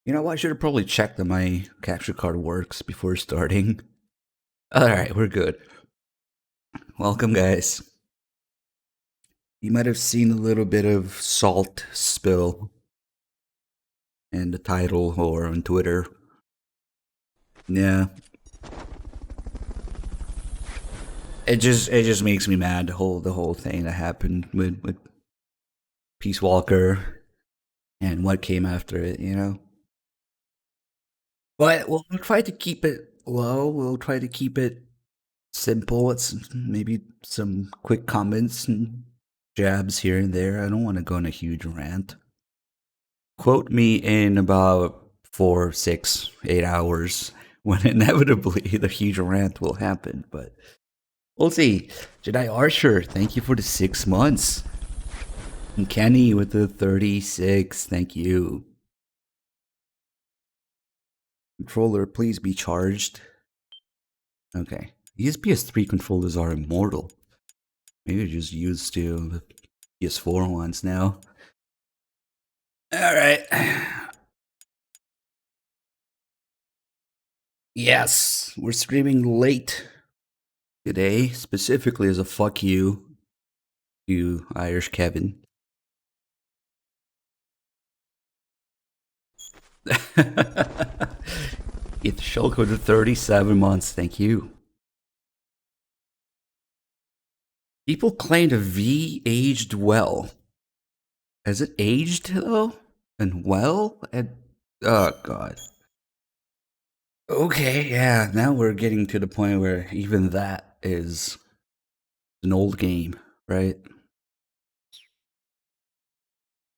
You know what? I should have probably checked that my capture card works before starting. Alright, we're good. Welcome, guys. You might have seen a little bit of salt spill in the title or on Twitter. Yeah. It just makes me mad, the whole thing that happened with Peace Walker and what came after it, you know? But we'll try to keep it low. We'll try to keep it simple. It's maybe some quick comments and jabs here and there. I don't want to go on a huge rant. Quote me in about 4, 6, 8 hours when inevitably the huge rant will happen. But we'll see. Jedi Archer, thank you for the 6 months. And Kenny with the 36, thank you. Controller, please be charged. Okay. These PS3 controllers are immortal. Maybe you're just used to the PS4 ones now. Alright. Yes, we're streaming late today, specifically as a fuck you to Irish Kevin. It's Shulko to 37 months, thank you. People claim the V aged well. Has it aged though? And well? And oh god. Okay, yeah, now we're getting to the point where even that is an old game, right?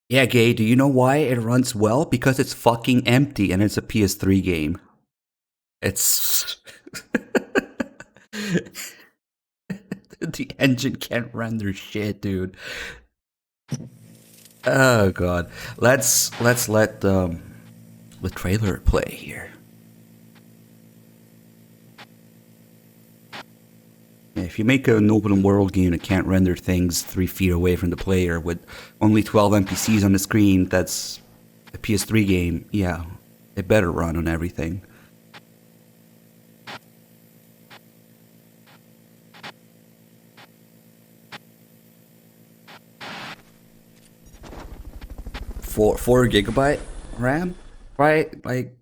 Yeah, Gay, do you know why it runs well? Because it's fucking empty and it's a PS3 game. It's... the engine can't render shit, dude. Oh god. Let's let the trailer play here. If you make an open world game that can't render things 3 feet away from the player with only 12 NPCs on the screen, that's a PS3 game, yeah, it better run on everything. Four gigabyte RAM, right? Like,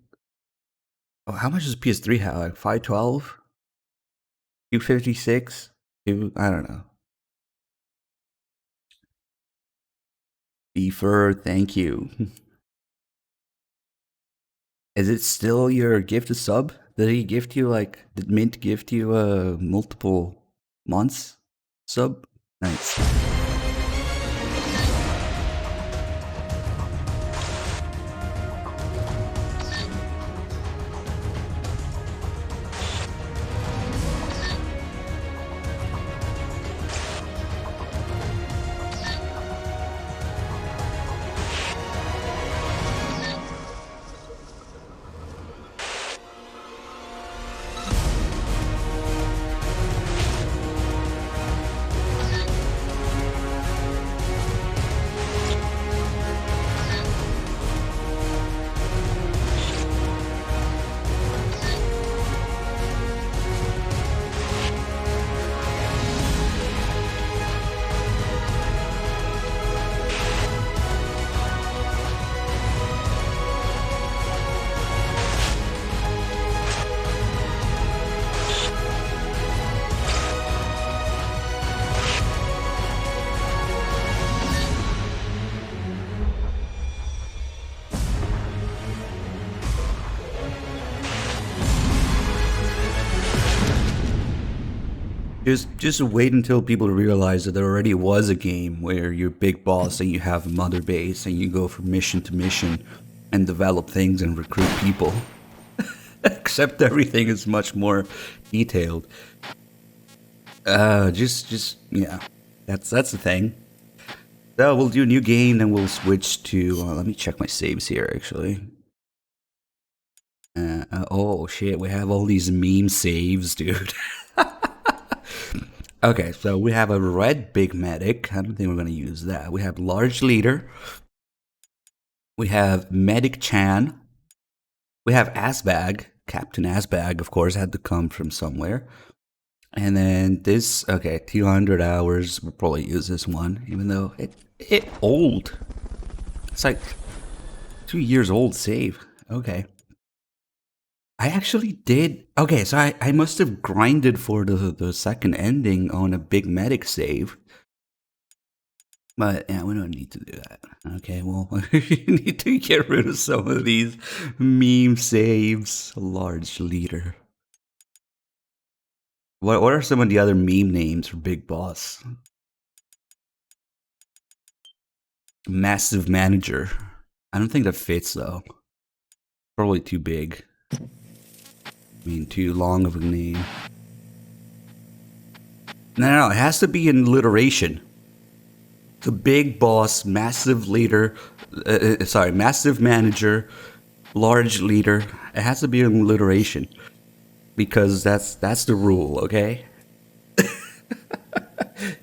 oh, how much does PS3 have? Like 512, 256, I don't know. Beefer, thank you. Is it still your gift sub? Did he gift you did Mint gift you multiple months sub? Nice. Just wait until people realize that there already was a game where you're big boss and you have a mother base and you go from mission to mission and develop things and recruit people. Except everything is much more detailed. Yeah, that's the thing. So we'll do a new game, then we'll switch to. Let me check my saves here, actually. Oh shit, we have all these meme saves, dude. Okay, so we have a red big medic. I don't think we're gonna use that. We have large leader. We have medic Chan. We have Asbag, Captain Asbag, of course, had to come from somewhere. And then this, okay, 200 hours. We'll probably use this one, even though it old. It's like 2 years old save. Okay. I actually did. Okay, so I must have grinded for the second ending on a big medic save. But yeah, we don't need to do that. Okay, well, we need to get rid of some of these meme saves. Large leader. What are some of the other meme names for Big Boss? Massive Manager. I don't think that fits though. Probably too big. I mean, too long of a name. No, it has to be in alliteration. The Big Boss, Massive Leader, Massive Manager, Large Leader. It has to be in alliteration. Because that's the rule, okay?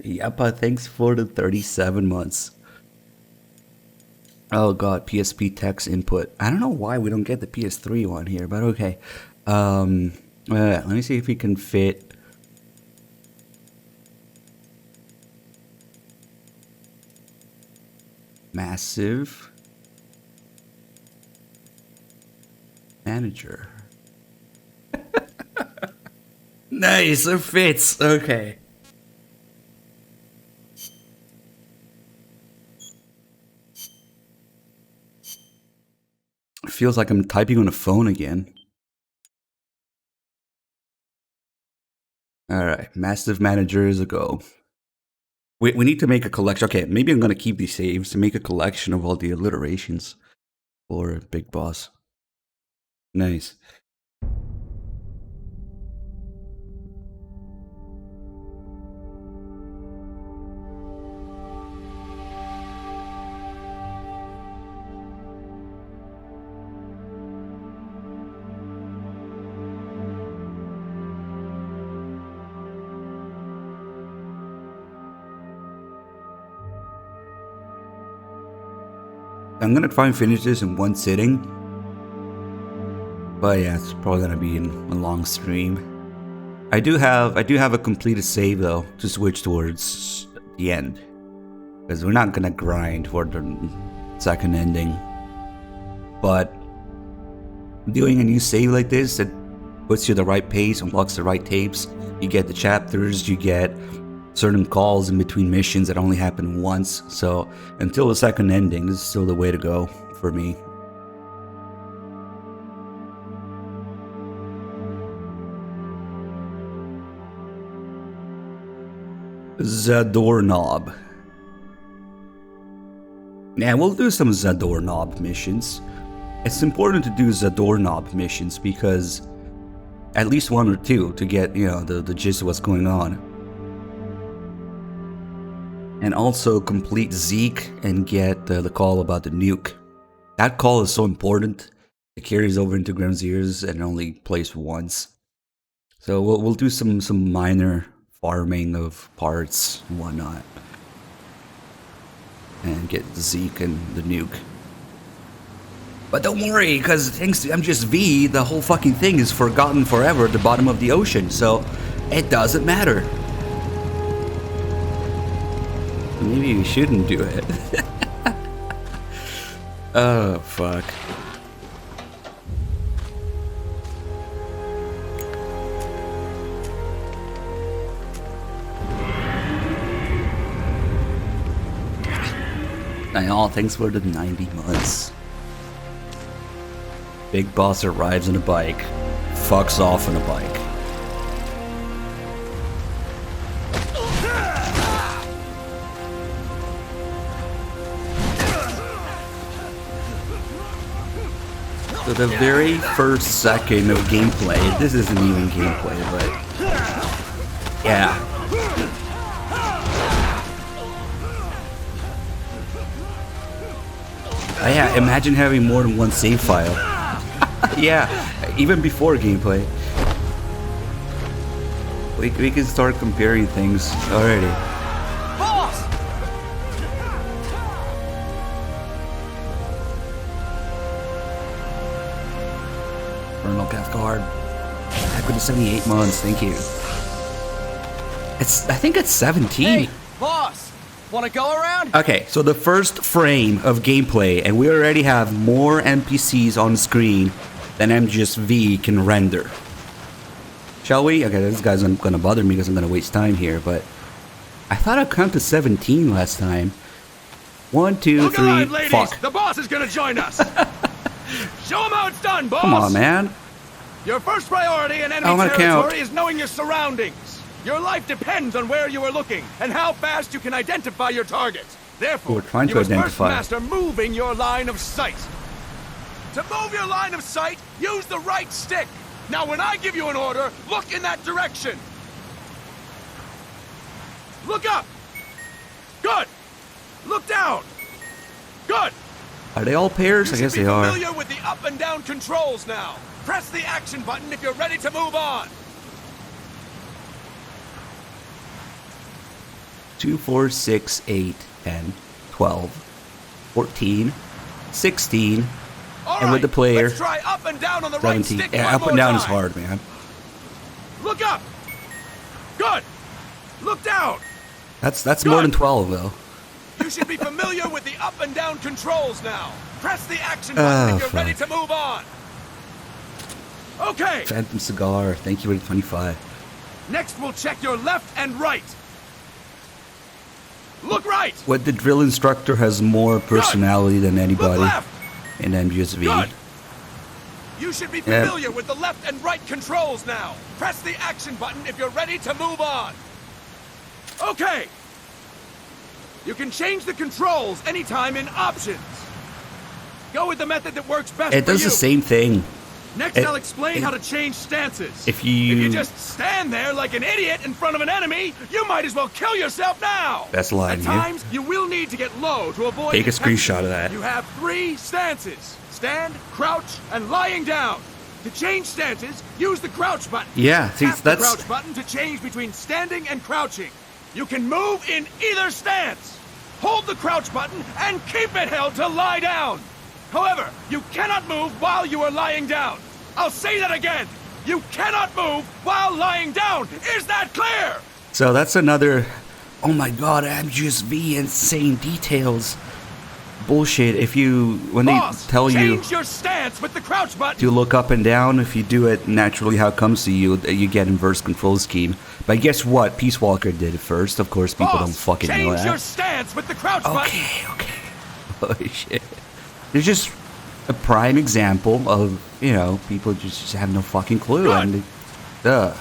Yep, thanks for the 37 months. Oh god, PSP text input. I don't know why we don't get the PS3 one here, but okay. Let me see if we can fit. Massive Manager. Nice, it fits. Okay. It feels like I'm typing on a phone again. Alright, Massive Manager is a go. We need to make a collection. Okay, maybe I'm going to keep these saves to make a collection of all the alliterations for Big Boss. Nice. I'm gonna try and finish this in one sitting. But yeah, it's probably gonna be in a long stream. I do have a completed save though to switch towards the end. Because we're not gonna grind for the second ending. But doing a new save like this, it puts you the right pace, unlocks the right tapes. You get the chapters, you get certain calls in between missions that only happen once. So until the second ending, this is still the way to go for me. Zador Knob. Yeah, we'll do some Zador Knob missions. It's important to do Zador Knob missions because at least one or two to get, you know, the gist of what's going on. And also complete Zeke and get the call about the nuke. That call is so important. It carries over into Grimsier's and only plays once. So we'll do some minor farming of parts and whatnot. And get Zeke and the nuke. But don't worry, because thanks to MGSV, the whole fucking thing is forgotten forever at the bottom of the ocean, so it doesn't matter. Maybe we shouldn't do it. Oh, fuck. All thanks for the 90 months. Big Boss arrives on a bike, fucks off on a bike. So the very first second of gameplay, this isn't even gameplay, but yeah. Yeah, imagine having more than one save file. Yeah, even before gameplay. We can start comparing things already. Boss! Path Guard. Back with the 78 months, thank you. I think it's 17. Hey, boss, wanna go around? Okay, so the first frame of gameplay, and we already have more NPCs on screen than MGSV can render. Shall we? Okay, this guy's gonna bother me because I'm gonna waste time here, but I thought I counted 17 last time. 1, 2, 3, alive, ladies. fuck. The boss is gonna join us. Show him how it's done, boss. Come on, man. Your first priority in enemy territory is knowing your surroundings. Your life depends on where you are looking and how fast you can identify your target. Therefore, we're trying you to must identify. first master moving your line of sight. To move your line of sight, use the right stick. Now, when I give you an order, look in that direction. Look up. Good. Look down. Good. Are they all pairs? I guess they are. You should be familiar with the up and down controls now. Press the action button if you're ready to move on. 2, 4, 6, 8, 10, 12, 14, 16, All and with the player, let's try up and down on the right 17. stick. Yeah, one up and more down time. is hard, man. Look up. Good. Look down. That's more than 12, though. You should be familiar with the up and down controls now. Press the action button if you're ready to move on. Okay. Phantom Cigar, thank you for the 25. Next, we'll check your left and right. Look right. What the drill instructor has more personality than anybody Look left. in MGSV. Good. You should be familiar with the left and right controls now. Press the action button if you're ready to move on. Okay. You can change the controls anytime in options. Go with the method that works best It for does you. the same thing. Next, I'll explain how to change stances. If you just stand there like an idiot in front of an enemy, you might as well kill yourself now. Best line At here. times, you will need to get low to avoid Take a detection. screenshot of that. You have 3 stances: stand, crouch, and lying down. To change stances, use the crouch button. Yeah, see, Tap that's- the crouch button to change between standing and crouching. You can move in either stance. Hold the crouch button and keep it held to lie down. However, you cannot move while you are lying down. I'll say that again. You cannot move while lying down. Is that clear? So that's another. Oh my god, MGSV, insane details. Bullshit. When Boss, they tell you change your stance with the crouch button. to look up and down, if you do it naturally how it comes to you, you get inverse control scheme. But guess what? Peace Walker did it first. Of course, people don't fucking know change that. your stance with the crouch button. Okay. Holy shit. There's just a prime example of, people just have no fucking clue. Good. And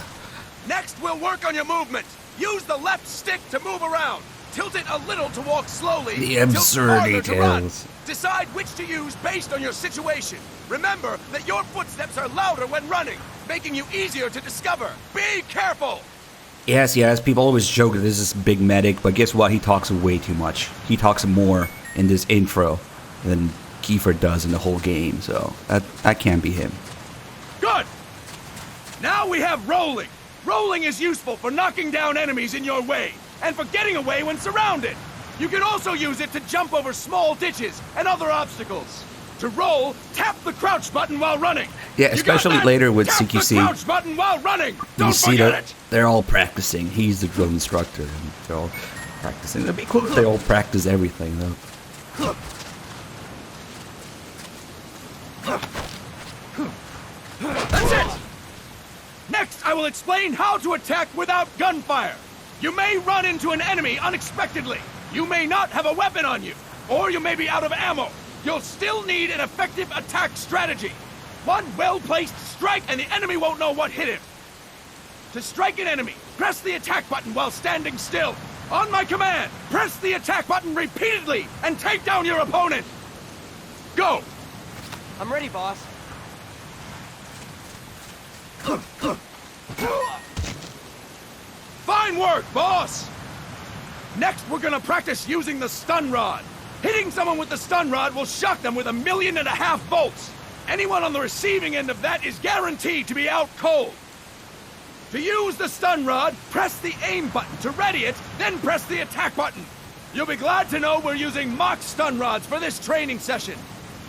Next, we'll work on your movement. Use the left stick to move around. Tilt it a little to walk slowly. The Tilt absurd farther to run. details. Decide which to use based on your situation. Remember that your footsteps are louder when running, making you easier to discover. Be careful. Yes, people always joke that this is big medic, but guess what? He talks way too much. He talks more in this intro than Kiefer does in the whole game, so that can't be him. Good. Now we have rolling. Rolling is useful for knocking down enemies in your way and for getting away when surrounded. You can also use it to jump over small ditches and other obstacles. To roll, tap the crouch button while running. Yeah, especially later with tap CQC. the crouch button while running. You Don't see forget that it. they're all practicing. He's the drill instructor, and they're all practicing. It'd be cool if they all practice everything, though. That's it! Next, I will explain how to attack without gunfire. You may run into an enemy unexpectedly. You may not have a weapon on you, or you may be out of ammo. You'll still need an effective attack strategy. One well-placed strike and the enemy won't know what hit him. To strike an enemy, press the attack button while standing still. On my command, press the attack button repeatedly and take down your opponent. Go! I'm ready, boss. Fine work, boss! Next, we're gonna practice using the stun rod. Hitting someone with the stun rod will shock them with 1.5 million volts. Anyone on the receiving end of that is guaranteed to be out cold. To use the stun rod, press the aim button to ready it, then press the attack button. You'll be glad to know we're using mock stun rods for this training session.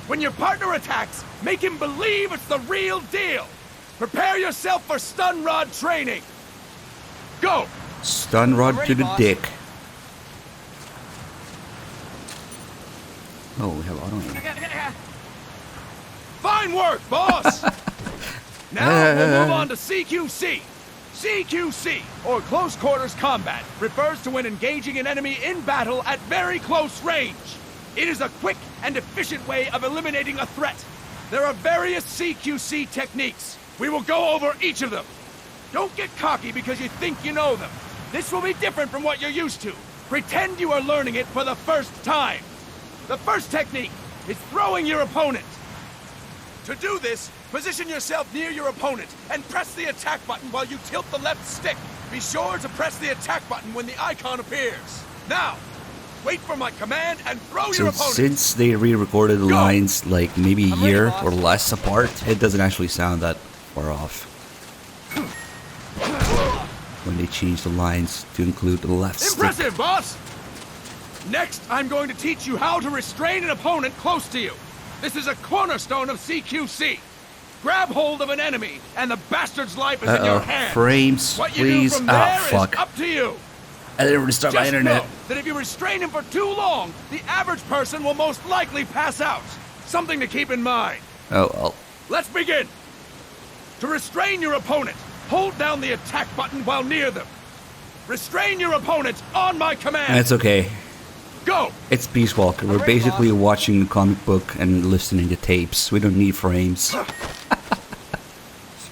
When your partner attacks, make him believe it's the real deal. Prepare yourself for stun rod training. Go! Stun rod I'm ready, to the boss. dick. Oh, we have auto aim. Fine work, boss! Now we'll move on to CQC. CQC, or Close Quarters Combat, refers to when engaging an enemy in battle at very close range. It is a quick and efficient way of eliminating a threat. There are various CQC techniques. We will go over each of them. Don't get cocky because you think you know them. This will be different from what you're used to. Pretend you are learning it for the first time. The first technique is throwing your opponent. To do this, position yourself near your opponent and press the attack button while you tilt the left stick. Be sure to press the attack button when the icon appears. Now, wait for my command and throw So your opponent. since they re-recorded the Go. lines like maybe a I'm ready, year boss. or less apart, it doesn't actually sound that far off. When they changed the lines to include the left stick. Impressive, boss! Next, I'm going to teach you how to restrain an opponent close to you. This is a cornerstone of CQC. Grab hold of an enemy, and the bastard's life is in your hands. Frames, What you please. do from there Fuck. is up to you. I didn't restart my Just internet. know that if you restrain him for too long, the average person will most likely pass out. Something to keep in mind. Oh, well. Let's begin. To restrain your opponent, hold down the attack button while near them. Restrain your opponent on my command. That's okay. Go! It's Peace Walker. We're ready, basically boss. watching the comic book and listening to tapes. We don't need frames.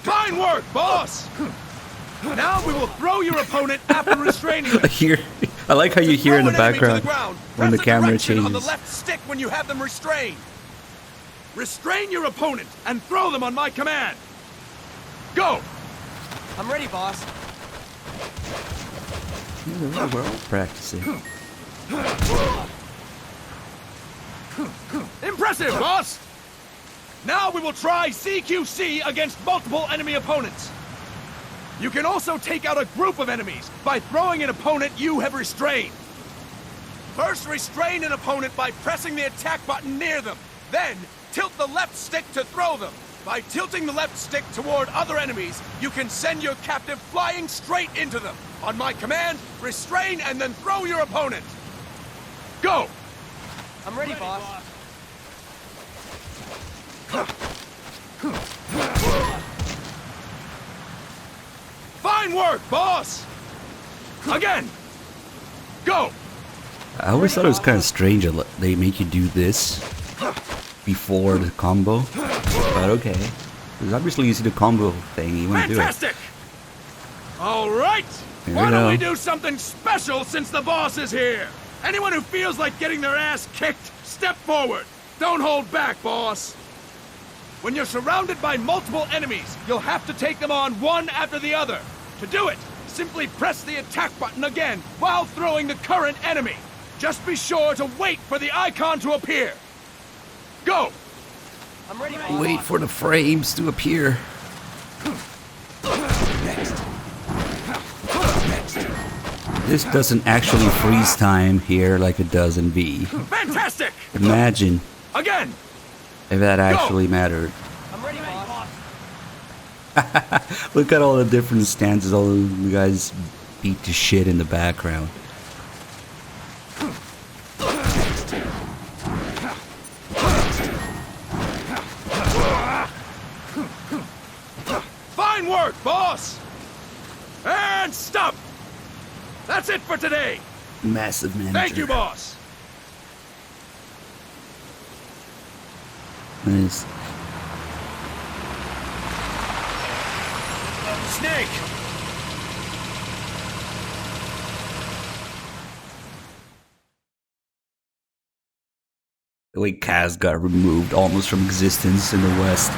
Fine work, boss! Now we will throw your opponent after restraining them. I like how you hear in Throw the an enemy to background ground. when the Press a camera direction on the changes. left stick when you have them restrained. Restrain your opponent and throw them on my command. Go! I'm ready, boss. Yeah, we're all practicing. Impressive, boss! Now we will try CQC against multiple enemy opponents. You can also take out a group of enemies by throwing an opponent you have restrained. First, restrain an opponent by pressing the attack button near them. Then, tilt the left stick to throw them. By tilting the left stick toward other enemies, you can send your captive flying straight into them. On my command, restrain and then throw your opponent. Go! I'm ready, boss. Fine work, boss! Again! Go! I always thought it was kind of strange that they make you do this before the combo. But okay. Because obviously you see the combo thing, you want to do it. Fantastic! All right! Here Why we don't we go. do something special since the boss is here? Anyone who feels like getting their ass kicked, step forward. Don't hold back, boss. When you're surrounded by multiple enemies, you'll have to take them on one after the other. To do it, simply press the attack button again while throwing the current enemy. Just be sure to wait for the icon to appear. Go! I'm ready, boss. Wait for the frames to appear. This doesn't actually freeze time here like it does in V. Fantastic! Imagine Again! if that actually mattered. I'm ready, boss. Look at all the different stances all the guys beat to shit in the background. Fine work, boss! And stop! That's it for today! Massive manager. Thank you, boss! Nice. Snake! The way Kaz got removed almost from existence in the West.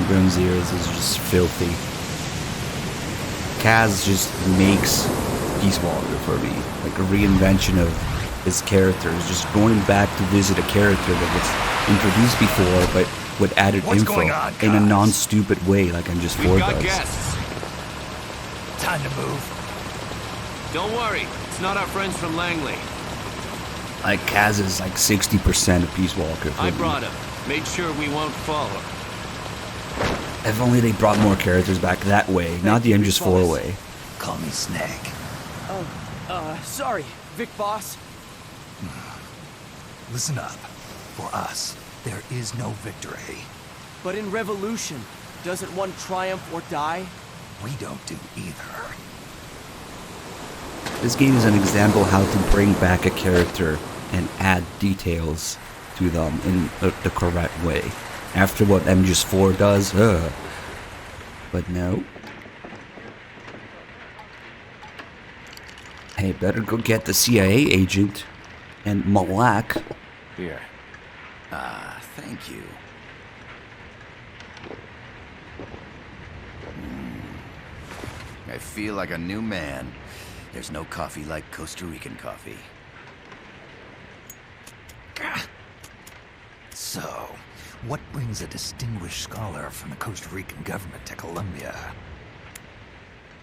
Ground Zeroes is just filthy. Kaz just makes Peace Walker for me. Like a reinvention of his character. It's just going back to visit a character that was introduced before, but with added What's info going on, in a guys? non-stupid way, like M4 We've got does. guests. Time to move. Don't worry, it's not our friends from Langley. Like Kaz is like 60% of Peace Walker. For I me. brought him. Made sure we won't follow. If only they brought more characters back that way, not the MGS4 way. Call me Snake. Sorry, Vic Boss. Listen up. For us, there is no victory. But in Revolution, doesn't one triumph or die? We don't do either. This game is an example how to bring back a character and add details to them in the correct way. After what MGS4 does, but no. Hey, better go get the CIA agent and Malak. Here. Thank you. I feel like a new man. There's no coffee like Costa Rican coffee. So, what brings a distinguished scholar from the Costa Rican government to Colombia?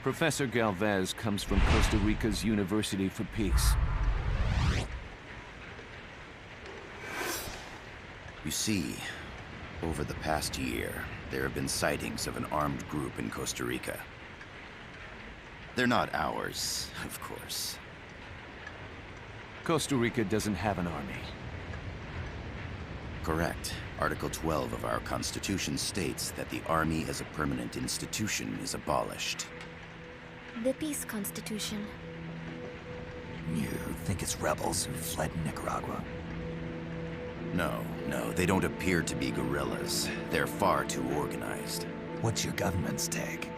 Professor Galvez comes from Costa Rica's University for Peace. You see, over the past year, there have been sightings of an armed group in Costa Rica. They're not ours, of course. Costa Rica doesn't have an army. Correct. Article 12 of our Constitution states that the Army as a permanent institution is abolished. The Peace Constitution. You think it's rebels who fled Nicaragua? No, they don't appear to be guerrillas. They're far too organized. What's your government's take?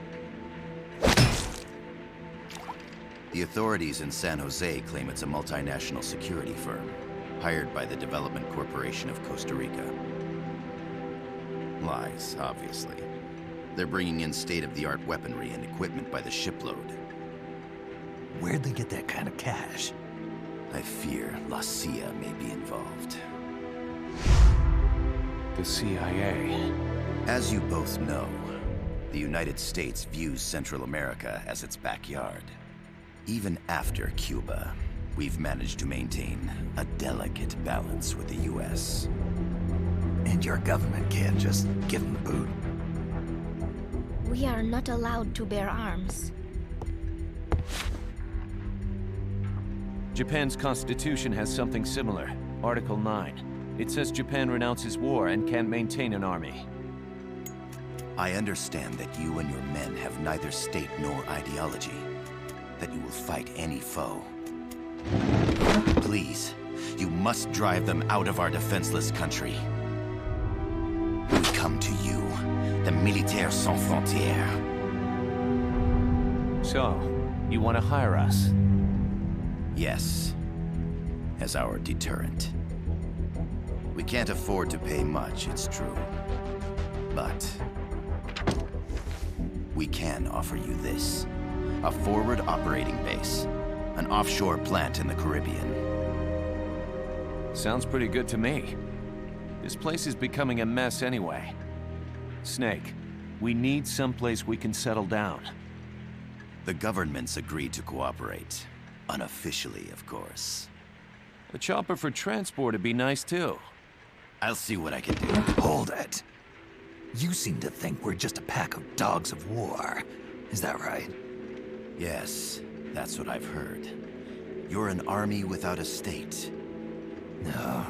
The authorities in San Jose claim it's a multinational security firm, hired by the Development Corporation of Costa Rica. Lies, obviously. They're bringing in state-of-the-art weaponry and equipment by the shipload. Where'd they get that kind of cash? I fear La CIA may be involved. The CIA. As you both know, the United States views Central America as its backyard. Even after Cuba, we've managed to maintain a delicate balance with the US. And your government can't just give them the boot? We are not allowed to bear arms. Japan's constitution has something similar. Article 9. It says Japan renounces war and can't maintain an army. I understand that you and your men have neither state nor ideology. That you will fight any foe. Please, you must drive them out of our defenseless country. We come to you, the Militaires Sans Frontières. So, you want to hire us? Yes, as our deterrent. We can't afford to pay much, it's true. But we can offer you this. A forward operating base. An offshore plant in the Caribbean. Sounds pretty good to me. This place is becoming a mess anyway. Snake, we need someplace we can settle down. The government's agreed to cooperate. Unofficially, of course. A chopper for transport would be nice too. I'll see what I can do. Hold it. You seem to think we're just a pack of dogs of war. Is that right? Yes, that's what I've heard. You're an army without a state. No,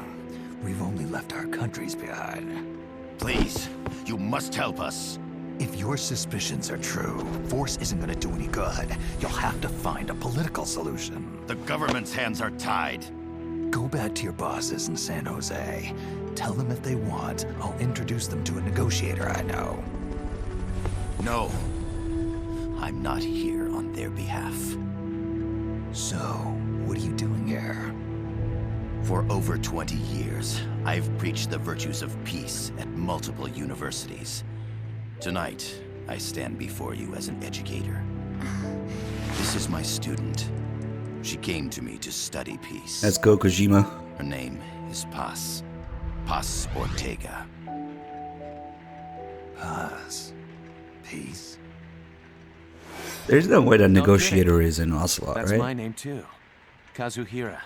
we've only left our countries behind. Please, you must help us. If your suspicions are true, force isn't gonna do any good. You'll have to find a political solution. The government's hands are tied. Go back to your bosses in San Jose. Tell them if they want, I'll introduce them to a negotiator I know. No. I'm not here on their behalf. So, what are you doing here? For over 20 years, I've preached the virtues of peace at multiple universities. Tonight, I stand before you as an educator. This is my student. She came to me to study peace. Let's go, Kojima. Her name is Paz. Paz Ortega. Paz. Peace. There's no way the No negotiator kidding. is in Ocelot, That's right? my name too. Kazuhira.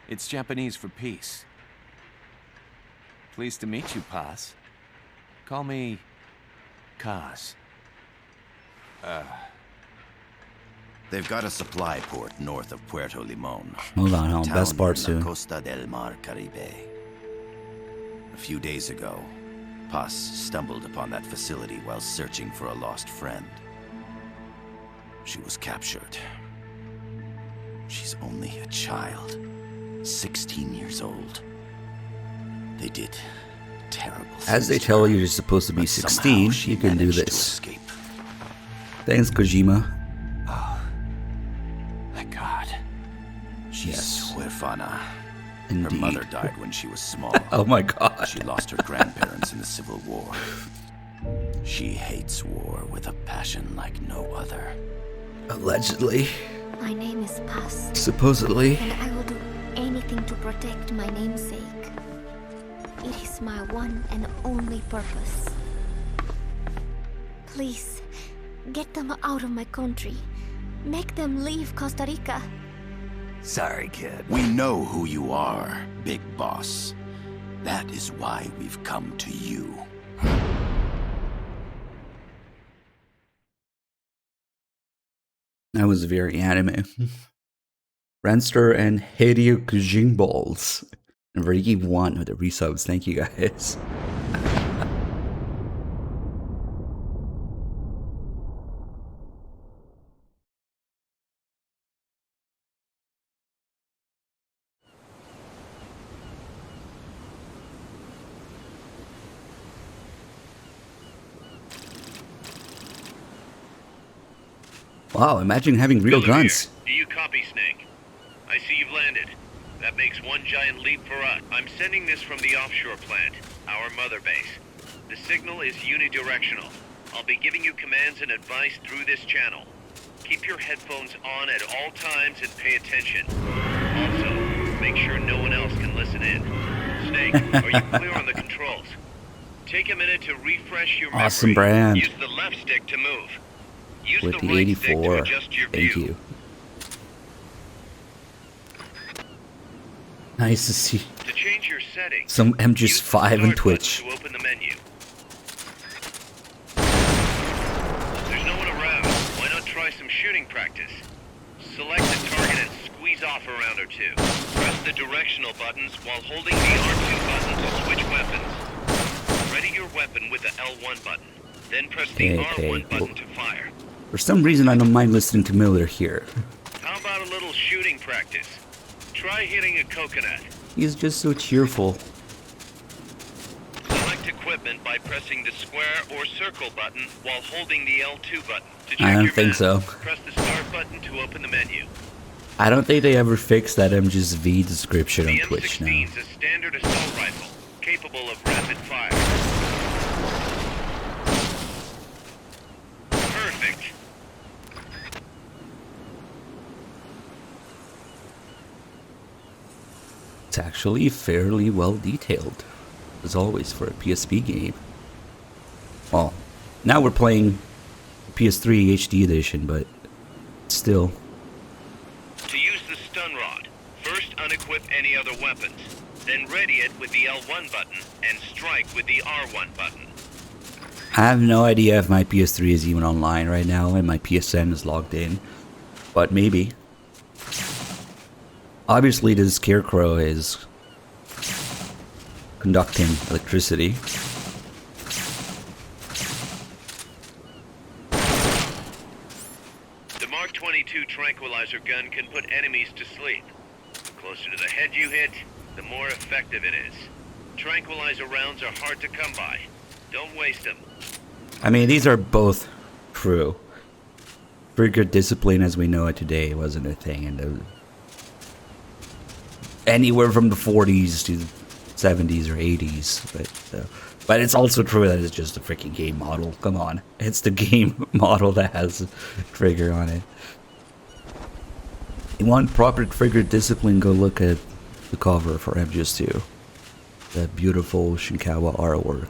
It's Japanese for peace. Pleased to meet you, Paz. Call me Kaz. They've got a supply port north of Puerto Limon. Hold on, Town best part in soon. the Costa del Mar Caribe. A few days ago, Paz stumbled upon that facility while searching for a lost friend. She was captured. She's only a child, 16 years old. They did terrible things. As they to tell her, you you're supposed to be but 16, somehow she you can do managed to this. escape. Thanks, Kojima. Thank God. She's Yes. huérfana. Her Indeed. mother died when she was small. Oh my god. She lost her grandparents in the Civil War. She hates war with a passion like no other. Allegedly. My name is Paz, Supposedly. and I will do anything to protect my namesake. It is my one and only purpose. Please, get them out of my country. Make them leave Costa Rica. Sorry, kid. We know who you are, Big Boss. That is why we've come to you. That was very anime. Ranster and Hideo Kujin Balls. And Ricky 1 with the resubs. Thank you guys. Wow, imagine having real Miller here. guns. Do you copy, Snake? I see you've landed. That makes one giant leap for us. I'm sending this from the offshore plant, our mother base. The signal is unidirectional. I'll be giving you commands and advice through this channel. Keep your headphones on at all times and pay attention. Also, make sure no one else can listen in. Snake, are you clear on the controls? Take a minute to refresh your memory. Awesome brand. Use the left stick to move. Use With the the right stick to 84. adjust your Thank view. you. Nice to see To change your settings, some use the MGs5 on start Twitch. button to open the menu. There's no one around. Why not try some shooting practice? Select a target and squeeze off a round or two. Press the directional buttons while holding the R2 button to switch weapons. Ready your weapon with the L1 button. Then press the R1 button to fire. For some reason, I don't mind listening to Miller here. How about a little shooting practice? Try hitting a coconut. He's just so cheerful. Select equipment by pressing the square or circle button while holding the L2 button. To check I don't your think map, so. Press the start button to open the menu. I don't think they ever fixed that MG's V description on The Twitch now. M16 is a standard assault rifle, capable of rapid fire. Perfect. It's actually fairly well detailed, as always for a PSP game. Well, now we're playing PS3 HD edition, but still. To use the stun rod, first unequip any other weapons, then ready it with the L1 button and strike with the R1 button. I have no idea if my PS3 is even online right now and my PSN is logged in, but maybe. Obviously, the Scarecrow is conducting electricity. The Mark 22 tranquilizer gun can put enemies to sleep. The closer to the head you hit, the more effective it is. Tranquilizer rounds are hard to come by. Don't waste them. I mean, these are both true. Trigger discipline as we know it today wasn't a thing, and anywhere from the 40s to 70s or 80s, but it's also true that it's just a freaking game model. Come on, it's the game model that has trigger on it. You want proper trigger discipline, go look at the cover for MGS2. That beautiful Shinkawa artwork.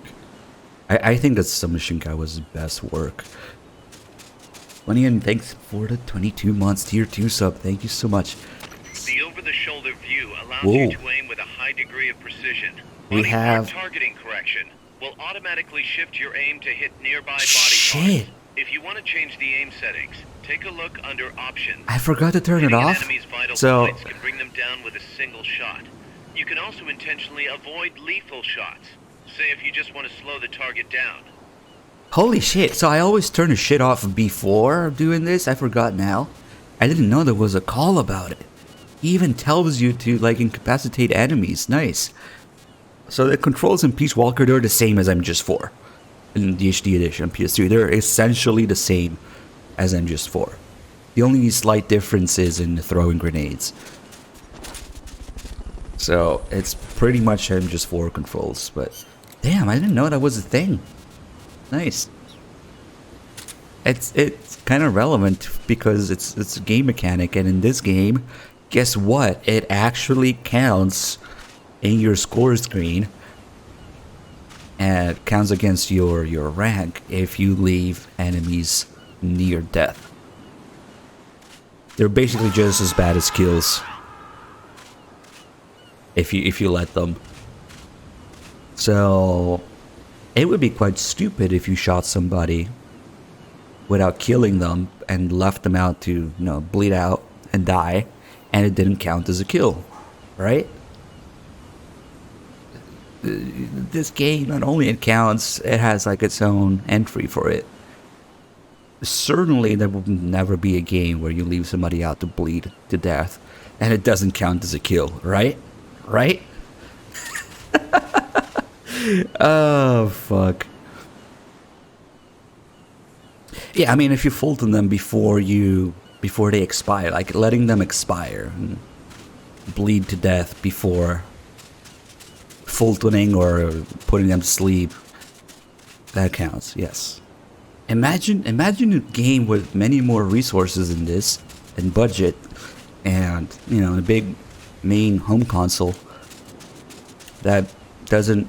I think that's some of Shinkawa's best work. 20, and thanks for the 22 months tier 2 sub. Thank you so much. The over-the-shoulder view allows Whoa. you to aim with a high degree of precision. We Running have- hard targeting correction. will automatically shift your aim to hit nearby body Shit. parts. If you want to change the aim settings, take a look under Options. I forgot to turn it Hitting an off. enemy's vital So points can bring them down with a single shot. You can also intentionally avoid lethal shots. Say if you just want to slow the target down. holy shit. So I always turn the shit off before doing this. I forgot now. I didn't know there was a call about it. He even tells you to like incapacitate enemies. Nice. So the controls in Peace Walker, they're the same as MGS4 in the HD edition on PS3. They're essentially the same as MGS4. The only slight difference is in the throwing grenades. So it's pretty much MGS4 controls, but damn, I didn't know that was a thing. Nice. It's kind of relevant because it's a game mechanic, and in this game, guess what? It actually counts in your score screen, and it counts against your rank if you leave enemies near death. They're basically just as bad as kills if you let them. So it would be quite stupid if you shot somebody without killing them and left them out to, you know, bleed out and die, and it didn't count as a kill, right? This game, not only it counts, it has like its own entry for it. Certainly there will never be a game where you leave somebody out to bleed to death and it doesn't count as a kill, right? Right? Oh, fuck. Yeah, I mean, if you Fulton them before they expire, like letting them expire and bleed to death before Fultoning or putting them to sleep, that counts, yes. Imagine a game with many more resources in this, and budget, and, you know, a big main home console that doesn't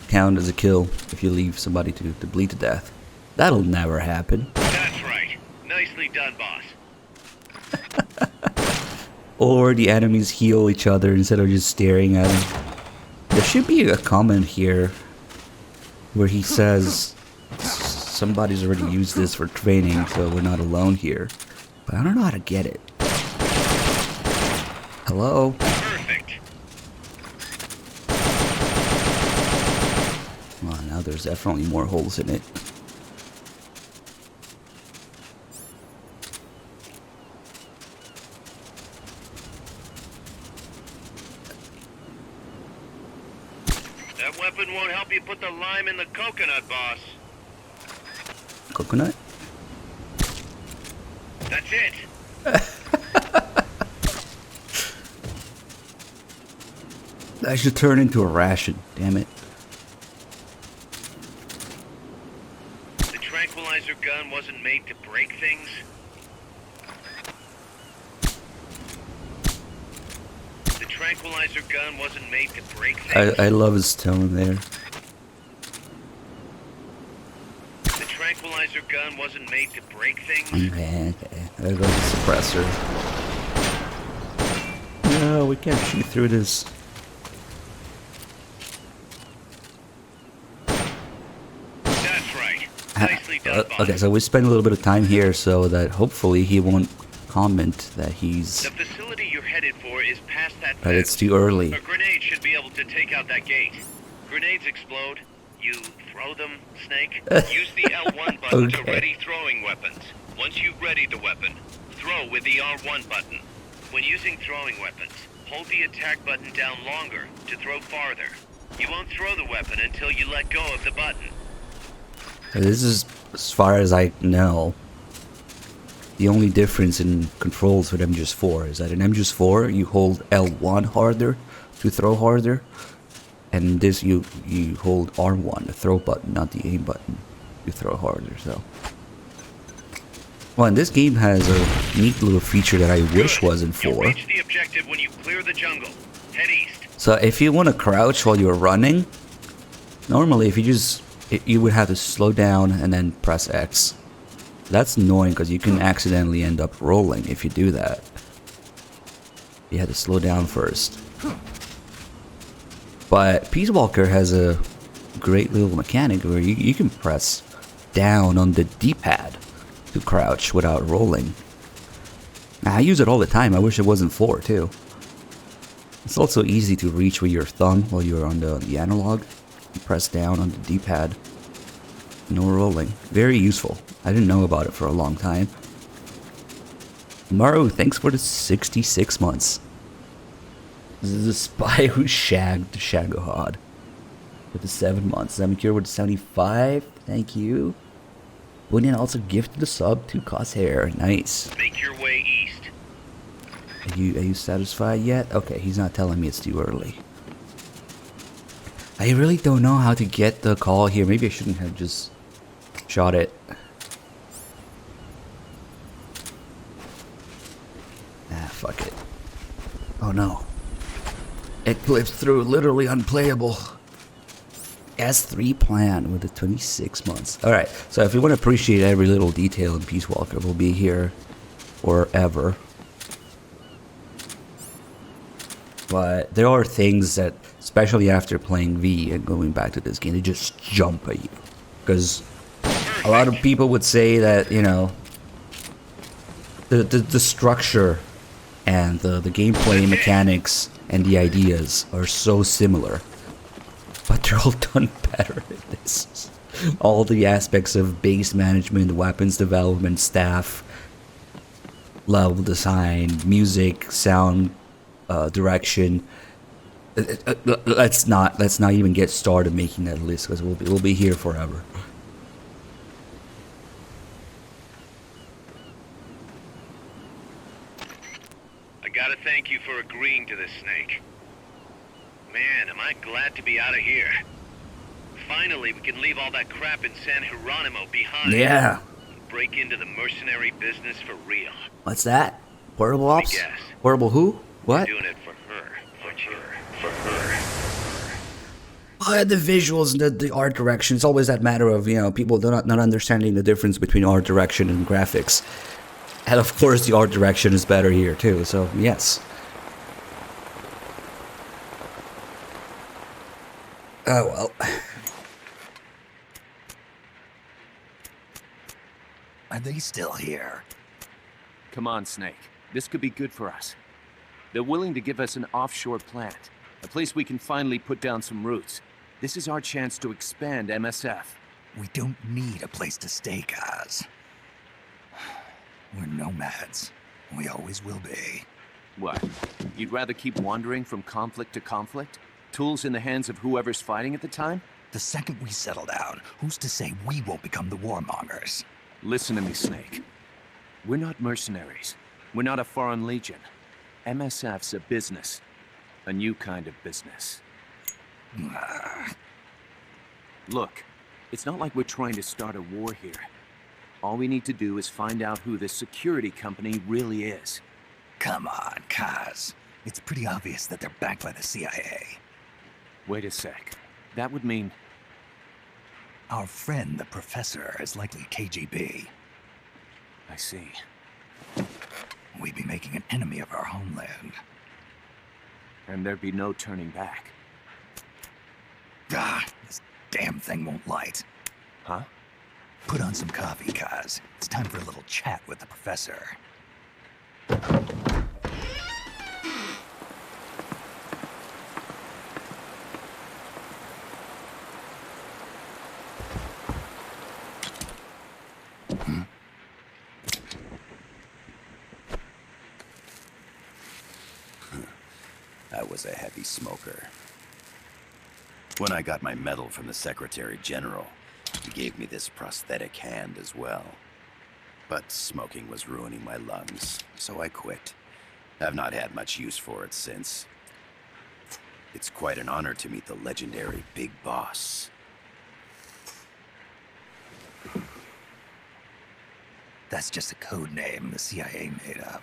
count as a kill if you leave somebody to bleed to death. That'll never happen. That's right. Nicely done, boss. Or the enemies heal each other instead of just staring at them. There should be a comment here where he says somebody's already used this for training, so we're not alone here. But I don't know how to get it. Hello? Perfect. Oh, now there's definitely more holes in it. That weapon won't help you put the lime in the coconut, boss. Coconut? That's it. That should turn into a ration, damn it. The tranquilizer gun wasn't made to break things. The tranquilizer gun wasn't made to break things. I love his tone there. The tranquilizer gun wasn't made to break things. Okay. There goes the suppressor. No, we can't shoot through this. That's right. Nicely done, boss. Okay, so we spend a little bit of time here so that hopefully he won't comment that he's... The facility you're headed for is past that that it's fence. too early. A grenade should be able to take out that gate. Grenades explode. You throw them, Snake. Use the L1 button to Okay. ready throwing weapons. Once you've readied the weapon, throw with the R1 button. When using throwing weapons, hold the attack button down longer to throw farther. You won't throw the weapon until you let go of the button. This is, as far as I know, the only difference in controls with MGS4 is that in MGS4 you hold L1 harder to throw harder, and in this you hold R1, the throw button, not the aim button, to throw harder. So, well, and this game has a neat little feature that I wish Good. was in You'll 4. reach the objective when you clear the jungle. Head east. So if you want to crouch while you're running, normally if you would have to slow down and then press X. That's annoying because you can accidentally end up rolling if you do that. You had to slow down first. But Peace Walker has a great little mechanic where you can press down on the D-pad to crouch without rolling. I use it all the time. I wish it wasn't 4 too. It's also easy to reach with your thumb while you're on the analog. You press down on the D-pad. No rolling. Very useful. I didn't know about it for a long time. Maru, thanks for the 66 months. This is a spy who shagged Shagohod with the 7 months. Zamikir with 75. Thank you. Bunyan also gifted the sub to Crosshair. Nice. Make your way east. Are you satisfied yet? Okay, he's not telling me it's too early. I really don't know how to get the call here. Maybe I shouldn't have just shot it. Ah, fuck it. Oh no. It clips through, literally unplayable. S3 plan with the 26 months. Alright, so if you want to appreciate every little detail in Peace Walker, we'll be here forever. But there are things that, especially after playing V and going back to this game, they just jump at you. Because a lot of people would say that, you know, the structure and the gameplay mechanics and the ideas are so similar. But they're all done better in this. All the aspects of base management, weapons development, staff, level design, music, sound, direction. Let's not even get started making that list because we'll be here forever. I gotta thank you for agreeing to this, Snake. Man, am I glad to be out of here. Finally, we can leave all that crap in San Geronimo behind. Yeah. And break into the mercenary business for real. What's that? Portable ops? Yes. Portable who? What? Doing it for her. For her. Oh, the visuals and the art direction. It's always that matter of, you know, people not understanding the difference between art direction and graphics. And of course the art direction is better here too, so yes. Oh well. Are they still here? Come on, Snake. This could be good for us. They're willing to give us an offshore plant, a place we can finally put down some roots. This is our chance to expand MSF. We don't need a place to stay, guys. We're nomads. We always will be. What? You'd rather keep wandering from conflict to conflict? Tools in the hands of whoever's fighting at the time? The second we settle down, who's to say we won't become the warmongers? Listen to me, Snake. We're not mercenaries. We're not a foreign legion. MSF's a business. A new kind of business. Look, it's not like we're trying to start a war here. All we need to do is find out who this security company really is. Come on, Kaz. It's pretty obvious that they're backed by the CIA. Wait a sec. That would mean... Our friend, the professor, is likely KGB. I see. We'd be making an enemy of our homeland. And there'd be no turning back. Ah, this damn thing won't light. Huh? Put on some coffee, Kaz. It's time for a little chat with the professor. I was a heavy smoker. When I got my medal from the Secretary General, he gave me this prosthetic hand as well. But smoking was ruining my lungs, so I quit. I've not had much use for it since. It's quite an honor to meet the legendary Big Boss. That's just a code name the CIA made up.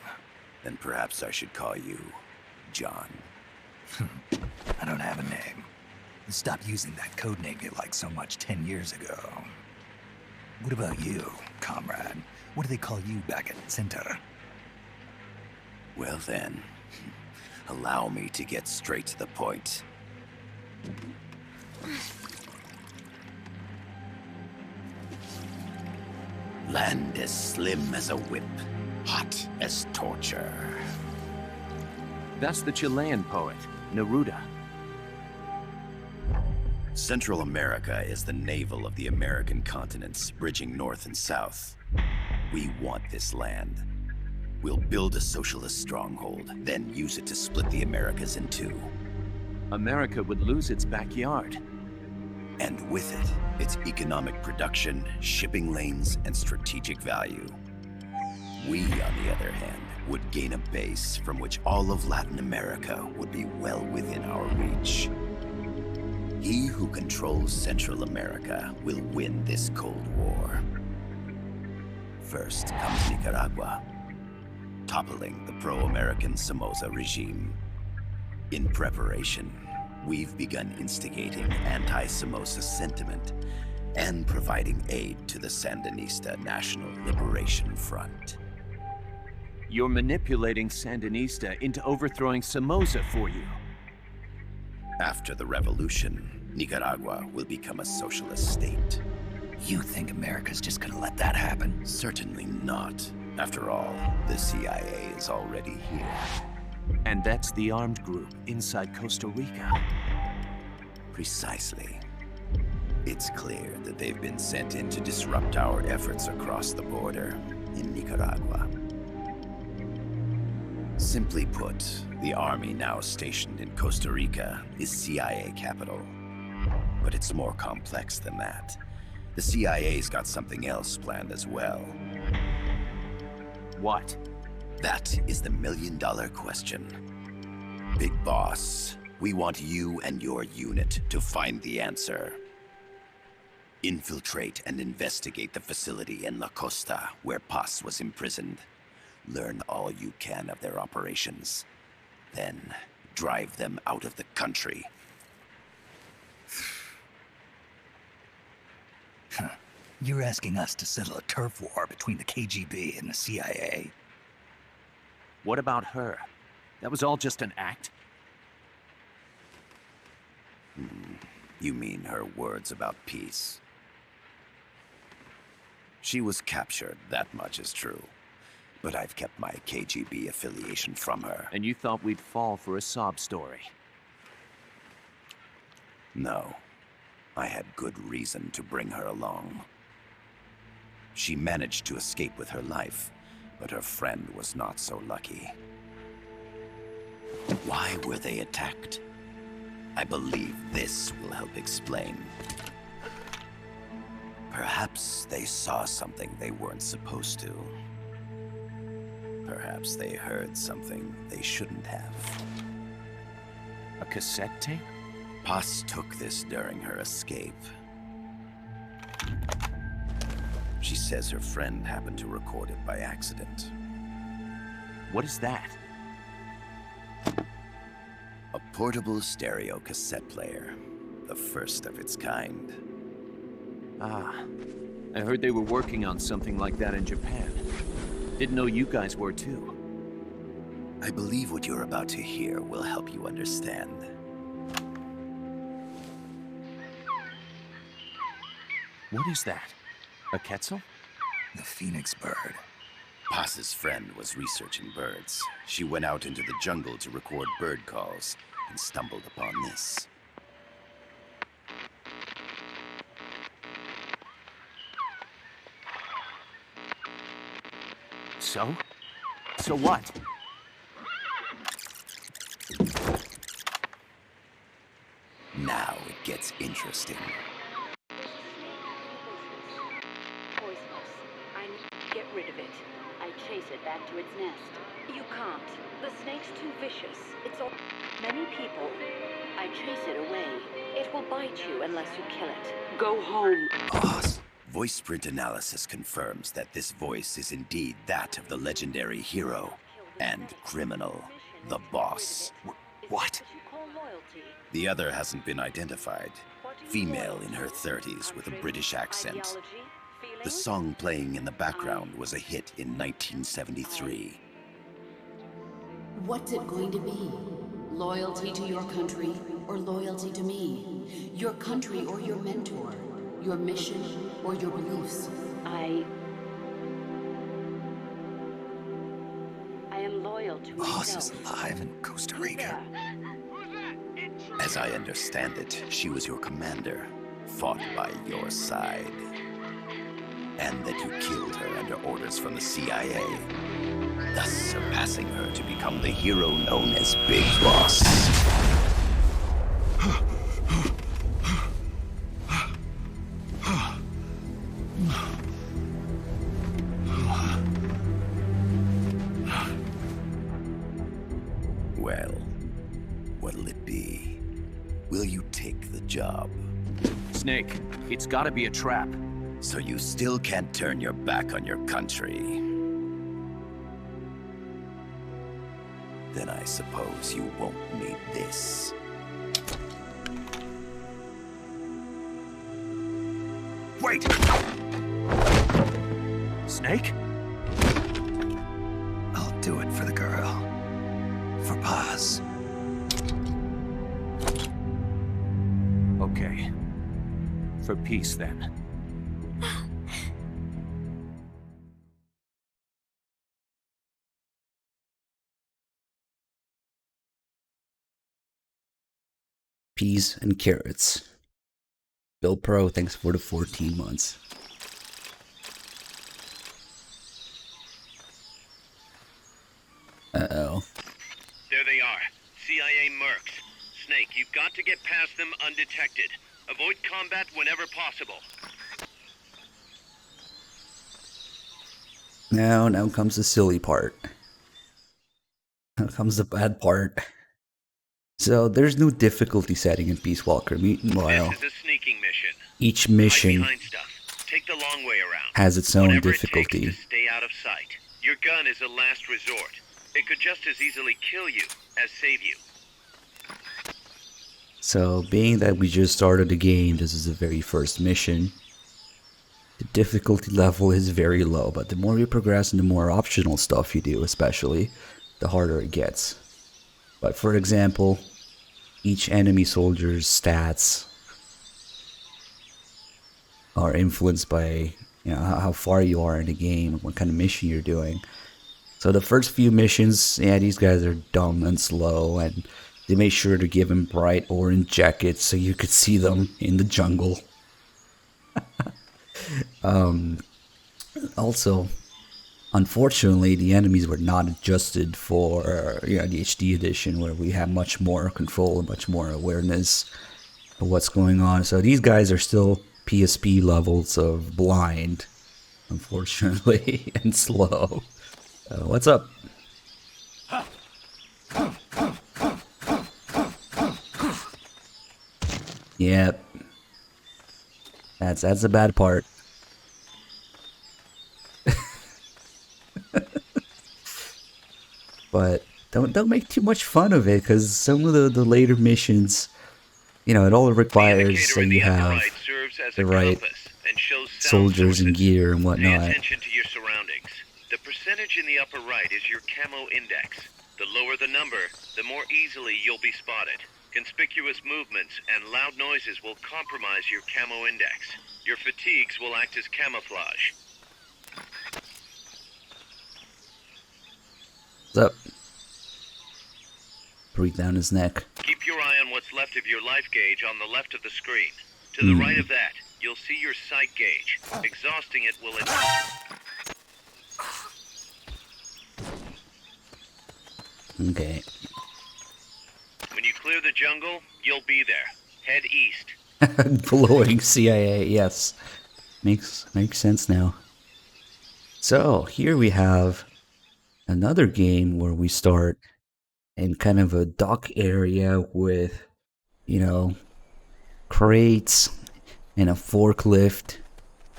Then perhaps I should call you John. I don't have a name. Stop using that code name you liked so much 10 years ago. What about you, comrade? What do they call you back at Center? Well then, allow me to get straight to the point. Land as slim as a whip, hot as torture. That's the Chilean poet, Neruda. Central America is the navel of the American continents, bridging north and south. We want this land. We'll build a socialist stronghold, then use it to split the Americas in two. America would lose its backyard. And with it, its economic production, shipping lanes, and strategic value. We, on the other hand, would gain a base from which all of Latin America would be well within our reach. He who controls Central America will win this Cold War. First comes Nicaragua, toppling the pro-American Somoza regime. In preparation, we've begun instigating anti-Somoza sentiment and providing aid to the Sandinista National Liberation Front. You're manipulating Sandinista into overthrowing Somoza for you. After the revolution, Nicaragua will become a socialist state. You think America's just gonna let that happen? Certainly not. After all, the CIA is already here. And that's the armed group inside Costa Rica. Precisely. It's clear that they've been sent in to disrupt our efforts across the border in Nicaragua. Simply put, the army now stationed in Costa Rica is CIA capital. But it's more complex than that. The CIA's got something else planned as well. What? That is the million-dollar question. Big Boss, we want you and your unit to find the answer. Infiltrate and investigate the facility in La Costa where Paz was imprisoned. Learn all you can of their operations. Then, drive them out of the country. You're asking us to settle a turf war between the KGB and the CIA? What about her? That was all just an act? You mean her words about peace? She was captured, that much is true. But I've kept my KGB affiliation from her. And you thought we'd fall for a sob story? No. I had good reason to bring her along. She managed to escape with her life, but her friend was not so lucky. Why were they attacked? I believe this will help explain. Perhaps they saw something they weren't supposed to. Perhaps they heard something they shouldn't have. A cassette tape? Paz took this during her escape. She says her friend happened to record it by accident. What is that? A portable stereo cassette player. The first of its kind. Ah, I heard they were working on something like that in Japan. Didn't know you guys were too. I believe what you're about to hear will help you understand. What is that? A Quetzal? The phoenix bird. Paz's friend was researching birds. She went out into the jungle to record bird calls and stumbled upon this. So? So what? Now it gets interesting. Poisonous. I need to get rid of it. I chase it back to its nest. You can't. The snake's too vicious. It's all many people. I chase it away. It will bite you unless you kill it. Go home. Paz. Voice print analysis confirms that this voice is indeed that of the legendary hero and criminal, the boss. What? The other hasn't been identified. Female in her 30s with a British accent. The song playing in the background was a hit in 1973. What's it going to be? Loyalty to your country or loyalty to me? Your country or your mentor? Your mission or your beliefs? I Boss is alive in Costa Rica. As I understand it, she was your commander, fought by your side. And that you killed her under orders from the CIA, thus surpassing her to become the hero known as Big Boss. Well, what'll it be? Will you take the job? Snake, it's gotta be a trap. So you still can't turn your back on your country? Then I suppose you won't need this. Wait! Snake? I'll do it for the girl. For Paz. Okay. For peace, then. Peas and carrots. Bill Pro, thanks for the 14 months. Uh-oh. There they are. CIA mercs. Snake, you've got to get past them undetected. Avoid combat whenever possible. Now comes the silly part. Now comes the bad part. So there's no difficulty setting in Peace Walker. Meanwhile, This is a sneaking mission. each Hide mission behind stuff. Take the long way around. has its own Whatever difficulty. It takes to stay out of sight. Your gun is a last resort. It could just as easily kill you as save you. So, being that we just started the game, this is the very first mission. The difficulty level is very low, but the more you progress and the more optional stuff you do, especially, the harder it gets. But for example, each enemy soldier's stats are influenced by, you know, how far you are in the game, what kind of mission you're doing. So the first few missions, yeah, these guys are dumb and slow, and they made sure to give them bright orange jackets so you could see them in the jungle. Also, unfortunately, the enemies were not adjusted for the HD edition, where we have much more control and much more awareness of what's going on. So these guys are still PSP levels of blind, unfortunately, and slow. What's up? Yep. That's the bad part. But don't make too much fun of it, because some of the later missions, you know, it all requires that you have the right soldiers and gear and Pay whatnot. attention to your surroundings. The percentage in the upper right is your camo index. The lower the number, the more easily you'll be spotted. Conspicuous movements and loud noises will compromise your camo index. Your fatigues will act as camouflage. What's up? Breathe down his neck. Keep your eye on what's left of your life gauge on the left of the screen. To the right of that, you'll see your sight gauge. Exhausting it will... Okay. When you clear the jungle, you'll be there. Head east. Blowing CIA, yes. Makes sense now. So, here we have another game where we start in kind of a dock area with, you know, crates and a forklift,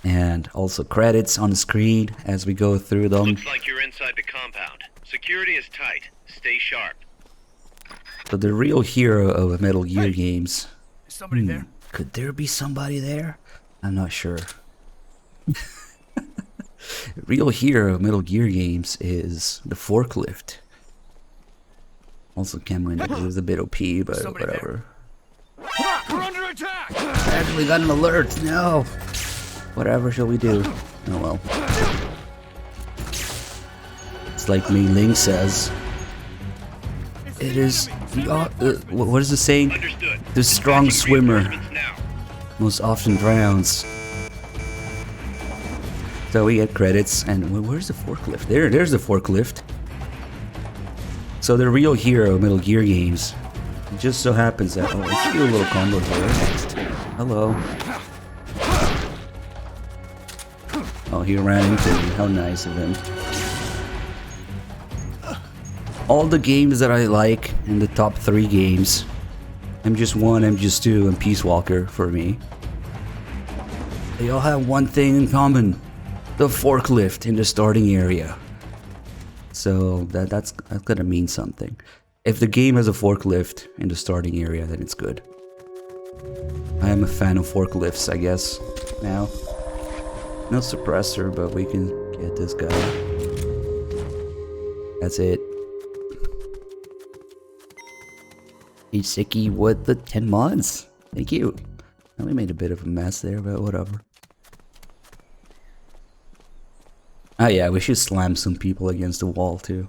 and also credits on the screen as we go through them. Looks like you're inside the compound. Security is tight. Stay sharp. So the real hero of Metal Gear games. Is somebody there? Could there be somebody there? I'm not sure. Real hero of Metal Gear games is the forklift. Also, Cameron is a bit OP, but Somebody whatever. We're under attack! Actually got an alert. No. Whatever shall we do? Oh well. It's like Mei Ling says. It is. What is the saying? Understood. The strong Dispatching swimmer reinforcements now. most often drowns. So we get credits, and where's the forklift? There's the forklift. So the real hero of Metal Gear games. It just so happens that let's do a little combo here. Hello. Oh, he ran into me. How nice of him. All the games that I like in the top 3 games, MGS1, MGS2, and Peace Walker for me, they all have one thing in common: the forklift in the starting area. So that's gonna mean something. If the game has a forklift in the starting area, then it's good. I am a fan of forklifts, I guess, now. No suppressor, but we can get this guy. That's it. Iseki with the 10 months. Thank you. Now we made a bit of a mess there, but whatever. Oh yeah, we should slam some people against the wall too.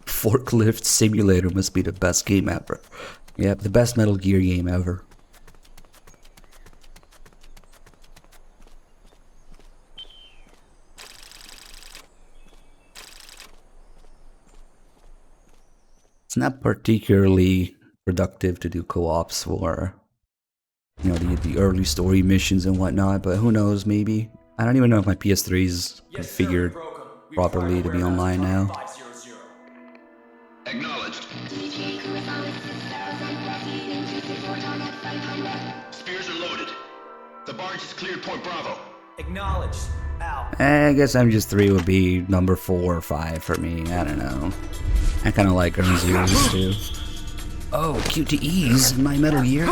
Forklift Simulator must be the best game ever. Yep, the best Metal Gear game ever. It's not particularly productive to do co-ops for, you know, the early story missions and whatnot, but who knows, maybe. I don't even know if my PS3 is configured properly to be online now. Acknowledged. Spears are loaded. The barge has cleared Point Bravo. Acknowledged. Out. I guess MGS3 would be number 4 or 5 for me. I don't know. I kind of like Ground Zeroes too. Oh, QTEs in my Metal Gear.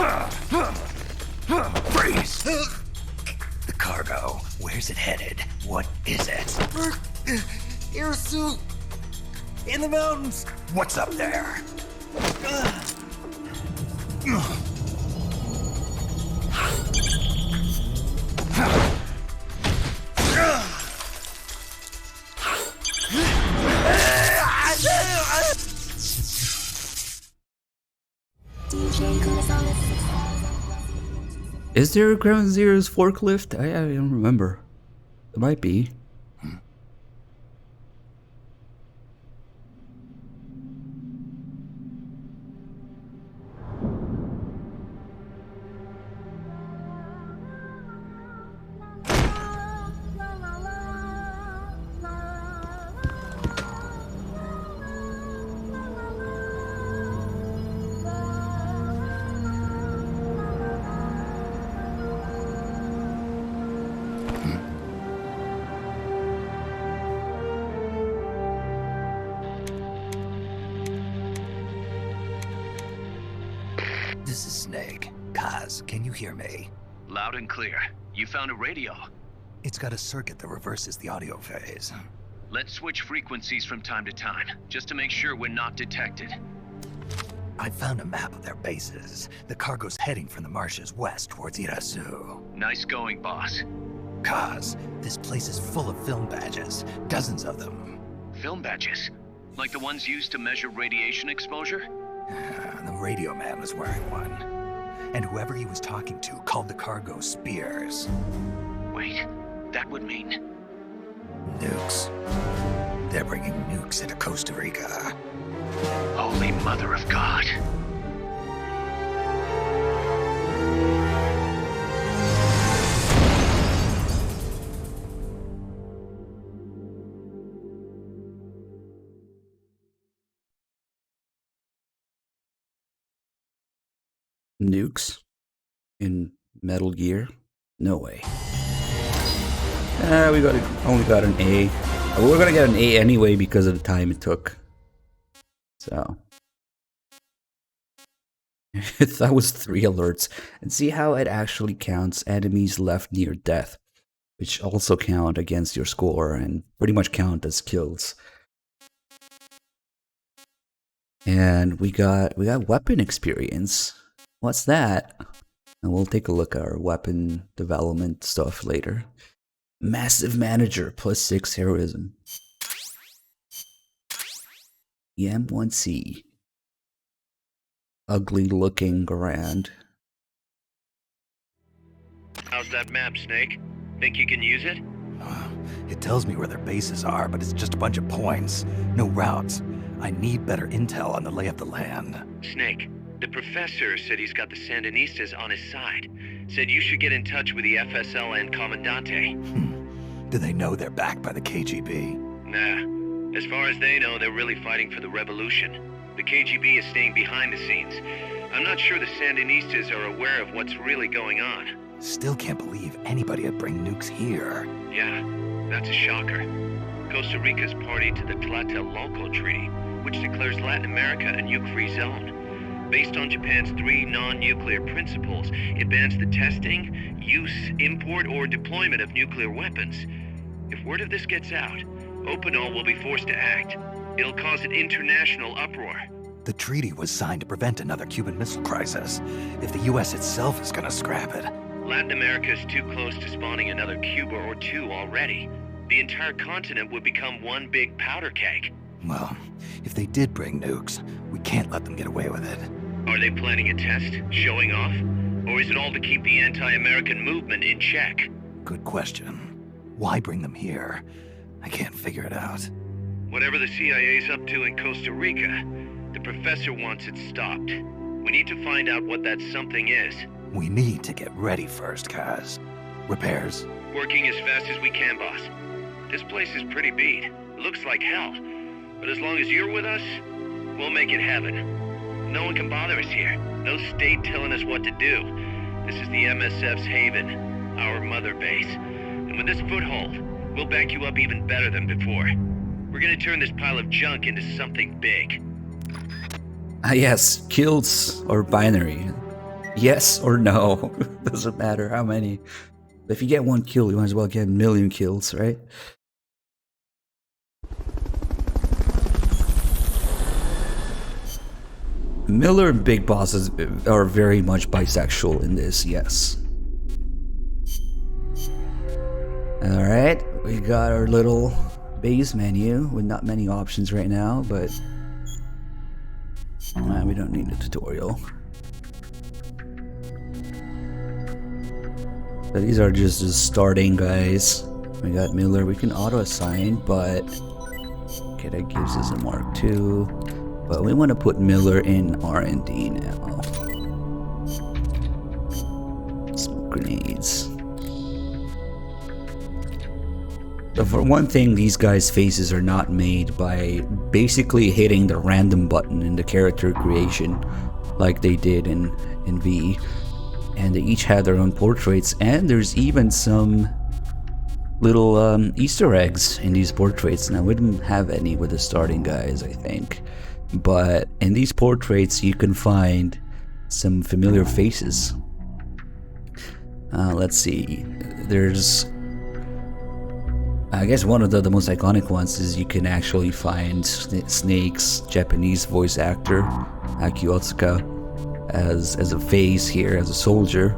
Freeze! The cargo. Where's it headed? What is it? Air suit. In the mountains. What's up there? Is there a Ground Zeroes forklift? I don't remember. There might be. This is Snake. Kaz, can you hear me? Loud and clear. You found a radio. It's got a circuit that reverses the audio phase. Let's switch frequencies from time to time, just to make sure we're not detected. I found a map of their bases. The cargo's heading from the marshes west towards Irasu. Nice going, boss. Kaz, this place is full of film badges. Dozens of them. Film badges? Like the ones used to measure radiation exposure? The radio man was wearing one. And whoever he was talking to called the cargo spears. Wait, that would mean... Nukes. They're bringing nukes into Costa Rica. Holy Mother of God. Nukes in Metal Gear? No way. We only got an A. We're gonna get an A anyway because of the time it took. So that was 3 alerts. And see how it actually counts enemies left near death, which also count against your score and pretty much count as kills. And we got weapon experience. What's that? And we'll take a look at our weapon development stuff later. Massive Manager +6 heroism. The M1C. Ugly looking Garand. How's that map, Snake? Think you can use it? It tells me where their bases are, but it's just a bunch of points. No routes. I need better intel on the lay of the land. Snake, the professor said he's got the Sandinistas on his side. Said you should get in touch with the FSL and Commandante. Do they know they're backed by the KGB? Nah. As far as they know, they're really fighting for the revolution. The KGB is staying behind the scenes. I'm not sure the Sandinistas are aware of what's really going on. Still can't believe anybody would bring nukes here. Yeah, that's a shocker. Costa Rica's party to the Tlatelolco Treaty, which declares Latin America a nuke-free zone. Based on Japan's 3 non-nuclear principles, it bans the testing, use, import, or deployment of nuclear weapons. If word of this gets out, Opinol will be forced to act. It'll cause an international uproar. The treaty was signed to prevent another Cuban Missile Crisis. If the U.S. itself is gonna scrap it... Latin America is too close to spawning another Cuba or 2 already. The entire continent would become one big powder keg. Well, if they did bring nukes, we can't let them get away with it. Are they planning a test, showing off? Or is it all to keep the anti-American movement in check? Good question. Why bring them here? I can't figure it out. Whatever the CIA's up to in Costa Rica, the professor wants it stopped. We need to find out what that something is. We need to get ready first, Kaz. Repairs? Working as fast as we can, boss. This place is pretty beat. Looks like hell. But as long as you're with us, we'll make it heaven. No one can bother us here. No state telling us what to do. This is the MSF's haven, our mother base. And with this foothold, we'll back you up even better than before. We're gonna turn this pile of junk into something big. Yes, kills or binary. Yes or no. Doesn't matter how many. If you get 1 kill, you might as well get a million kills, right? Miller and Big Boss are very much bisexual in this, yes. Alright, we got our little base menu with not many options right now, but we don't need a tutorial. So these are just the starting guys. We got Miller, we can auto-assign, but okay, that gives us a Mark II. But we want to put Miller in R&D now. Smoke grenades. So for one thing, these guys' faces are not made by basically hitting the random button in the character creation like they did in V. And they each have their own portraits, and there's even some little Easter eggs in these portraits. Now, we didn't have any with the starting guys, I think. But in these portraits, you can find some familiar faces. Let's see. There's... I guess one of the most iconic ones is you can actually find Snake's Japanese voice actor, Aki Otsuka, as a face here, as a soldier.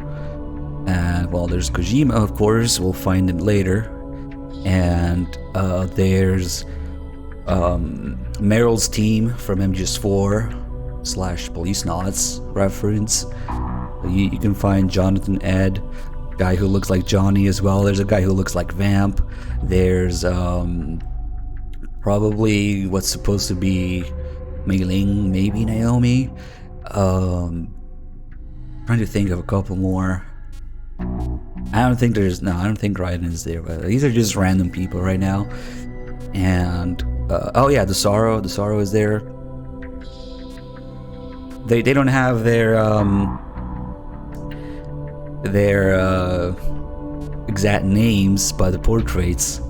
And well, there's Kojima, of course, we'll find him later. And there's Meryl's team from MGS4 / Police Knots reference. You can find Jonathan Ed, guy who looks like Johnny as well. There's a guy who looks like Vamp. There's probably what's supposed to be Mei Ling, maybe Naomi. Trying to think of a couple more. I don't think Raiden is there, but these are just random people right now. And oh yeah, the Sorrow is there. They don't have their exact names, but the portraits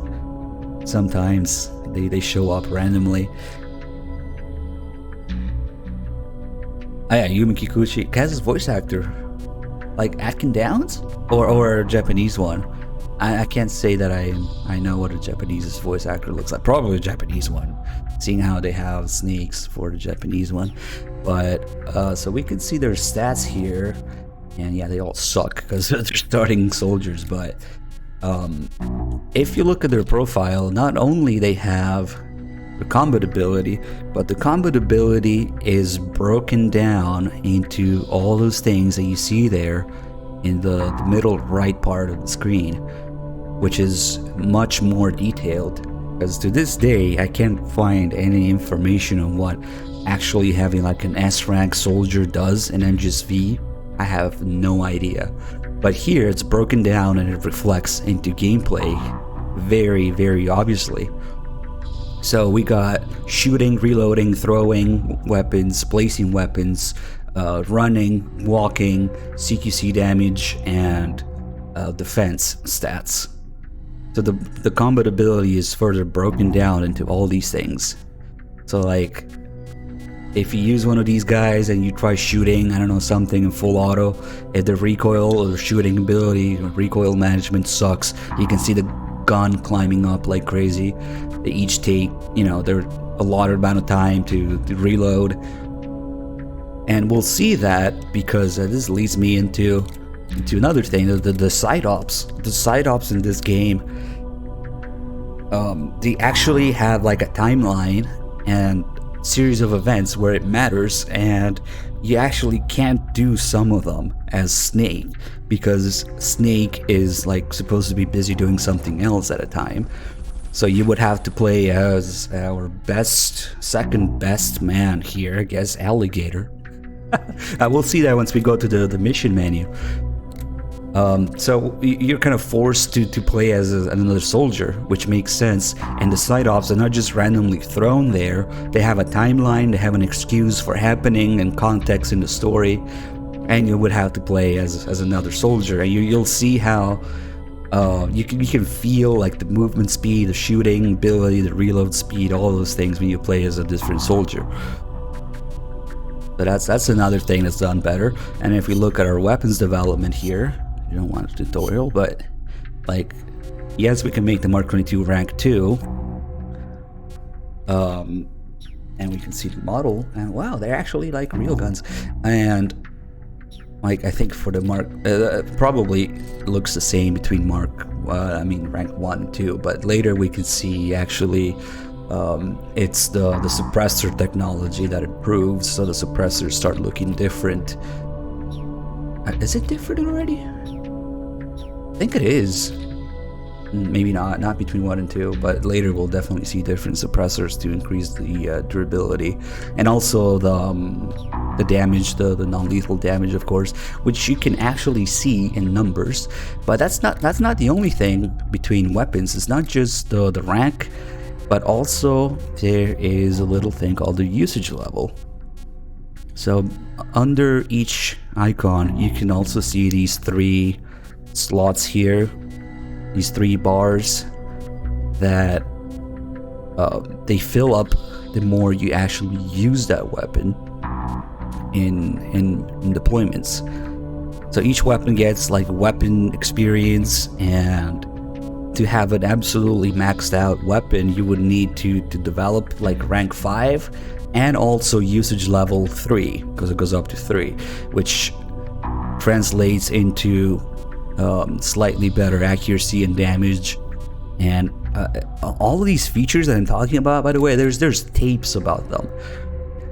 sometimes they show up randomly. Oh yeah, Yumi Kikuchi. Kaz's voice actor, like Atkin Downs, or a Japanese one. I can't say that I know what a Japanese voice actor looks like. Probably a Japanese one, seeing how they have snakes for the Japanese one. But so we can see their stats here, and yeah, they all suck because they're starting soldiers. But if you look at their profile, not only they have the combat ability, but the combat ability is broken down into all those things that you see there in the middle right part of the screen, which is much more detailed. Because to this day, I can't find any information on what actually having like an S rank soldier does in MGS-V. I have no idea. But here it's broken down and it reflects into gameplay very, very obviously. So we got shooting, reloading, throwing weapons, placing weapons, running, walking, CQC damage, and defense stats. So the combat ability is further broken down into all these things. So like, if you use one of these guys and you try shooting, I don't know, something in full auto, if the recoil or shooting ability, or recoil management sucks, you can see the gun climbing up like crazy. They each take, you know, they're allotted amount of time to reload. And we'll see that because this leads me into another thing, the side ops. The side ops in this game, they actually have like a timeline and series of events where it matters, and you actually can't do some of them as Snake because Snake is like supposed to be busy doing something else at a time. So you would have to play as our second best man here, I guess, Alligator. I will see that once we go to the mission menu. So you're kind of forced to play as another soldier, which makes sense. And the side ops are not just randomly thrown there. They have a timeline, they have an excuse for happening and context in the story. And you would have to play as another soldier. And you'll see how you can feel like the movement speed, the shooting ability, the reload speed, all those things when you play as a different soldier. So that's another thing that's done better. And if we look at our weapons development here, you don't want a tutorial, but like, yes, we can make the Mark 22 rank 2. And we can see the model, and wow, they're actually like real guns. And like, I think for the Mark, probably looks the same between rank 1 and 2, but later we can see actually it's the suppressor technology that improves, so the suppressors start looking different. Is it different already? I think it is. Maybe not between 1 and 2, but later we'll definitely see different suppressors to increase the durability, and also the damage, the non-lethal damage, of course, which you can actually see in numbers. But that's not the only thing between weapons. It's not just the rank, but also there is a little thing called the usage level. So under each icon, you can also see these 3 slots here, these 3 bars that they fill up the more you actually use that weapon in deployments. So each weapon gets like weapon experience, and to have an absolutely maxed out weapon, you would need to develop like rank 5 and also usage level 3, because it goes up to 3, which translates into slightly better accuracy and damage. And all of these features that I'm talking about, by the way, there's tapes about them.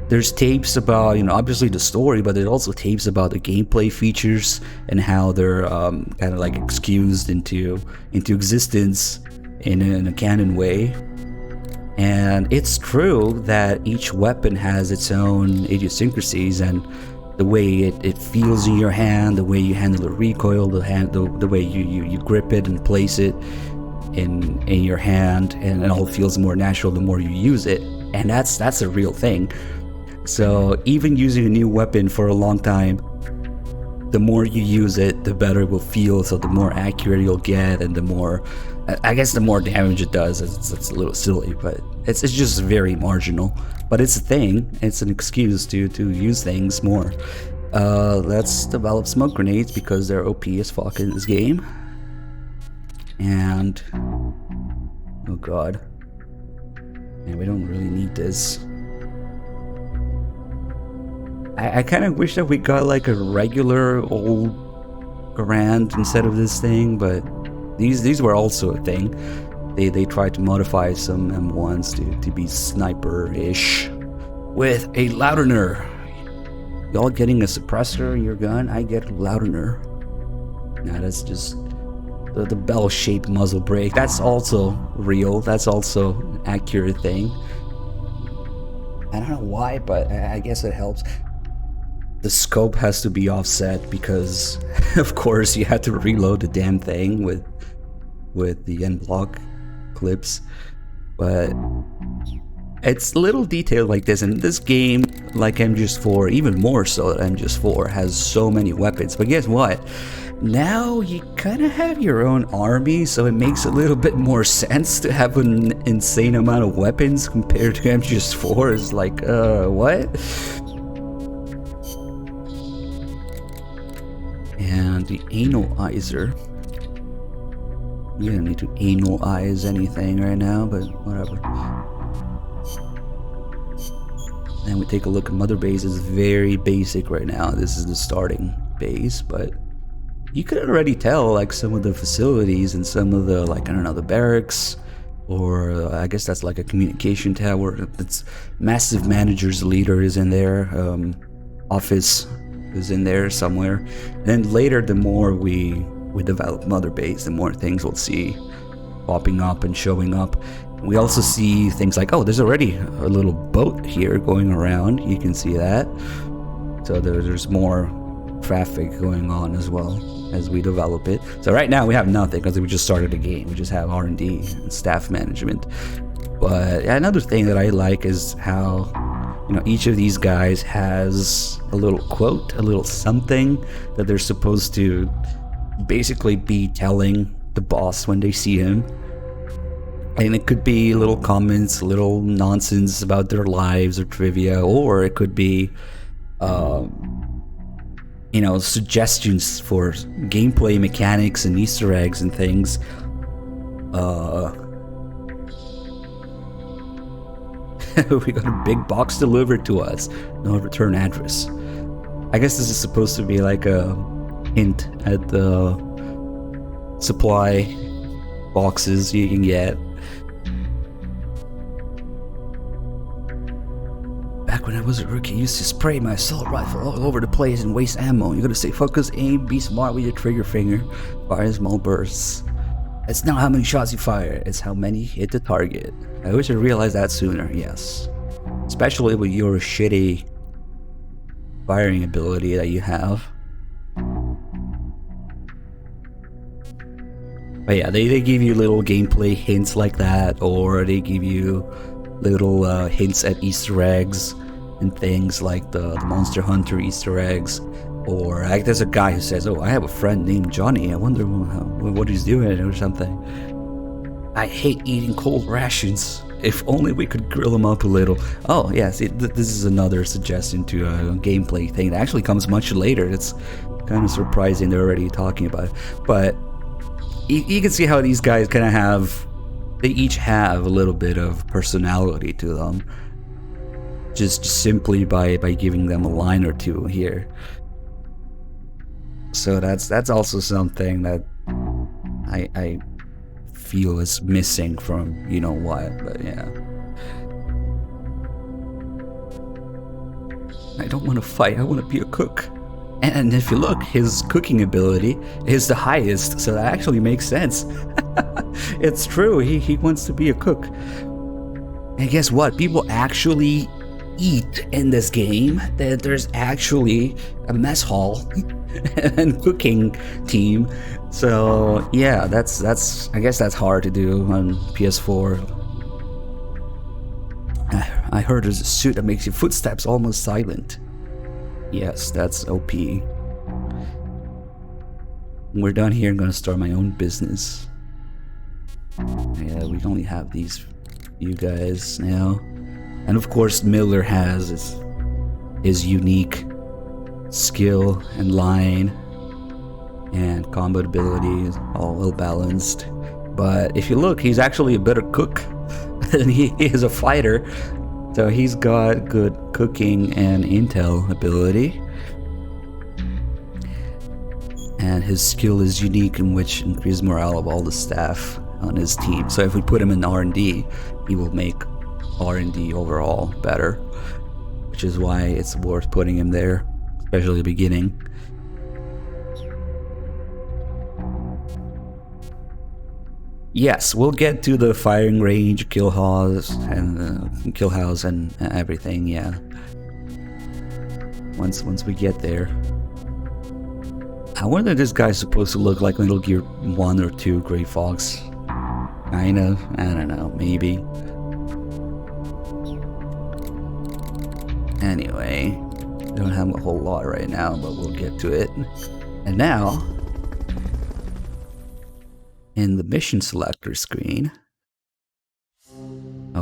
There's tapes about, you know, obviously the story, but there's also tapes about the gameplay features and how they're kind of like excused into existence in a canon way. And it's true that each weapon has its own idiosyncrasies, and the way it feels in your hand, the way you handle the recoil, the way you grip it and place it in your hand, and it all feels more natural the more you use it. And that's a real thing. So even using a new weapon for a long time, the more you use it, the better it will feel. So the more accurate you'll get, and the more, I guess, the more damage it does. It's a little silly, but it's just very marginal. But it's a thing. It's an excuse to use things more. Let's develop smoke grenades because they're OP as fuck in this game. And oh god, man, we don't really need this. I kind of wish that we got like a regular old Garand instead of this thing, but these were also a thing. they tried to modify some M1s to be sniper-ish with a loudener. Y'all getting a suppressor in your gun? I get a loudener. Now that's just the bell-shaped muzzle brake. That's also real. That's also an accurate thing. I don't know why, but I guess it helps. The scope has to be offset because, of course, you have to reload the damn thing with the end block clips. But it's little detail like this, and this game, like MGS4, even more so than MGS4, has so many weapons. But guess what? Now you kind of have your own army, so it makes a little bit more sense to have an insane amount of weapons compared to MGS4. It's like, what? And the analyzer. You don't need to analyze anything right now, but whatever. And we take a look at Mother Base. Is very basic right now. This is the starting base, but you could already tell like some of the facilities and some of the, like, I don't know, the barracks, or I guess that's like a communication tower. It's massive manager's leader is in there. Office is in there somewhere. And later, the more we develop Mother Base, the more things we'll see popping up and showing up. We also see things like, oh, there's already a little boat here going around. You can see that. So there's more traffic going on as well as we develop it. So right now we have nothing because we just started the game. We just have R&D and staff management. But another thing that I like is how, you know, each of these guys has a little quote, a little something that they're supposed to basically be telling the boss when they see him. And it could be little comments, little nonsense about their lives or trivia, or it could be, you know, suggestions for gameplay mechanics and Easter eggs and things. We got a big box delivered to us. No return address. I guess this is supposed to be like a hint at the supply boxes you can get. Back when I was a rookie, I used to spray my assault rifle all over the place and waste ammo. You gotta stay focused, aim, be smart with your trigger finger, fire small bursts. It's not how many shots you fire, it's how many hit the target. I wish I realized that sooner, yes. Especially with your shitty firing ability that you have. But yeah, they give you little gameplay hints like that, or they give you little hints at Easter eggs and things like the Monster Hunter Easter eggs. Or like there's a guy who says, oh, I have a friend named Johnny, I wonder what he's doing or something. I hate eating cold rations. If only we could grill them up a little. Oh yes, this is another suggestion to a gameplay thing that actually comes much later. It's kind of surprising they're already talking about it. But you can see how these guys kind of have, they each have a little bit of personality to them, just simply by giving them a line or two here. So that's also something that I feel is missing from you know what. But yeah, I don't want to fight, I want to be a cook. And if you look, his cooking ability is the highest, so that actually makes sense. It's true, he wants to be a cook. And guess what? People actually eat in this game. There's actually a mess hall and cooking team. So yeah, that's I guess that's hard to do on PS4. I heard there's a suit that makes your footsteps almost silent. Yes, that's OP. When we're done here, I'm gonna start my own business. Yeah, we only have these few guys now. And of course, Miller has his unique skill and line and combat ability is all well balanced. But if you look, he's actually a better cook than he is a fighter. So he's got good cooking and intel ability. And his skill is unique, in which increases morale of all the staff on his team. So if we put him in R&D, he will make R&D overall better, which is why it's worth putting him there, especially the beginning. Yes, we'll get to the firing range, kill house and everything. Yeah, once we get there. I wonder if this guy's supposed to look like Metal Gear 1 or 2 Grey Fox. Kind of. I don't know. Maybe. Anyway, don't have a whole lot right now, but we'll get to it. And now, in the mission selector screen,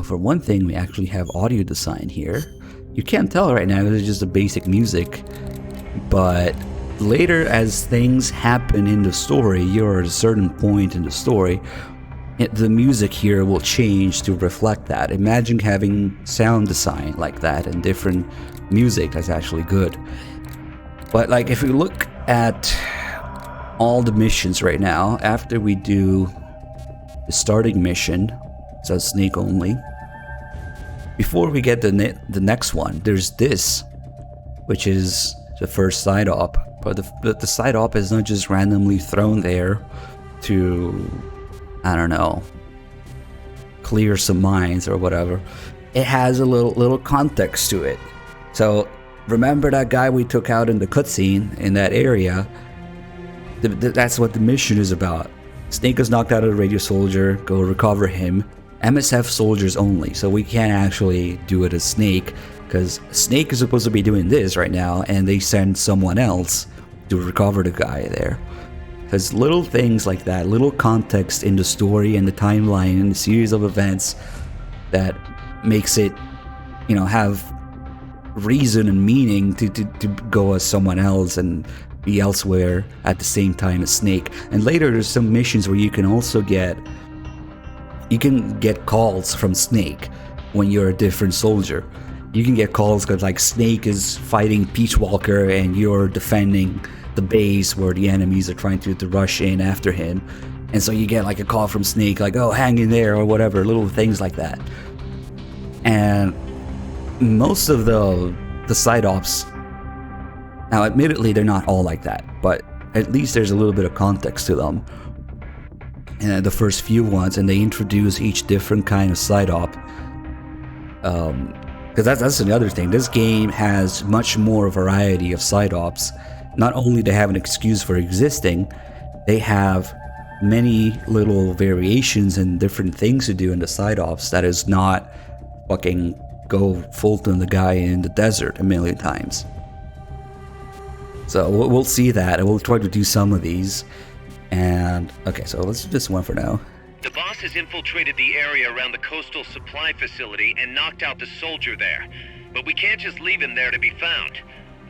for one thing, we actually have audio design here. You can't tell right now, it's just a basic music, but later as things happen in the story, you're at a certain point in the story, the music here will change to reflect that. Imagine having sound design like that and different music. That's actually good. But like if we look at all the missions right now, after we do the starting mission, so Snake only, before we get the next one, there's this, which is the first side op. But the side op is not just randomly thrown there to, I don't know, clear some mines or whatever. It has a little context to it. So remember that guy we took out in the cutscene in that area? That's what the mission is about. Snake is knocked out of the radio soldier, go recover him. MSF soldiers only, so we can't actually do it as Snake, because Snake is supposed to be doing this right now, and they send someone else to recover the guy there. Because little things like that, little context in the story and the timeline and the series of events that makes it, you know, have reason and meaning to go as someone else and be elsewhere at the same time as Snake. And later there's some missions where you can also get calls from Snake when you're a different soldier. You can get calls because like Snake is fighting Peach Walker and you're defending the base where the enemies are trying to rush in after him, and so you get like a call from Snake like, oh, hang in there or whatever, little things like that. And most of the side ops, now admittedly they're not all like that, but at least there's a little bit of context to them. And the first few ones, and they introduce each different kind of side op, because that's another thing. This game has much more variety of side ops. Not only they have an excuse for existing, they have many little variations and different things to do in the side ops that is not fucking go Fulton the guy in the desert a million times. So we'll see that, and we'll try to do some of these. And okay, so let's do this one for now. The boss has infiltrated the area around the coastal supply facility and knocked out the soldier there. But we can't just leave him there to be found.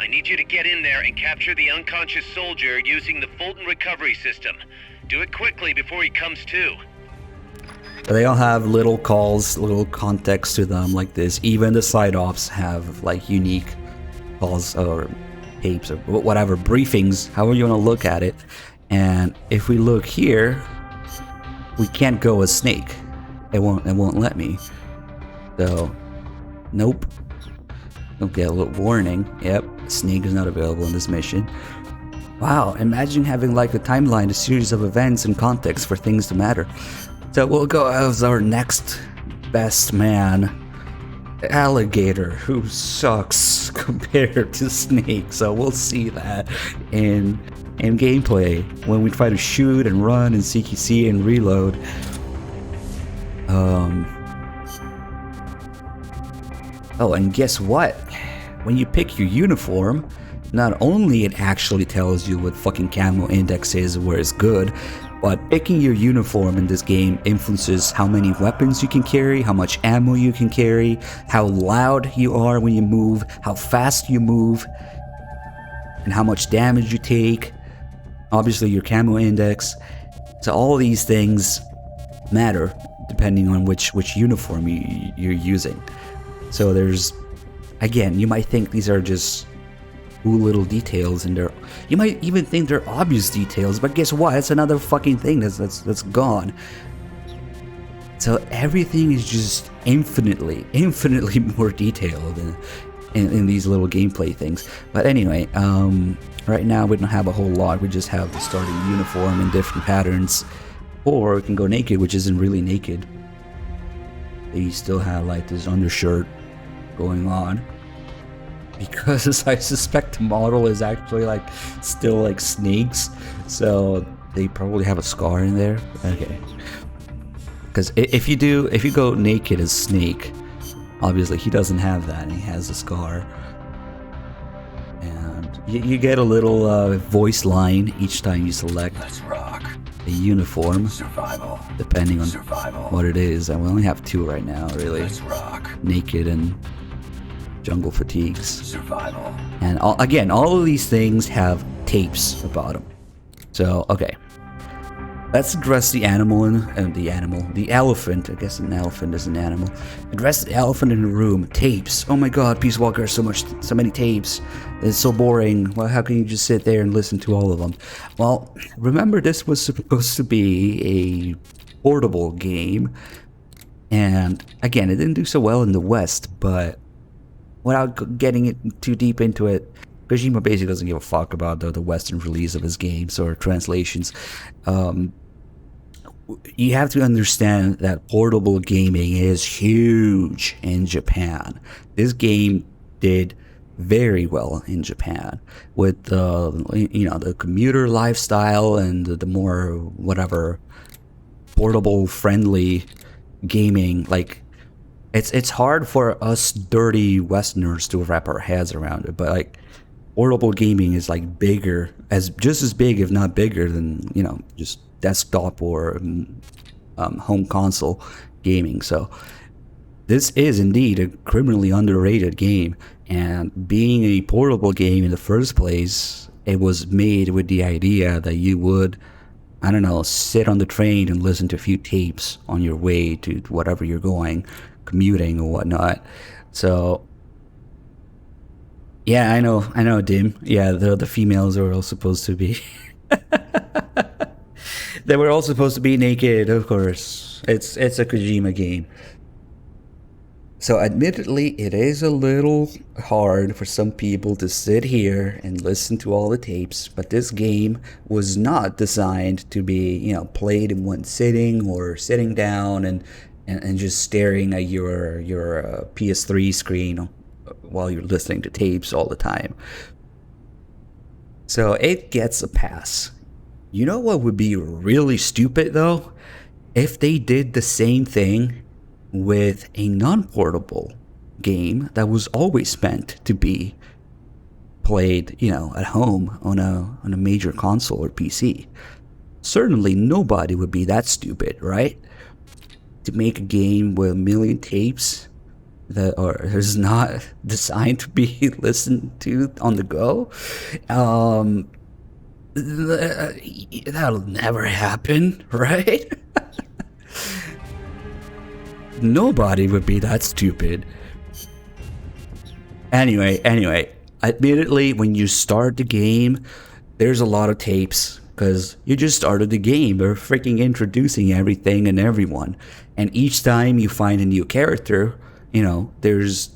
I need you to get in there and capture the unconscious soldier using the Fulton recovery system. Do it quickly before he comes to. They all have little calls, little context to them like this. Even the side ops have like unique calls or tapes or whatever, briefings, however you want to look at it. And if we look here, we can't go as Snake. It won't let me. So, nope. Don't get a little warning. Yep, Snake is not available in this mission. Wow, imagine having like a timeline, a series of events and context for things to matter. So we'll go as our next best man, Alligator, who sucks compared to Snake. So we'll see that in gameplay when we try to shoot and run and CQC and reload. Oh, and guess what? When you pick your uniform, not only it actually tells you what fucking camo index is, where it's good, but picking your uniform in this game influences how many weapons you can carry, how much ammo you can carry, how loud you are when you move, how fast you move, and how much damage you take. Obviously your camo index. So all these things matter depending on which uniform you're using. So there's, again, you might think these are just cool little details, and you might even think they're obvious details, but guess what? It's another fucking thing that's gone. So everything is just infinitely more detailed in these little gameplay things. But anyway, right now we don't have a whole lot. We just have the starting uniform in different patterns. Or we can go naked, which isn't really naked. They still have like this undershirt going on. Because I suspect the model is actually like still like Snake's. So they probably have a scar in there. Okay. Because if you go naked as Snake, obviously he doesn't have that, and he has a scar. And you get a little voice line each time you select a uniform, depending on what it is. And we only have 2 right now, really. Naked and Jungle Fatigues. And again, all of these things have tapes about them. So, okay. Let's address the the elephant. I guess an elephant is an animal. Address the elephant in the room. Tapes. Oh my god, Peace Walker, so many tapes. It's so boring. Well, how can you just sit there and listen to all of them? Well, remember this was supposed to be a portable game. And again, it didn't do so well in the West, but without getting it too deep into it, Kojima basically doesn't give a fuck about the Western release of his games or translations. You have to understand that portable gaming is huge in Japan. This game did very well in Japan with the commuter lifestyle and the more whatever portable friendly gaming. Like it's hard for us dirty Westerners to wrap our heads around it, but like portable gaming is like bigger, just as big if not bigger than just desktop or home console gaming. So this is indeed a criminally underrated game, and being a portable game in the first place, it was made with the idea that you would, I don't know, sit on the train and listen to a few tapes on your way to whatever you're going, commuting or whatnot. So yeah, I know, Dim. Yeah, the females are all supposed to be they were all supposed to be naked, of course. It's a Kojima game. So admittedly, it is a little hard for some people to sit here and listen to all the tapes, but this game was not designed to be, played in one sitting or sitting down and just staring at your PS3 screen while you're listening to tapes all the time. So it gets a pass. You know what would be really stupid though? If they did the same thing with a non-portable game that was always meant to be played, at home on a major console or PC. Certainly nobody would be that stupid, right? To make a game with a million tapes that is not designed to be listened to on the go. That'll never happen, right? Nobody would be that stupid. Anyway, admittedly, when you start the game, there's a lot of tapes because you just started the game. They're freaking introducing everything and everyone. And each time you find a new character, there's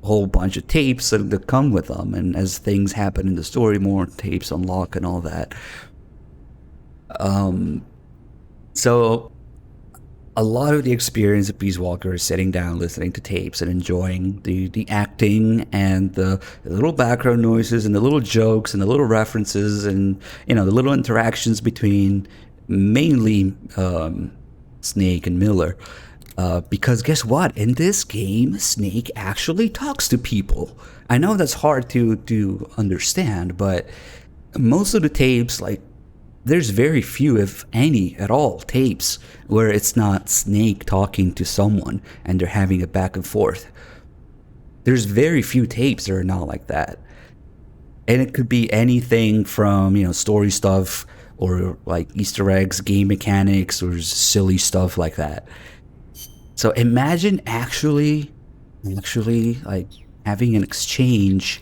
a whole bunch of tapes that come with them. And as things happen in the story, more tapes unlock and all that. So a lot of the experience of Peace Walker is sitting down, listening to tapes, and enjoying the acting and the little background noises and the little jokes and the little references and the little interactions between mainly Snake and Miller. Because guess what? In this game, Snake actually talks to people. I know that's hard to understand, but most of the tapes, there's very few, if any at all, tapes where it's not Snake talking to someone and they're having a back and forth. There's very few tapes that are not like that. And it could be anything from, story stuff or like Easter eggs, game mechanics, or silly stuff like that. So imagine actually like having an exchange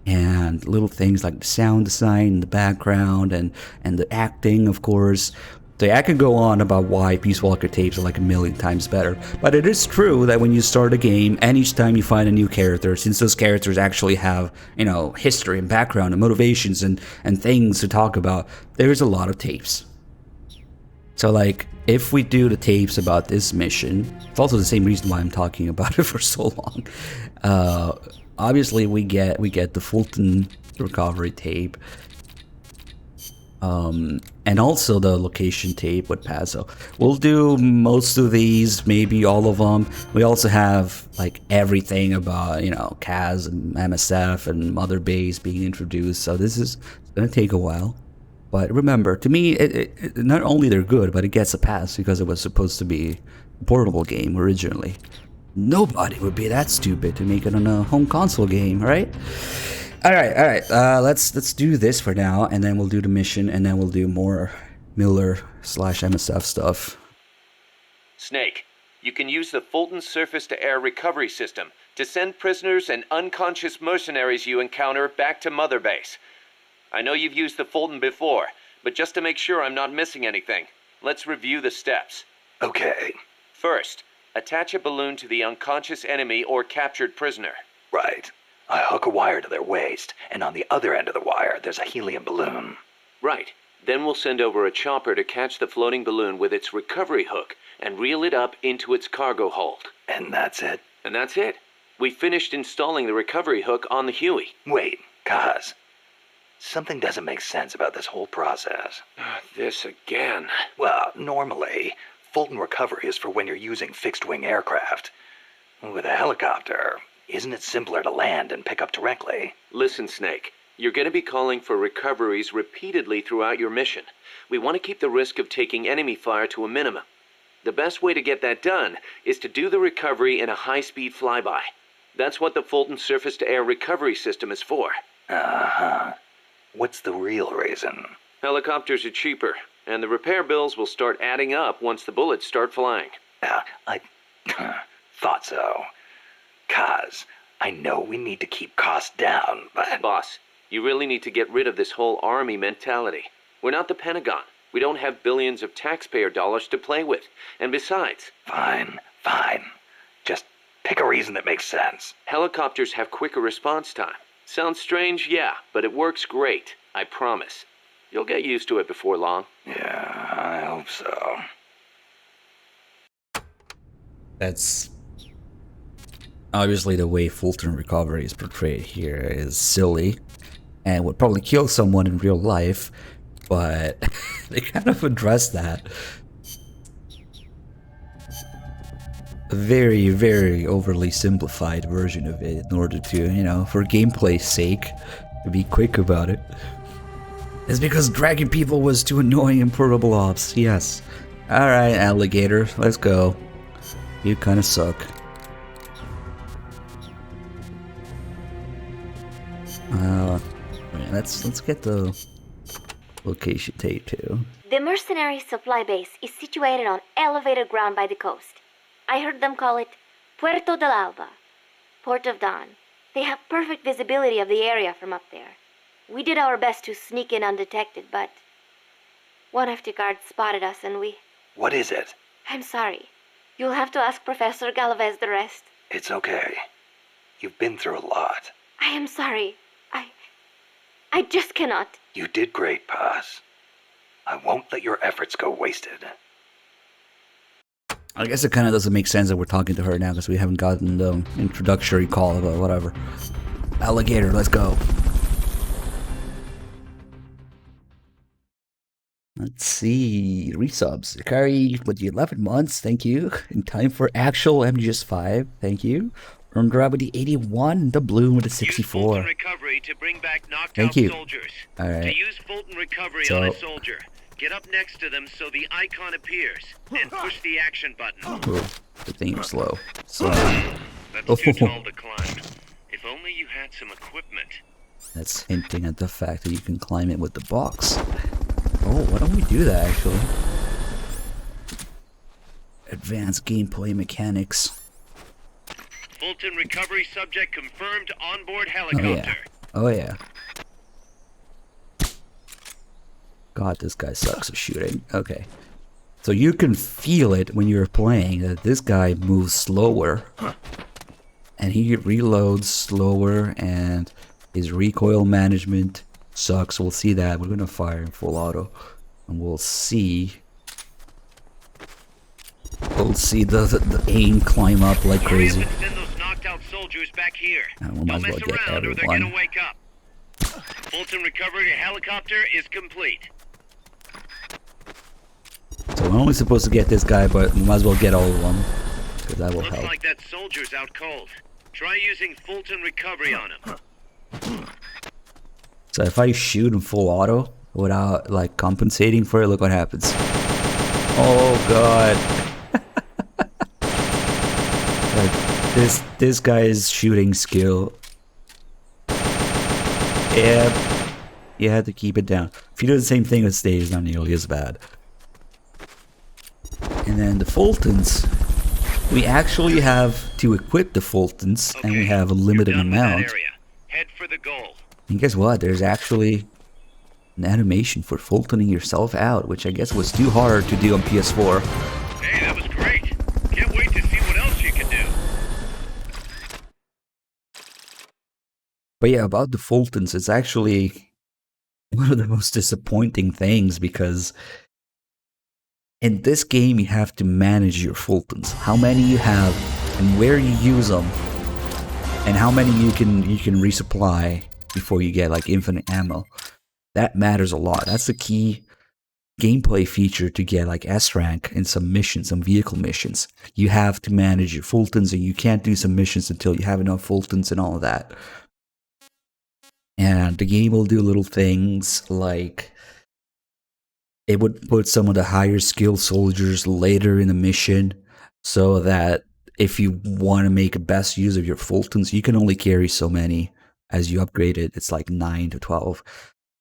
and little things like the sound design in the background and the acting, of course, So yeah, I could go on about why Peace Walker tapes are like a million times better, but it is true that when you start a game and each time you find a new character, since those characters actually have, you know, history and background and motivations and things to talk about, there's a lot of tapes. So like, if we do the tapes about this mission, it's also the same reason why I'm talking about it for so long. Obviously we get the Fulton recovery tape. And also the location tape with Pazzo. We'll do most of these, maybe all of them. We also have like everything about, you know, Kaz and MSF and Mother Base being introduced. So this is gonna take a while. But remember, to me, not only they're good, but it gets a pass because it was supposed to be a portable game originally. Nobody would be that stupid to make it on a home console game, right? All right. Let's do this for now, and then we'll do the mission, and then we'll do more Miller/MSF stuff. Snake, you can use the Fulton surface-to-air recovery system to send prisoners and unconscious mercenaries you encounter back to Mother Base. I know you've used the Fulton before, but just to make sure I'm not missing anything, let's review the steps. Okay. First, attach a balloon to the unconscious enemy or captured prisoner. Right. I hook a wire to their waist, and on the other end of the wire, there's a helium balloon. Right. Then we'll send over a chopper to catch the floating balloon with its recovery hook and reel it up into its cargo hold. And that's it? And that's it. We finished installing the recovery hook on the Huey. Wait, Kaz. Something doesn't make sense about this whole process. This again. Well, normally, Fulton recovery is for when you're using fixed-wing aircraft. With a helicopter, isn't it simpler to land and pick up directly? Listen, Snake. You're going to be calling for recoveries repeatedly throughout your mission. We want to keep the risk of taking enemy fire to a minimum. The best way to get that done is to do the recovery in a high-speed flyby. That's what the Fulton surface-to-air recovery system is for. Uh-huh. What's the real reason? Helicopters are cheaper, and the repair bills will start adding up once the bullets start flying. I thought so. Kaz, I know we need to keep costs down, but... Boss, you really need to get rid of this whole army mentality. We're not the Pentagon. We don't have billions of taxpayer dollars to play with. And besides... Fine. Just pick a reason that makes sense. Helicopters have quicker response time. Sounds strange, yeah, but it works great. I promise. You'll get used to it before long. Yeah, I hope so. That's... Obviously, the way Fulton recovery is portrayed here is silly and would probably kill someone in real life, but they kind of address that. A very, very overly simplified version of it in order to, you know, for gameplay's sake, to be quick about it. It's because dragging people was too annoying in portable ops, yes. Alright, alligator, let's go. You kinda suck. Let's get the location tape too. The mercenary supply base is situated on elevated ground by the coast. I heard them call it Puerto del Alba, Port of Dawn. They have perfect visibility of the area from up there. We did our best to sneak in undetected, but one of the guards spotted us and we... What is it? I'm sorry. You'll have to ask Professor Galvez the rest. It's okay. You've been through a lot. I am sorry. I just cannot. You did great, Paz. I won't let your efforts go wasted. I guess it kind of doesn't make sense that we're talking to her now because we haven't gotten the introductory call, but whatever. Alligator, let's go. Let's see. Resubs. Carry with the 11 months, thank you. In time for actual MGS5, thank you. Earned Grab with the 81, the Bloom with the 64. Use Fulton recovery to bring back knocked Thank out you. soldiers. Alright. To use Fulton recovery on a soldier, get up next to them so the icon appears, and push the action button. Oh, the thing was slow. So, That's too tall to climb. If only you had some equipment. that's hinting at the fact that you can climb it with the box. Oh, why don't we do that actually? Advanced gameplay mechanics. Fulton recovery subject confirmed onboard helicopter. Oh yeah. God, this guy sucks at shooting. Okay. So you can feel it when you're playing that this guy moves slower. And he reloads slower, and his recoil management sucks. We'll see that. We're gonna fire in full auto. And we'll see the aim climb up like crazy. Send those knocked out soldiers back here. And we might as well get Or they're gonna everyone. wake up. Fulton recovery helicopter is complete. So we're only supposed to get this guy, but we might as well get all of them. Because that will Looks help. like that soldier's out cold. Try using Fulton recovery on him. So if I shoot in full auto without like compensating for it, look what happens. Oh god. Like this guy's shooting skill. Yeah, you had to keep it down. If you do the same thing with stage, it's not nearly as bad. And then the Fultons, we actually have to equip the Fultons, and we have a limited amount. Head for the goal. And guess what? There's actually an animation for Fultoning yourself out, which I guess was too hard to do on PS4. Hey, that was great. Can't wait to see what else you can do. But yeah, about the Fultons, it's actually one of the most disappointing things because in this game you have to manage your Fultons. How many you have and where you use them and how many you can resupply before you get like infinite ammo. That matters a lot. That's the key gameplay feature to get like S rank in some missions, some vehicle missions. You have to manage your Fultons, and you can't do some missions until you have enough Fultons and all of that. And the game will do little things like it would put some of the higher skill soldiers later in the mission so that if you want to make a best use of your Fultons, you can only carry so many. As you upgrade it, it's like 9 to 12.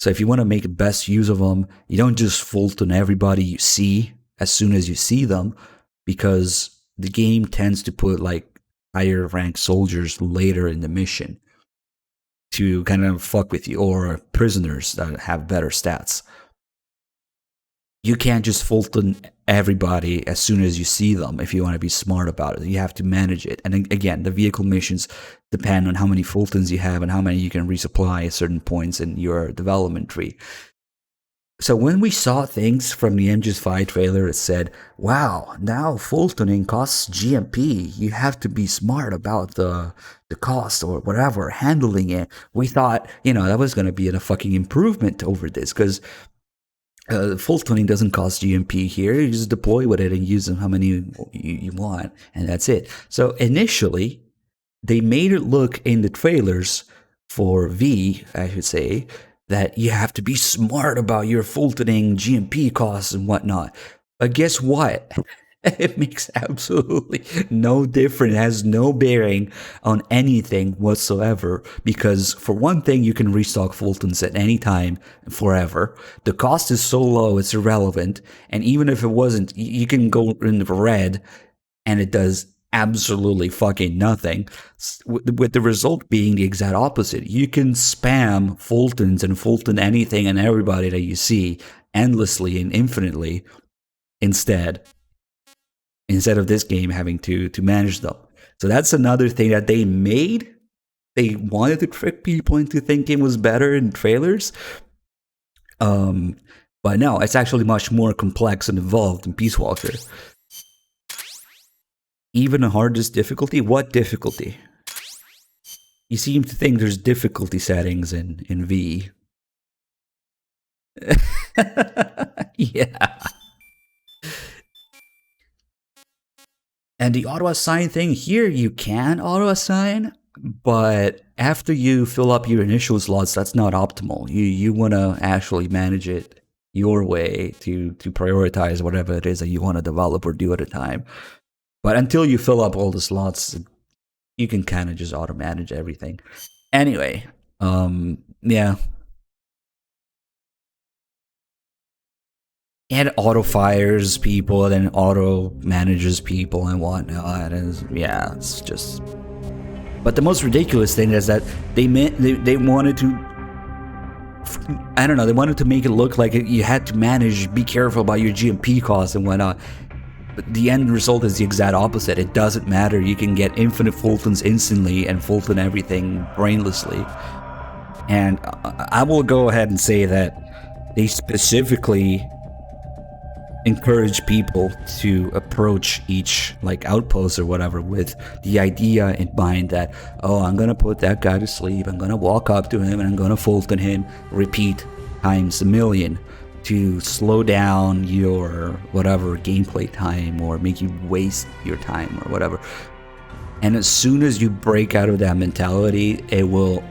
So if you want to make the best use of them, you don't just Fulton everybody you see as soon as you see them, because the game tends to put like higher ranked soldiers later in the mission to kind of fuck with you, or prisoners that have better stats. You can't just Fulton everybody as soon as you see them if you want to be smart about it. You have to manage it. And again, the vehicle missions depend on how many Fultons you have and how many you can resupply at certain points in your development tree. So when we saw things from the MGS5 trailer, it said, wow, now Fultoning costs GMP. You have to be smart about the cost or whatever, handling it. We thought, that was going to be a fucking improvement over this, because Fultoning doesn't cost GMP here. You just deploy with it and use them how many you want, and that's it. So initially, they made it look in the trailers for V, I should say, that you have to be smart about your Fultoning GMP costs and whatnot. But guess what? It makes absolutely no difference. It has no bearing on anything whatsoever, because for one thing, you can restock Fultons at any time forever. The cost is so low, it's irrelevant. And even if it wasn't, you can go in the red and it does absolutely fucking nothing, with the result being the exact opposite. You can spam Fultons and Fulton anything and everybody that you see endlessly and infinitely instead of this game having to manage them. So that's another thing that they made. They wanted to trick people into thinking it was better in trailers. But no, it's actually much more complex and involved in Peace Walker. Even the hardest difficulty? What difficulty? You seem to think there's difficulty settings in V. Yeah. And the auto-assign thing, here you can auto-assign, but after you fill up your initial slots, that's not optimal. You want to actually manage it your way to prioritize whatever it is that you want to develop or do at a time. But until you fill up all the slots, you can kind of just auto-manage everything. Anyway, yeah. And auto-fires people, and then auto-manages people and whatnot. And yeah, it's just... But the most ridiculous thing is that they wanted to I don't know, they wanted to make it look like you had to manage, be careful about your GMP costs and whatnot. But the end result is the exact opposite. It doesn't matter. You can get infinite Fultons instantly and Fulton everything brainlessly. And I will go ahead and say that they specifically encourage people to approach each like outpost or whatever with the idea in mind that, oh, I'm gonna put that guy to sleep, I'm gonna walk up to him and I'm gonna Fulton him, repeat times a million, to slow down your whatever gameplay time or make you waste your time or whatever. And as soon as you break out of that mentality, it will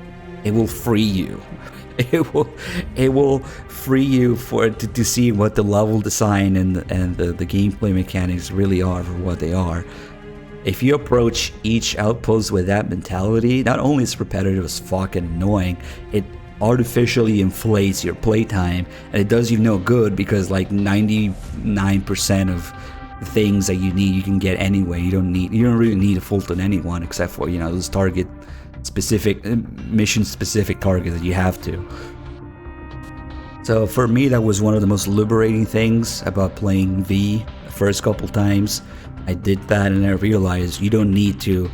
free you. It will free you to see what the level design and the gameplay mechanics really are for what they are. If you approach each outpost with that mentality, not only is it repetitive as fuck and annoying, it artificially inflates your playtime, and it does you no good because like 99% of the things that you need you can get anyway. You don't really need a Fulton anyone except for, you know, those target specific, mission specific targets that you have to. So for me, that was one of the most liberating things about playing V the first couple times. I did that and I realized you don't need to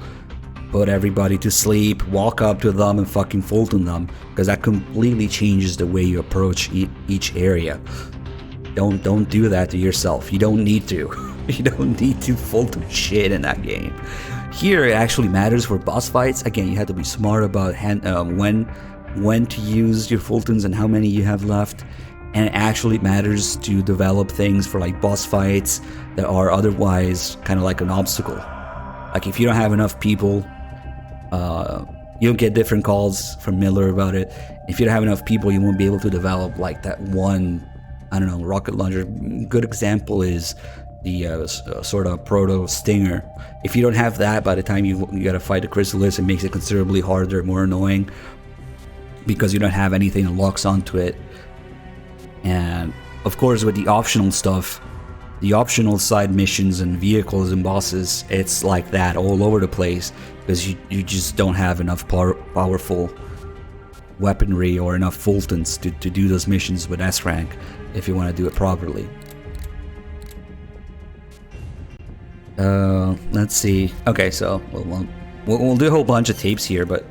put everybody to sleep, walk up to them and fucking Fulton them, because that completely changes the way you approach each area. Don't do that to yourself. You don't need to. You don't need to Fulton shit in that game. Here, it actually matters for boss fights. Again, you have to be smart about when to use your Fultons and how many you have left. And it actually matters to develop things for like boss fights that are otherwise kind of like an obstacle. Like if you don't have enough people, you'll get different calls from Miller about it. If you don't have enough people, you won't be able to develop like that one, I don't know, rocket launcher. Good example is the sort of proto Stinger. If you don't have that, by the time you gotta fight the Chrysalis, it makes it considerably harder, more annoying, because you don't have anything that locks onto it. And of course, with the optional stuff, the optional side missions and vehicles and bosses, it's like that all over the place, because you just don't have enough powerful weaponry or enough Fultons to do those missions with S rank if you want to do it properly. Let's see. Okay, so we'll do a whole bunch of tapes here, but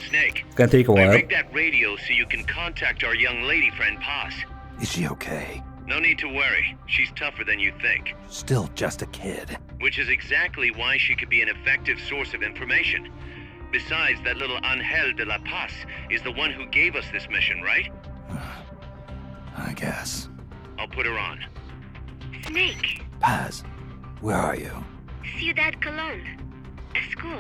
Snake, it's gonna take a while. I rigged that radio so you can contact our young lady friend Paz. Is she okay? No need to worry. She's tougher than you think. Still just a kid. Which is exactly why she could be an effective source of information. Besides, that little Angel de la Paz is the one who gave us this mission, right? I guess. I'll put her on. Snake. Paz, where are you? Ciudad Colon. At school.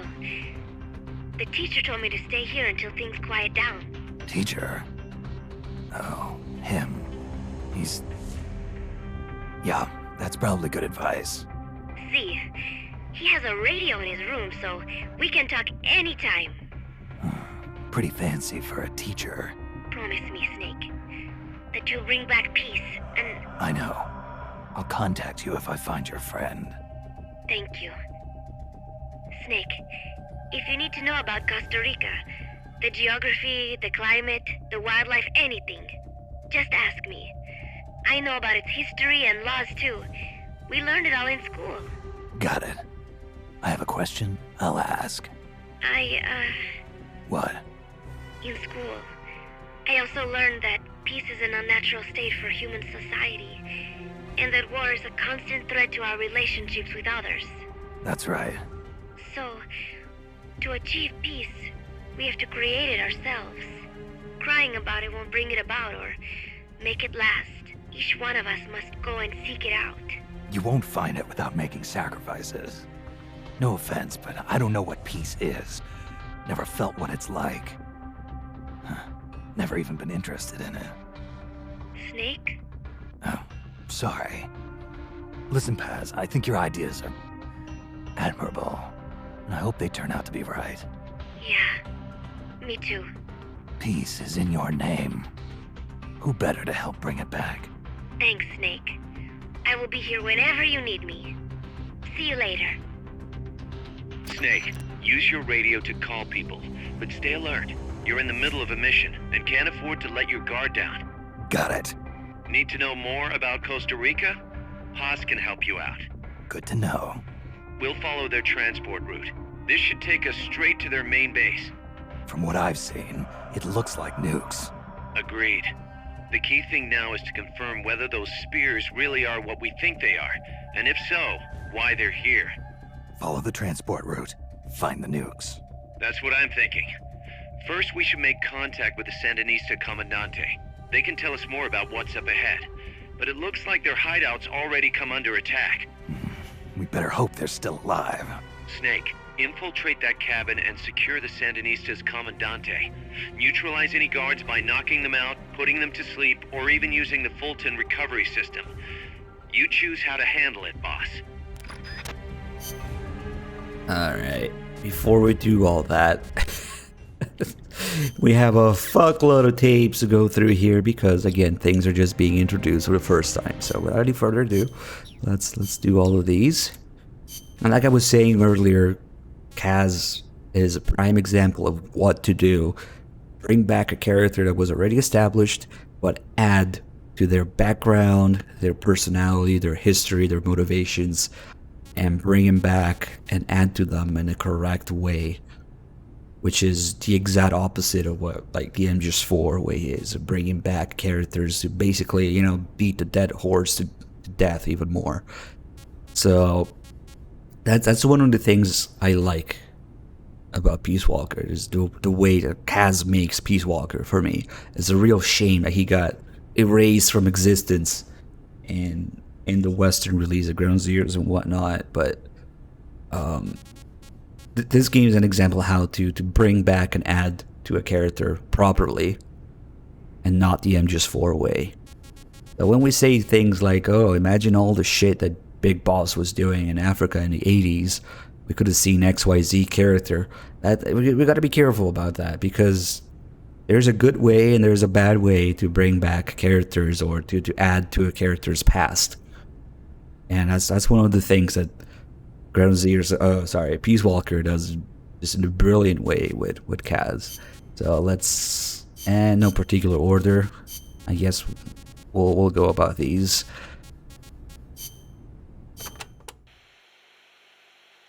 The teacher told me to stay here until things quiet down. Teacher? Oh, him. He's... Yeah, that's probably good advice. See, he has a radio in his room, so we can talk anytime. Pretty fancy for a teacher. Promise me, Snake, that you'll bring back peace and... I know. I'll contact you if I find your friend. Thank you. Snake, if you need to know about Costa Rica, the geography, the climate, the wildlife, anything, just ask me. I know about its history and laws too. We learned it all in school. Got it. I have a question. I'll ask. What? In school, I also learned that peace is an unnatural state for human society, and that war is a constant threat to our relationships with others. That's right. So, to achieve peace, we have to create it ourselves. Crying about it won't bring it about or make it last. Each one of us must go and seek it out. You won't find it without making sacrifices. No offense, but I don't know what peace is. Never felt what it's like. Never even been interested in it. Snake? Oh, sorry. Listen, Paz, I think your ideas are admirable. And I hope they turn out to be right. Yeah, me too. Peace is in your name. Who better to help bring it back? Thanks, Snake. I will be here whenever you need me. See you later. Snake, use your radio to call people, but stay alert. You're in the middle of a mission and can't afford to let your guard down. Got it. Need to know more about Costa Rica? Haas can help you out. Good to know. We'll follow their transport route. This should take us straight to their main base. From what I've seen, it looks like nukes. Agreed. The key thing now is to confirm whether those spears really are what we think they are, and if so, why they're here. Follow the transport route. Find the nukes. That's what I'm thinking. First, we should make contact with the Sandinista Comandante. They can tell us more about what's up ahead. But it looks like their hideout's already come under attack. We better hope they're still alive. Snake, infiltrate that cabin and secure the Sandinista's Comandante. Neutralize any guards by knocking them out, putting them to sleep, or even using the Fulton recovery system. You choose how to handle it, boss. Alright, before we do all that, we have a fuckload of tapes to go through here because, again, things are just being introduced for the first time. So without any further ado, let's do all of these. And like I was saying earlier, Kaz is a prime example of what to do. Bring back a character that was already established, but add to their background, their personality, their history, their motivations, and bring him back and add to them in a correct way, which is the exact opposite of what like the MGS4 way is, of bringing back characters to basically, you know, beat the dead horse to death even more. So that's one of the things I like about Peace Walker, is the way that Kaz makes Peace Walker for me. It's a real shame that he got erased from existence in the Western release of Ground Zeroes and whatnot, but this game is an example of how to bring back and add to a character properly and not the MGS4 way. So when we say things like, oh, imagine all the shit that Big Boss was doing in Africa in the 80s, we could have seen XYZ character. We got to be careful about that, because there's a good way and there's a bad way to bring back characters or to add to a character's past. And that's one of the things that Peace Walker does just in a brilliant way with Kaz. So let's, and no particular order, I guess we'll go about these.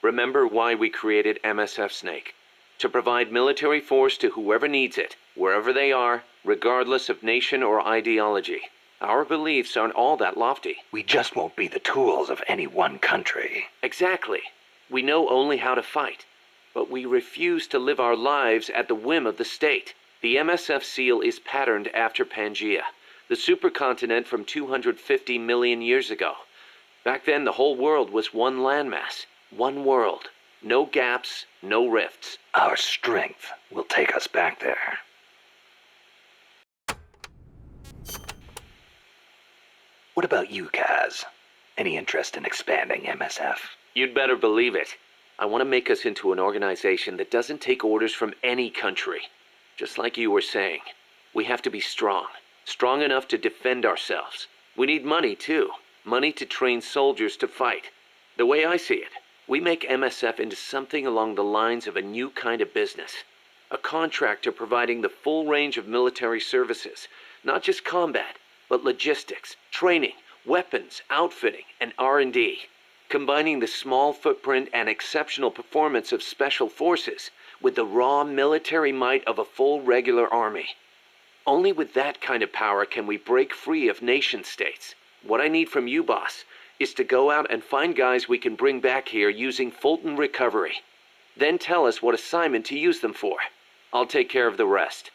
Remember why we created MSF Snake. To provide military force to whoever needs it, wherever they are, regardless of nation or ideology. Our beliefs aren't all that lofty. We just won't be the tools of any one country. Exactly. We know only how to fight, but we refuse to live our lives at the whim of the state. The MSF seal is patterned after Pangaea, the supercontinent from 250 million years ago. Back then, the whole world was one landmass, one world. No gaps, no rifts. Our strength will take us back there. What about you, Kaz? Any interest in expanding MSF? You'd better believe it. I want to make us into an organization that doesn't take orders from any country. Just like you were saying, we have to be strong. Strong enough to defend ourselves. We need money, too. Money to train soldiers to fight. The way I see it, we make MSF into something along the lines of a new kind of business. A contractor providing the full range of military services. Not just combat, but logistics, training, weapons, outfitting, and R&D. Combining the small footprint and exceptional performance of special forces with the raw military might of a full regular army. Only with that kind of power can we break free of nation-states. What I need from you, boss, is to go out and find guys we can bring back here using Fulton recovery. Then tell us what assignment to use them for. I'll take care of the rest.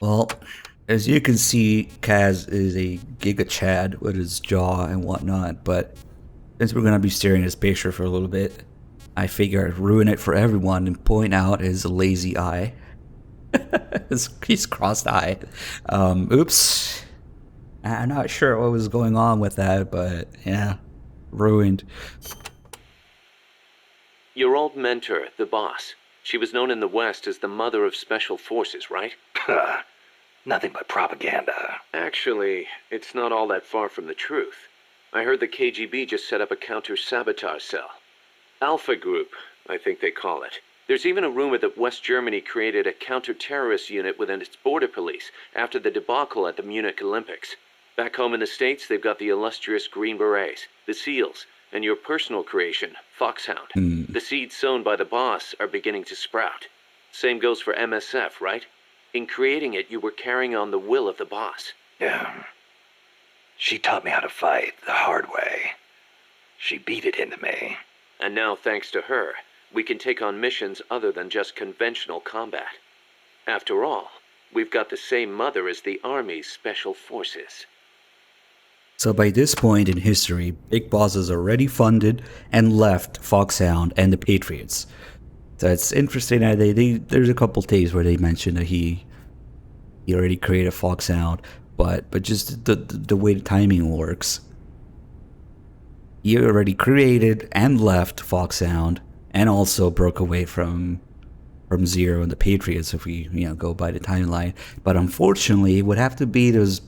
Well, as you can see, Kaz is a Giga Chad with his jaw and whatnot, but since we're going to be staring at his picture for a little bit, I figure I'd ruin it for everyone and point out his lazy eye. He's crossed-eyed. Oops. I'm not sure what was going on with that, but yeah, ruined. Your old mentor, the boss. She was known in the West as the mother of special forces, right? Nothing but propaganda. Actually, it's not all that far from the truth. I heard the KGB just set up a counter-sabotage cell. Alpha Group, I think they call it. There's even a rumor that West Germany created a counter-terrorist unit within its border police after the debacle at the Munich Olympics. Back home in the States, they've got the illustrious Green Berets, the SEALs, and your personal creation, Foxhound. The seeds sown by the boss are beginning to sprout. Same goes for MSF, right? In creating it, you were carrying on the will of the boss. Yeah. She taught me how to fight the hard way. She beat it into me. And now, thanks to her, we can take on missions other than just conventional combat. After all, we've got the same mother as the Army's Special Forces. So by this point in history, Big Boss has already funded and left Foxhound and the Patriots. So it's interesting that there's a couple days where they mention that he already created Foxhound, but just the way the timing works. He already created and left Foxhound and also broke away from Zero and the Patriots if we go by the timeline. But unfortunately, it would have to be those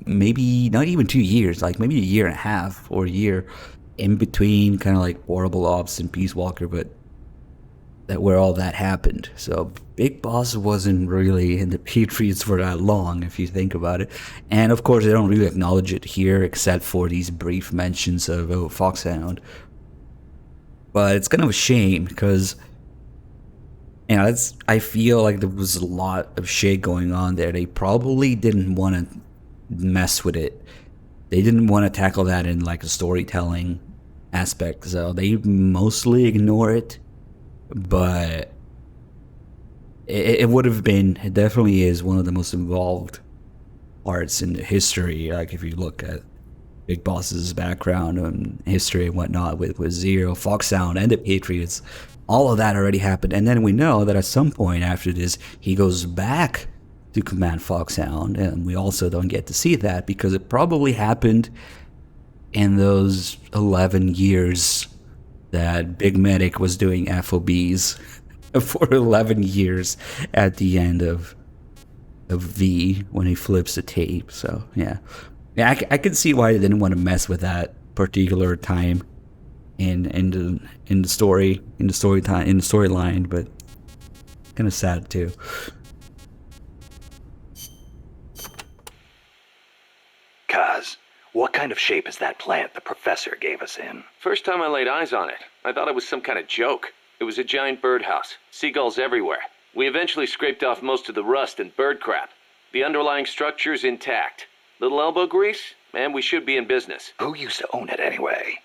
maybe not even 2 years, like maybe a year and a half or a year in between, kind of like Horrible Ops and Peace Walker, but that where all that happened. So Big Boss wasn't really in the Patriots for that long, if you think about it. And of course, they don't really acknowledge it here, except for these brief mentions of Foxhound. But it's kind of a shame because I feel like there was a lot of shit going on there. They probably didn't want to mess with it. They didn't want to tackle that in like a storytelling aspect, so they mostly ignore it. But it would have been, it definitely is one of the most involved parts in the history. Like if you look at Big Boss's background and history and whatnot with Zero, Foxhound, and the Patriots, all of that already happened. And then we know that at some point after this, he goes back to command Foxhound, and we also don't get to see that because it probably happened in those 11 years that Big Medic was doing FOBs for 11 years at the end of V when he flips the tape. So yeah, I can see why they didn't want to mess with that particular time in the storyline, but kind of sad too. Kaz, what kind of shape is that plant the professor gave us in? First time I laid eyes on it, I thought it was some kind of joke. It was a giant birdhouse, seagulls everywhere. We eventually scraped off most of the rust and bird crap. The underlying structure's intact. Little elbow grease, and we should be in business. Who used to own it anyway?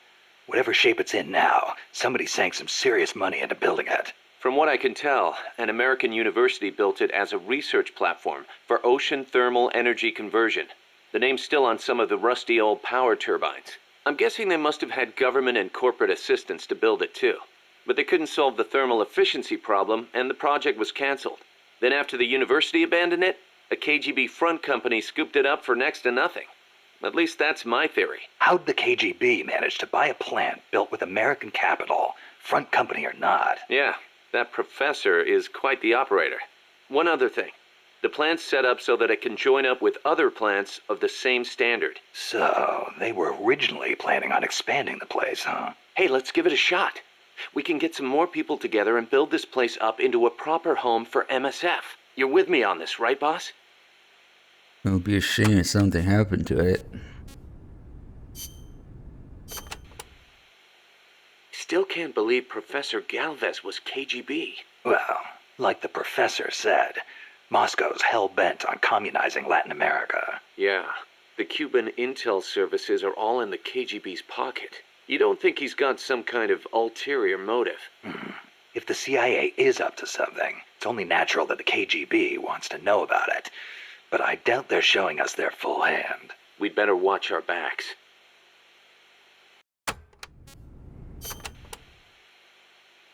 Whatever shape it's in now, somebody sank some serious money into building it. From what I can tell, an American university built it as a research platform for ocean thermal energy conversion. The name's still on some of the rusty old power turbines. I'm guessing they must have had government and corporate assistance to build it too. But they couldn't solve the thermal efficiency problem, and the project was canceled. Then after the university abandoned it, a KGB front company scooped it up for next to nothing. At least that's my theory. How'd the KGB manage to buy a plant built with American capital, front company or not? Yeah, that professor is quite the operator. One other thing. The plant's set up so that it can join up with other plants of the same standard. So, they were originally planning on expanding the place, huh? Hey, let's give it a shot. We can get some more people together and build this place up into a proper home for MSF. You're with me on this, right, boss? It would be a shame if something happened to it. Still can't believe Professor Galvez was KGB. Well, like the professor said, Moscow's hell-bent on communizing Latin America. Yeah, the Cuban intel services are all in the KGB's pocket. You don't think he's got some kind of ulterior motive? If the CIA is up to something, it's only natural that the KGB wants to know about it. But I doubt they're showing us their full hand. We'd better watch our backs.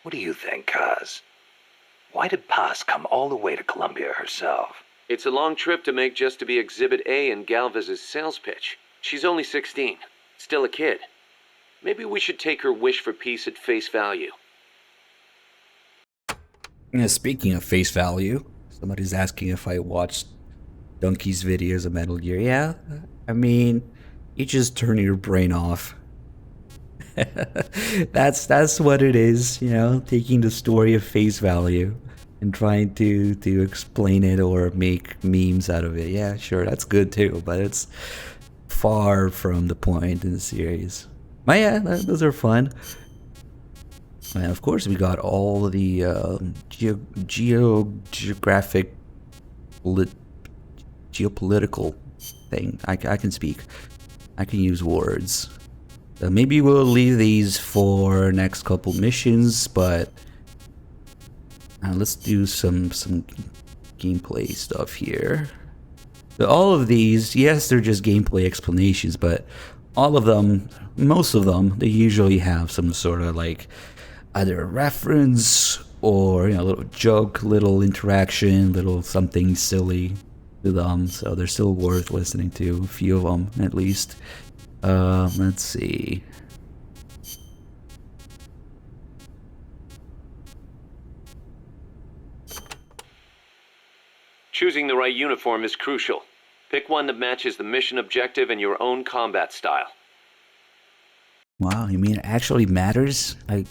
What do you think, Kaz? Why did Paz come all the way to Colombia herself? It's a long trip to make just to be Exhibit A in Galvez's sales pitch. She's only 16. Still a kid. Maybe we should take her wish for peace at face value. Yeah, speaking of face value, somebody's asking if I watched Donkey's videos of Metal Gear. Yeah, I mean, you just turn your brain off That's what it is, you know, taking the story at face value and trying to explain it or make memes out of it. Yeah, sure, that's good too, but it's far from the point in the series. But yeah, those are fun. And of course, we got all the geographic, geopolitical thing. I can speak. I can use words. Maybe we'll leave these for next couple missions, but let's do some gameplay stuff here. So all of these, yes, they're just gameplay explanations, but all of them, most of them, they usually have some sort of like either a reference or, you know, a little joke, little interaction, little something silly to them. So they're still worth listening to, a few of them at least. Let's see. Choosing the right uniform is crucial. Pick one that matches the mission objective and your own combat style. Wow, you mean it actually matters? Like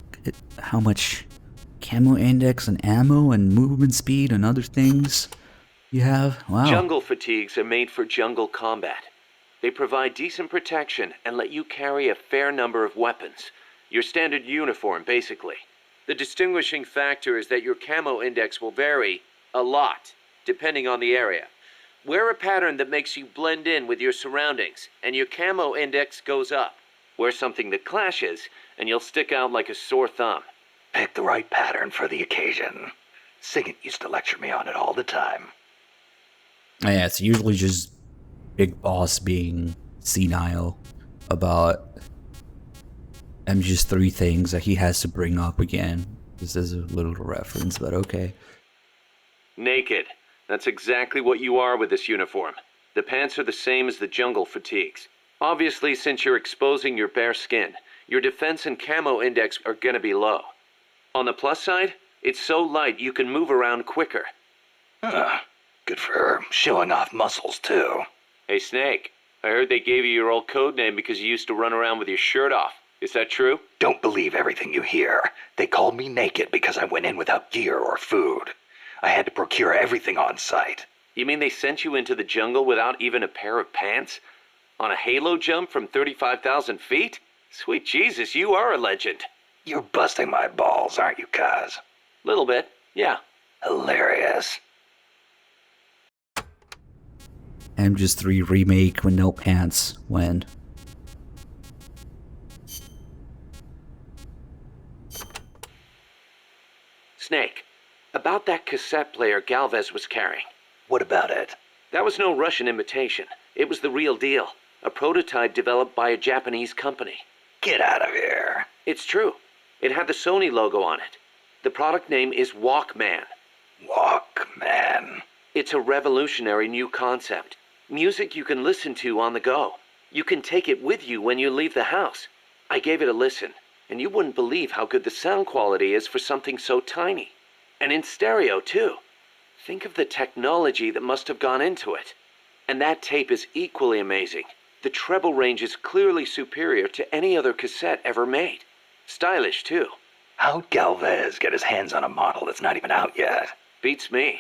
how much camo index and ammo and movement speed and other things you have? Wow. Jungle fatigues are made for jungle combat. They provide decent protection and let you carry a fair number of weapons. Your standard uniform, basically. The distinguishing factor is that your camo index will vary a lot, depending on the area. Wear a pattern that makes you blend in with your surroundings, and your camo index goes up. Wear something that clashes, and you'll stick out like a sore thumb. Pick the right pattern for the occasion. Sigint used to lecture me on it all the time. Yeah, it's usually just Big Boss being senile about just three things that he has to bring up again. This is a little reference, but okay. Naked. That's exactly what you are with this uniform. The pants are the same as the jungle fatigues. Obviously, since you're exposing your bare skin, your defense and camo index are gonna be low. On the plus side, it's so light you can move around quicker. Good for showing off muscles, too. Hey, Snake, I heard they gave you your old code name because you used to run around with your shirt off. Is that true? Don't believe everything you hear. They called me naked because I went in without gear or food. I had to procure everything on site. You mean they sent you into the jungle without even a pair of pants? On a halo jump from 35,000 feet? Sweet Jesus, you are a legend. You're busting my balls, aren't you, Kaz? Little bit, yeah. Hilarious. MGS3 remake with no pants when? Snake, about that cassette player Galvez was carrying. What about it? That was no Russian imitation. It was the real deal. A prototype developed by a Japanese company. Get out of here. It's true. It had the Sony logo on it. The product name is Walkman. Walkman. It's a revolutionary new concept. Music you can listen to on the go. You can take it with you when you leave the house. I gave it a listen, and you wouldn't believe how good the sound quality is for something so tiny. And in stereo, too. Think of the technology that must have gone into it. And that tape is equally amazing. The treble range is clearly superior to any other cassette ever made. Stylish, too. How'd Galvez get his hands on a model that's not even out yet? Beats me.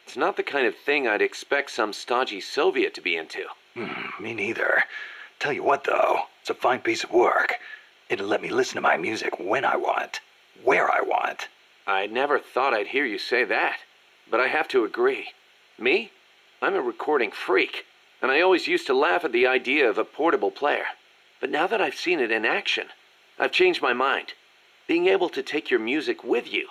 It's not the kind of thing I'd expect some stodgy Soviet to be into. Me neither. Tell you what, though, it's a fine piece of work. It'll let me listen to my music when I want, where I want. I never thought I'd hear you say that, but I have to agree. Me? I'm a recording freak, and I always used to laugh at the idea of a portable player. But now that I've seen it in action, I've changed my mind. Being able to take your music with you,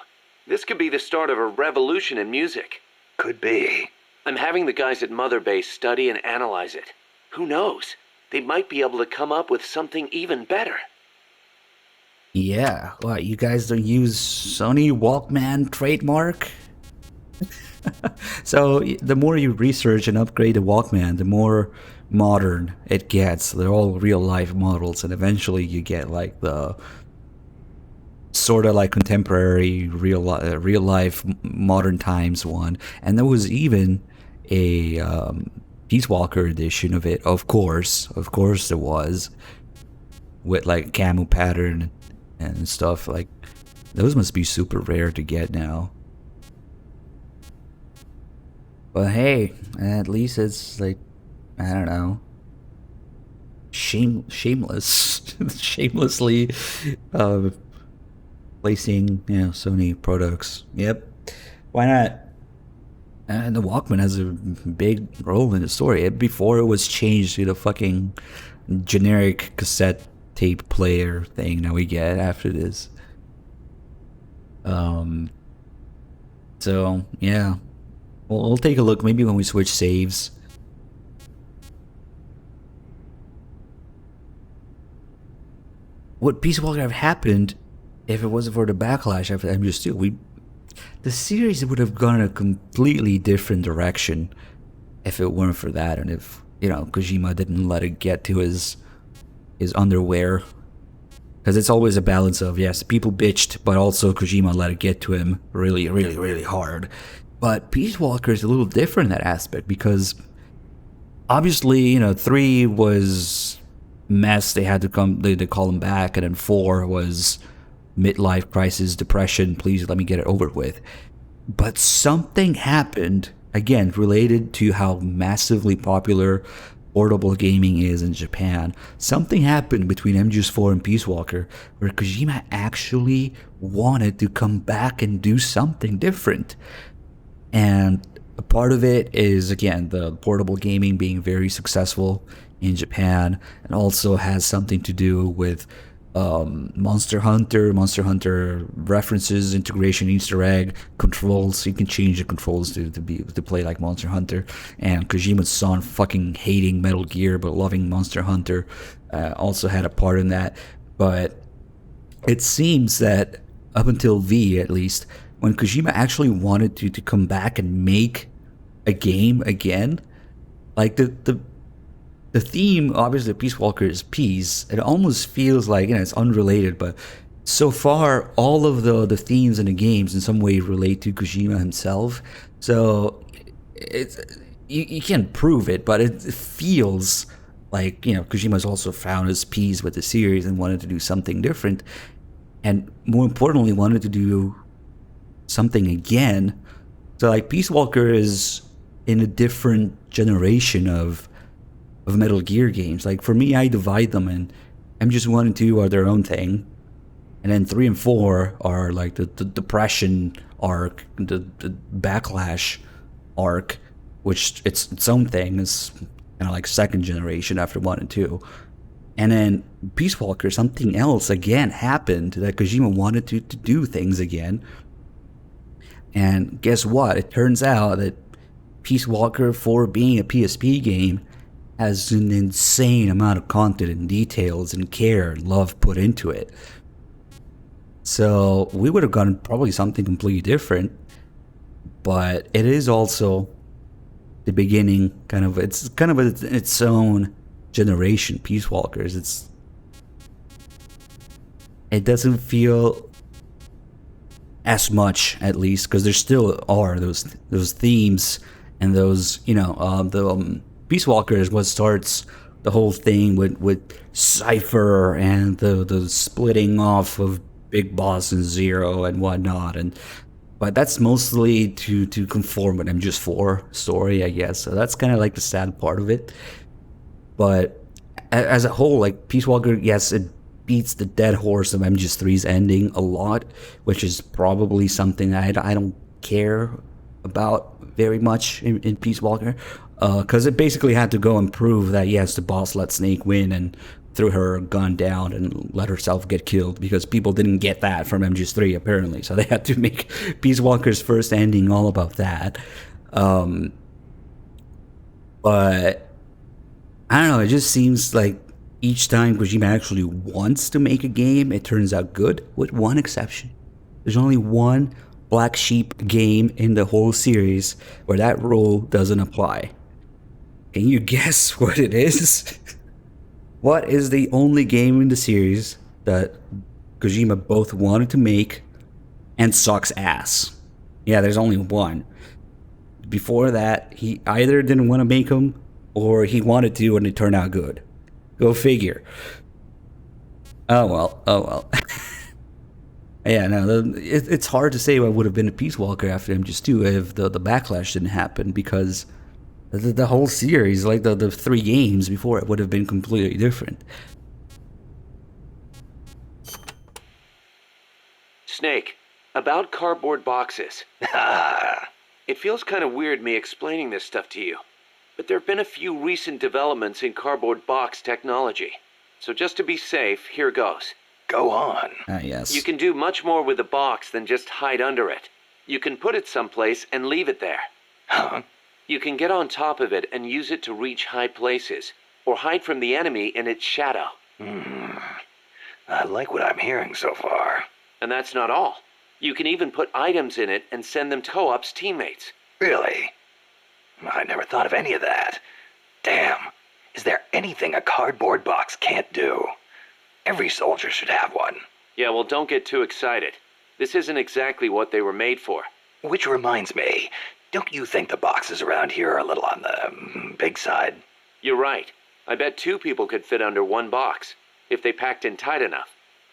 this could be the start of a revolution in music. Could be. I'm having the guys at Mother Base study and analyze it. Who knows? They might be able to come up with something even better. Yeah, what, you guys don't use Sony Walkman trademark? So the more you research and upgrade the Walkman, the more modern it gets. They're all real life models, and eventually you get like the sort of like contemporary real life modern times one. And there was even a Peace Walker edition of it. Of course there was. with like camo pattern and stuff. Like those must be super rare to get now. But hey, at least it's like, I don't know, shameless, shamelessly placing, you know, Sony products. Yep, why not? And the Walkman has a big role in the story. Before it was changed to the fucking generic cassette tape player thing that we get after this. So yeah, we'll take a look maybe when we switch saves. Would Peace Walker have happened if it wasn't for the backlash after MGS2? The series would have gone a completely different direction if it weren't for that, and if, you know, Kojima didn't let it get to his underwear. Because it's always a balance of, yes, people bitched, but also Kojima let it get to him really, really, really hard. But Peace Walker is a little different in that aspect, because obviously, you know, 3 was mess, they had to come, they call him back, and then 4 was midlife crisis, depression, please let me get it over with. But something happened, again, related to how massively popular portable gaming is in Japan. Something happened between MGS4 and Peace Walker where Kojima actually wanted to come back and do something different. And a part of it is, again, the portable gaming being very successful in Japan, and also has something to do with Monster Hunter references, integration, Easter egg, controls. You can change the controls to play like Monster Hunter. And Kojima's son fucking hating Metal Gear but loving Monster Hunter also had a part in that. But it seems that up until V, at least, when Kojima actually wanted to come back and make a game again, like the theme, obviously, Peace Walker is peace. It almost feels like, you know, it's unrelated, but so far, all of the themes in the games in some way relate to Kojima himself. So it's you can't prove it, but it feels like, you know, Kojima's also found his peace with the series and wanted to do something different, and more importantly, wanted to do something again. So like Peace Walker is in a different generation of Metal Gear games. Like for me, I divide them in MGS1 and 2 are their own thing, and then 3 and 4 are like the depression arc, the backlash arc, which it's its own thing. It's kind of like second generation after 1 and 2. And then Peace Walker, something else again happened that Kojima wanted to do things again. And guess what? It turns out that Peace Walker, for being a PSP game, has an insane amount of content and details and care and love put into it. So we would have gotten probably something completely different, but it is also the beginning, it's kind of its own generation, Peace Walkers. It doesn't feel as much, at least, because there still are those themes and those, you know, Peace Walker is what starts the whole thing with Cypher and the splitting off of Big Boss and Zero and whatnot, but that's mostly to conform with MGS4 story, I guess. So that's kind of like the sad part of it. But as a whole, like Peace Walker, yes, it beats the dead horse of MGS3's ending a lot, which is probably something I don't care about very much in Peace Walker. Because it basically had to go and prove that, yes, the boss let Snake win and threw her gun down and let herself get killed, because people didn't get that from MGS3 apparently. So they had to make Peace Walker's first ending all about that. But I don't know, it just seems like each time Kojima actually wants to make a game, it turns out good, with one exception. There's only one black sheep game in the whole series where that rule doesn't apply. Can you guess what it is? What is the only game in the series that Kojima both wanted to make and sucks ass? Yeah, there's only one. Before that, he either didn't want to make them or he wanted to and it turned out good. Go figure. Oh well. Oh well. Yeah, no, it's hard to say what would have been a Peace Walker after MGS2 if the backlash didn't happen, because the whole series, like the 3 games before it, would have been completely different. Snake, about cardboard boxes. It feels kind of weird me explaining this stuff to you, but there have been a few recent developments in cardboard box technology. So just to be safe, here goes. Go on. Yes. You can do much more with a box than just hide under it. You can put it someplace and leave it there. Huh? You can get on top of it and use it to reach high places, or hide from the enemy in its shadow. I like what I'm hearing so far. And that's not all. You can even put items in it and send them to Co-op's teammates. Really? I never thought of any of that. Damn. Is there anything a cardboard box can't do? Every soldier should have one. Yeah, well, don't get too excited. This isn't exactly what they were made for. Which reminds me, don't you think the boxes around here are a little on the big side? You're right. I bet 2 people could fit under one box, if they packed in tight enough.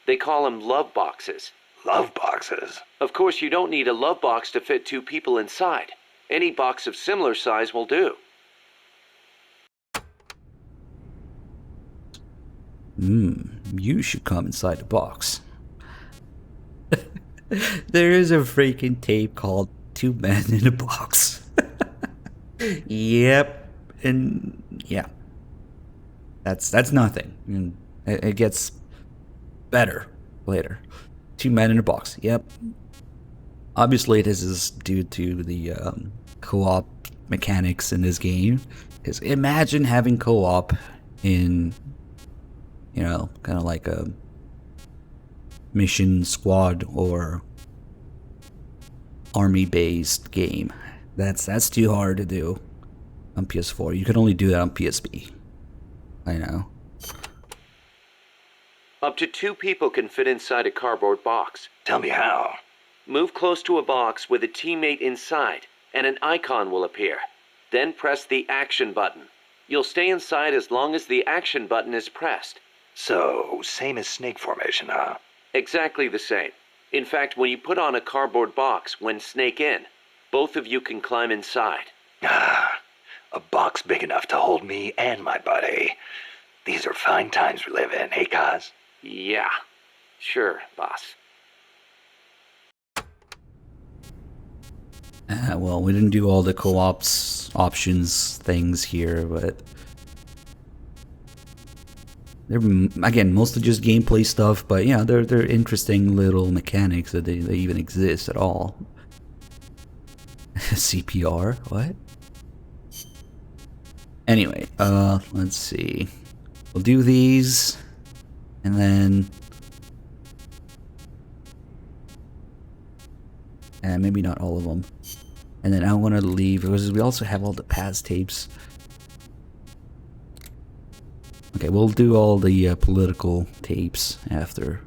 They call them love boxes. Love boxes? Of course, you don't need a love box to fit 2 people inside. Any box of similar size will do. You should come inside the box. There is a freaking tape called 2 Men in a Box. Yep. And yeah. That's nothing. And it gets better later. 2 Men in a Box. Yep. Obviously, this is due to the co-op mechanics in this game. Because imagine having co-op in, you know, kind of like a mission squad or army-based game. That's too hard to do on PS4. You can only do that on PSP. I know. Up to 2 people can fit inside a cardboard box. Tell me how. Move close to a box with a teammate inside, and an icon will appear. Then press the action button. You'll stay inside as long as the action button is pressed. So, same as snake formation, huh? Exactly the same. In fact, when you put on a cardboard box when snake in, both of you can climb inside. A box big enough to hold me and my buddy. These are fine times we live in, hey, Kaz? Yeah. Sure, boss. Well, we didn't do all the co-ops options things here, but they're, again, mostly just gameplay stuff, but yeah, they're interesting little mechanics that they even exist at all. CPR? What? Anyway, let's see. We'll do these, and then maybe not all of them. And then I want to leave because we also have all the past tapes. Okay, we'll do all the political tapes after.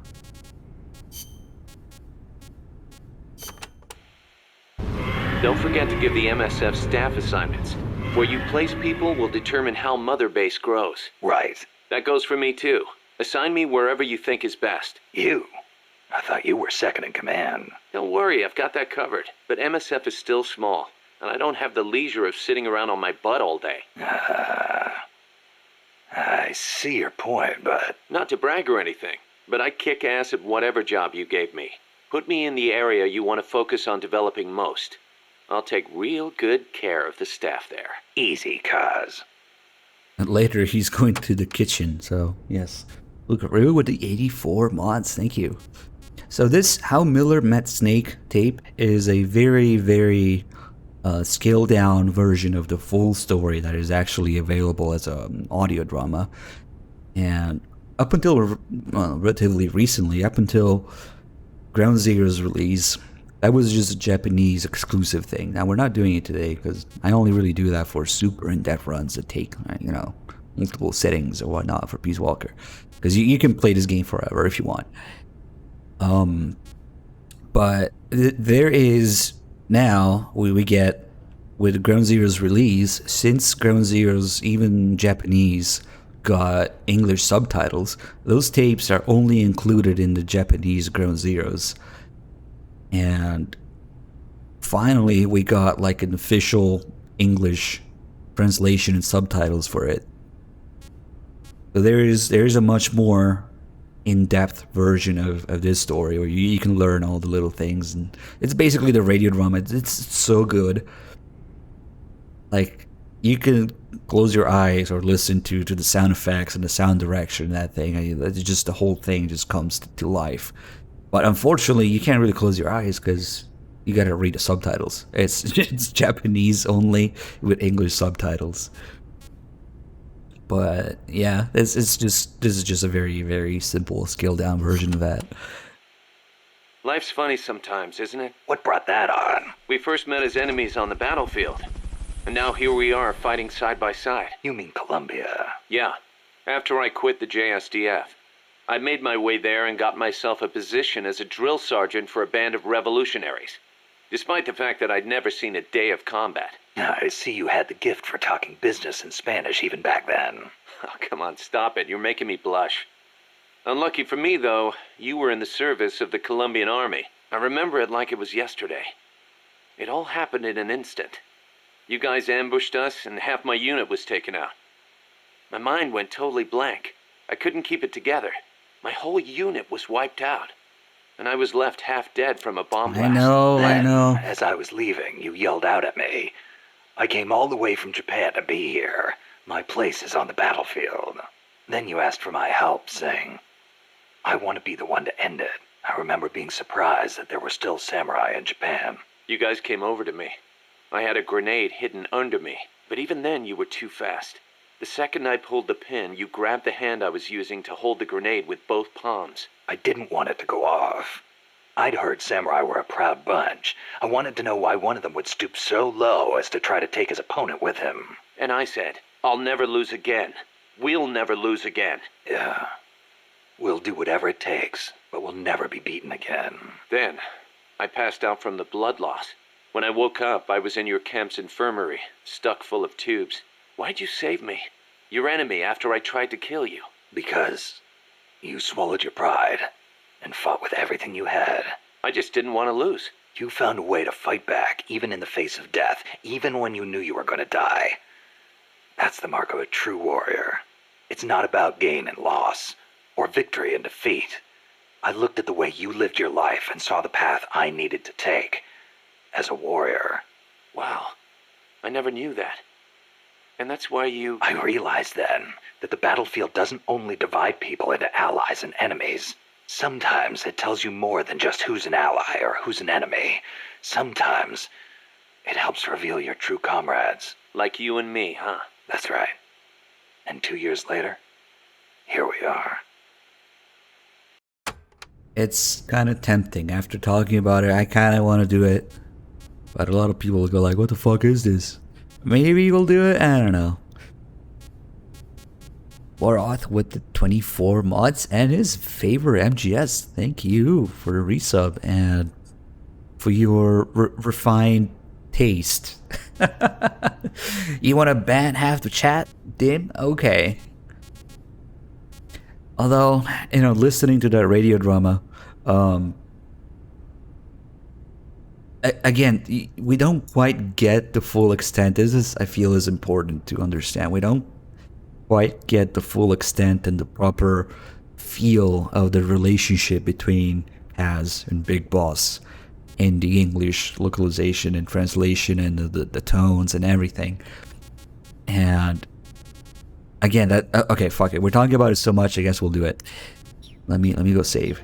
Don't forget to give the MSF staff assignments. Where you place people will determine how Mother Base grows. Right. That goes for me too. Assign me wherever you think is best. You? I thought you were second in command. Don't worry, I've got that covered. But MSF is still small, and I don't have the leisure of sitting around on my butt all day. I see your point, but... Not to brag or anything, but I kick ass at whatever job you gave me. Put me in the area you want to focus on developing most. I'll take real good care of the staff there. Easy, Kaz. And later he's going to the kitchen, so yes. Look at Rue with the 84 mods, thank you. So this How Miller Met Snake tape is a very, very scaled down version of the full story that is actually available as an audio drama. And up until relatively recently, up until Ground Zero's release, that was just a Japanese exclusive thing. Now we're not doing it today because I only really do that for super in-depth runs that take, you know, multiple settings or whatnot for Peace Walker. Because you can play this game forever if you want. But there is now we get with Ground Zero's release, since Ground Zero's even Japanese got English subtitles. Those tapes are only included in the Japanese Ground Zeroes. And finally, we got like an official English translation and subtitles for it. So there is a much more in-depth version of this story where you can learn all the little things, and it's basically the radio drama. It's so good. Like, you can close your eyes or listen to the sound effects and the sound direction and that thing. It's just the whole thing just comes to life. But unfortunately, you can't really close your eyes because you gotta read the subtitles. It's Japanese only with English subtitles. But yeah, this is just a very, very simple scaled down version of that. Life's funny sometimes, isn't it? What brought that on? We first met as enemies on the battlefield. And now here we are fighting side by side. You mean Colombia? Yeah. After I quit the JSDF. I made my way there and got myself a position as a drill sergeant for a band of revolutionaries. Despite the fact that I'd never seen a day of combat. I see you had the gift for talking business in Spanish even back then. Oh, come on, stop it. You're making me blush. Unlucky for me, though, you were in the service of the Colombian army. I remember it like it was yesterday. It all happened in an instant. You guys ambushed us, and half my unit was taken out. My mind went totally blank. I couldn't keep it together. My whole unit was wiped out. And I was left half dead from a bomb blast. I know. As I was leaving, you yelled out at me. I came all the way from Japan to be here. My place is on the battlefield. Then you asked for my help, saying, I want to be the one to end it. I remember being surprised that there were still samurai in Japan. You guys came over to me. I had a grenade hidden under me, but even then you were too fast. The second I pulled the pin, you grabbed the hand I was using to hold the grenade with both palms. I didn't want it to go off. I'd heard samurai were a proud bunch. I wanted to know why one of them would stoop so low as to try to take his opponent with him. And I said, I'll never lose again. We'll never lose again. Yeah. We'll do whatever it takes, but we'll never be beaten again. Then, I passed out from the blood loss. When I woke up, I was in your camp's infirmary, stuck full of tubes. Why'd you save me? Your enemy after I tried to kill you. Because you swallowed your pride and fought with everything you had. I just didn't want to lose. You found a way to fight back, even in the face of death, even when you knew you were going to die. That's the mark of a true warrior. It's not about gain and loss, or victory and defeat. I looked at the way you lived your life and saw the path I needed to take. As a warrior. Wow. I never knew that. And that's why you... I realized then that the battlefield doesn't only divide people into allies and enemies. Sometimes it tells you more than just who's an ally or who's an enemy. Sometimes it helps reveal your true comrades. Like you and me, huh? That's right. And 2 years later, here we are. It's kind of tempting. After talking about it, I kind of want to do it. But a lot of people will go like, what the fuck is this? Maybe we'll do it? I don't know. Warath with the 24 mods and his favorite MGS. Thank you for the resub and for your refined taste. You want to ban half the chat, Dim? Okay. Although, listening to that radio drama, again, we don't quite get the full extent. This is, I feel, is important to understand. We don't quite get the full extent and the proper feel of the relationship between Haz and Big Boss in the English localization and translation and the tones and everything. And again, okay, fuck it. We're talking about it so much. I guess we'll do it. Let me go save.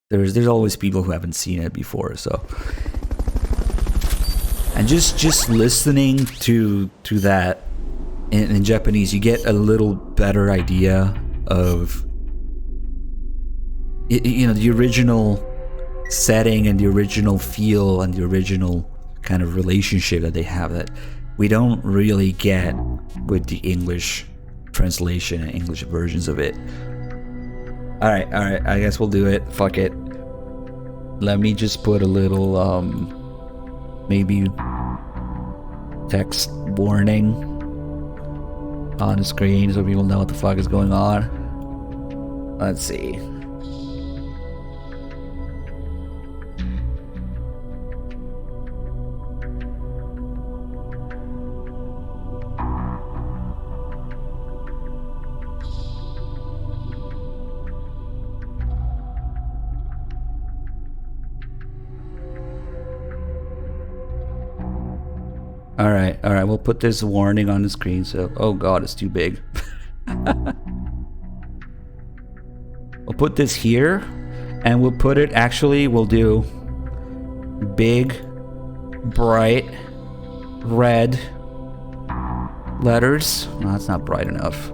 There's always people who haven't seen it before, so. And just listening to that in Japanese, you get a little better idea of the original setting and the original feel and the original kind of relationship that they have that we don't really get with the English translation and English versions of it. All right, I guess we'll do it. Fuck it. Let me just put a little maybe text warning on the screen so people know what the fuck is going on. Let's see. Alright, we'll put this warning on the screen so... Oh god, it's too big. We'll put this here, and we'll put it... Actually, we'll do... big, bright, red letters. No, that's not bright enough.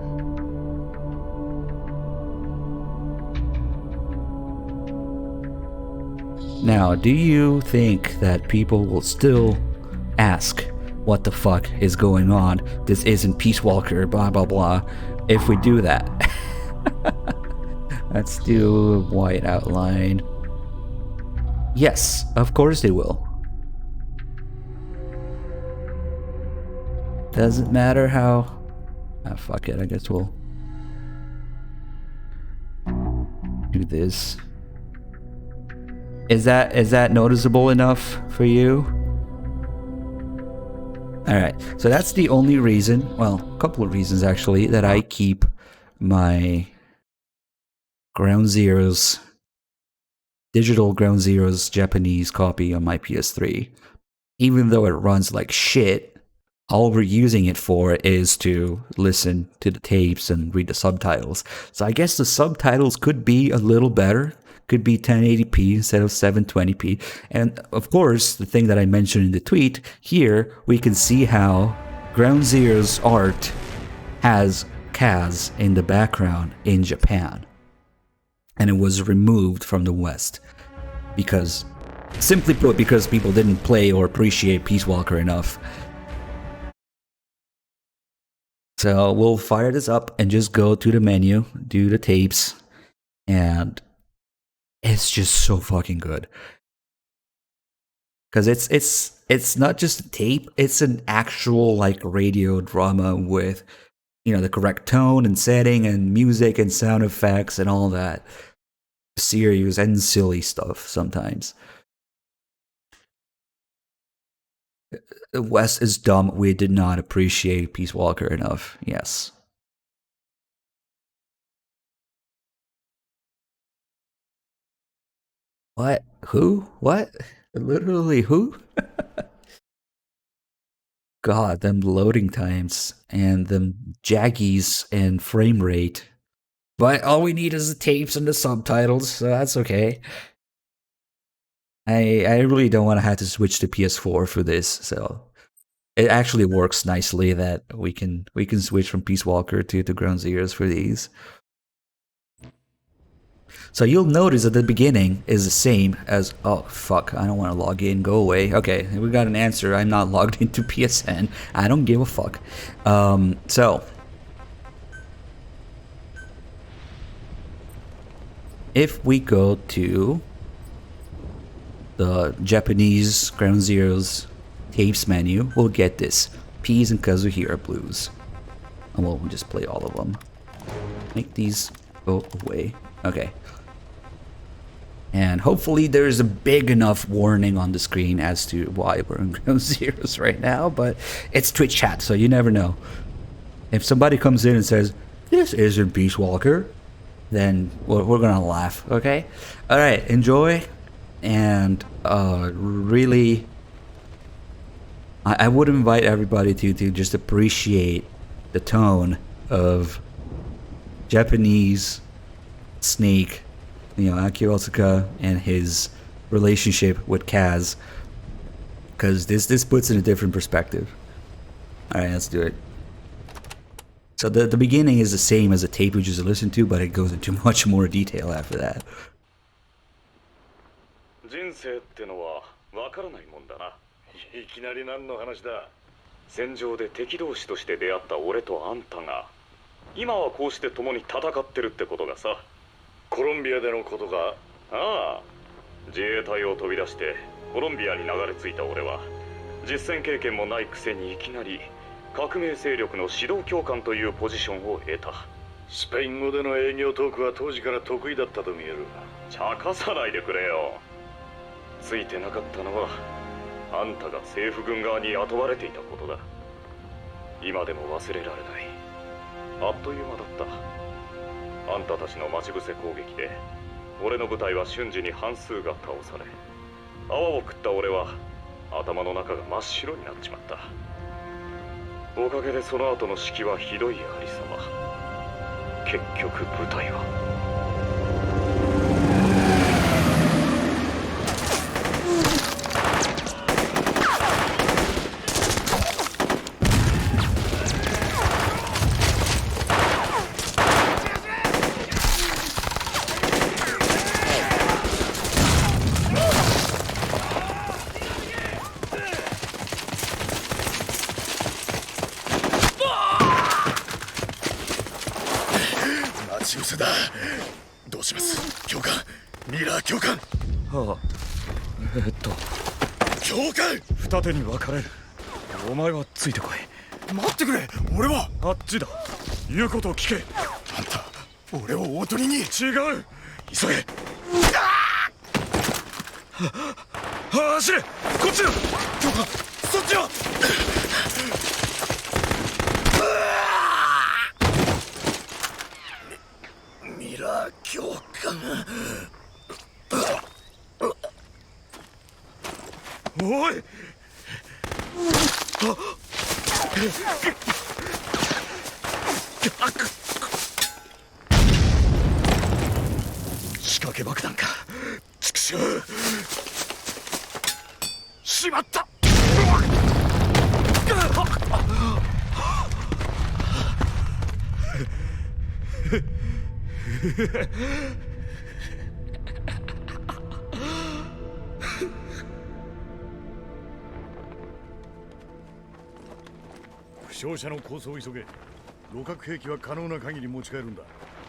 Now, do you think that people will still ask what the fuck is going on? This isn't Peace Walker, blah blah blah. If we do that. Let's do a white outline. Yes, of course they will. Doesn't matter how... Ah, fuck it, I guess we'll do this. Is that noticeable enough for you? Alright, so that's the only reason, well, a couple of reasons actually, that I keep my Ground Zeroes, digital Ground Zeroes Japanese copy on my PS3. Even though it runs like shit, all we're using it for is to listen to the tapes and read the subtitles. So I guess the subtitles could be a little better. Could be 1080p instead of 720p. And of course, the thing that I mentioned in the tweet, here we can see how Ground Zero's art has Kaz in the background in Japan. And it was removed from the West. Because, simply put, because people didn't play or appreciate Peace Walker enough. So we'll fire this up and just go to the menu, do the tapes, and it's just so fucking good. Because it's not just a tape, it's an actual like radio drama with, you know, the correct tone and setting and music and sound effects and all that serious and silly stuff sometimes. The West is dumb. We did not appreciate Peace Walker enough. Yes. What? Who? What? Literally who? God, them loading times and them jaggies and frame rate. But all we need is the tapes and the subtitles, so that's okay. I really don't want to have to switch to PS4 for this, so it actually works nicely that we can switch from Peace Walker to Ground Zeroes for these. So you'll notice that the beginning is the same as... Oh, fuck, I don't want to log in, go away. Okay, we got an answer. I'm not logged into PSN. I don't give a fuck. So... if we go to the Japanese Ground Zeroes tapes menu, we'll get this. Peas and Kazuhira Blues. And we'll just play all of them. Make these go away. Okay. And hopefully there's a big enough warning on the screen as to why we're in Ground Zeroes right now, but it's Twitch chat, so you never know. If somebody comes in and says, "This isn't Peace Walker," then we're gonna laugh, okay? Alright, enjoy. And really, I would invite everybody to just appreciate the tone of Japanese Snake, you know, Akio Otsuka, and his relationship with Kaz, because this puts in a different perspective. Alright, let's do it. So the beginning is the same as the tape we just listened to, but it goes into much more detail after that. 人生ってのはわからないもんだな。いきなり何の話だ。戦場で敵同士として出会った俺とあんたが今はこうして共に戦ってるってことがさ。コロンビアでのことが、ああ、自衛隊を飛び出してコロンビアに流れ着いた俺は実戦経験もないくせにいきなり革命勢力の指導教官というポジションを得た。スペイン語での営業トークは当時から得意だったと見える。茶化さないでくれよ。ついてなかったのはあんたが政府軍側に雇われていたことだ。今でも忘れられない。あっという間だった。あんたたちの待ち伏せ攻撃で俺の部隊は瞬時に半数が倒され、泡を食った俺は頭の中が真っ白になっちまった。おかげでその後の指揮はひどいありさま。結局部隊はどうします、教官。ミラー教官。ああ、教官、二手に分かれる。お前はついてこい。待ってくれ。俺はあっちだ。言うことを聞け。あんた俺を大鳥に。違う、急げ。走れ、こっちだ。教官、そっちは。ミラー教官。おい。仕掛け爆弾か。畜生。しまった。負傷者の抗争を急げ。互角兵器は可能な限り持ち帰るんだ。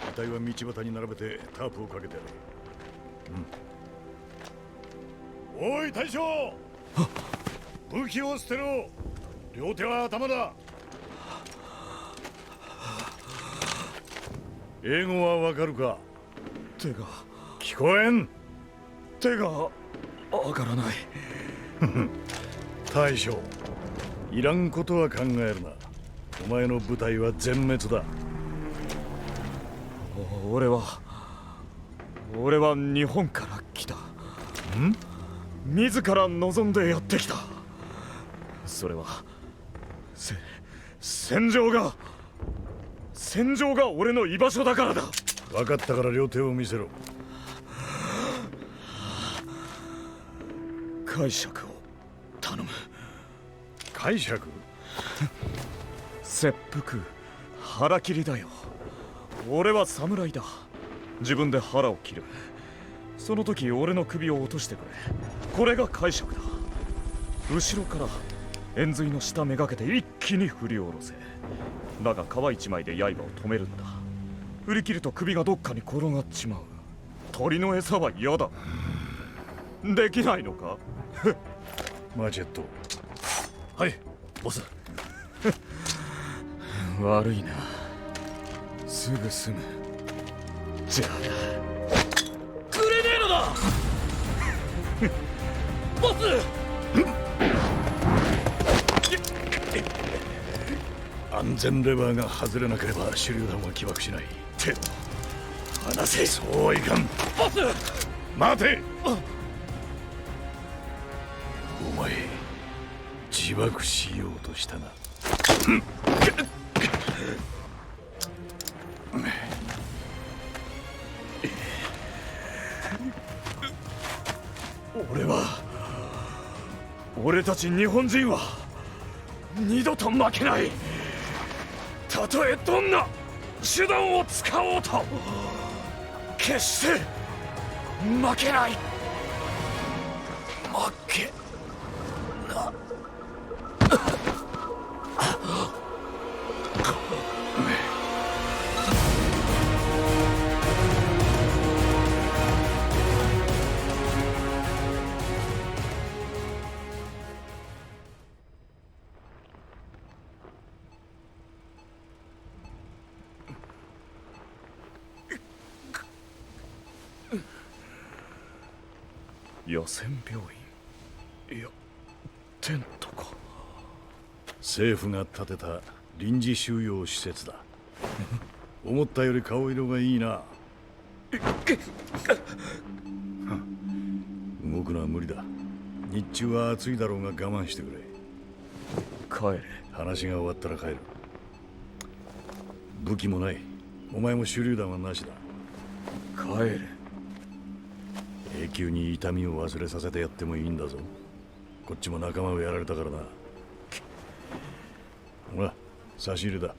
遺体は道端に並べてタープをかけてやれ。おい大将、武器を捨てろ。両手は頭だ。英語はわかるか。手が聞こえん。手が上がらない。大将、いらんことは考えるな。お前の部隊は全滅だ。俺は日本から来た。自ら望んでやってきた。それは戦場が俺の居場所だからだ。分かったから両手を見せろ。解釈を頼む。解釈？切腹、腹切りだよ。俺は侍だ。自分で腹を切る。その時俺の首を落としてくれ。これが解釈だ。後ろから円髄の下めがけて一気に振り下ろせ。だが皮一枚で刃を止めるんだ。振り切ると首がどっかに転がっちまう。鳥の餌は嫌だ。できないのか？マチェット。はい、ボス。悪いな。すぐ済む。じゃあグレネードだ。ボス。安全レバーが外れなければ手榴弾は起爆しない。手を離せ。そうはいかん。ボス、待て。お前自爆しようとしたな。俺たち日本人は二度と負けない。たとえどんな手段を使おうと決して負けない。負けな。野戦病院。いや、テントか。政府が建てた臨時収容施設だ。思ったより顔色がいいな。動くのは無理だ。日中は暑いだろうが我慢してくれ。帰れ。話が終わったら帰る。武器もない。お前も手榴弾はなしだ。帰れ。永久に痛みを忘れさせてやってもいいんだぞ。こっちも仲間をやられたからな。ほら、差し入れだ。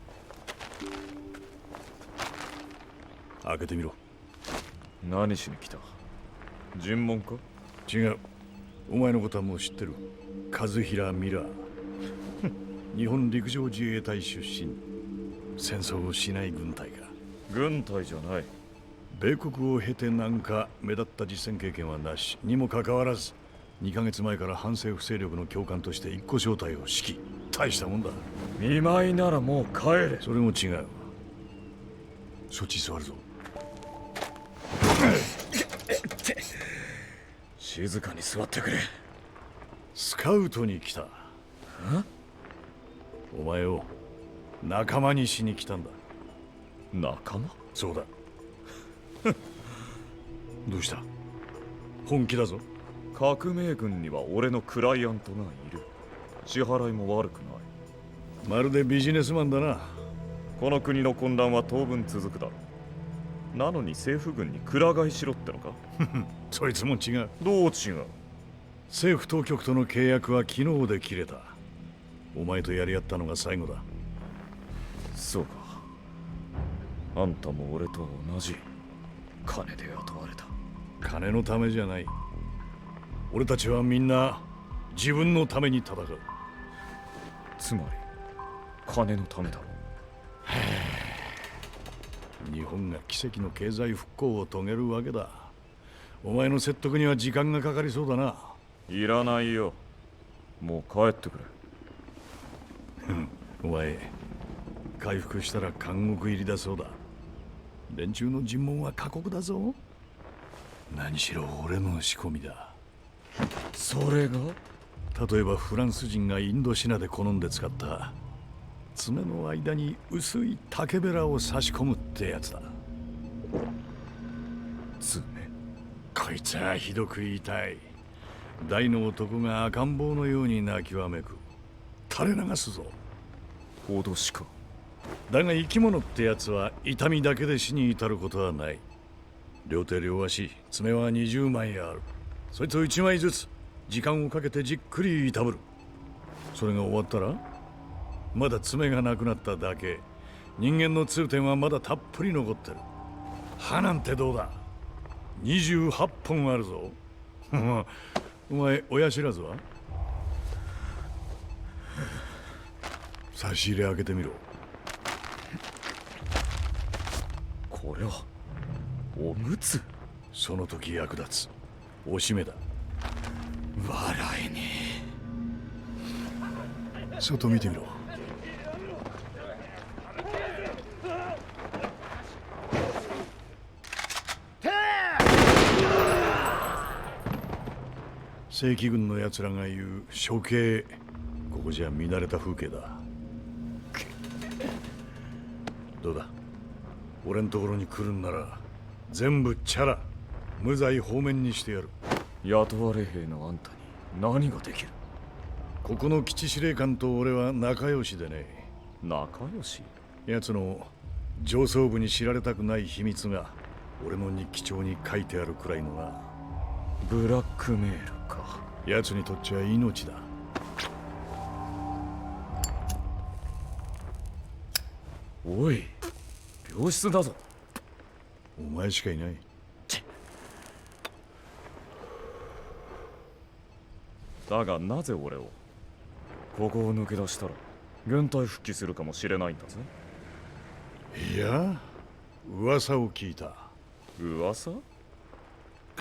開けてみろ。何しに来た？尋問か？違う。お前のことはもう知ってる。和平ミラー。日本陸上自衛隊出身。戦争をしない軍隊か。軍隊じゃない。米国を経てなんか目立った実戦経験はなしにもかかわらず、2ヶ月前から反政府勢力の教官として一個小隊を指揮。大したもんだ。見舞いならもう帰れ。それも違う。そっち座るぞ。静かに座ってくれ。スカウトに来た。お前を仲間にしに来たんだ。仲間？そうだ。どうした？本気だぞ。革命軍には俺のクライアントがいる。支払いも悪くない。まるでビジネスマンだな。この国の混乱は当分続くだろう。なのに政府軍にくら替えしろってのか？そいつも違う。どう違う？政府当局との契約は昨日で切れた。お前とやり合ったのが最後だ。そうか。あんたも俺と同じ金で雇われた。金のためじゃない。俺たちはみんな自分のために戦う。つまり金のためだろ。日本が奇跡の経済復興を遂げるわけだ。お前の説得には時間がかかりそうだな。いらないよ。もう帰ってくれ。お前回復したら監獄入りだそうだ。連中の尋問は過酷だぞ。何しろ俺の仕込みだ。それが？例えばフランス人がインドシナで好んで使った爪の間に薄い竹べらを差し込むってやつだ。爪？こいつはひどく言いたい。大の男が赤ん坊のように泣きわめく。垂れ流すぞ。脅しか？だが生き物ってやつは痛みだけで死に至ることはない。両手両足爪は20枚ある。そいつを1枚ずつ時間をかけてじっくりいたぶる。それが終わったらまだ爪がなくなっただけ。人間の痛点はまだたっぷり残ってる。歯なんてどうだ。28本あるぞ。お前親知らずは？差し入れ開けてみろ。これはおむつ？その時役立つおしめだ。笑えねえ。外見てみろ。正規軍の奴らが言う処刑。ここじゃ見慣れた風景だ。どうだ、俺のところに来るんなら全部チャラ無罪放免にしてやる。雇われ兵のあんたに何ができる？ここの基地司令官と俺は仲良しでね。仲良し？奴の上層部に知られたくない秘密が俺の日記帳に書いてあるくらいのな。ブラックメールか。奴にとっちゃ命だ。おい、病室だぞ。お前しかいない。だがなぜ俺を？ここを抜け出したら軍隊復帰するかもしれないんだぜ。いや、噂を聞いた。噂？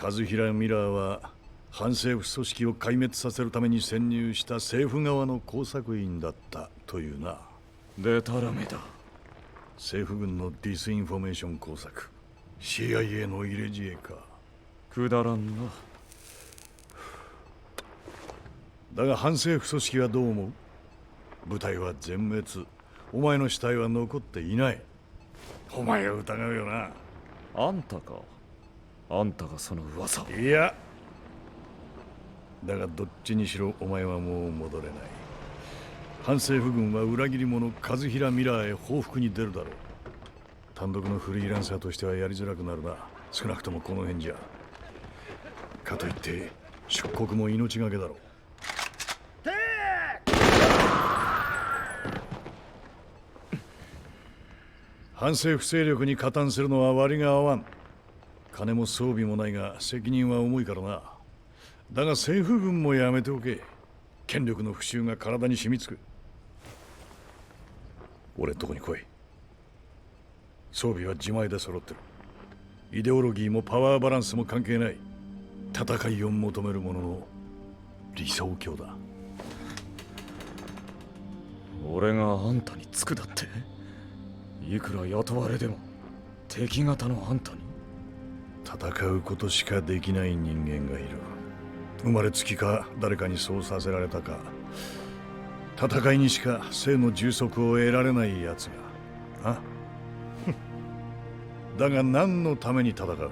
和平ミラーは反政府組織を壊滅させるために潜入した政府側の工作員だったというな。でたらめだ。政府軍のディスインフォメーション工作、CIA の入れ知恵か。くだらんな。だが反政府組織はどう思う？部隊は全滅。お前の死体は残っていない。お前を疑うよな。あんたか。あんたがその噂を。いや、だがどっちにしろお前はもう戻れない。反政府軍は裏切り者和平ミラーへ報復に出るだろう。単独のフリーランサーとしてはやりづらくなるな。少なくともこの辺じゃ。かといって出国も命がけだろう。反政府勢力に加担するのは割が合わん。金も装備もないが責任は重いからな。だが政府軍もやめておけ。権力の復讐が体に染みつく。俺んとこに来い。装備は自前で揃ってる。イデオロギーもパワーバランスも関係ない。戦いを求める者の理想郷だ。俺があんたにつくだって？いくら雇われでも敵方のあんたに？戦うことしかできない人間がいる。生まれつきか誰かにそうさせられたか、戦いにしか生の充足を得られない奴が。あだが何のために戦う？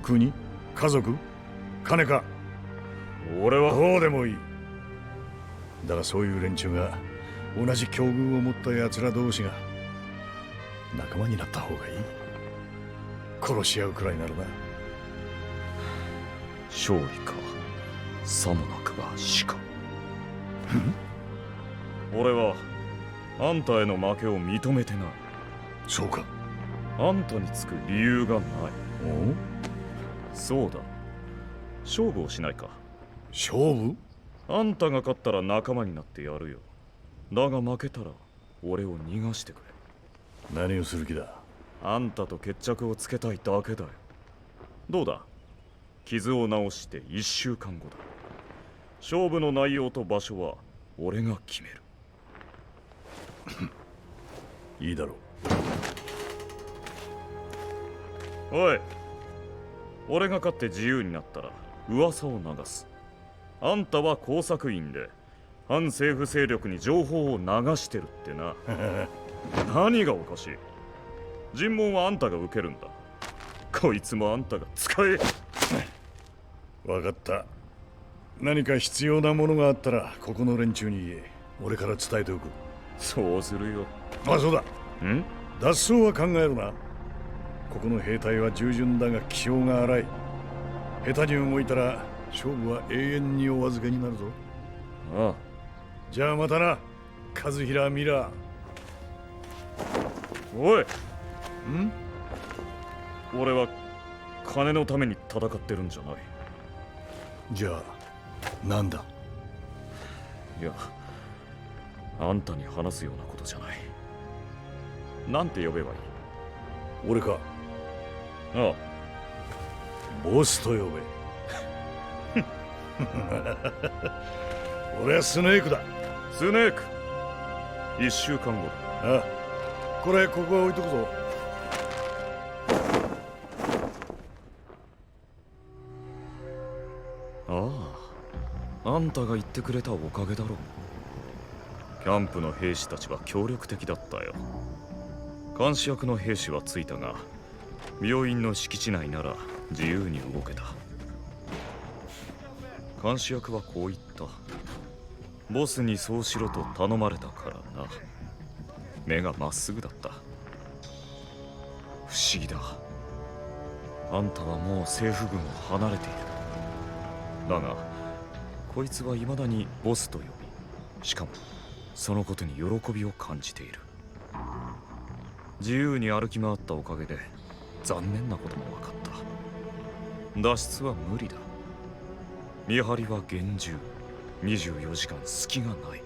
国？家族？金か？俺はどうでもいい。だがそういう連中が同じ境遇を持った奴ら同士が仲間になった方がいい。殺し合うくらいならな。勝利かさもなくば死か。俺はあんたへの負けを認めてない。そうか。あんたにつく理由がない。そうだ、勝負をしないか。勝負？あんたが勝ったら仲間になってやるよ。だが負けたら俺を逃がしてくれ。何をする気だ？あんたと決着をつけたいだけだよ。どうだ、傷を治して1週間後だ。勝負の内容と場所は俺が決める。いいだろう。おい、俺が勝って自由になったら噂を流す。あんたは工作員で反政府勢力に情報を流してるってな。何がおかしい？尋問はあんたが受けるんだ。こいつもあんたが使え。分かった。何か必要なものがあったらここの連中に言え。俺から伝えておく。そうするよ。あ、そうだ。ん？脱走は考えるな。ここの兵隊は従順だが気性が荒い。下手に動いたら勝負は永遠にお預けになるぞ。ああ。じゃあまたな、和平ミラー。おい。俺は金のために戦ってるんじゃない。じゃあなんだ？いや、あんたに話すようなことじゃない。なんて呼べばいい？俺か？ああ。ボスと呼べ。俺はスネークだ。スネーク。1週間後だ。ああ、これここは置いとくぞ。ああ、あんたが言ってくれたおかげだろう。キャンプの兵士たちは協力的だったよ。監視役の兵士はついたが、病院の敷地内なら自由に動けた。監視役はこう言った。ボスにそうしろと頼まれたからな。目がまっすぐだった。不思議だ。あんたはもう政府軍を離れている。だがこいつは未だにボスと呼び、しかもそのことに喜びを感じている。自由に歩き回ったおかげで残念なことも分かった。脱出は無理だ。見張りは厳重。24時間隙がない。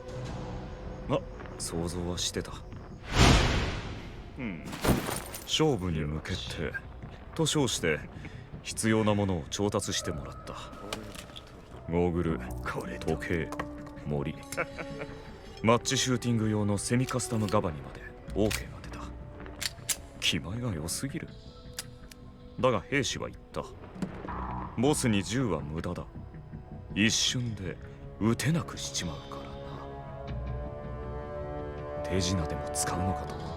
ま、想像はしてた。勝負に向けてと称して必要なものを調達してもらった。ゴーグル、時計、森、マッチシューティング用のセミカスタムガバにまで OK が出た。気前が良すぎる。だが兵士は言った。ボスに銃は無駄だ。一瞬で撃てなくしちまうからな。手品でも使うのかと思っ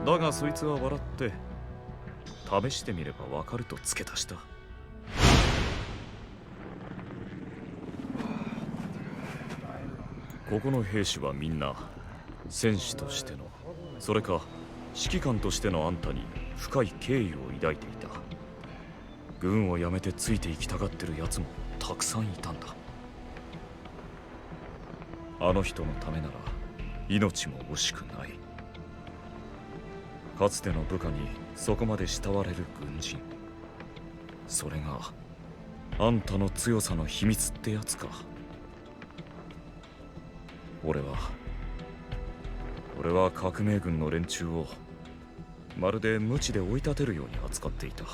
た。だがそいつは笑って試してみればわかると付け足した。ここの兵士はみんな戦士としての、それか指揮官としてのあんたに深い敬意を抱いていた。軍を辞めてついていきたがってるやつもたくさんいたんだ。あの人のためなら命も惜しくない。かつての部下にそこまで慕われる軍人、それがあんたの強さの秘密ってやつか。俺は革命軍の連中をまるで無知で追い立てるように扱っていた。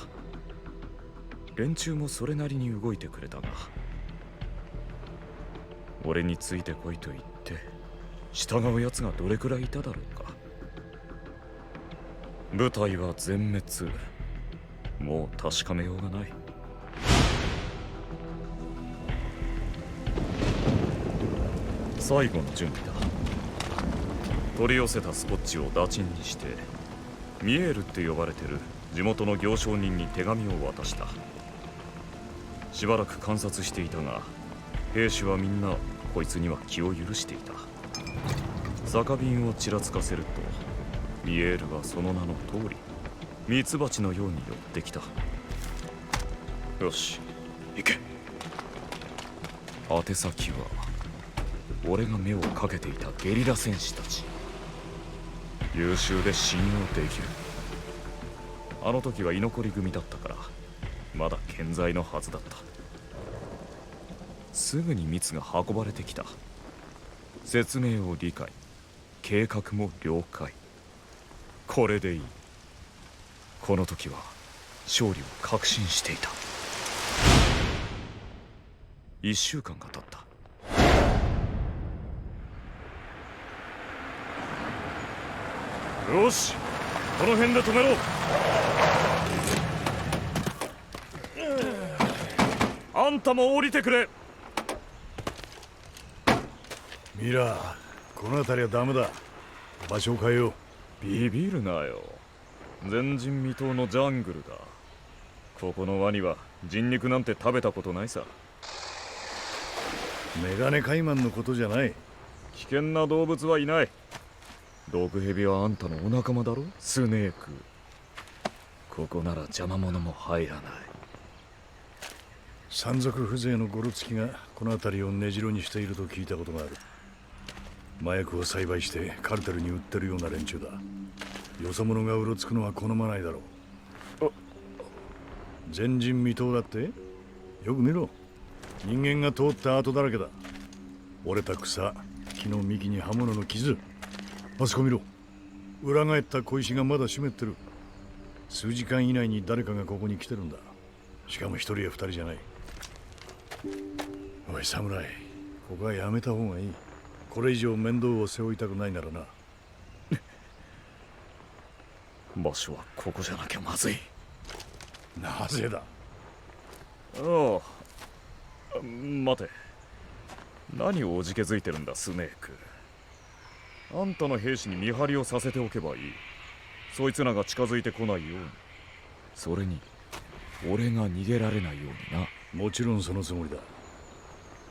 連中もそれなりに動いてくれたが、俺についてこいと言って従うやつがどれくらいいただろうか。部隊は全滅。もう確かめようがない。最後の準備だ。取り寄せたスコッチを打賃にしてミエールって呼ばれてる地元の行商人に手紙を渡した。しばらく観察していたが、兵士はみんなこいつには気を許していた。酒瓶をちらつかせるとミエールはその名の通りミツバチのように寄ってきた。よし行け。宛先は俺が目をかけていたゲリラ戦士たち。優秀で信用できる。あの時は居残り組だったからまだ健在のはずだった。すぐに蜜が運ばれてきた。説明を理解、計画も了解。これでいい。この時は勝利を確信していた。1週間が経った。よし、この辺で止めろ。あんたも降りてくれ。ミラー、この辺りはダメだ。場所を変えよう。ビビるなよ。前人未到のジャングルだ。ここのワニは人肉なんて食べたことないさ。メガネカイマンのことじゃない。危険な動物はいない。毒蛇はあんたのお仲間だろ、スネーク。ここなら邪魔者も入らない。山賊風情のゴロツキがこの辺りを根城にしていると聞いたことがある。麻薬を栽培してカルテルに売ってるような連中だ。よそ者がうろつくのは好まないだろう。前人未到だって。よく見ろ、人間が通った跡だらけだ。折れた草、木の幹に刃物の傷。あそこ見ろ、裏返った小石がまだ湿ってる。数時間以内に誰かがここに来てるんだ。しかも一人や二人じゃない。おい侍、ここはやめた方がいい。これ以上面倒を背負いたくないならな。場所はここじゃなきゃまずい。なぜだ。ああ、待て。何をおじけづいてるんだ、スネーク。あんたの兵士に見張りをさせておけばいい。そいつらが近づいてこないように。それに俺が逃げられないようにな。もちろんそのつもりだ。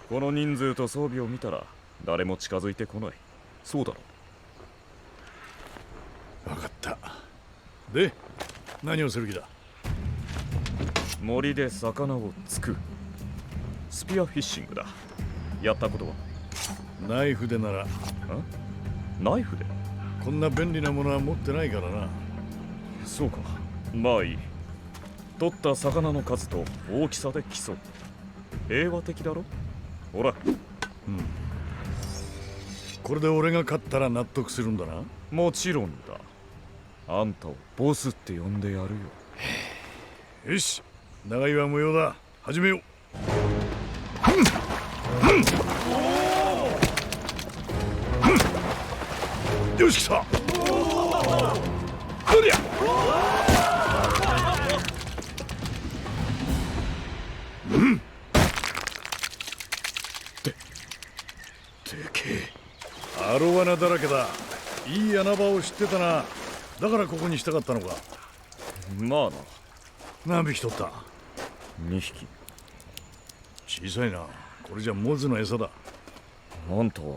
この人数と装備を見たら誰も近づいてこない。そうだろ。分かった。で、何をする気だ。森で魚を突くスピアフィッシングだ。やったことは？ナイフでなら。ナイフで？こんな便利なものは持ってないからな。そうか、まあいい。取った魚の数と大きさで競う。平和的だろ。ほら。これで俺が勝ったら納得するんだな。もちろんだ。あんたをボスって呼んでやるよ。よし、長居は無用だ。始めよう。よし、来た。こりゃ。アロワナだらけだ。いい穴場を知ってたな。だからここにしたかったのか。まあな。何匹取った？ 2匹。小さいな。これじゃモズの餌だ。あんたは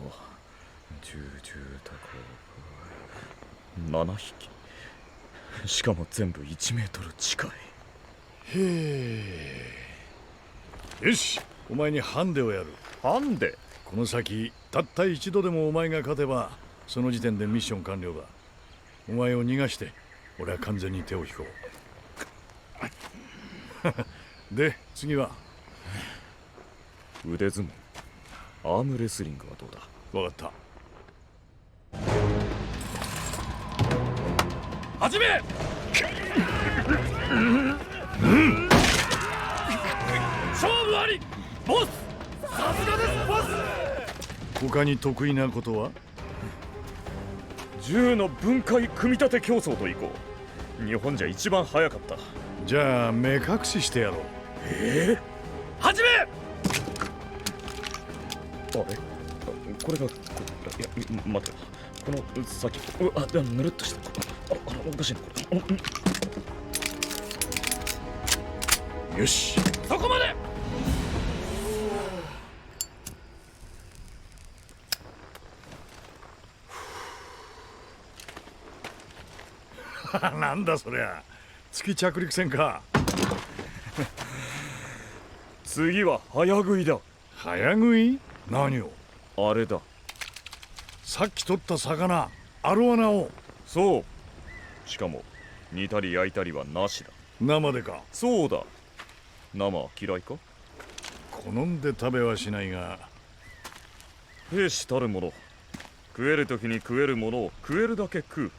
7匹。しかも全部1メートル近い。へえ。よし、お前にハンデをやる。ハンデ？この先たった一度でもお前が勝てばその時点でミッション完了だ。お前を逃がして俺は完全に手を引こう。で次は腕相撲、アームレスリングはどうだ？分かった。始め。勝負あり、ボス。さすがです、ボス。他に得意なことは？銃の分解組み立て競争といこう。日本じゃ一番早かった。じゃあ目隠ししてやろう。始め。あれ？これがいや待てよ。この先ぬるっとした。おかしいなこれ。よし。そこまで。なんだそりゃ。月着陸船か。次は早食いだ。早食い？何を？あれだ。さっき取った魚、アロワナを。そう。しかも煮たり焼いたりはなしだ。生でか？そうだ。生は嫌いか？好んで食べはしないが。兵士たるもの、食える時に食えるものを食えるだけ食う。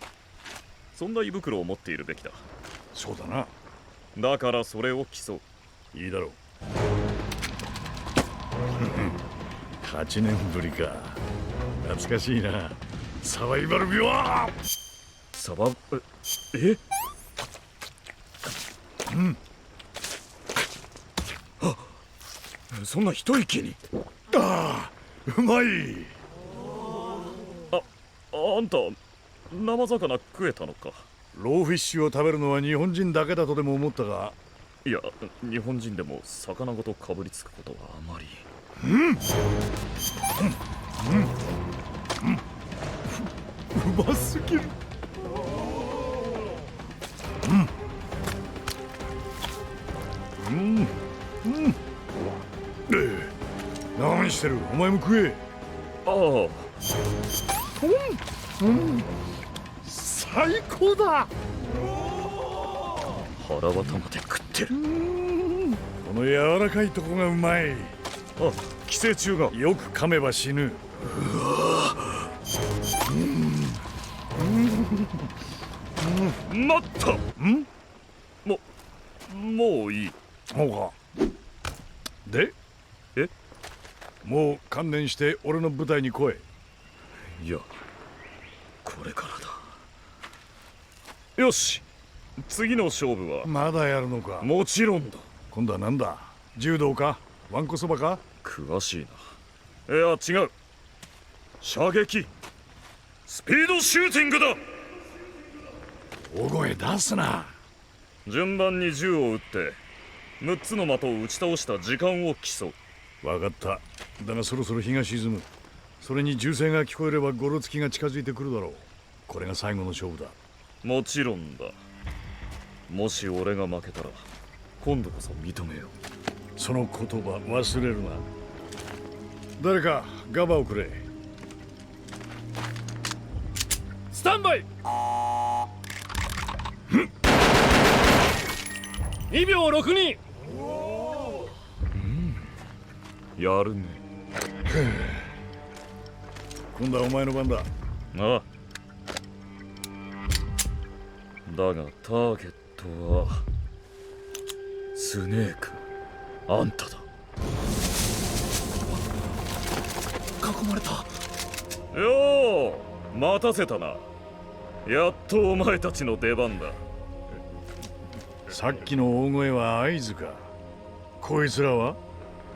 そんな胃袋を持っているべきだ。そうだな。だからそれを競う。いいだろう。8年ぶりか。懐かしいな。サバイバル病は。サバえ？うん。あ、そんな一息に。ああ、うまい。あんた生魚食えたのか？ローフィッシュを食べるのは日本人だけだとでも思ったが。いや、日本人でも魚ごとかぶりつくことはあまり。うますぎる。何してる？お前も食え。ああ。最高だ。腹渡まで食ってる。この柔らかいとこがうまい。あ、寄生虫が。よく噛めば死ぬ。待った。もういい。そうか。で？もう観念して俺の部隊に来い。いや、これからだ。よし、次の勝負は。まだやるのか？もちろんだ。今度はなんだ？柔道か？わんこそばか？詳しいな。いや違う。射撃、スピードシューティングだ。大声出すな。順番に銃を撃って6つの的を撃ち倒した時間を競う。分かった。だがそろそろ日が沈む。それに銃声が聞こえればゴロつきが近づいてくるだろう。これが最後の勝負だ。もちろんだ。もし俺が負けたら今度こそ認めよう。その言葉忘れるな。誰かガバをくれ。スタンバイ。2秒62。やるね。今度はお前の番だ。ああ。だがターゲットはスネーク、あんただ。囲まれた。よう待たせたな。やっとお前たちの出番だ。さっきの大声は合図か。こいつらは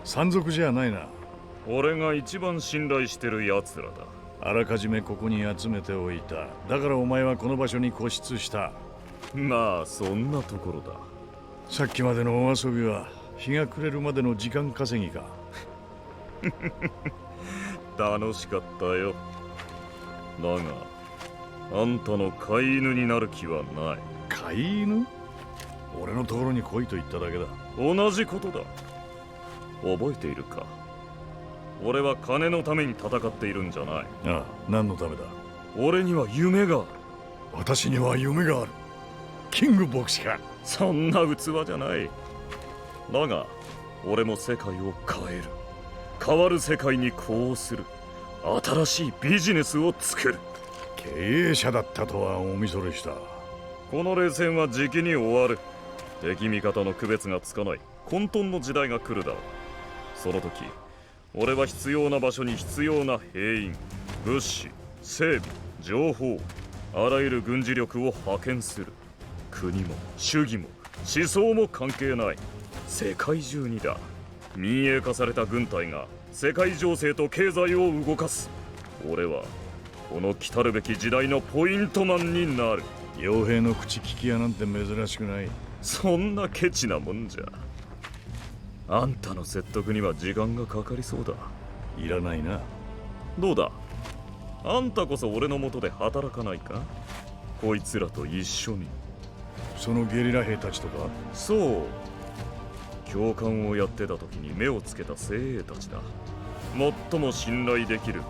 山賊じゃないな。俺が一番信頼してる奴らだ。あらかじめここに集めておいた。だからお前はこの場所に固執した。まあそんなところだ。さっきまでのお遊びは日が暮れるまでの時間稼ぎか。楽しかったよ。だがあんたの飼い犬になる気はない。飼い犬？俺のところに来いと言っただけだ。同じことだ。覚えているか？俺は金のために戦っているんじゃない。ああ、何のためだ？俺には夢がある。私には夢がある。キング牧師か。そんな器じゃない。だが俺も世界を変える。変わる世界にこうする。新しいビジネスを作る。経営者だったとはおみそれした。この冷戦はじきに終わる。敵味方の区別がつかない混沌の時代が来るだろう。その時俺は必要な場所に必要な兵員、物資、整備、情報、あらゆる軍事力を派遣する。国も主義も思想も関係ない。世界中にだ。民営化された軍隊が世界情勢と経済を動かす。俺はこの来たるべき時代のポイントマンになる。傭兵の口利き屋なんて珍しくない。そんなケチなもんじゃ。あんたの説得には時間がかかりそうだ。いらないな。どうだ、あんたこそ俺の下で働かないか？こいつらと一緒に。そのゲリラ兵たちとか？そう、教官をやってた時に目をつけた精鋭たちだ。最も信頼できる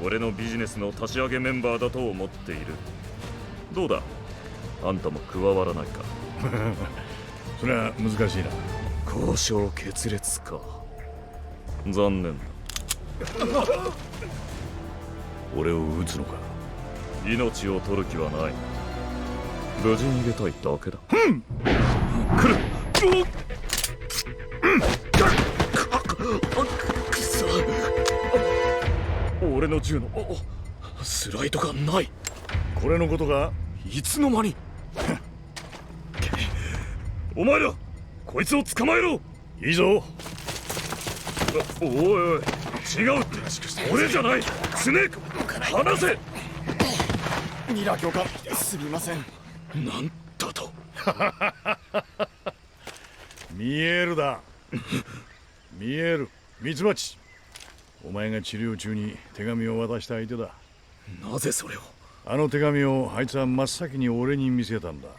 俺のビジネスの立ち上げメンバーだと思っている。どうだ、あんたも加わらないか？それは難しいな。交渉決裂か。残念だ。俺を撃つのか？命を取る気はない。無事に逃げたいだけだ。来る。くそ。俺の銃のスライドがない。これのことか？いつの間に。お前らこいつを捕まえろ。いいぞ。おいおい、違うって。俺じゃない。スネーク、離せ。ミラ教官、すみません。なんだと。ミエールだ。ミエール、ミツバチ。お前が治療中に手紙を渡した相手だ。なぜそれを？あの手紙をあいつは真っ先に俺に見せたんだ。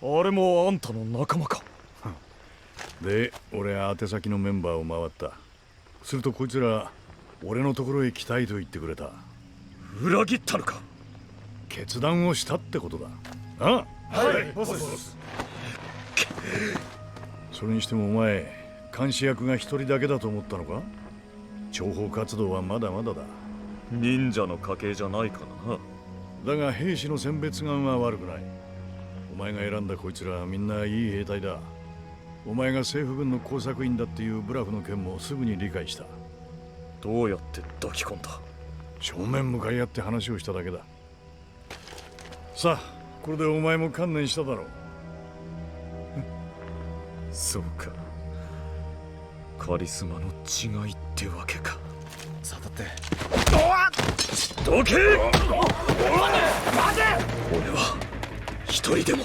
あれもあんたの仲間か？で、俺は宛先のメンバーを回った。するとこいつら俺のところへ来たいと言ってくれた。裏切ったのか？決断をしたってことだ。ああ、はい、ボス。それにしてもお前、監視役が一人だけだと思ったのか？諜報活動はまだまだだ。忍者の家系じゃないからな。だが兵士の選別眼は悪くない。お前が選んだこいつらはみんないい兵隊だ。お前が政府軍の工作員だっていうブラフの件もすぐに理解した。どうやって抱き込んだ？正面向かい合って話をしただけだ。さあ、これでお前も観念しただろう。そうか、カリスマの違いってわけか。さてってどけ！待て！俺は一人でも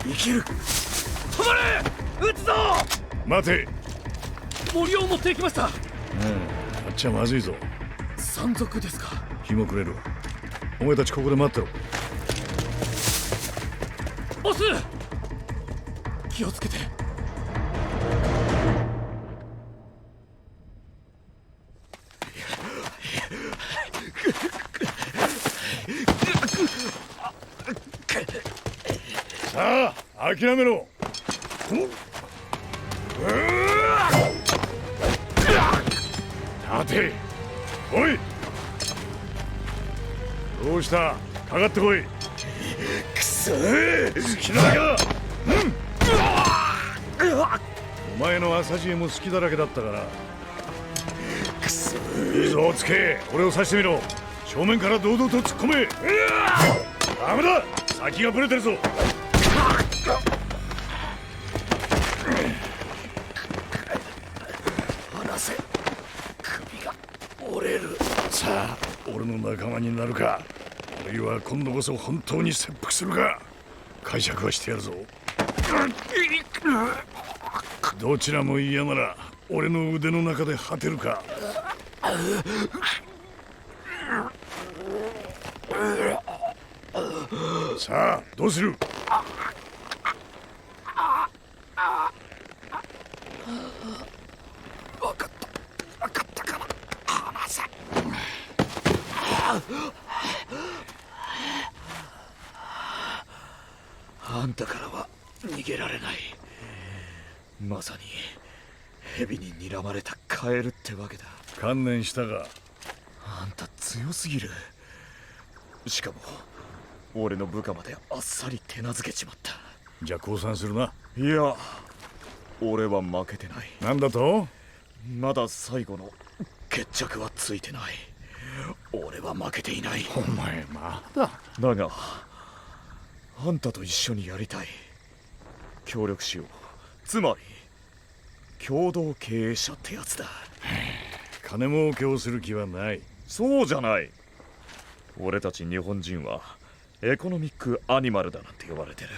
生きる。止まれ！撃つぞ！待て。森を持っていきました。あっちはまずいぞ。山賊ですか？日も暮れる。お前たちここで待ってろ。ボス！気をつけて。さあ、諦めろ。立て。おい。どうした？かかってこい。くそー！好きなだけだ。お前の朝知恵も好きだらけだったから。くそいいぞ、つけ。俺を刺してみろ。正面から堂々と突っ込め。ダメだ、先がブレてるぞ。離せ。首が折れる。さあ、俺の仲間になるか、あるいは今度こそ本当に切腹するか、解釈はしてやるぞ。どちらも嫌なら俺の腕の中で果てるか。さあどうする？分かったから離せ。あんたからは逃げられない。まさに蛇に睨まれたカエルってわけだ。観念したが。あんた強すぎる。しかも俺の部下まであっさり手なずけちまった。じゃあ降参するな。いや、俺は負けてない。なんだと？まだ最後の決着はついてない。俺は負けていない。お前まだ。だがあんたと一緒にやりたい。協力しよう。つまり共同経営者ってやつだ。金儲けをする気はない。そうじゃない。俺たち日本人はエコノミックアニマルだなんて呼ばれてる。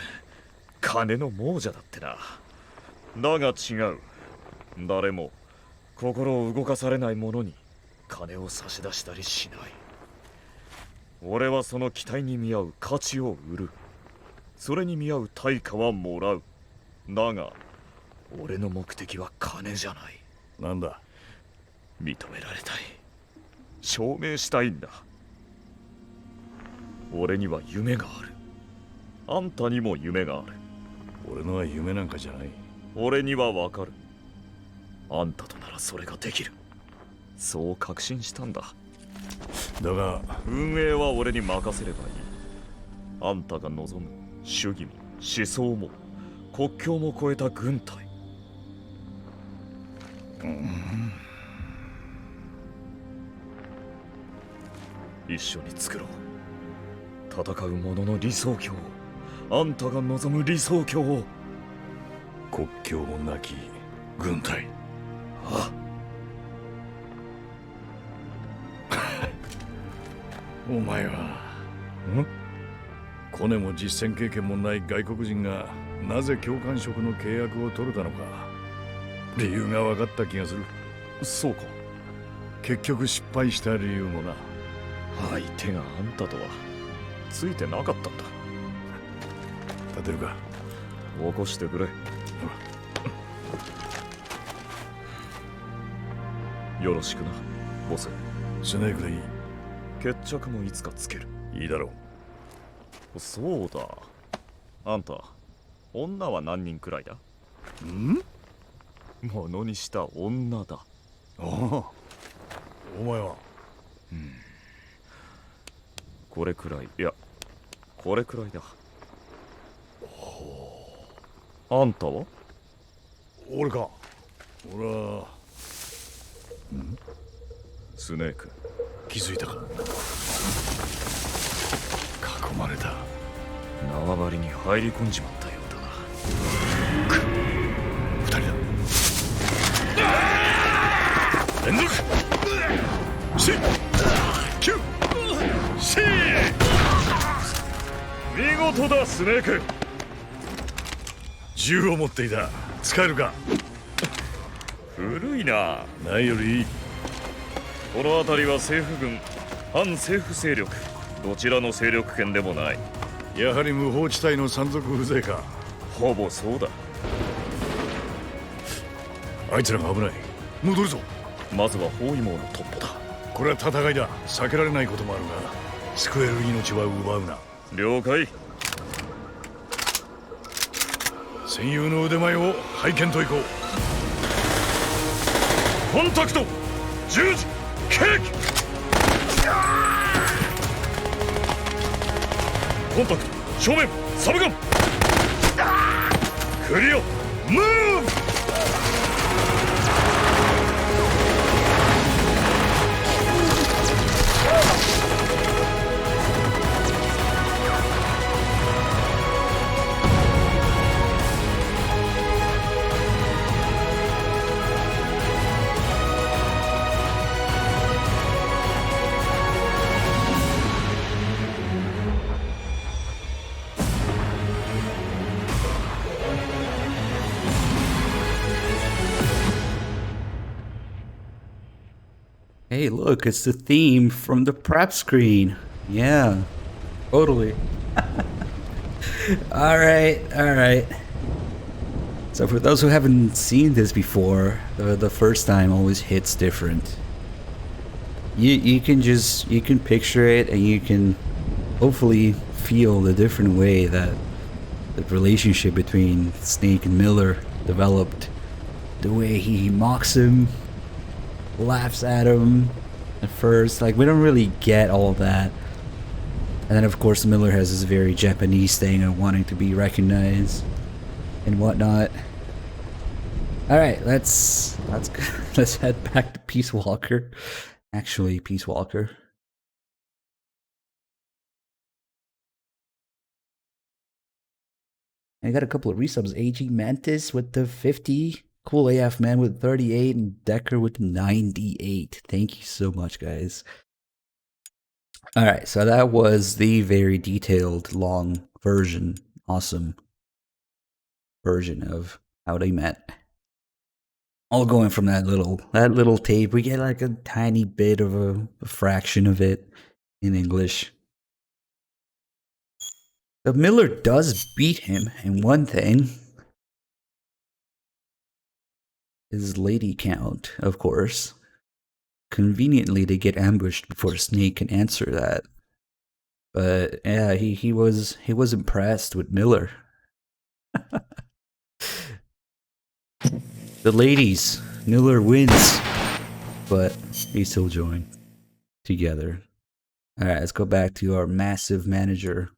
金の亡者だってな。だが違う。誰も心を動かされない者に金を差し出したりしない。俺はその期待に見合う価値を売る。それに見合う対価はもらう。だが俺の目的は金じゃない。なんだ？認められたい。証明したいんだ。俺には夢がある。あんたにも夢がある。俺のは夢なんかじゃない。俺にはわかる。あんたとならそれができる。そう確信したんだ。だが運営は俺に任せればいい。あんたが望む主義も思想も国境も越えた軍隊。一緒に作ろう。戦う者の理想郷を。あんたが望む理想郷を。国境なき軍隊。あお前はコネも実践経験もない外国人がなぜ教官職の契約を取れたのか理由が分かった気がする。そうか。結局失敗した理由もな。相手があんたとはついてなかったんだ。立てるか。起こしてくれ。よろしくなボス。スネークでいい。決着もいつかつける。いいだろう。そうだ。あんた女は何人くらいだ？ものにした女だ。ああ、お前は？これくらい。いや、これくらいだ。あんたは？俺か。俺はスネーク。気づいたか。囲まれた。縄張りに入り込んじまったようだな。二人だ。連続見事だスネーク。銃を持っていた。使えるか？古いな。ないよりいい。この辺りは政府軍、反政府勢力、どちらの勢力圏でもない。やはり無法地帯の山賊風情か。ほぼそうだ。あいつらが危ない。戻るぞ。まずは包囲網の突破だ。これは戦いだ。避けられないこともあるが救える命は奪うな。了解。戦友の腕前を拝見といこう。コンタクト10時ケーキ。コンタクト正面サブガン。クリアムーブ。Hey, look, it's the theme from the prep screen. Yeah, totally. Alright. So for those who haven't seen this before, the first time always hits different. You can picture it, and you can hopefully feel the different way that the relationship between Snake and Miller developed. The way he mocks him, laughs at him at first. Like, we don't really get all that. And then of course Miller has this very Japanese thing of wanting to be recognized and whatnot. Alright, let's head back to Peace Walker. Actually, Peace Walker. I got a couple of resubs. AG Mantis with the 50. Cool AF Man with 38. And Decker with 98. Thank you so much, guys. Alright, so that was the very detailed, long version. Awesome version of how they met. All going from that little tape. We get like a tiny bit of a fraction of it in English. But Miller does beat him in one thing. His lady count, of course. Conveniently, they get ambushed before Snake can answer that. But yeah, he was impressed with Miller. The ladies, Miller wins, but they still join together. All right, let's go back to our massive manager.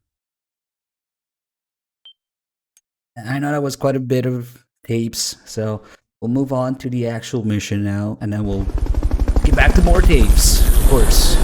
I know that was quite a bit of tapes, so we'll move on to the actual mission now, and then we'll get back to more tapes, of course.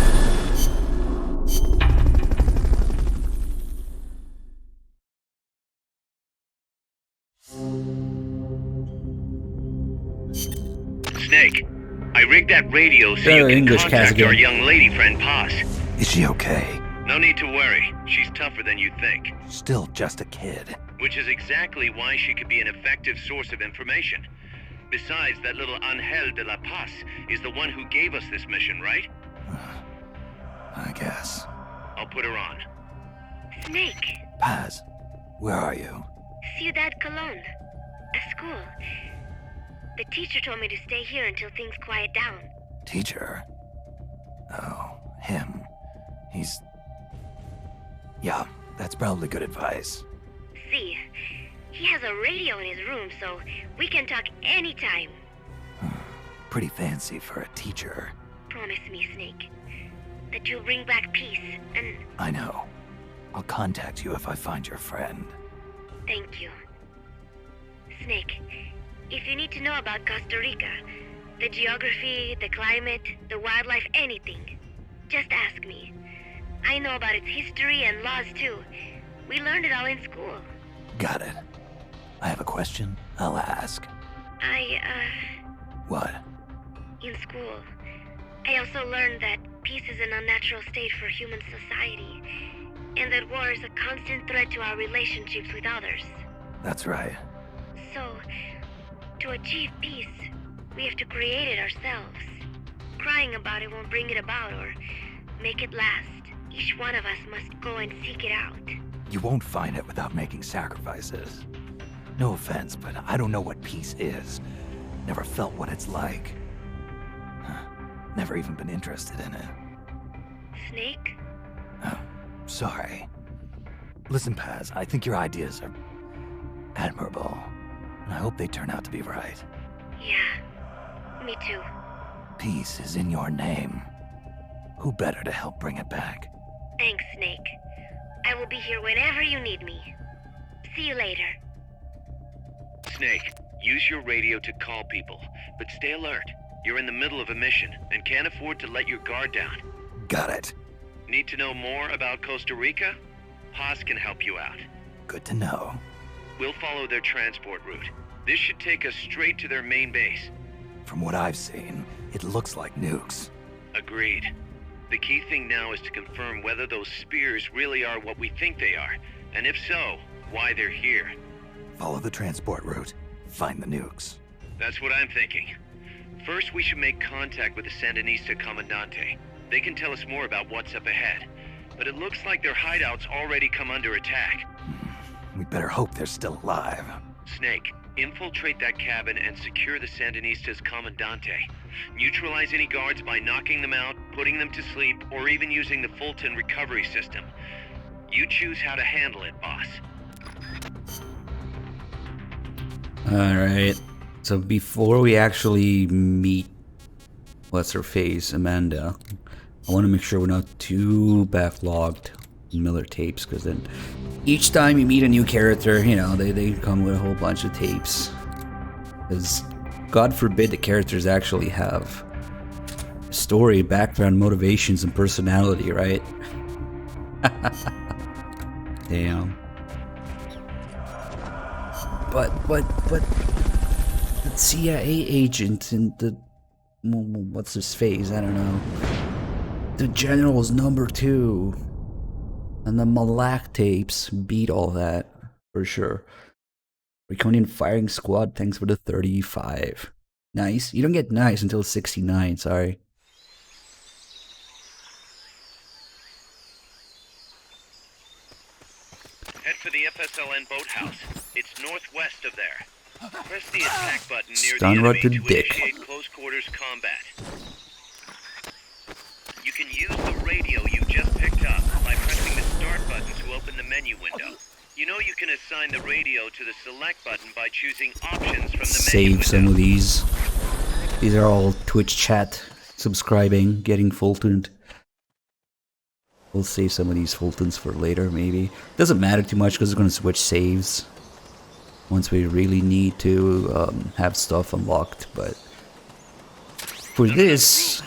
Snake, I rigged that radio so you can contact our young lady friend Paz. Is she okay? No need to worry. She's tougher than you think. Still just a kid. Which is exactly why she could be an effective source of information. Besides, that little Angel de la Paz is the one who gave us this mission, right? I guess. I'll put her on. Snake. Paz, where are you? Ciudad Colon. A school. The teacher told me to stay here until things quiet down. Teacher? Oh, him. He's... Yeah, that's probably good advice. See, he has a radio in his room, so we can talk anytime. Pretty fancy for a teacher. Promise me, Snake, that you'll bring back peace, and... I know. I'll contact you if I find your friend. Thank you. Snake, if you need to know about Costa Rica, the geography, the climate, the wildlife, anything, just ask me. I know about its history and laws too. We learned it all in school. Got it. I have a question. I'll ask. What? In school, I also learned that peace is an unnatural state for human society, and that war is a constant threat to our relationships with others. That's right. So, to achieve peace, we have to create it ourselves. Crying about it won't bring it about or make it last. Each one of us must go and seek it out. You won't find it without making sacrifices. No offense, but I don't know what peace is. Never felt what it's like. Never even been interested in it. Snake? Oh, sorry. Listen, Paz, I think your ideas are admirable. And I hope they turn out to be right. Yeah, me too. Peace is in your name. Who better to help bring it back? Thanks, Snake. I will be here whenever you need me. See you later. Snake, use your radio to call people, but stay alert. You're in the middle of a mission and can't afford to let your guard down. Got it. Need to know more about Costa Rica? Paz can help you out. Good to know. We'll follow their transport route. This should take us straight to their main base. From what I've seen, it looks like nukes. Agreed. The key thing now is to confirm whether those spears really are what we think they are, and if so, why they're here. Follow the transport route. Find the nukes. That's what I'm thinking. First, we should make contact with the Sandinista Comandante. They can tell us more about what's up ahead. But it looks like their hideout's already come under attack. We better hope they're still alive. Snake, infiltrate that cabin and secure the Sandinista's Comandante. Neutralize any guards by knocking them out, putting them to sleep, or even using the Fulton recovery system. You choose how to handle it, boss. Alright. So before we actually meet what's her face, Amanda, I want to make sure we're not too backlogged in Miller tapes, because then each time you meet a new character, you know, they come with a whole bunch of tapes. Because God forbid the characters actually have story, background, motivations, and personality, right? Damn. But the CIA agent and the what's his face? I don't know. The general's number 2 and the Malak tapes beat all that for sure. Reconian firing squad, thanks for the 35. Nice. You don't get nice until 69. Sorry. Head for the FSLN boathouse. It's northwest of there. Press the attack button near Stun the rod enemy to to dick. initiate close quarters combat. You can use the radio you just picked up by pressing the start button to open the menu window. You know you can assign the radio to the select button by choosing options from the menu window. Save some of these. These are all Twitch chat, subscribing, getting Fultoned. We'll save some of these Fultons for later, maybe. Doesn't matter too much because we're going to switch saves once we really need to have stuff unlocked. But for this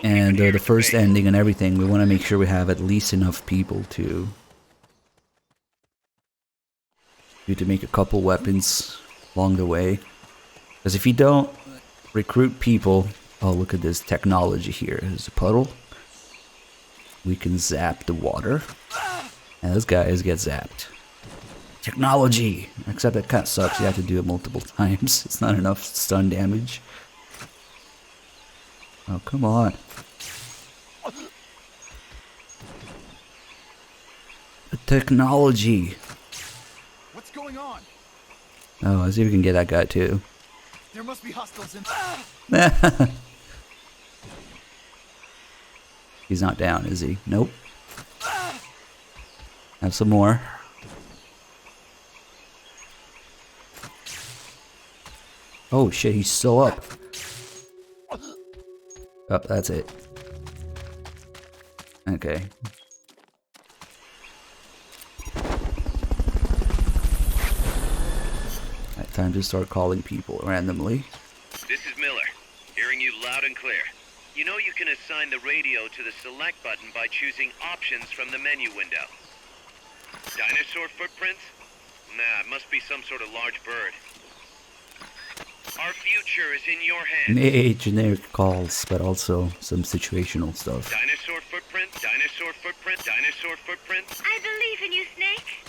and the first ending and everything, we want to make sure we have at least enough people to make a couple weapons along the way. Because if you don't recruit people, oh, look at this technology here. There's a puddle. We can zap the water. And those guys get zapped. Technology! Except that kind of sucks. You have to do it multiple times. It's not enough stun damage. Oh, come on. The technology. What's going on? Oh, let's see if we can get that guy too. There must be hostiles in. He's not down, is he? Nope. Have some more. Oh shit, he's still up. Oh, that's it. Okay. Right, time to start calling people randomly. This is Miller, hearing you loud and clear. You know you can assign the radio to the select button by choosing options from the menu window. Dinosaur footprints? Nah, it must be some sort of large bird. Our future is in your hands. Generic calls, but also some situational stuff. Dinosaur footprint, dinosaur footprint, dinosaur footprint. I believe in you, Snake.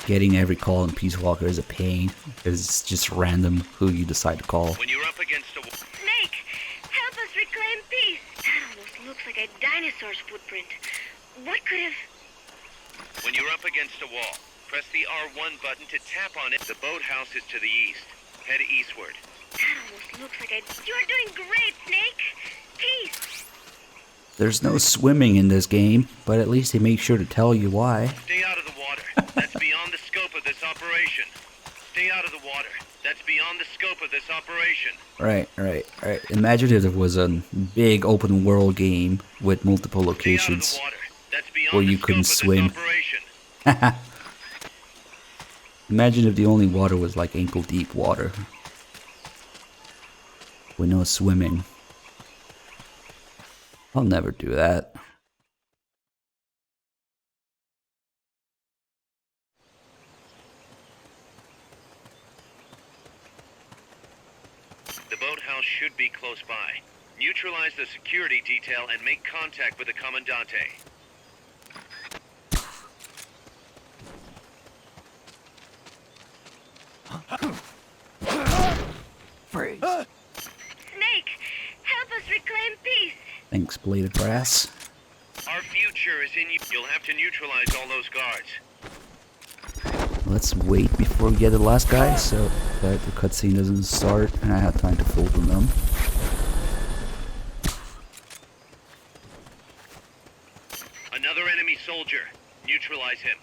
Getting every call in Peace Walker is a pain. It's just random who you decide to call. When you're up against a Snake, help us reclaim peace. That almost looks like a dinosaur's footprint. What could have... When you're up against a wall, press the R1 button to tap on it. The boathouse is to the east. Head eastward. That almost looks like a... You're doing great, Snake. Peace. There's no swimming in this game, but at least they make sure to tell you why. Stay out of the water. That's beyond the scope of this operation. Stay out of the water. That's beyond the scope of this operation. Right. Imagine if there was a big open world game with multiple locations where you couldn't swim. Imagine if the only water was like ankle deep water. With no swimming. I'll never do that. The boathouse should be close by. Neutralize the security detail and make contact with the Commandante. Freeze. Thanks, Bladed Brass. Our future is in you. You'll have to neutralize all those guards. Let's wait before we get the last guy so that the cutscene doesn't start and I have time to fool them. Another enemy soldier. Neutralize him.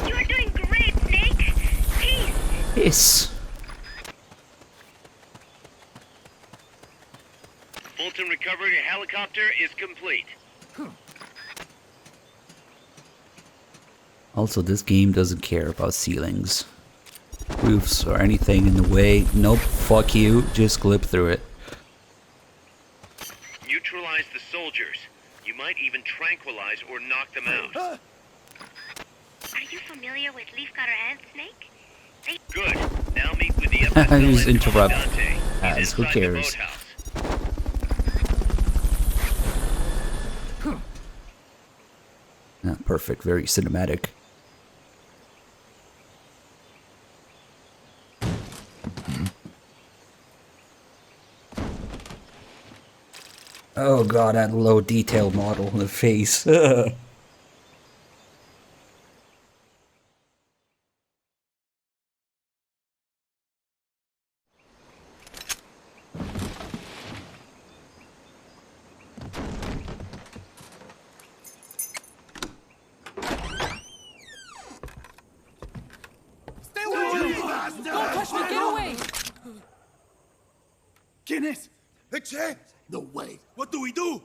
You're doing great, Snake. Peace. Yes. Fulton recovery helicopter is complete. Also, this game doesn't care about ceilings, roofs, or anything in the way. Nope, fuck you, just clip through it. Neutralize the soldiers. You might even tranquilize or knock them out. Are you familiar with Leafcutter and Snake? Good. Now meet with the Just interrupt. He's As who inside the cares? boathouse. Yeah, perfect, very cinematic. Oh god, that low detail model in the face. Stay away! Don't touch me! Get away! ¿Quién es? Eche! No way. What do we do?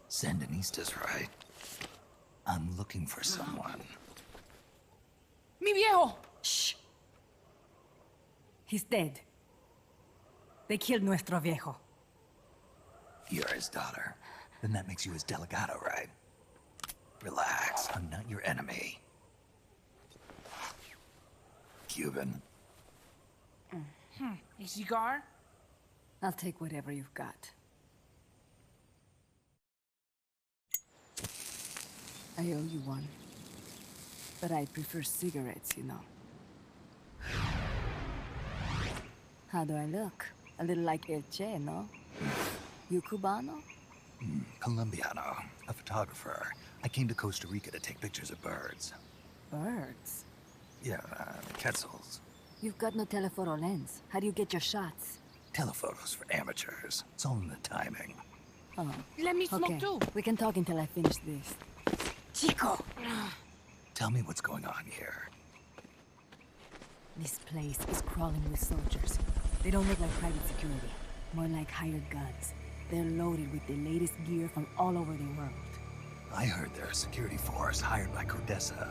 Sandinista's right. I'm looking for someone. Mi viejo! Shh. He's dead. They killed nuestro viejo. You're his daughter. Then that makes you his delegado, right? Relax, I'm not your enemy. Cuban. A cigar? I'll take whatever you've got. I owe you one. But I prefer cigarettes, you know. How do I look? A little like El Che, no? You Cubano? Colombiano, a photographer. I came to Costa Rica to take pictures of birds. Birds? Yeah, quetzals. You've got no telephoto lens. How do you get your shots? Telephotos for amateurs. It's all in the timing. Oh. Let me smoke Okay, too. we can talk until I finish this. Chico! Tell me what's going on here. This place is crawling with soldiers. They don't look like private security. More like hired guns. They're loaded with the latest gear from all over the world. I heard they're a security force hired by Codesa.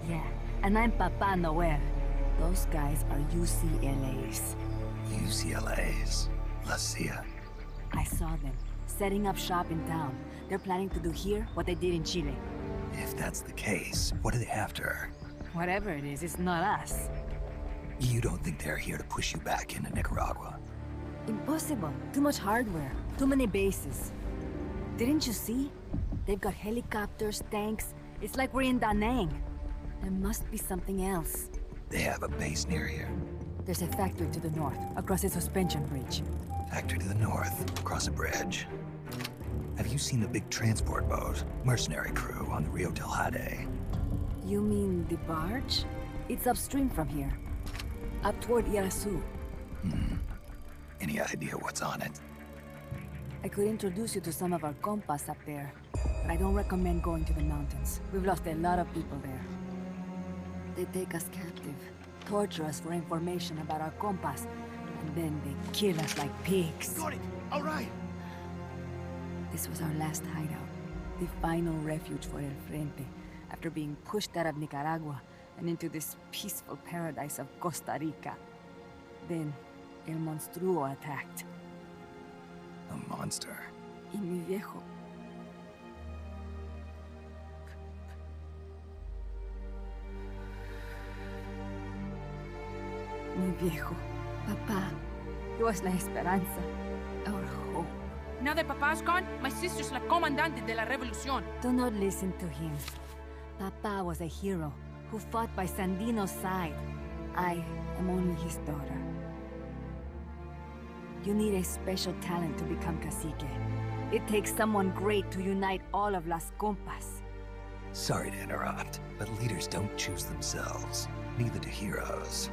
Yeah, and I'm Papa Noel. Those guys are UCLA's. UCLA's? La CIA. I saw them, setting up shop in town. They're planning to do here what they did in Chile. If that's the case, what are they after? Whatever it is, it's not us. You don't think they're here to push you back into Nicaragua? Impossible. Too much hardware. Too many bases. Didn't you see? They've got helicopters, tanks. It's like we're in Da Nang. There must be something else. They have a base near here. There's a factory to the north, across a suspension bridge. Factory to the north, across a bridge. Have you seen the big transport boat? Mercenary crew on the Rio del Jade. You mean the barge? It's upstream from here. Up toward Irasu. Any idea what's on it? I could introduce you to some of our compas up there, but I don't recommend going to the mountains. We've lost a lot of people there. They take us captive, torture us for information about our compas, and then they kill us like pigs. Got it. All right. This was our last hideout, the final refuge for El Frente, after being pushed out of Nicaragua and into this peaceful paradise of Costa Rica. Then, El Monstruo attacked. A monster. Y mi viejo. Mi viejo. Papá. He was la esperanza. Our hope. Now that Papa's gone, my sister's la comandante de la revolución. Do not listen to him. Papa was a hero who fought by Sandino's side. I am only his daughter. You need a special talent to become cacique. It takes someone great to unite all of Las Compas. Sorry to interrupt, but leaders don't choose themselves. Neither do heroes.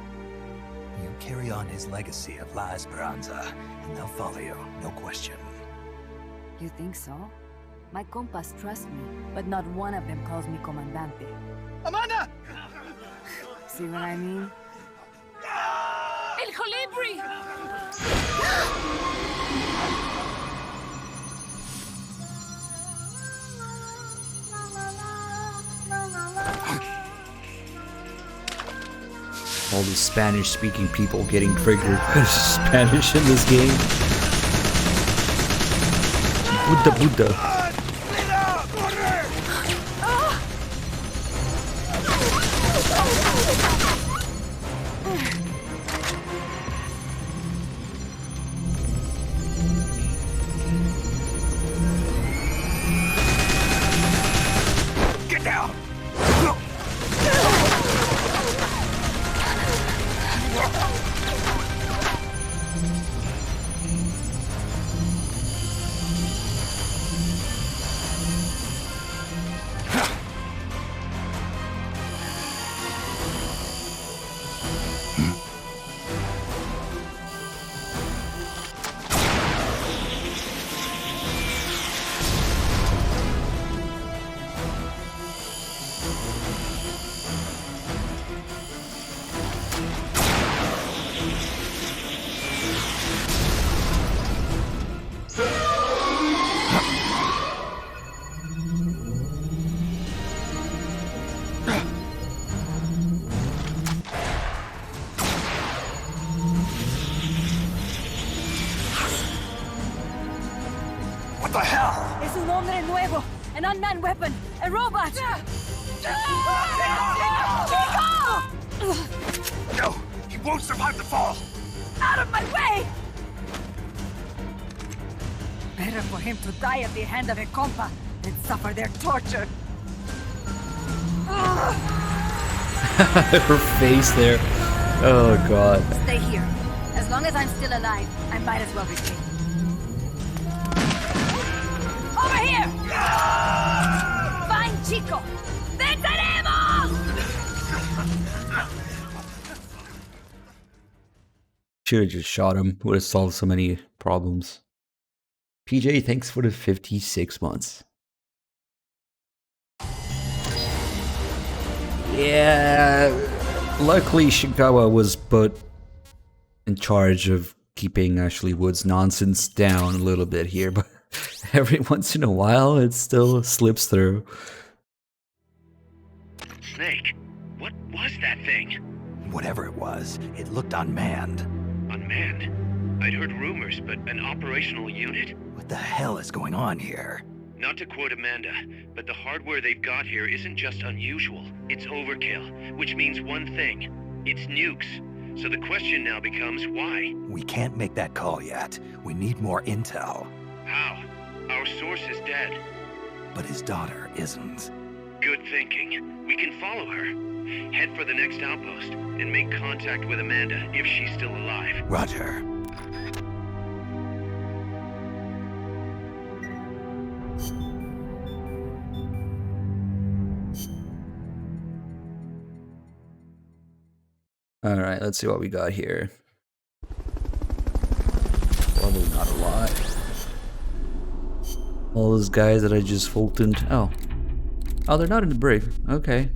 You carry on his legacy of La Esperanza, and they'll follow you, no question. You think so? My compas trust me, but not one of them calls me Comandante. Amanda! See what I mean? El Colibri! All the Spanish-speaking people getting triggered by Spanish in this game. Buddha. Get down! What the hell? Es un hombre nuevo, an unmanned weapon, a robot! No, he won't survive the fall. Out of my way! Better for him to die at the hand of a compa than suffer their torture. Her face there. Oh god. Stay here. As long as I'm still alive, I might as well be king. Over here! Fine, Chico! ¡Venceremos! Should have just shot him. Would have solved so many problems. PJ, thanks for the 56 months. Yeah, luckily Shinkawa was put in charge of keeping Ashley Wood's nonsense down a little bit here, but every once in a while it still slips through. Snake, what was that thing? Whatever it was, it looked unmanned. Unmanned? I'd heard rumors, but an operational unit? What the hell is going on here? Not to quote Amanda, but the hardware they've got here isn't just unusual, it's overkill, which means one thing. It's nukes. So the question now becomes why? We can't make that call yet. We need more intel. How? Our source is dead. But his daughter isn't. Good thinking. We can follow her. Head for the next outpost and make contact with Amanda if she's still alive. Roger. Alright, let's see what we got here. Probably not a lot. All those guys that I just Fultoned. Oh. Oh, they're not in the brig. Okay.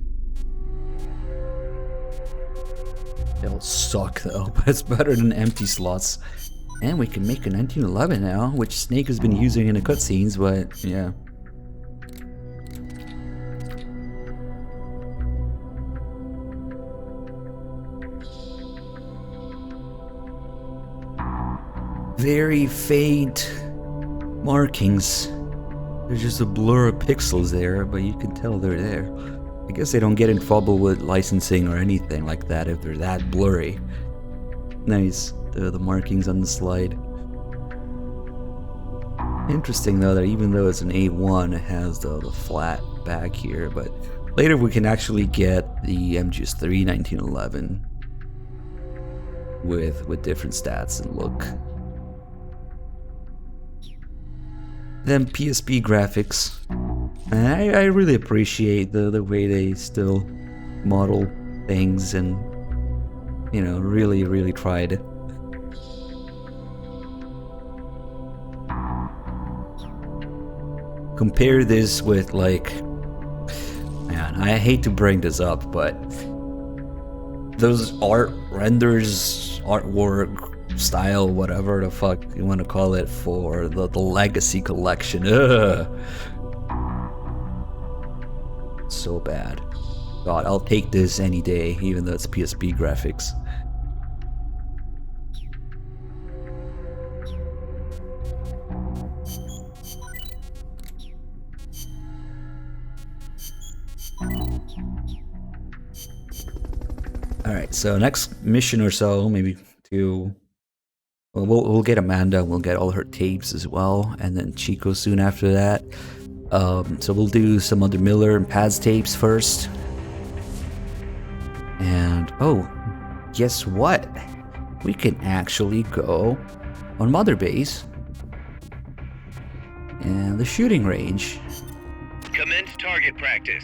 They'll suck though, but it's better than empty slots. And we can make a 1911 now, which Snake has been using in the cutscenes, but yeah. Very faint markings. There's just a blur of pixels there, but you can tell they're there. I guess they don't get in trouble with licensing or anything like that if they're that blurry. Nice, the markings on the slide. Interesting though that even though it's an A1, it has the flat back here, but later we can actually get the MGS3 1911 with different stats and look. them PSP graphics. And I really appreciate the way they still model things and, you know, really tried. Compare this with, like, man, I hate to bring this up, but those art renders, artwork, style, whatever the fuck you want to call it, for the Legacy Collection. Ugh. So bad. God, I'll take this any day, even though it's PSP graphics. Alright, so next mission or so, maybe two. Well, we'll get Amanda, we'll get all her tapes as well, and then Chico soon after that. So we'll do some other Miller and Paz tapes first. And, oh, guess what? We can actually go on Mother Base and the shooting range. Commence target practice.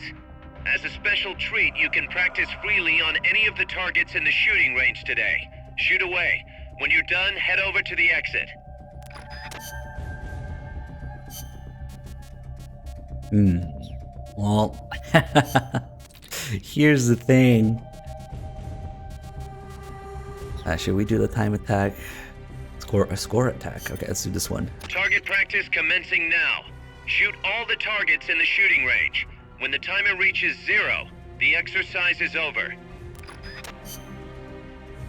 As a special treat, you can practice freely on any of the targets in the shooting range today. Shoot away. When you're done, head over to the exit. Well, here's the thing. Should we do the time attack? Score attack. Okay, let's do this one. Target practice commencing now. Shoot all the targets in the shooting range. When the timer reaches 0, the exercise is over.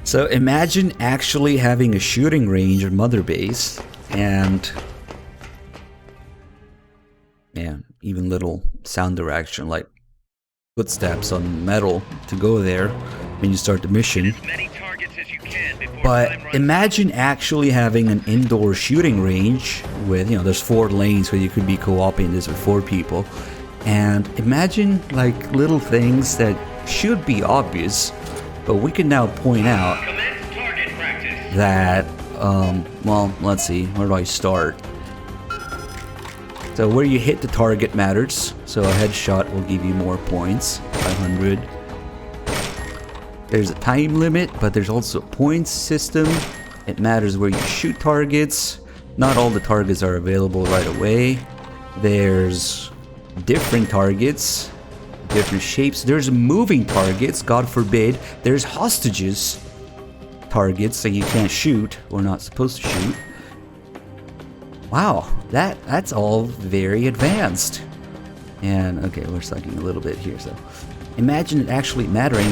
So imagine actually having a shooting range on Mother Base, and yeah, even little sound direction like footsteps on metal to go there when you start the mission. But imagine actually having an indoor shooting range with, you know, there's 4 lanes where you could be co-oping this with 4 people. And imagine like little things that should be obvious, but we can now point out that, well, let's see, where do I start? So where you hit the target matters. So a headshot will give you more points, 500. There's a time limit, but there's also a points system. It matters where you shoot targets. Not all the targets are available right away. There's different targets, different shapes. There's moving targets, God forbid. There's hostages targets that you can't shoot or not supposed to shoot. Wow, that's all very advanced. And okay, we're sucking a little bit here, so imagine it actually mattering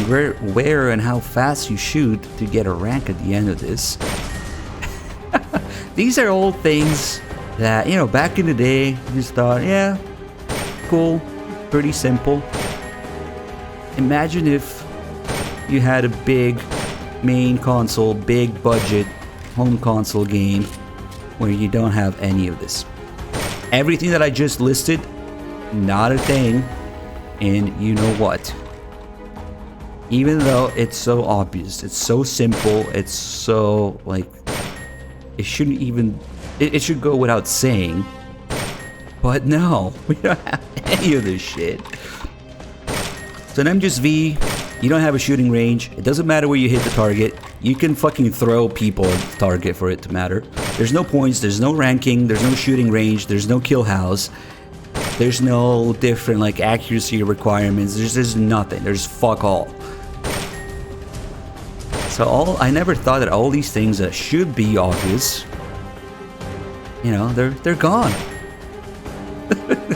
where and how fast you shoot to get a rank at the end of this. These are all things that, you know, back in the day, you just thought, yeah, cool, pretty simple. Imagine if you had a big main console, big budget home console game where you don't have any of this. Everything that I just listed, not a thing. And you know what? Even though it's so obvious, it's so simple, it's so, like, it shouldn't even, it should go without saying. But no, we don't have any of this shit. So in MGS-V, you don't have a shooting range. It doesn't matter where you hit the target. You can fucking throw people at the target for it to matter. There's no points, there's no ranking, there's no shooting range, there's no kill house. There's no different, like, accuracy requirements. There's nothing. There's fuck all. So I never thought that all these things that should be obvious, you know, they're gone.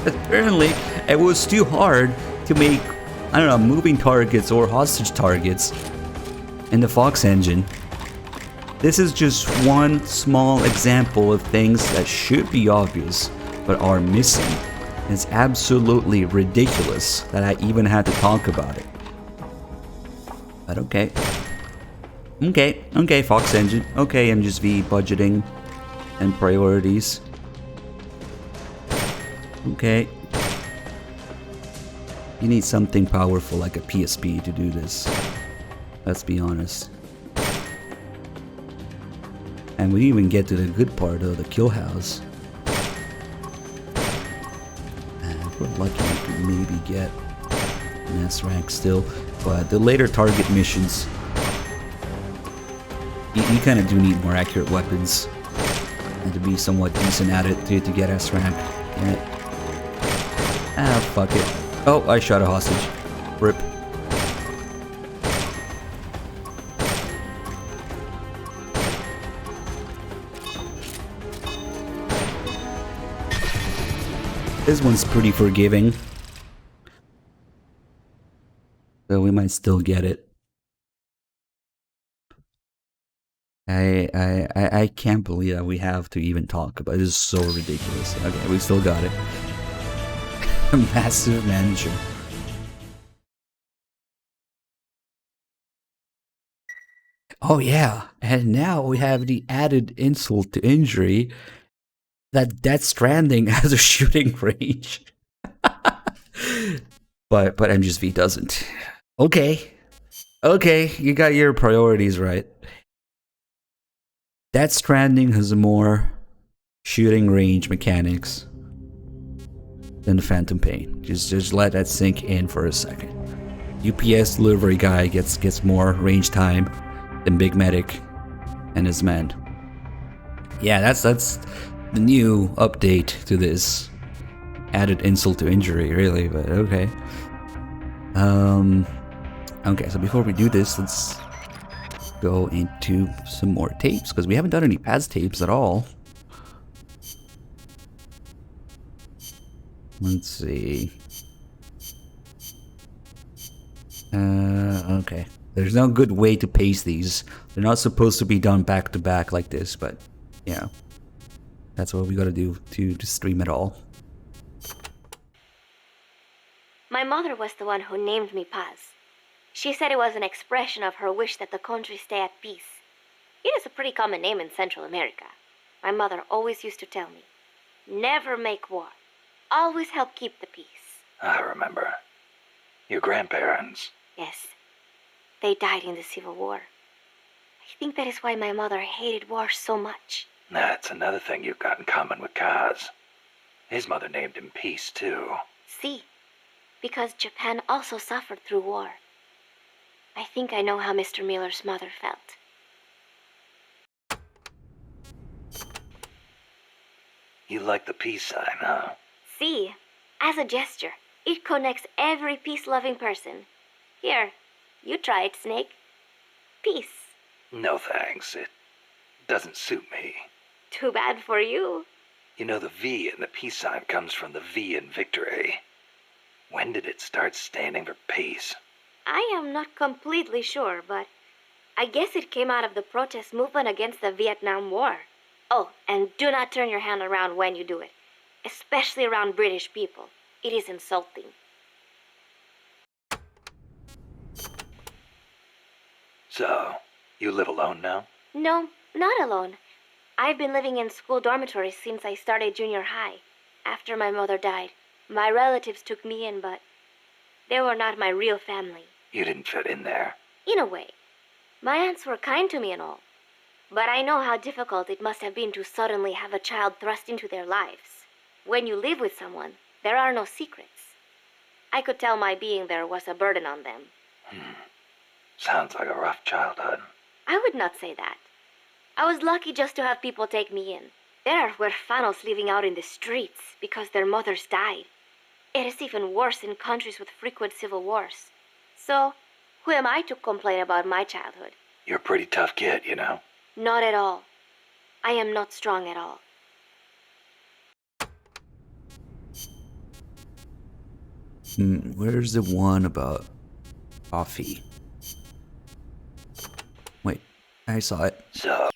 Apparently, it was too hard to make, I don't know, moving targets or hostage targets in the Fox engine. This is just one small example of things that should be obvious, but are missing. It's absolutely ridiculous that I even had to talk about it. But okay. Okay, Fox engine. Okay, MGS-V budgeting and priorities. Okay. You need something powerful like a PSP to do this. Let's be honest. And we didn't even get to the good part of the kill house. maybe get an S rank still, but the later target missions, you kind of do need more accurate weapons and to be somewhat decent at it to get S rank. Yeah. Ah, fuck it. Oh, I shot a hostage. Rip. This one's pretty forgiving, so we might still get it. I can't believe that we have to even talk about it. This is so ridiculous. Okay, we still got it. Massive manager. Oh yeah, and now we have the added insult to injury that Death Stranding has a shooting range. but MGSV doesn't. Okay. Okay, you got your priorities right. Death Stranding has more shooting range mechanics than the Phantom Pain. Just let that sink in for a second. UPS delivery guy gets more range time than Big Medic and his men. Yeah, that's the new update to this. Added insult to injury, really, but okay. Okay, so before we do this, let's go into some more tapes, because we haven't done any pads tapes at all. Let's see. Okay. There's no good way to pace these. They're not supposed to be done back to back like this, but, you know. That's what we gotta do to stream it all. My mother was the one who named me Paz. She said it was an expression of her wish that the country stay at peace. It is a pretty common name in Central America. My mother always used to tell me, never make war. Always help keep the peace. I remember. Your grandparents. Yes. They died in the Civil War. I think that is why my mother hated war so much. That's another thing you've got in common with Kaz. His mother named him Peace, too. See, because Japan also suffered through war. I think I know how Mr. Miller's mother felt. You like the peace sign, huh? See, as a gesture, it connects every peace-loving person. Here, you try it, Snake. Peace. No thanks. It doesn't suit me. Too bad for you. You know, the V in the peace sign comes from the V in victory. When did it start standing for peace? I am not completely sure, but I guess it came out of the protest movement against the Vietnam War. Oh, and do not turn your hand around when you do it, especially around British people. It is insulting. So, you live alone now? No, not alone. I've been living in school dormitories since I started junior high. After my mother died, my relatives took me in, but they were not my real family. You didn't fit in there. In a way. My aunts were kind to me and all. But I know how difficult it must have been to suddenly have a child thrust into their lives. When you live with someone, there are no secrets. I could tell my being there was a burden on them. Sounds like a rough childhood. I would not say that. I was lucky just to have people take me in. There are huérfanos living out in the streets because their mothers died. It is even worse in countries with frequent civil wars. So, who am I to complain about my childhood? You're a pretty tough kid, you know? Not at all. I am not strong at all. Where's the one about coffee? Wait, I saw it. So,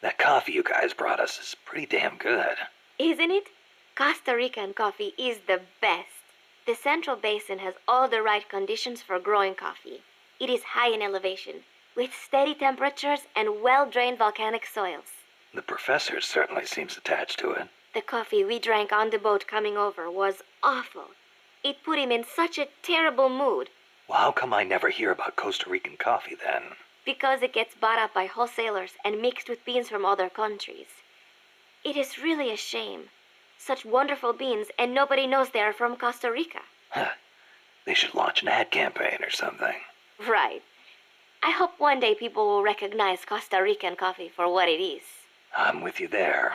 that coffee you guys brought us is pretty damn good. Isn't it? Costa Rican coffee is the best. The Central Basin has all the right conditions for growing coffee. It is high in elevation, with steady temperatures and well-drained volcanic soils. The professor certainly seems attached to it. The coffee we drank on the boat coming over was awful. It put him in such a terrible mood. Well, how come I never hear about Costa Rican coffee then? Because it gets bought up by wholesalers and mixed with beans from other countries. It is really a shame. Such wonderful beings, and nobody knows they are from Costa Rica. Huh. They should launch an ad campaign or something. Right. I hope one day people will recognize Costa Rican coffee for what it is. I'm with you there.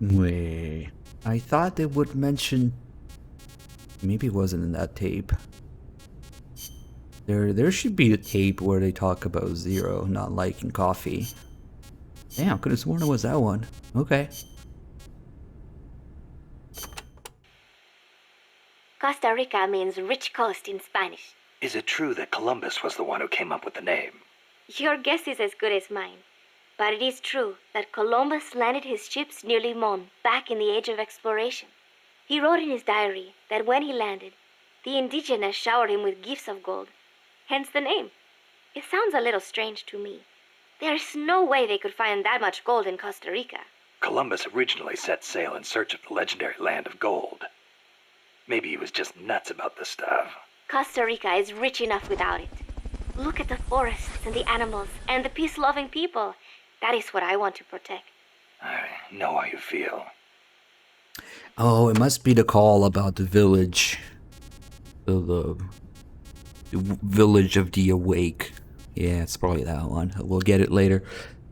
Wait, I thought they would mention. Maybe it wasn't in that tape. There should be a tape where they talk about Zero not liking coffee. Damn, could have sworn it was that one. Okay. Costa Rica means rich coast in Spanish. Is it true that Columbus was the one who came up with the name? Your guess is as good as mine. But it is true that Columbus landed his ships near Limon back in the age of exploration. He wrote in his diary that when he landed, the indigenous showered him with gifts of gold, hence the name. It sounds a little strange to me. There is no way they could find that much gold in Costa Rica. Columbus originally set sail in search of the legendary land of gold. Maybe he was just nuts about this stuff. Costa Rica is rich enough without it. Look at the forests and the animals and the peace-loving people. That is what I want to protect. I know how you feel. Oh, it must be the call about the village. The village of the awake. Yeah, it's probably that one. We'll get it later.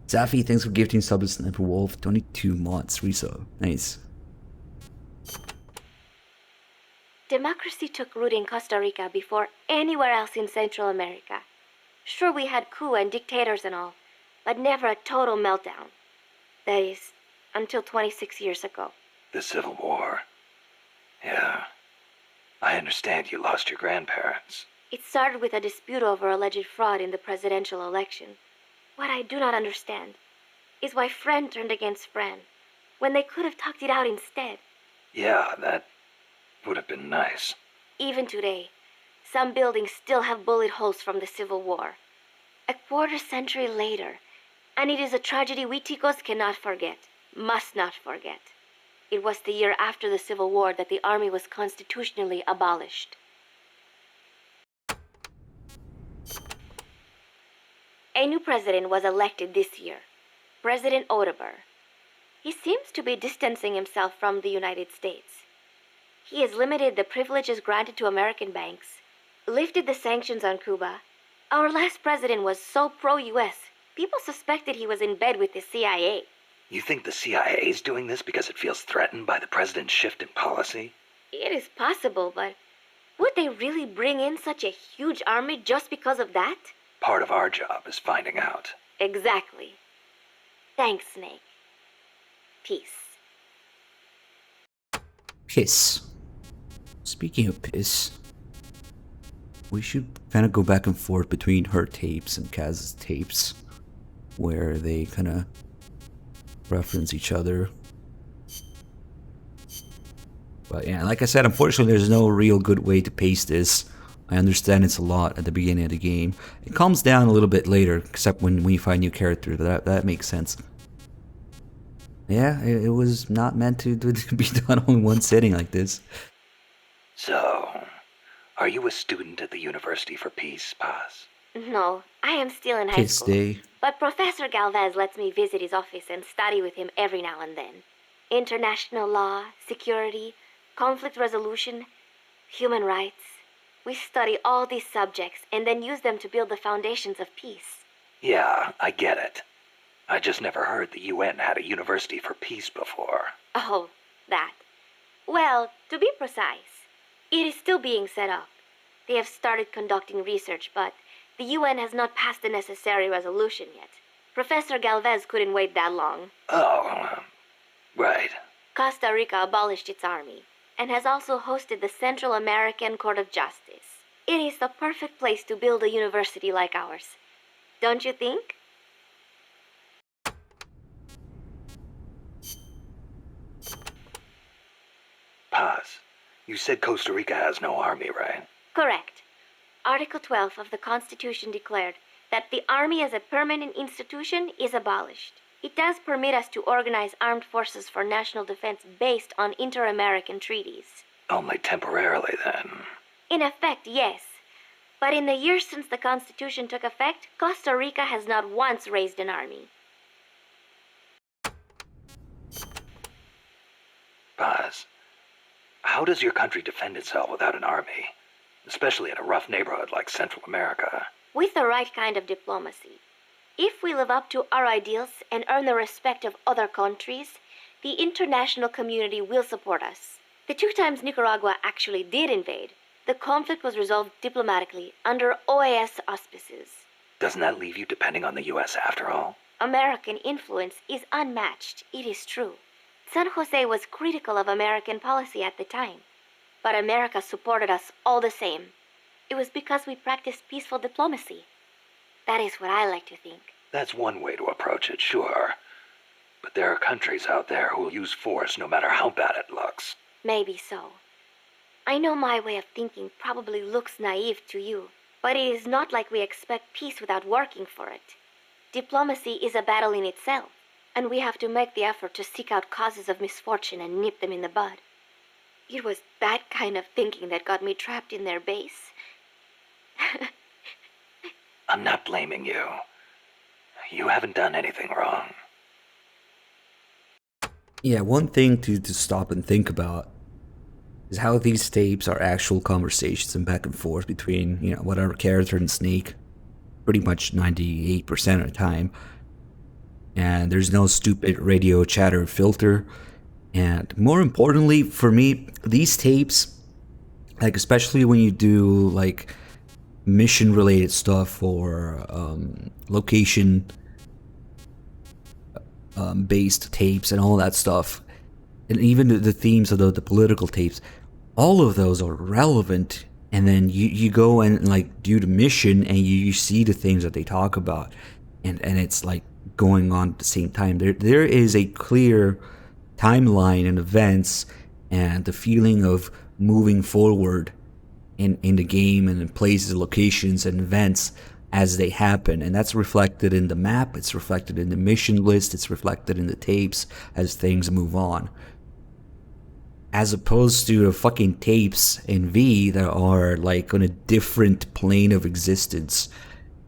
Zafi, thanks for gifting sub to Sniper Wolf. 22 months, resub. Nice. Democracy took root in Costa Rica before anywhere else in Central America. Sure, we had coup and dictators and all, but never a total meltdown. That is, until 26 years ago. The Civil War. Yeah. I understand you lost your grandparents. It started with a dispute over alleged fraud in the presidential election. What I do not understand is why friend turned against friend, when they could have talked it out instead. Yeah, that would have been nice. Even today, some buildings still have bullet holes from the Civil War. A quarter century later, and it is a tragedy we Ticos cannot forget, must not forget. It was the year after the Civil War that the army was constitutionally abolished. A new president was elected this year, President Oteber. He seems to be distancing himself from the United States. He has limited the privileges granted to American banks, lifted the sanctions on Cuba. Our last president was so pro-US, people suspected he was in bed with the CIA. You think the CIA is doing this because it feels threatened by the president's shift in policy? It is possible, but would they really bring in such a huge army just because of that? Part of our job is finding out. Exactly. Thanks, Snake. Peace. Piss. Speaking of piss, we should kind of go back and forth between her tapes and Kaz's tapes, where they kind of reference each other. But yeah, like I said, unfortunately there's no real good way to pace this. I understand it's a lot at the beginning of the game. It calms down a little bit later, except when you find new characters. That makes sense. Yeah, it was not meant to be done in one sitting like this. So, are you a student at the University for Peace, Paz? No, I am still in high Kids school. Day. But Professor Galvez lets me visit his office and study with him every now and then. International law, security, conflict resolution, human rights. We study all these subjects and then use them to build the foundations of peace. Yeah, I get it. I just never heard the UN had a University for Peace before. Oh, that. Well, to be precise, it is still being set up. They have started conducting research, but the UN has not passed the necessary resolution yet. Professor Galvez couldn't wait that long. Oh, right. Costa Rica abolished its army and has also hosted the Central American Court of Justice. It is the perfect place to build a university like ours. Don't you think? Paz, you said Costa Rica has no army, right? Correct. Article 12 of the Constitution declared that the Army as a permanent institution is abolished. It does permit us to organize armed forces for national defense based on inter-American treaties. Only temporarily, then. In effect, yes. But in the years since the Constitution took effect, Costa Rica has not once raised an army. Paz, how does your country defend itself without an army? Especially in a rough neighborhood like Central America. With the right kind of diplomacy. If we live up to our ideals and earn the respect of other countries, the international community will support us. The 2 times Nicaragua actually did invade, the conflict was resolved diplomatically under OAS auspices. Doesn't that leave you depending on the U.S. after all? American influence is unmatched, it is true. San Jose was critical of American policy at the time, but America supported us all the same. It was because we practiced peaceful diplomacy. That is what I like to think. That's one way to approach it, sure. But there are countries out there who will use force no matter how bad it looks. Maybe so. I know my way of thinking probably looks naive to you, but it is not like we expect peace without working for it. Diplomacy is a battle in itself, and we have to make the effort to seek out causes of misfortune and nip them in the bud. It was that kind of thinking that got me trapped in their base. I'm not blaming you. You haven't done anything wrong. Yeah, one thing to stop and think about is how these tapes are actual conversations and back and forth between, whatever character and Snake, pretty much 98% of the time. And there's no stupid radio chatter filter. And more importantly, for me, these tapes, like especially when you do like mission related stuff or location based tapes and all that stuff, and even the themes of the political tapes, all of those are relevant. And then you go and like do the mission and you see the things that they talk about, and it's like going on at the same time. There is a clear timeline and events and the feeling of moving forward in the game and in places, locations, and events as they happen. And that's reflected in the map, it's reflected in the mission list, it's reflected in the tapes as things move on. As opposed to the fucking tapes in V that are like on a different plane of existence.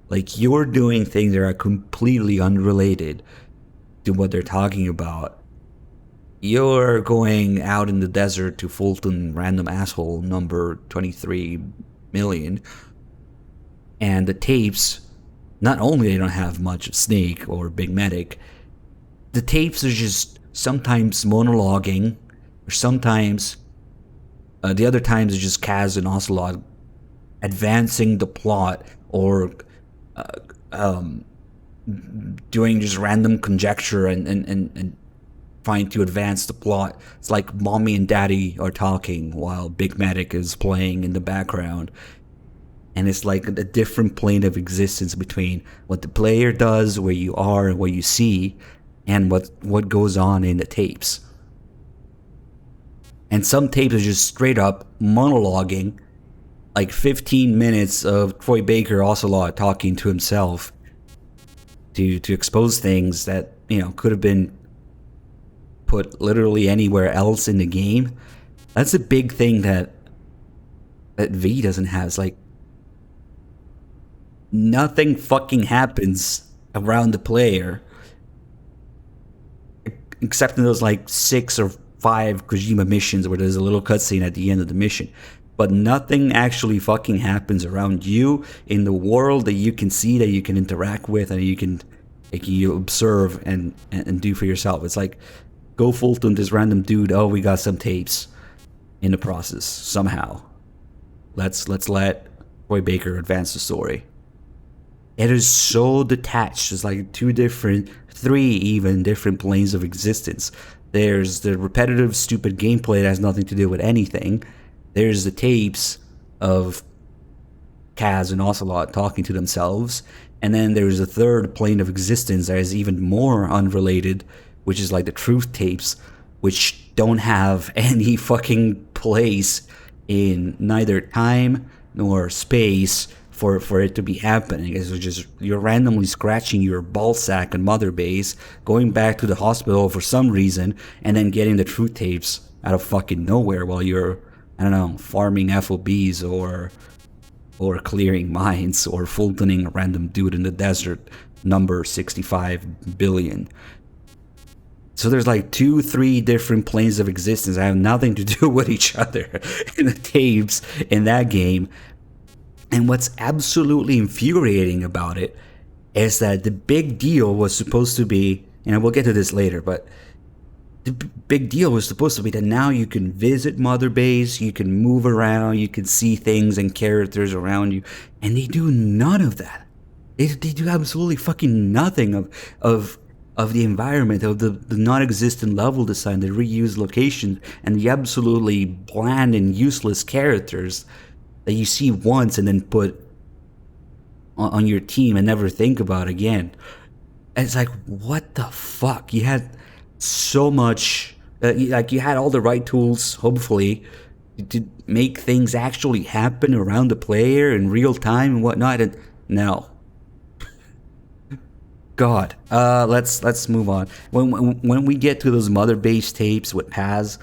Like you're doing things that are completely unrelated to what they're talking about. You're going out in the desert to Fulton random asshole number 23 million. And the tapes, not only they don't have much of Snake or Big Medic, the tapes are just sometimes monologuing, or sometimes the other times it's just Kaz and Ocelot advancing the plot or doing just random conjecture and trying to advance the plot. It's like mommy and daddy are talking while Big Medic is playing in the background. And it's like a different plane of existence between what the player does, where you are and what you see, and what goes on in the tapes. And some tapes are just straight up monologuing, like 15 minutes of Troy Baker Ocelot talking to himself to expose things that, could have been put literally anywhere else in the game. That's a big thing that V doesn't have. It's like nothing fucking happens around the player except in those like 6 or 5 Kojima missions where there's a little cutscene at the end of the mission. But nothing actually fucking happens around you in the world that you can see, that you can interact with, and you observe and do for yourself. It's like, go Fulton, this random dude, oh, we got some tapes in the process somehow. Let's let Troy Baker advance the story. It is so detached. It's like 3 even different planes of existence. There's the repetitive, stupid gameplay that has nothing to do with anything. There's the tapes of Kaz and Ocelot talking to themselves. And then there's a third plane of existence that is even more unrelated, which is like the truth tapes, which don't have any fucking place in neither time nor space for it to be happening. It's just, you're randomly scratching your ball sack and mother base, going back to the hospital for some reason, and then getting the truth tapes out of fucking nowhere while you're, I don't know, farming FOBs or or clearing mines, or Fultoning a random dude in the desert, number 65 billion. So there's like 2-3 different planes of existence that have nothing to do with each other in the tapes in that game. And what's absolutely infuriating about it is that the big deal was supposed to be, and we'll get to this later, but the big deal was supposed to be that now you can visit Mother Base, you can move around, you can see things and characters around you, and they do none of that. They do absolutely fucking nothing of the environment, of the non-existent level design, the reused locations, and the absolutely bland and useless characters that you see once and then put on your team and never think about again. And it's like, what the fuck? You had so much, you had all the right tools, hopefully, to make things actually happen around the player in real time and whatnot, and no. God, let's move on. When we get to those Mother Base tapes with Paz,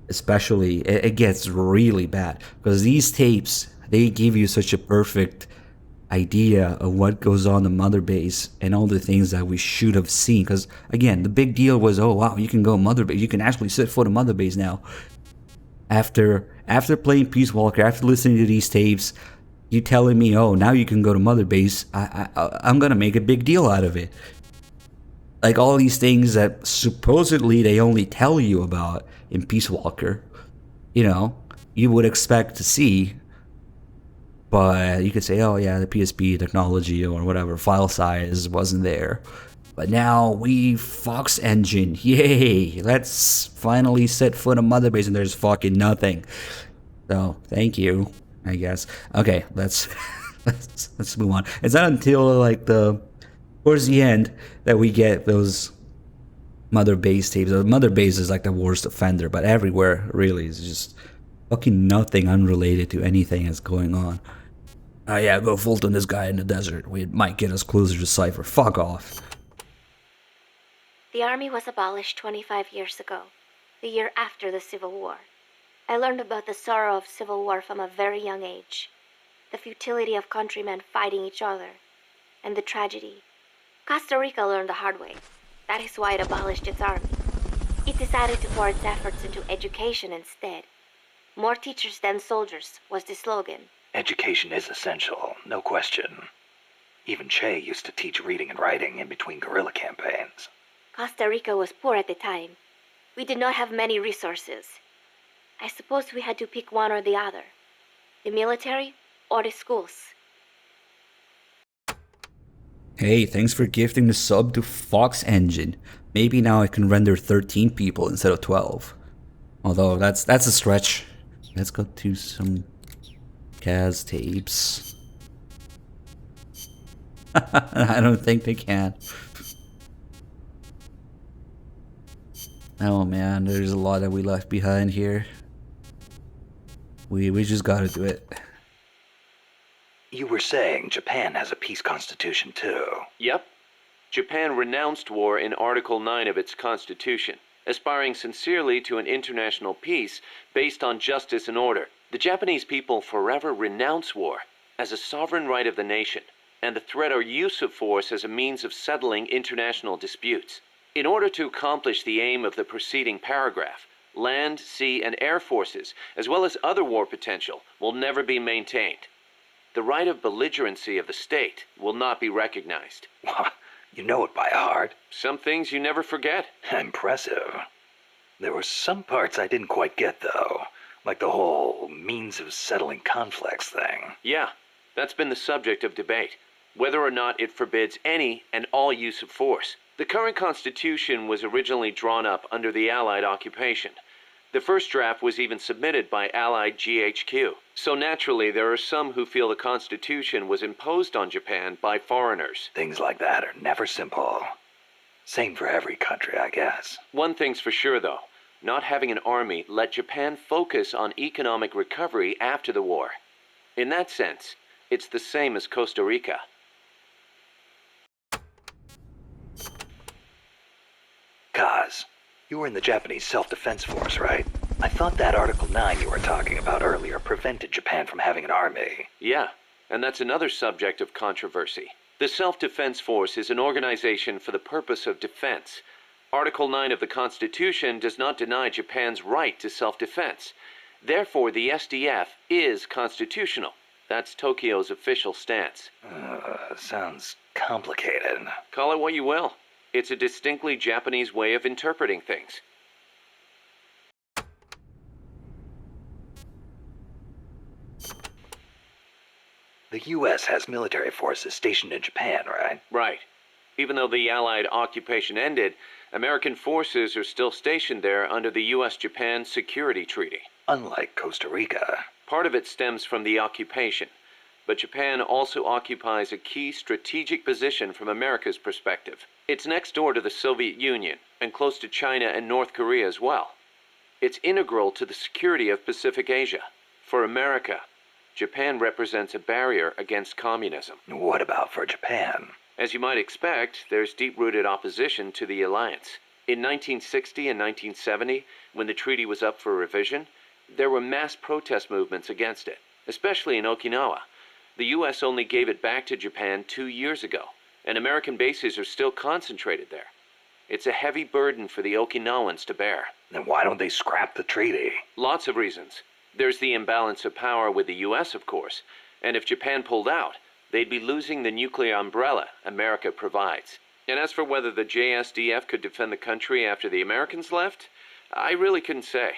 especially, it gets really bad, because these tapes, they give you such a perfect idea of what goes on in Mother Base and all the things that we should have seen. Because again, the big deal was, oh wow, you can go Mother Base, you can actually set foot in Mother Base now. After playing Peace Walker, after listening to these tapes, you telling me, oh, now you can go to Mother Base, I'm gonna make a big deal out of it. Like all these things that supposedly they only tell you about in Peace Walker, you know, you would expect to see. But you could say, oh yeah, the PSP technology or whatever, file size wasn't there. But now Fox Engine, yay! Let's finally set foot on Mother Base, and there's fucking nothing. So thank you, I guess. Okay, let's move on. It's not until like towards the end that we get those Mother Base tapes. Mother Base is like the worst offender, but everywhere really is just fucking nothing unrelated to anything that's going on. Oh yeah, go Fulton this guy in the desert. It might get us closer to Cypher. Fuck off. The army was abolished 25 years ago, the year after the Civil War. I learned about the sorrow of civil war from a very young age, the futility of countrymen fighting each other, and the tragedy. Costa Rica learned the hard way. That is why it abolished its army. It decided to pour its efforts into education instead. More teachers than soldiers was the slogan. Education is essential, no question. Even Che used to teach reading and writing in between guerrilla campaigns. Costa Rica was poor at the time. We did not have many resources. I suppose we had to pick one or the other. The military or the schools. Hey, thanks for gifting the sub to Fox Engine. Maybe now I can render 13 people instead of 12. Although that's a stretch. Let's go to some Kaz tapes. I don't think they can. Oh man, there's a lot that we left behind here. We just gotta do it. You were saying Japan has a peace constitution too. Yep. Japan renounced war in Article 9 of its constitution, aspiring sincerely to an international peace based on justice and order. The Japanese people forever renounce war as a sovereign right of the nation, and the threat or use of force as a means of settling international disputes. In order to accomplish the aim of the preceding paragraph, land, sea, and air forces, as well as other war potential, will never be maintained. The right of belligerency of the state will not be recognized. You know it by heart. Some things you never forget. Impressive. There were some parts I didn't quite get, though. Like the whole means of settling conflicts thing. Yeah, that's been the subject of debate. Whether or not it forbids any and all use of force. The current Constitution was originally drawn up under the Allied occupation. The first draft was even submitted by Allied GHQ. So naturally, there are some who feel the Constitution was imposed on Japan by foreigners. Things like that are never simple. Same for every country, I guess. One thing's for sure, though. Not having an army let Japan focus on economic recovery after the war. In that sense, it's the same as Costa Rica. Kaz, you were in the Japanese Self-Defense Force, right? I thought that Article 9 you were talking about earlier prevented Japan from having an army. Yeah, and that's another subject of controversy. The Self-Defense Force is an organization for the purpose of defense. Article 9 of the Constitution does not deny Japan's right to self-defense. Therefore, the SDF is constitutional. That's Tokyo's official stance. Sounds complicated. Call it what you will. It's a distinctly Japanese way of interpreting things. The U.S. has military forces stationed in Japan, right? Right. Even though the Allied occupation ended, American forces are still stationed there under the U.S.-Japan Security Treaty. Unlike Costa Rica. Part of it stems from the occupation, but Japan also occupies a key strategic position from America's perspective. It's next door to the Soviet Union and close to China and North Korea as well. It's integral to the security of Pacific Asia. For America, Japan represents a barrier against communism. What about for Japan? As you might expect, there's deep-rooted opposition to the alliance. In 1960 and 1970, when the treaty was up for revision, there were mass protest movements against it, especially in Okinawa. The U.S. only gave it back to Japan 2 years ago, and American bases are still concentrated there. It's a heavy burden for the Okinawans to bear. Then why don't they scrap the treaty? Lots of reasons. There's the imbalance of power with the U.S., of course, and if Japan pulled out, they'd be losing the nuclear umbrella America provides. And as for whether the JSDF could defend the country after the Americans left, I really couldn't say.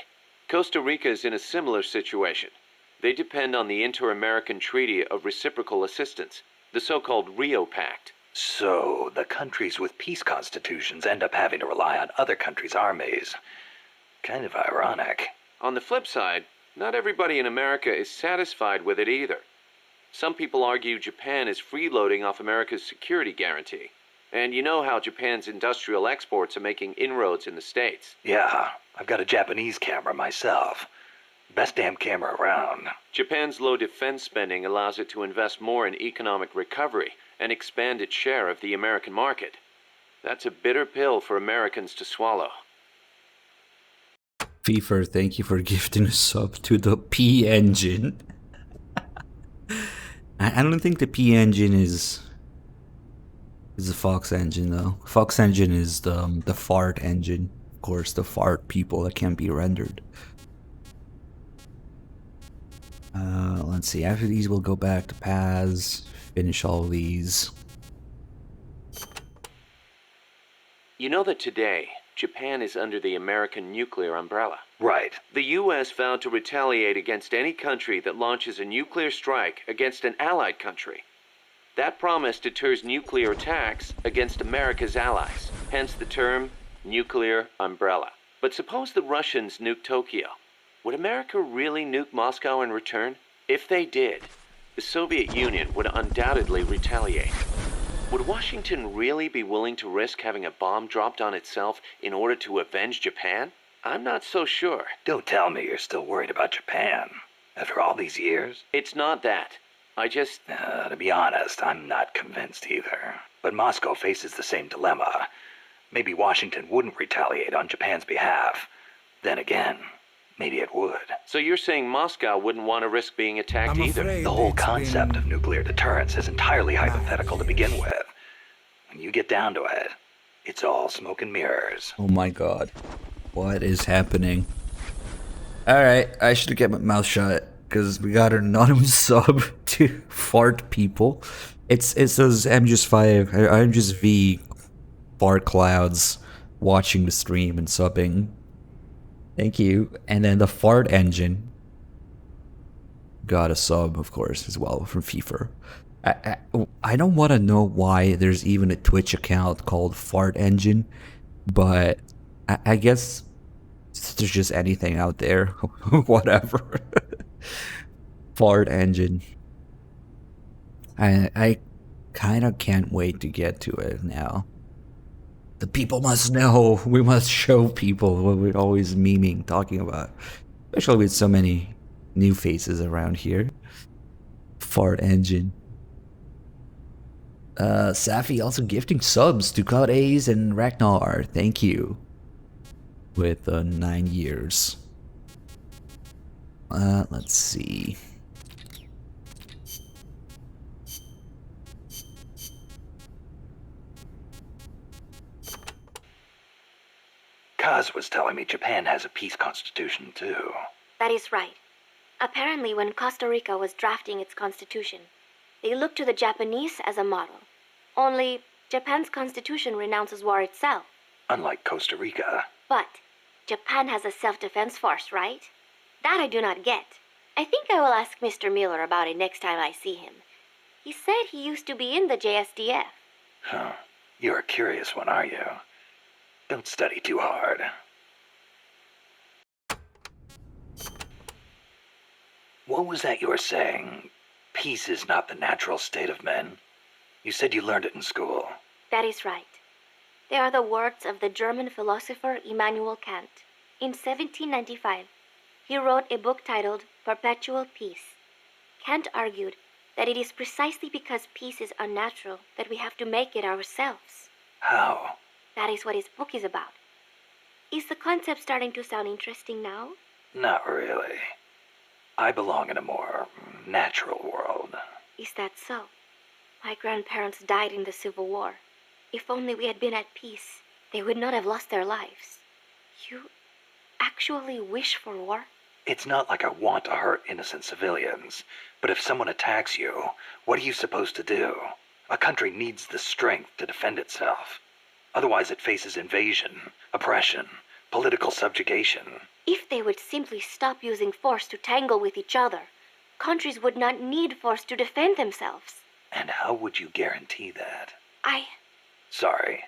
Costa Rica is in a similar situation. They depend on the Inter-American Treaty of Reciprocal Assistance, the so-called Rio Pact. So, the countries with peace constitutions end up having to rely on other countries' armies. Kind of ironic. On the flip side, not everybody in America is satisfied with it either. Some people argue Japan is freeloading off America's security guarantee. And you know how Japan's industrial exports are making inroads in the States. Yeah, I've got a Japanese camera myself. Best damn camera around. Japan's low defense spending allows it to invest more in economic recovery and expand its share of the American market. That's a bitter pill for Americans to swallow. FIFA, thank you for gifting a sub to the P engine. I don't think the P engine is the Fox engine though. Fox engine is the fart engine. Of course, the fart people that can't be rendered. Let's see. After these, we'll go back to Paz. Finish all these. You know that today, Japan is under the American nuclear umbrella. Right. The U.S. vowed to retaliate against any country that launches a nuclear strike against an allied country. That promise deters nuclear attacks against America's allies, hence the term nuclear umbrella. But suppose the Russians nuke Tokyo. Would America really nuke Moscow in return? If they did, the Soviet Union would undoubtedly retaliate. Would Washington really be willing to risk having a bomb dropped on itself in order to avenge Japan? I'm not so sure. Don't tell me you're still worried about Japan. After all these years? It's not that. To be honest, I'm not convinced either. But Moscow faces the same dilemma. Maybe Washington wouldn't retaliate on Japan's behalf. Then again, maybe it would. So you're saying Moscow wouldn't want to risk being attacked either? The whole concept of nuclear deterrence is entirely hypothetical to begin with. When you get down to it, it's all smoke and mirrors. Oh my god. What is happening? Alright, I should have kept my mouth shut. Because we got an anonymous sub to fart people. It says I'm just V fart clouds watching the stream and subbing. Thank you. And then the fart engine got a sub, of course, as well from FIFA. I don't want to know why there's even a Twitch account called Fart Engine, but I guess there's just anything out there. Whatever. Fart engine. I kind of can't wait to get to it now. The people must know. We must show people what we're always memeing, talking about. Especially with so many new faces around here. Fart engine. Safi also gifting subs to Cloud A's and Ragnar. Thank you. With 9 years. Let's see. Kaz was telling me Japan has a peace constitution, too. That is right. Apparently, when Costa Rica was drafting its constitution, they looked to the Japanese as a model. Only, Japan's constitution renounces war itself. Unlike Costa Rica. But Japan has a self-defense force, right? That I do not get. I think I will ask Mr. Miller about it next time I see him. He said he used to be in the JSDF. Huh. You're a curious one, are you? Don't study too hard. What was that you were saying? Peace is not the natural state of men? You said you learned it in school. That is right. They are the words of the German philosopher Immanuel Kant. In 1795, he wrote a book titled Perpetual Peace. Kant argued that it is precisely because peace is unnatural that we have to make it ourselves. How? That is what his book is about. Is the concept starting to sound interesting now? Not really. I belong in a more natural world. Is that so? My grandparents died in the Civil War. If only we had been at peace, they would not have lost their lives. You actually wish for war? It's not like I want to hurt innocent civilians, but if someone attacks you, what are you supposed to do? A country needs the strength to defend itself. Otherwise it faces invasion, oppression, political subjugation. If they would simply stop using force to tangle with each other, countries would not need force to defend themselves. And how would you guarantee that? I... Sorry,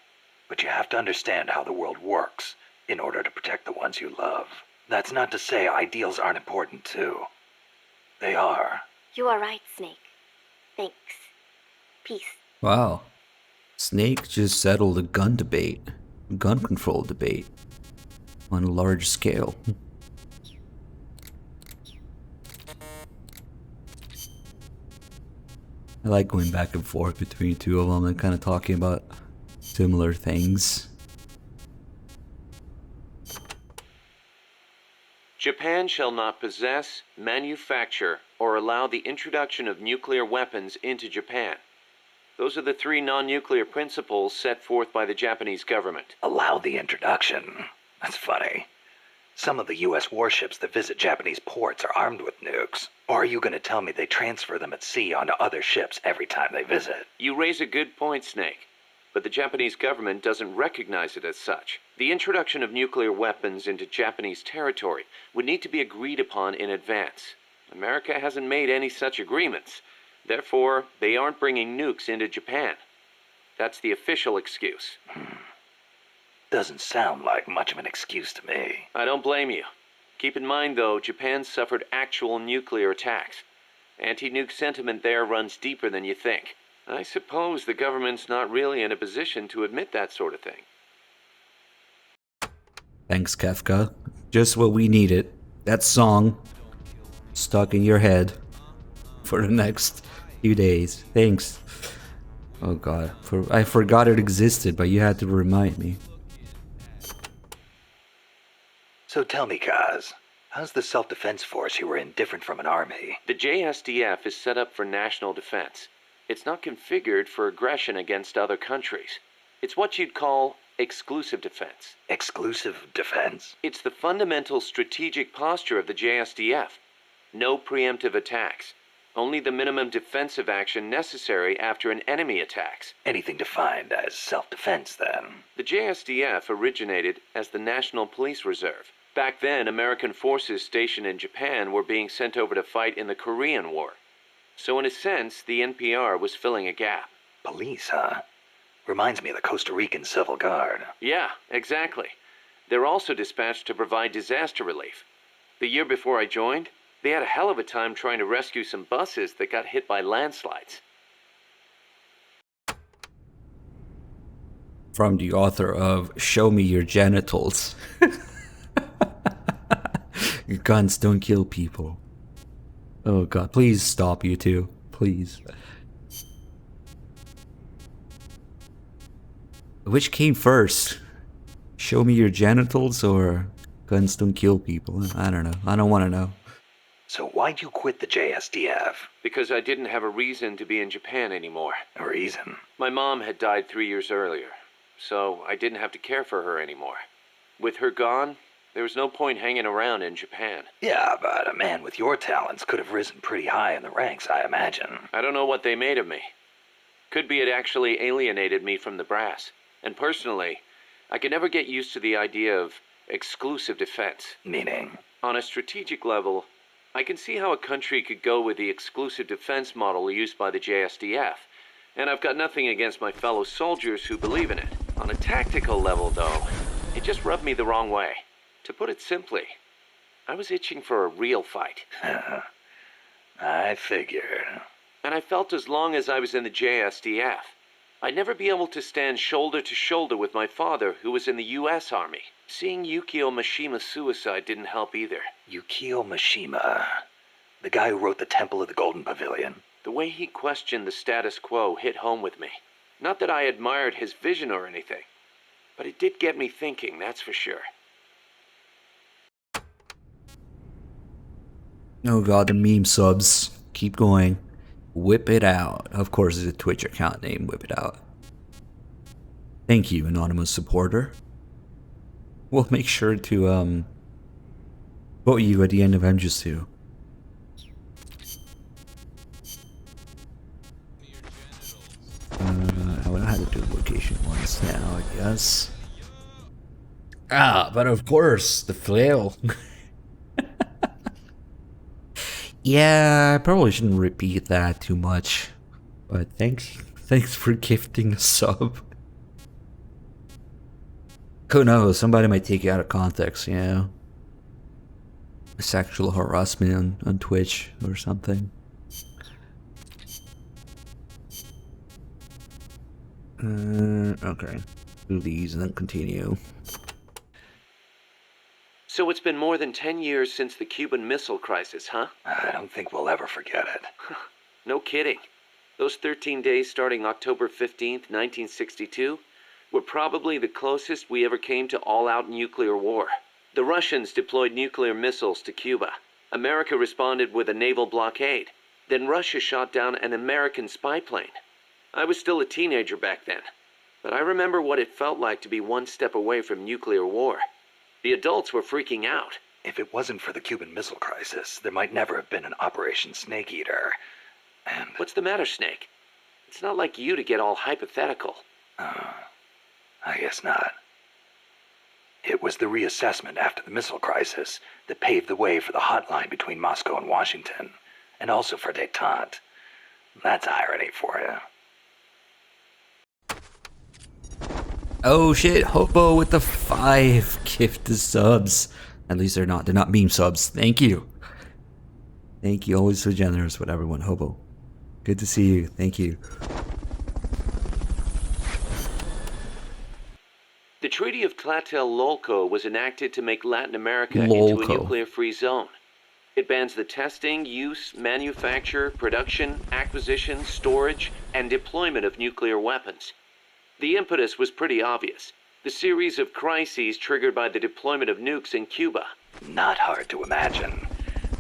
but you have to understand how the world works in order to protect the ones you love. That's not to say ideals aren't important too. They are. You are right, Snake. Thanks. Peace. Wow. Snake just settled a gun debate. Gun control debate. On a large scale. I like going back and forth between the two of them and kind of talking about similar things. Japan shall not possess, manufacture, or allow the introduction of nuclear weapons into Japan. Those are the 3 non-nuclear principles set forth by the Japanese government. Allow the introduction? That's funny. Some of the U.S. warships that visit Japanese ports are armed with nukes. Or are you going to tell me they transfer them at sea onto other ships every time they visit? You raise a good point, Snake. But the Japanese government doesn't recognize it as such. The introduction of nuclear weapons into Japanese territory would need to be agreed upon in advance. America hasn't made any such agreements. Therefore, they aren't bringing nukes into Japan. That's the official excuse. Doesn't sound like much of an excuse to me. I don't blame you. Keep in mind, though, Japan suffered actual nuclear attacks. Anti-nuke sentiment there runs deeper than you think. I suppose the government's not really in a position to admit that sort of thing. Thanks, Kefka. Just what we needed. That song stuck in your head for the next few days. Thanks. Oh god, I forgot it existed, but you had to remind me. So tell me, Kaz, how's the self-defense force you were in different from an army? The JSDF is set up for national defense. It's not configured for aggression against other countries. It's what you'd call exclusive defense. Exclusive defense? It's the fundamental strategic posture of the JSDF. No preemptive attacks. Only the minimum defensive action necessary after an enemy attacks. Anything defined as self-defense, then? The JSDF originated as the National Police Reserve. Back then, American forces stationed in Japan were being sent over to fight in the Korean War. So in a sense, the NPR was filling a gap. Police, huh? Reminds me of the Costa Rican Civil Guard. Yeah, exactly. They're also dispatched to provide disaster relief. The year before I joined, they had a hell of a time trying to rescue some buses that got hit by landslides. From the author of Show Me Your Genitals. Your guns don't kill people. Oh god, please stop, you two. Please. Which came first? Show me your genitals or guns don't kill people? I don't know. I don't want to know. So why'd you quit the JSDF? Because I didn't have a reason to be in Japan anymore. A reason? My mom had died 3 years earlier, so I didn't have to care for her anymore. With her gone, there was no point hanging around in Japan. Yeah, but a man with your talents could have risen pretty high in the ranks, I imagine. I don't know what they made of me. Could be it actually alienated me from the brass. And personally, I could never get used to the idea of exclusive defense. Meaning? On a strategic level, I can see how a country could go with the exclusive defense model used by the JSDF. And I've got nothing against my fellow soldiers who believe in it. On a tactical level, though, it just rubbed me the wrong way. To put it simply, I was itching for a real fight. I figured. And I felt as long as I was in the JSDF, I'd never be able to stand shoulder to shoulder with my father, who was in the U.S. Army. Seeing Yukio Mishima's suicide didn't help either. Yukio Mishima, the guy who wrote The Temple of the Golden Pavilion. The way he questioned the status quo hit home with me. Not that I admired his vision or anything, but it did get me thinking, that's for sure. Oh god, the meme subs. Keep going. Whip it out. Of course, it's a Twitch account name, Whip It Out. Thank you, anonymous supporter. We'll make sure to vote you at the end of MJS2. I don't know how to do location ones now, I guess. Ah, but of course, the flail. Yeah, I probably shouldn't repeat that too much. But thanks for gifting a sub. Who knows, somebody might take you out of context, you know? Sexual harassment on Twitch or something. Okay. Do these and then continue. So it's been more than 10 years since the Cuban Missile Crisis, huh? I don't think we'll ever forget it. No kidding. Those 13 days starting October 15th, 1962, were probably the closest we ever came to all-out nuclear war. The Russians deployed nuclear missiles to Cuba. America responded with a naval blockade. Then Russia shot down an American spy plane. I was still a teenager back then, but I remember what it felt like to be one step away from nuclear war. The adults were freaking out. If it wasn't for the Cuban Missile Crisis, there might never have been an Operation Snake Eater. And... What's the matter, Snake? It's not like you to get all hypothetical. I guess not. It was the reassessment after the missile crisis that paved the way for the hotline between Moscow and Washington, and also for détente. That's irony for you. Oh shit, Hobo with the 5 gifted subs. At least they're not meme subs. Thank you. Thank you, always so generous with everyone, Hobo. Good to see you, thank you. The Treaty of Tlatelolco was enacted to make Latin America into a nuclear-free zone. It bans the testing, use, manufacture, production, acquisition, storage, and deployment of nuclear weapons. The impetus was pretty obvious. The series of crises triggered by the deployment of nukes in Cuba. Not hard to imagine.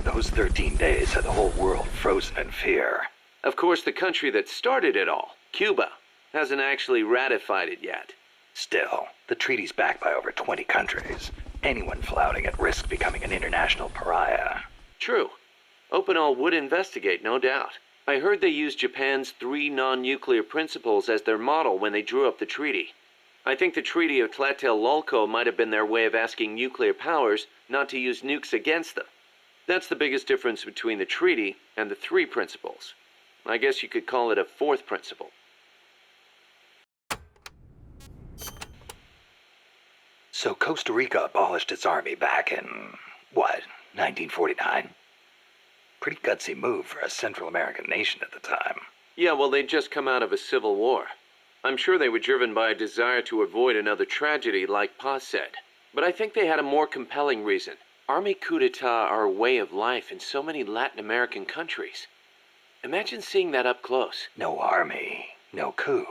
Those 13 days had the whole world frozen in fear. Of course, the country that started it all, Cuba, hasn't actually ratified it yet. Still, the treaty's backed by over 20 countries. Anyone flouting it risks becoming an international pariah. True. Opinol would investigate, no doubt. I heard they used Japan's 3 non-nuclear principles as their model when they drew up the treaty. I think the Treaty of Tlatelolco might have been their way of asking nuclear powers not to use nukes against them. That's the biggest difference between the treaty and the 3 principles. I guess you could call it a 4th principle. So Costa Rica abolished its army back in, what, 1949? Pretty gutsy move for a Central American nation at the time. Yeah, well, they'd just come out of a civil war. I'm sure they were driven by a desire to avoid another tragedy like Paz said. But I think they had a more compelling reason. Army coup d'etat are a way of life in so many Latin American countries. Imagine seeing that up close. No army, no coup.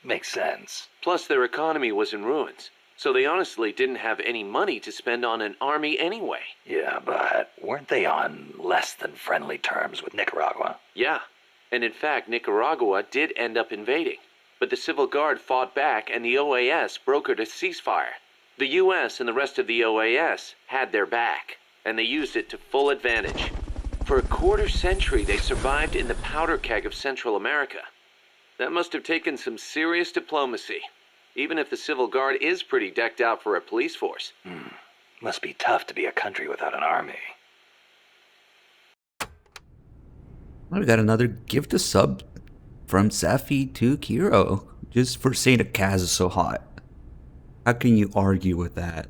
Makes sense. Plus, their economy was in ruins. So they honestly didn't have any money to spend on an army anyway. Yeah, but weren't they on less than friendly terms with Nicaragua? Yeah, and in fact, Nicaragua did end up invading. But the Civil Guard fought back and the OAS brokered a ceasefire. The US and the rest of the OAS had their back, and they used it to full advantage. For a quarter century, they survived in the powder keg of Central America. That must have taken some serious diplomacy, even if the Civil Guard is pretty decked out for a police force. Must be tough to be a country without an army. Oh, we got another gift of sub from Safi to Kiro, just for saying that Kaz is so hot. How can you argue with that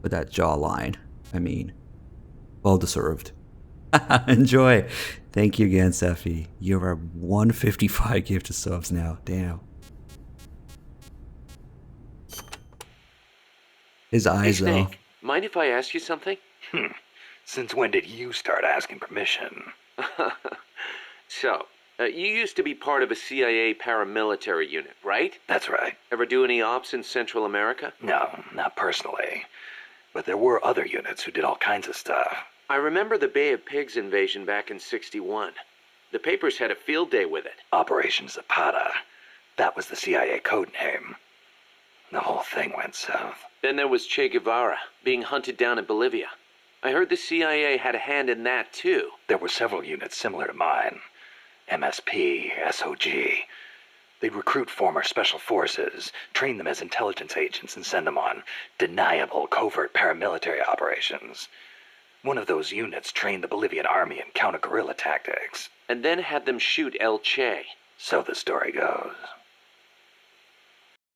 jawline? I mean, well deserved. Enjoy. Thank you again, Safi. You are 155 gift of subs now. Damn. His eyes, hey, though. Snake, mind if I ask you something? Since when did you start asking permission? So, you used to be part of a CIA paramilitary unit, right? That's right. Ever do any ops in Central America? No, not personally. But there were other units who did all kinds of stuff. I remember the Bay of Pigs invasion back in '61. The papers had a field day with it. Operation Zapata. That was the CIA code name. The whole thing went south. Then there was Che Guevara, being hunted down in Bolivia. I heard the CIA had a hand in that, too. There were several units similar to mine. MSP, SOG. They'd recruit former special forces, train them as intelligence agents, and send them on deniable covert paramilitary operations. One of those units trained the Bolivian army in counter-guerrilla tactics. And then had them shoot El Che. So the story goes.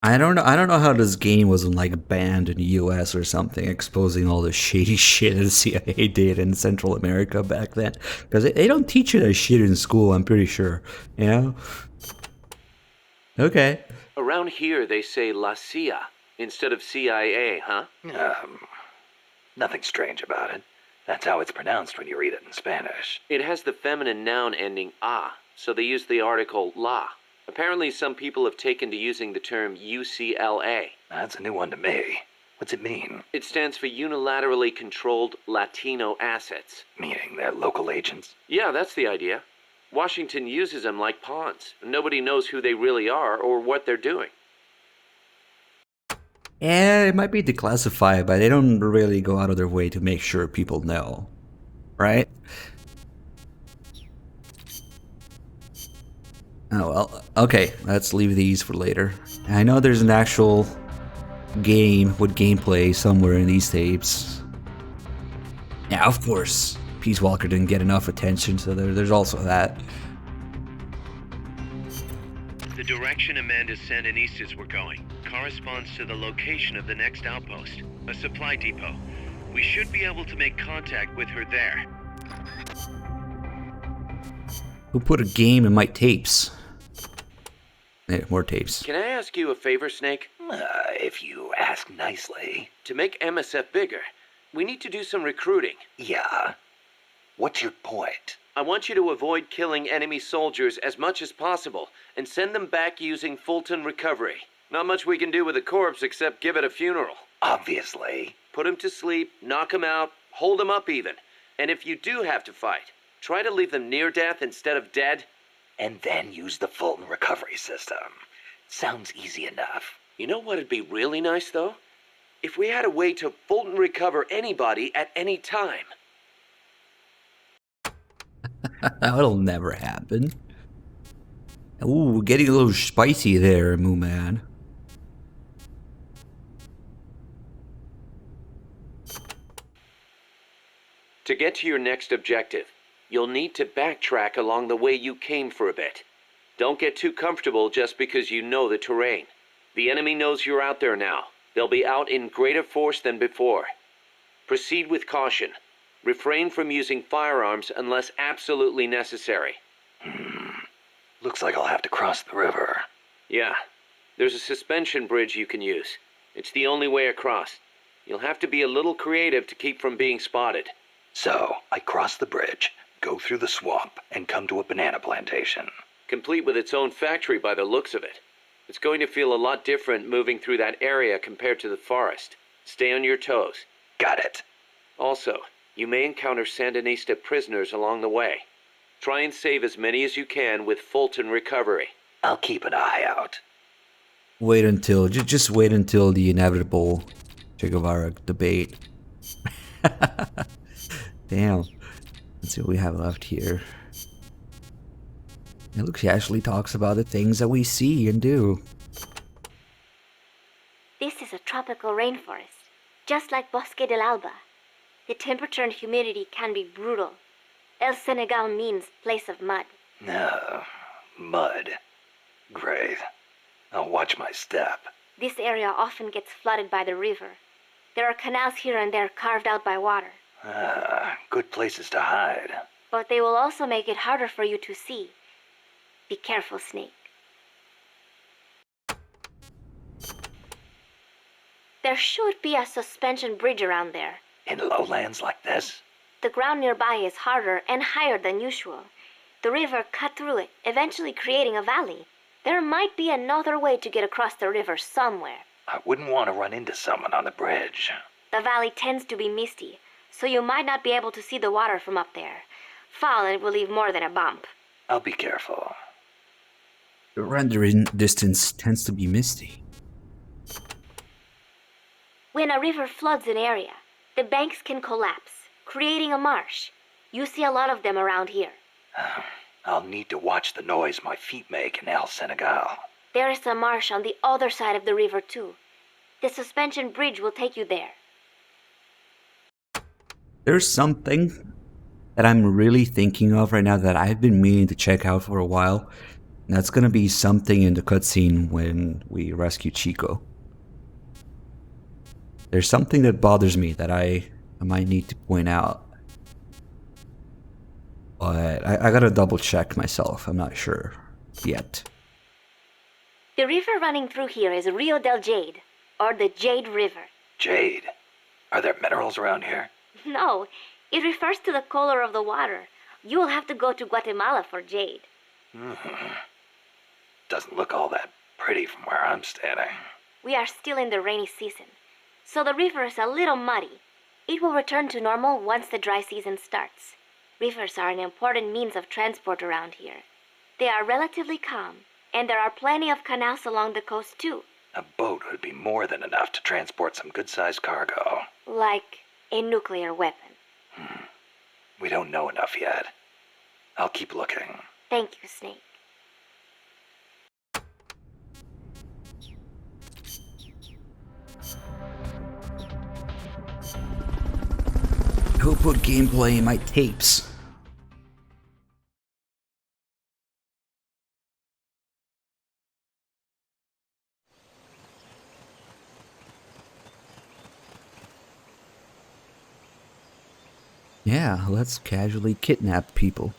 I don't know how this game wasn't like banned in the US or something, exposing all the shady shit the CIA did in Central America back then. Because they don't teach you that shit in school, I'm pretty sure. You know? Okay. Around here they say La CIA instead of CIA, huh? Nothing strange about it. That's how it's pronounced when you read it in Spanish. It has the feminine noun ending a, so they use the article la. Apparently some people have taken to using the term UCLA. That's a new one to me. What's it mean? It stands for Unilaterally Controlled Latino Assets. Meaning they're local agents? Yeah, that's the idea. Washington uses them like pawns. Nobody knows who they really are or what they're doing. Yeah, it might be declassified, but they don't really go out of their way to make sure people know. Right? Oh well, okay, let's leave these for later. I know there's an actual game with gameplay somewhere in these tapes. Yeah, of course, Peace Walker didn't get enough attention, so there's also that. The direction Amanda's Sandinistas were going corresponds to the location of the next outpost, a supply depot. We should be able to make contact with her there. Who put a game in my tapes? Yeah, more tapes. Can I ask you a favor, Snake? If you ask nicely. To make MSF bigger, we need to do some recruiting. Yeah? What's your point? I want you to avoid killing enemy soldiers as much as possible and send them back using Fulton recovery. Not much we can do with a corpse except give it a funeral. Obviously. Put him to sleep, knock him out, hold him up even. And if you do have to fight, try to leave them near death instead of dead. And then use the Fulton recovery system. Sounds easy enough. You know what'd be really nice, though? If we had a way to Fulton recover anybody at any time. That'll never happen. Ooh, getting a little spicy there, Moo Man. To get to your next objective, you'll need to backtrack along the way you came for a bit. Don't get too comfortable just because you know the terrain. The enemy knows you're out there now. They'll be out in greater force than before. Proceed with caution. Refrain from using firearms unless absolutely necessary. Looks like I'll have to cross the river. Yeah. There's a suspension bridge you can use. It's the only way across. You'll have to be a little creative to keep from being spotted. So, I cross the bridge, go through the swamp, and come to a banana plantation. Complete with its own factory by the looks of it. It's going to feel a lot different moving through that area compared to the forest. Stay on your toes. Got it. Also, you may encounter Sandinista prisoners along the way. Try and save as many as you can with Fulton recovery. I'll keep an eye out. Wait until, just wait until the inevitable Che Guevara debate. Damn. Let's see what we have left here. It looks he actually talks about the things that we see and do. This is a tropical rainforest, just like Bosque del Alba. The temperature and humidity can be brutal. El Senegal means place of mud. No, mud. Great. I'll watch my step. This area often gets flooded by the river. There are canals here and there carved out by water. Good places to hide. But they will also make it harder for you to see. Be careful, Snake. There should be a suspension bridge around there. In lowlands like this? The ground nearby is harder and higher than usual. The river cut through it, eventually creating a valley. There might be another way to get across the river somewhere. I wouldn't want to run into someone on the bridge. The valley tends to be misty, so you might not be able to see the water from up there. Fall and it will leave more than a bump. I'll be careful. The rendering distance tends to be misty. When a river floods an area, the banks can collapse, creating a marsh. You see a lot of them around here. I'll need to watch the noise my feet make in El Senegal. There is a marsh on the other side of the river too. The suspension bridge will take you there. There's something that I'm really thinking of right now that I've been meaning to check out for a while. And that's gonna be something in the cutscene when we rescue Chico. There's something that bothers me that I might need to point out. But I gotta double check myself. I'm not sure yet. The river running through here is Rio del Jade, or the Jade River. Jade? Are there minerals around here? No, it refers to the color of the water. You will have to go to Guatemala for jade. Doesn't look all that pretty from where I'm standing. We are still in the rainy season, so the river is a little muddy. It will return to normal once the dry season starts. Rivers are an important means of transport around here. They are relatively calm, and there are plenty of canals along the coast too. A boat would be more than enough to transport some good-sized cargo. Like a nuclear weapon. We don't know enough yet. I'll keep looking. Thank you, Snake. Who put gameplay in my tapes? Yeah, let's casually kidnap people.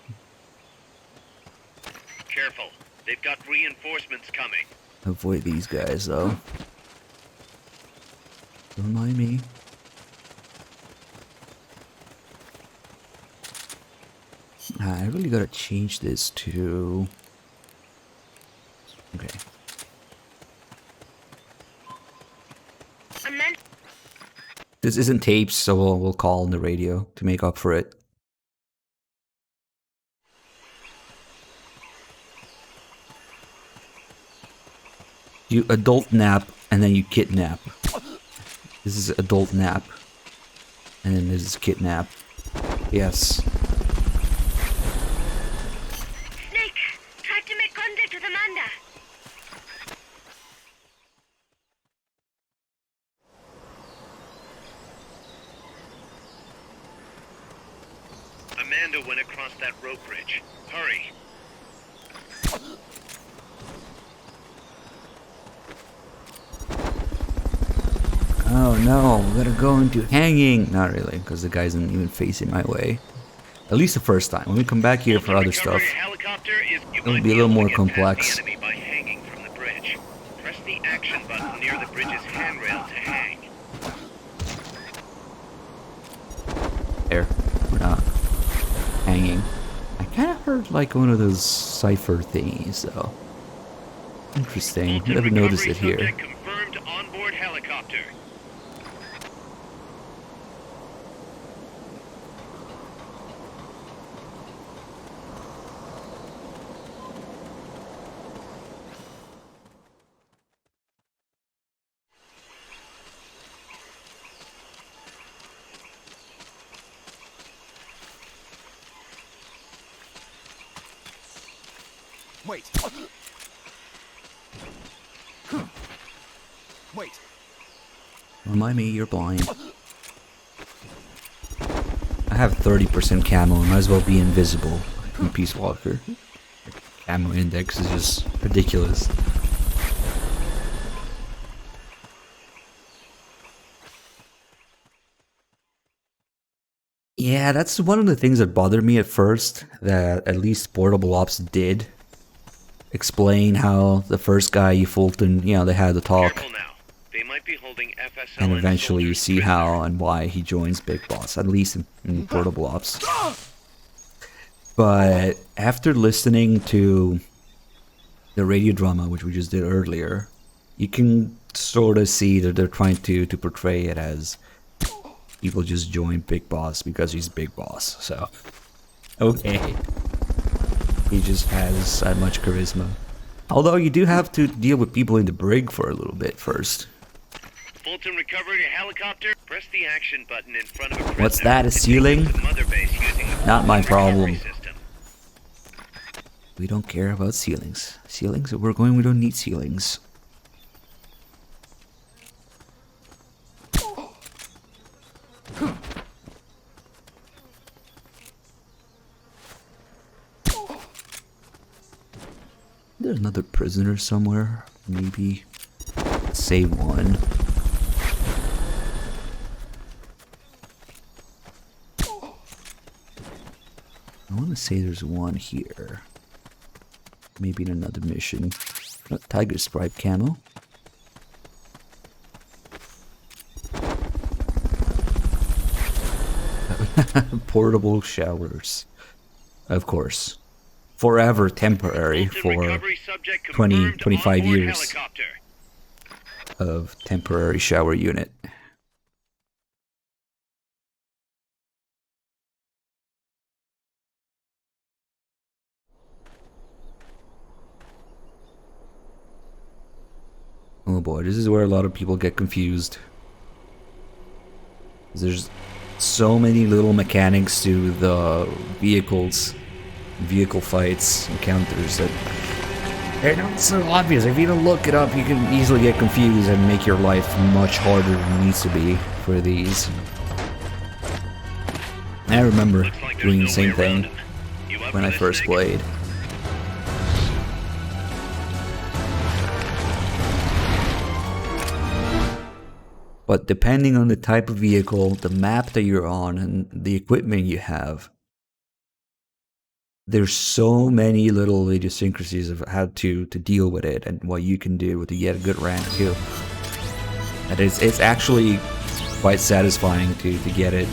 Careful. They've got reinforcements coming. Avoid these guys, though. Don't mind me. I really gotta change this to... Okay. This isn't tapes, so we'll call on the radio to make up for it. You adult nap, and then you kidnap. This is adult nap. And then this is kidnap. Yes. Snake, try to make contact with Amanda. Amanda went across that rope bridge. Hurry. Oh no, we're gonna go into hanging. Not really, because the guy isn't even facing my way. At least the first time. When we come back here for other stuff, it'll be a little more complex. By hanging from the bridge. Press the action button near the bridge's handrail to hang. There, we're not hanging. I kind of heard like one of those cipher thingies, though. Interesting. Never noticed it here. Confirmed onboard helicopter. Wait. Wait. Remind me, you're blind. I have 30% camo. I might as well be invisible in Peace Walker. Camo index is just ridiculous. Yeah, that's one of the things that bothered me at first, that at least Portable Ops did explain how the first guy you Fulton, you know, they had to talk. They might be holding FSL And eventually you see how and why he joins Big Boss, at least in Portable Ops. But after listening to the radio drama, which we just did earlier, you can sort of see that they're trying to portray it as people just join Big Boss because he's Big Boss. So, okay. He just has that much charisma. Although you do have to deal with people in the brig for a little bit first. Fulton recovered a helicopter. Press the action button in front of a What's that, a ceiling? Not my problem. We don't care about ceilings. Ceilings? We're going, we don't need ceilings. There's another prisoner somewhere. Maybe save one. I want to say there's one here. Maybe in another mission. Tiger Stripe camo. Portable showers. Of course. Forever temporary for 25 years of temporary shower unit. Oh boy, this is where a lot of people get confused. There's so many little mechanics to the vehicles, vehicle fights, encounters that they're not so obvious. If you don't look it up, you can easily get confused and make your life much harder than it needs to be for these. I remember doing the same thing when I first played. But depending on the type of vehicle, the map that you're on, and the equipment you have, there's so many little idiosyncrasies of how to deal with it and what you can do to get a good rank too. And it's actually quite satisfying to get it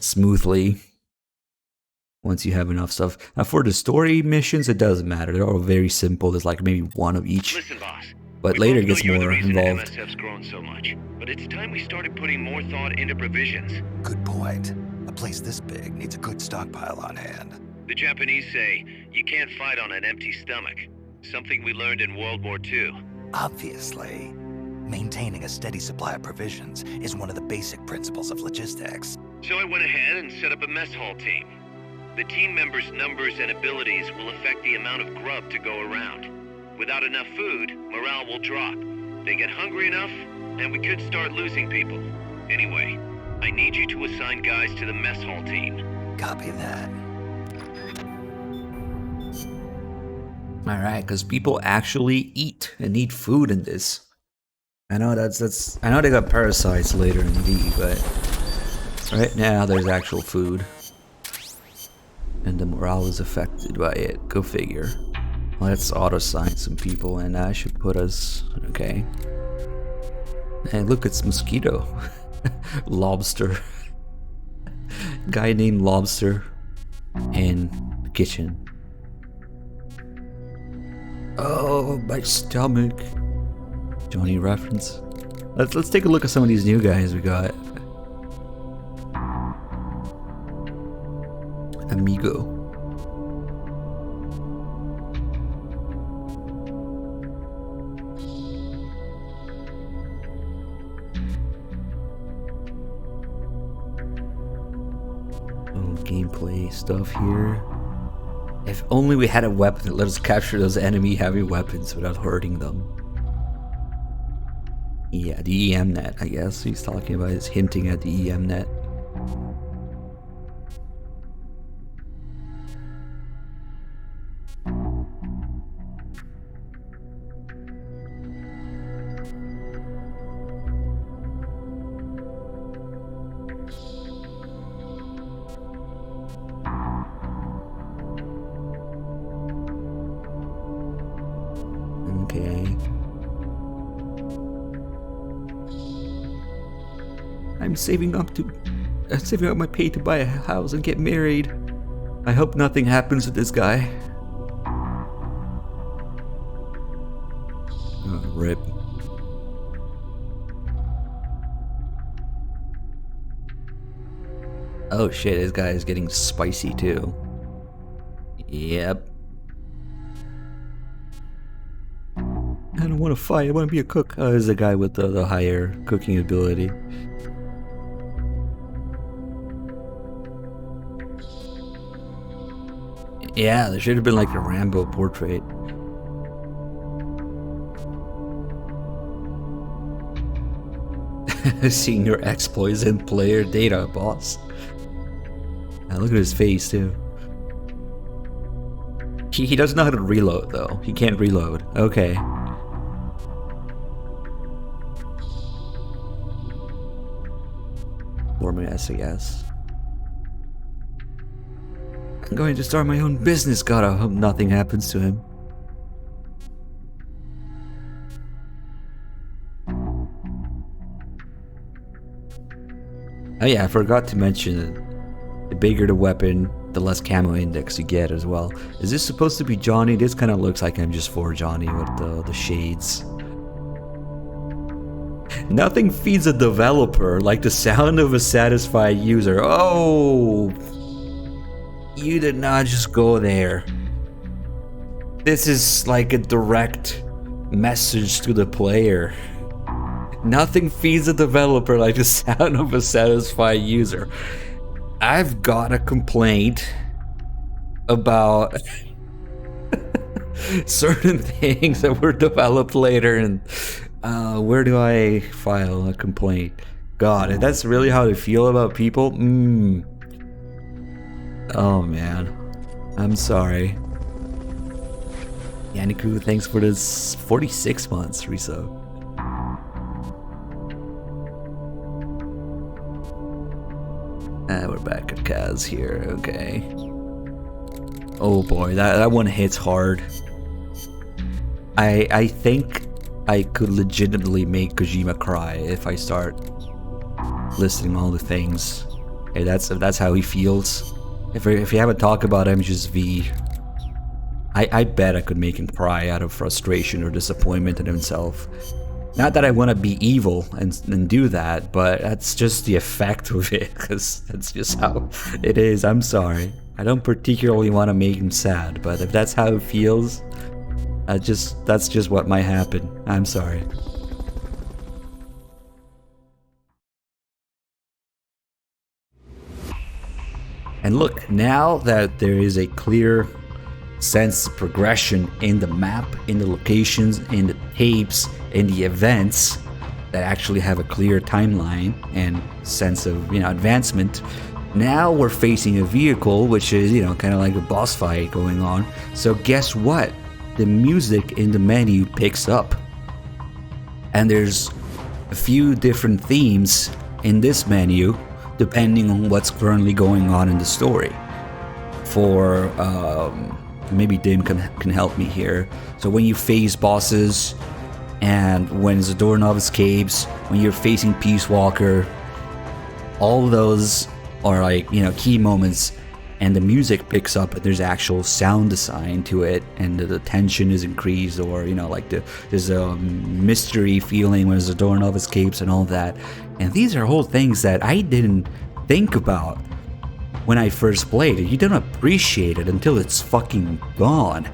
smoothly once you have enough stuff. Now for the story missions, it doesn't matter. They're all very simple. There's like maybe one of each. Listen, boss. But later it gets more involved. MSF's grown so much, but it's time we started putting more thought into provisions. Good point. A place this big needs a good stockpile on hand. The Japanese say you can't fight on an empty stomach. Something we learned in World War II. Obviously. Maintaining a steady supply of provisions is one of the basic principles of logistics. So I went ahead and set up a mess hall team. The team members' numbers and abilities will affect the amount of grub to go around. Without enough food, morale will drop. They get hungry enough, and we could start losing people. Anyway, I need you to assign guys to the mess hall team. Copy that. Alright, because people actually eat and need food in this. I know that's I know they got parasites later in V, but right now there's actual food. And the morale is affected by it. Go figure. Let's auto-sign some people, and that should put us... Okay. Hey, look, it's Mosquito. Lobster. Guy named Lobster in the kitchen. Oh, my stomach. Johnny reference. Let's take a look at some of these new guys we got. Amigo. Gameplay stuff here. If only we had a weapon that let us capture those enemy heavy weapons without hurting them. Yeah, the EM net, I guess he's talking about. He's hinting at the EM net. Okay. I'm saving up my pay to buy a house and get married. I hope nothing happens with this guy. Oh, rip. Oh shit, this guy is getting spicy too. Yep. I don't want to fight, I want to be a cook. Oh, there's a guy with the higher cooking ability. Yeah, there should have been like a Rambo portrait. Seeing your exploits in player data, boss. Now look at his face too. He doesn't know how to reload though. He can't reload. Okay. Former SAS. I'm going to start my own business. God, I hope nothing happens to him. Oh yeah, I forgot to mention that the bigger the weapon, the less camo index you get as well. Is this supposed to be Johnny? This kind of looks like I'm just for Johnny with the shades. Nothing feeds a developer like the sound of a satisfied user. Oh! You did not just go there. This is like a direct message to the player. Nothing feeds a developer like the sound of a satisfied user. I've got a complaint about certain things that were developed later, and where do I file a complaint? God, if that's really how they feel about people, oh man, I'm sorry. Yanniku, thanks for this 46 months resub. We're back at Kaz here, okay. Oh boy, that one hits hard. I think I could legitimately make Kojima cry if I start listing all the things. Hey, that's how he feels. If you haven't talked about MGS-V, I bet I could make him cry out of frustration or disappointment in himself. Not that I want to be evil and do that, but that's just the effect of it, because that's just how it is. I'm sorry. I don't particularly want to make him sad, but if that's how it feels, that's just what might happen. I'm sorry. And look, now that there is a clear sense of progression in the map, in the locations, in the tapes, in the events that actually have a clear timeline and sense of, advancement, now we're facing a vehicle which is, kind of like a boss fight going on. So guess what? The music in the menu picks up. And there's a few different themes in this menu depending on what's currently going on in the story. For maybe Dim can help me here. So when you face bosses, and when Zadornov escapes, when you're facing Peace Walker, all those are like, key moments, and the music picks up and there's actual sound assigned to it, and the tension is increased, or there's a mystery feeling when Zadornov escapes and all that. And these are whole things that I didn't think about when I first played it. You don't appreciate it until it's fucking gone.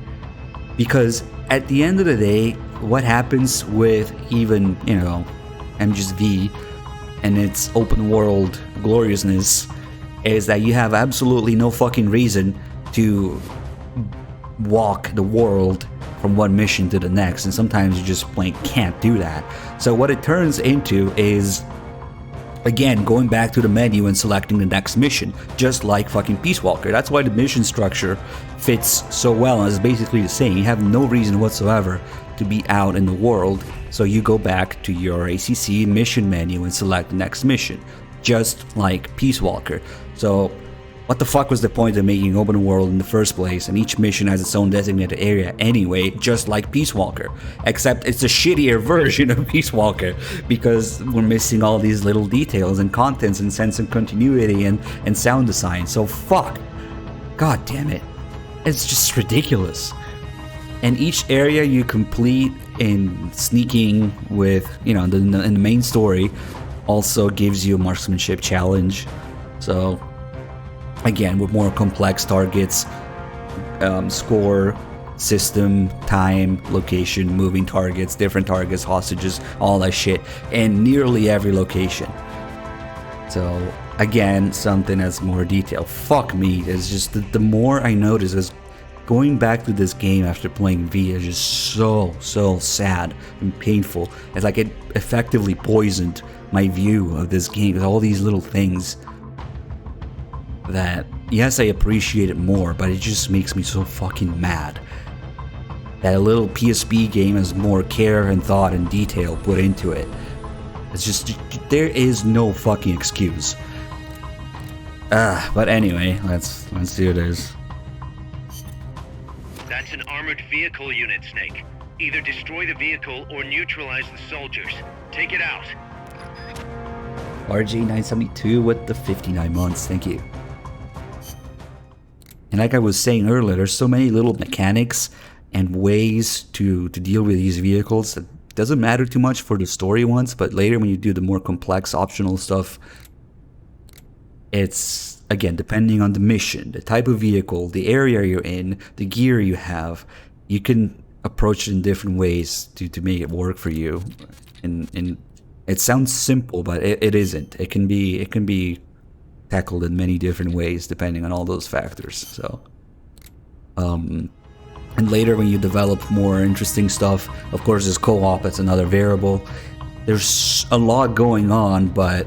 Because at the end of the day, what happens with even, MGS-V and its open world gloriousness is that you have absolutely no fucking reason to walk the world from one mission to the next, and sometimes you just plain can't do that. So what it turns into is, again, going back to the menu and selecting the next mission, just like fucking Peace Walker. That's why the mission structure fits so well, and it's basically the same. You have no reason whatsoever to be out in the world, so you go back to your ACC mission menu and select the next mission, just like Peace Walker. So what the fuck was the point of making open world in the first place, and each mission has its own designated area anyway, just like Peace Walker? Except it's a shittier version of Peace Walker, because we're missing all these little details and contents and sense of continuity and sound design. So fuck. God damn it. It's just ridiculous. And each area you complete in sneaking with, you know, in the main story also gives you a marksmanship challenge. So again, with more complex targets, score, system, time, location, moving targets, different targets, hostages, all that shit, in nearly every location. So again, something that's more detailed. Fuck me, it's just the more I notice is going back to this game after playing V is just so sad and painful. It's like it effectively poisoned my view of this game with all these little things that, yes, I appreciate it more, but it just makes me so fucking mad that a little PSP game has more care and thought and detail put into it. It's just, there is no fucking excuse. But anyway, let's do this. That's an armored vehicle unit, Snake. Either destroy the vehicle or neutralize the soldiers. Take it out. RJ972 with the 59 months, thank you. And like I was saying earlier, there's so many little mechanics and ways to deal with these vehicles that doesn't matter too much for the story ones, but later when you do the more complex optional stuff, it's, again, depending on the mission, the type of vehicle, the area you're in, the gear you have, you can approach it in different ways to make it work for you. And it sounds simple, but it isn't. It can be tackled in many different ways depending on all those factors. So and later when you develop more interesting stuff, of course there's co-op, that's another variable. There's a lot going on, but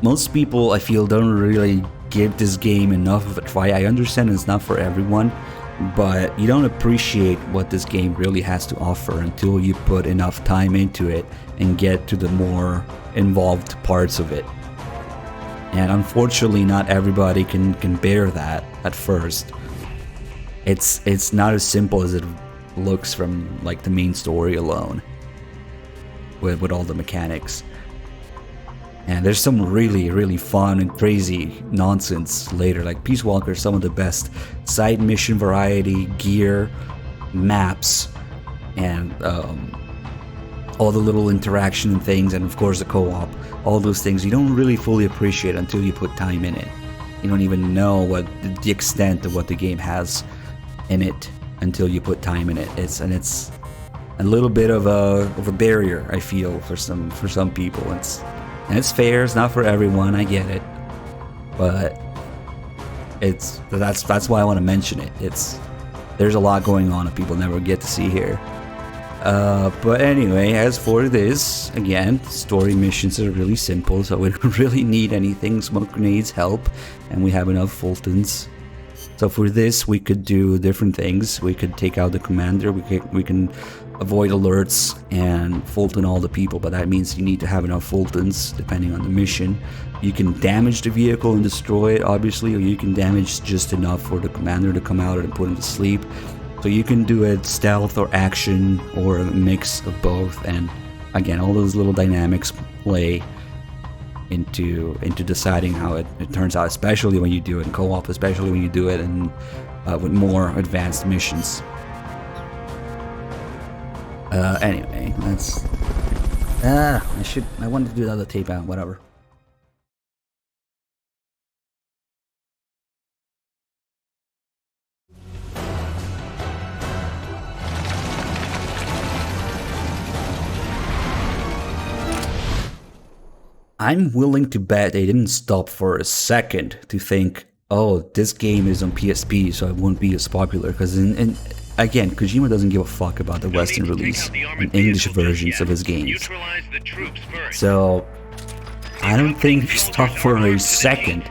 most people, I feel, don't really give this game enough of a try. I understand it's not for everyone, but you don't appreciate what this game really has to offer until you put enough time into it and get to the more involved parts of it. And unfortunately, not everybody can bear that at first. It's not as simple as it looks from like the main story alone, with all the mechanics. And there's some really fun and crazy nonsense later, like Peace Walker, some of the best side mission variety, gear, maps, and all the little interaction and things, and of course the co-op. All those things you don't really fully appreciate until you put time in it. You don't even know what the extent of what the game has in it until you put time in it. It's a little bit of a barrier, I feel, for some people. It's fair. It's not for everyone. I get it, but that's why I want to mention it. There's a lot going on that people never get to see here. But anyway, as for this, again, story missions are really simple, so we don't really need anything. Smoke grenades help, and we have enough Fultons. So for this, we could do different things. We could take out the commander, we can avoid alerts and Fulton all the people, but that means you need to have enough Fultons depending on the mission. You can damage the vehicle and destroy it, obviously, or you can damage just enough for the commander to come out and put him to sleep. So you can do it stealth or action or a mix of both, and again, all those little dynamics play into deciding how it turns out, especially when you do it in co-op, especially when you do it in with more advanced missions. Anyway, let's I wanted to do the other tape out, whatever. I'm willing to bet they didn't stop for a second to think, oh, this game is on PSP, so it won't be as popular. Because again, Kojima doesn't give a fuck about the Western release and English versions of his games. So I don't think we stop for a second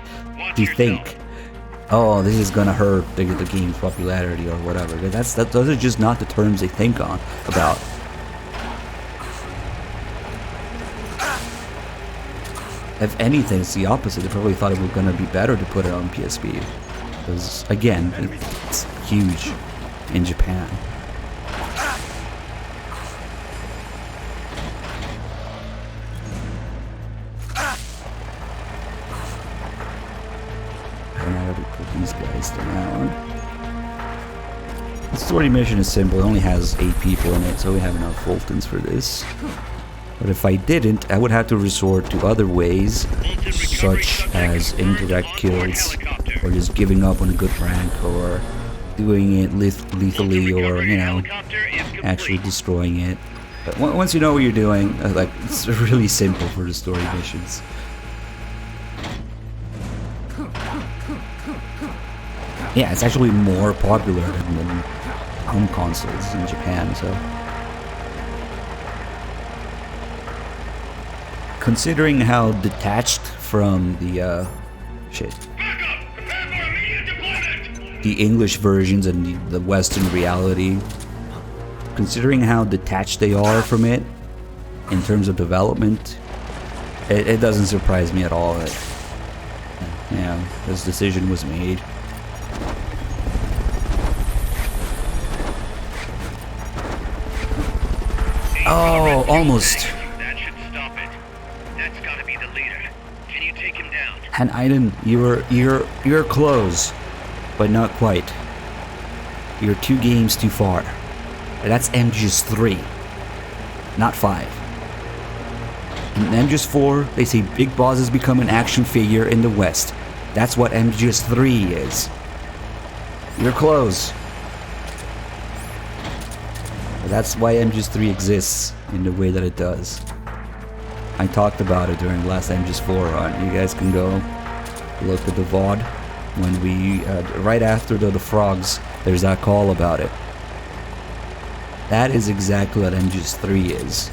to think, oh, this is gonna hurt the game's popularity or whatever. Those are just not the terms they think about. If anything, it's the opposite. They probably thought it was gonna be better to put it on PSP. Because, again, it's huge in Japan. And I gotta put these guys down. The story mission is simple. It only has 8 people in it, so we have enough Fultons for this. But if I didn't, I would have to resort to other ways, such as indirect kills, or just giving up on a good rank, or doing it lethally, or, you know, actually destroying it. But once you know what you're doing, like, it's really simple for the story missions. Yeah, it's actually more popular than home consoles in Japan, so... Considering how detached from the, the English versions and the Western reality, considering how detached they are from it in terms of development, it doesn't surprise me at all that, you know, this decision was made. Oh, almost. And Aiden, you're close, but not quite. You're 2 games too far. And that's MGS 3, not 5. In MGS 4, they say big bosses become an action figure in the West. That's what MGS 3 is. You're close. But that's why MGS 3 exists in the way that it does. I talked about it during the last MGS 4 run. You guys can go look at the VOD when we, right after the frogs, there's that call about it. That is exactly what MGS 3 is.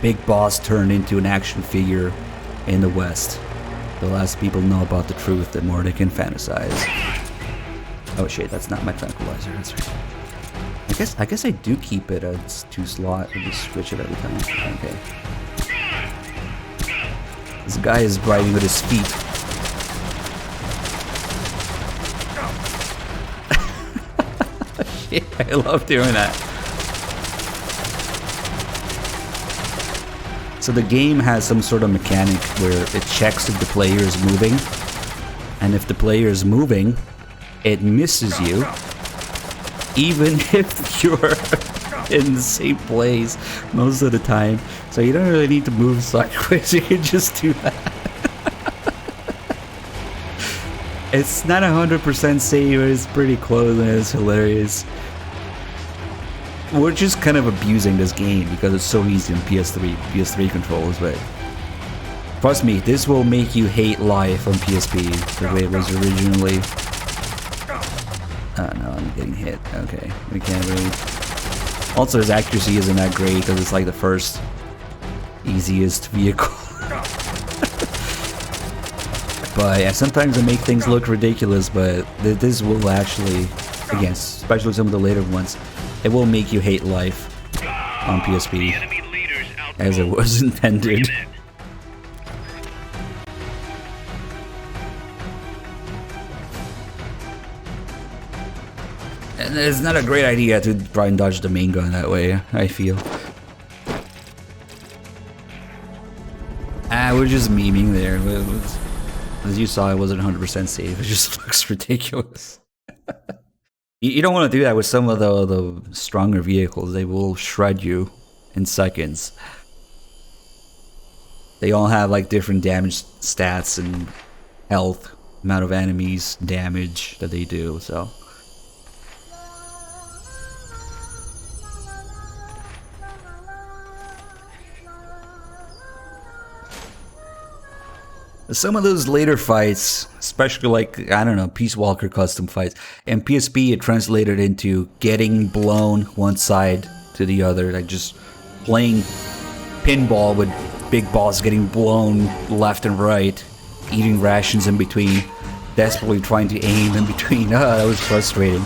Big boss turned into an action figure in the West. The less people know about the truth, the more they can fantasize. Oh shit, that's not my tranquilizer, that's right. I guess I do keep it as 2 slot and just switch it every time. Okay. This guy is riding with his feet. Shit, I love doing that. So the game has some sort of mechanic where it checks if the player is moving. And if the player is moving, it misses you. Even if you're in the same place most of the time. So you don't really need to move sideways, you can just do that. It's not 100% safe, but it's pretty close and it's hilarious. We're just kind of abusing this game because it's so easy on PS3 controls, but trust me, this will make you hate life on PSP the way it was originally. Oh no, I'm getting hit. Okay, we can't really... Also, his accuracy isn't that great because it's like the first easiest vehicle. But yeah, sometimes I make things look ridiculous, but this will actually, again, especially some of the later ones, it will make you hate life on PSP as it was intended. And it's not a great idea to try and dodge the main gun that way, I feel. We're just memeing there. As you saw, it wasn't 100% safe. It just looks ridiculous. You don't want to do that with some of the stronger vehicles. They will shred you in seconds. They all have like different damage stats and health, amount of enemies, damage that they do, so... Some of those later fights, especially like, I don't know, Peace Walker custom fights, and PSP it translated into getting blown one side to the other, like just playing pinball with big balls getting blown left and right, eating rations in between, desperately trying to aim in between. That was frustrating.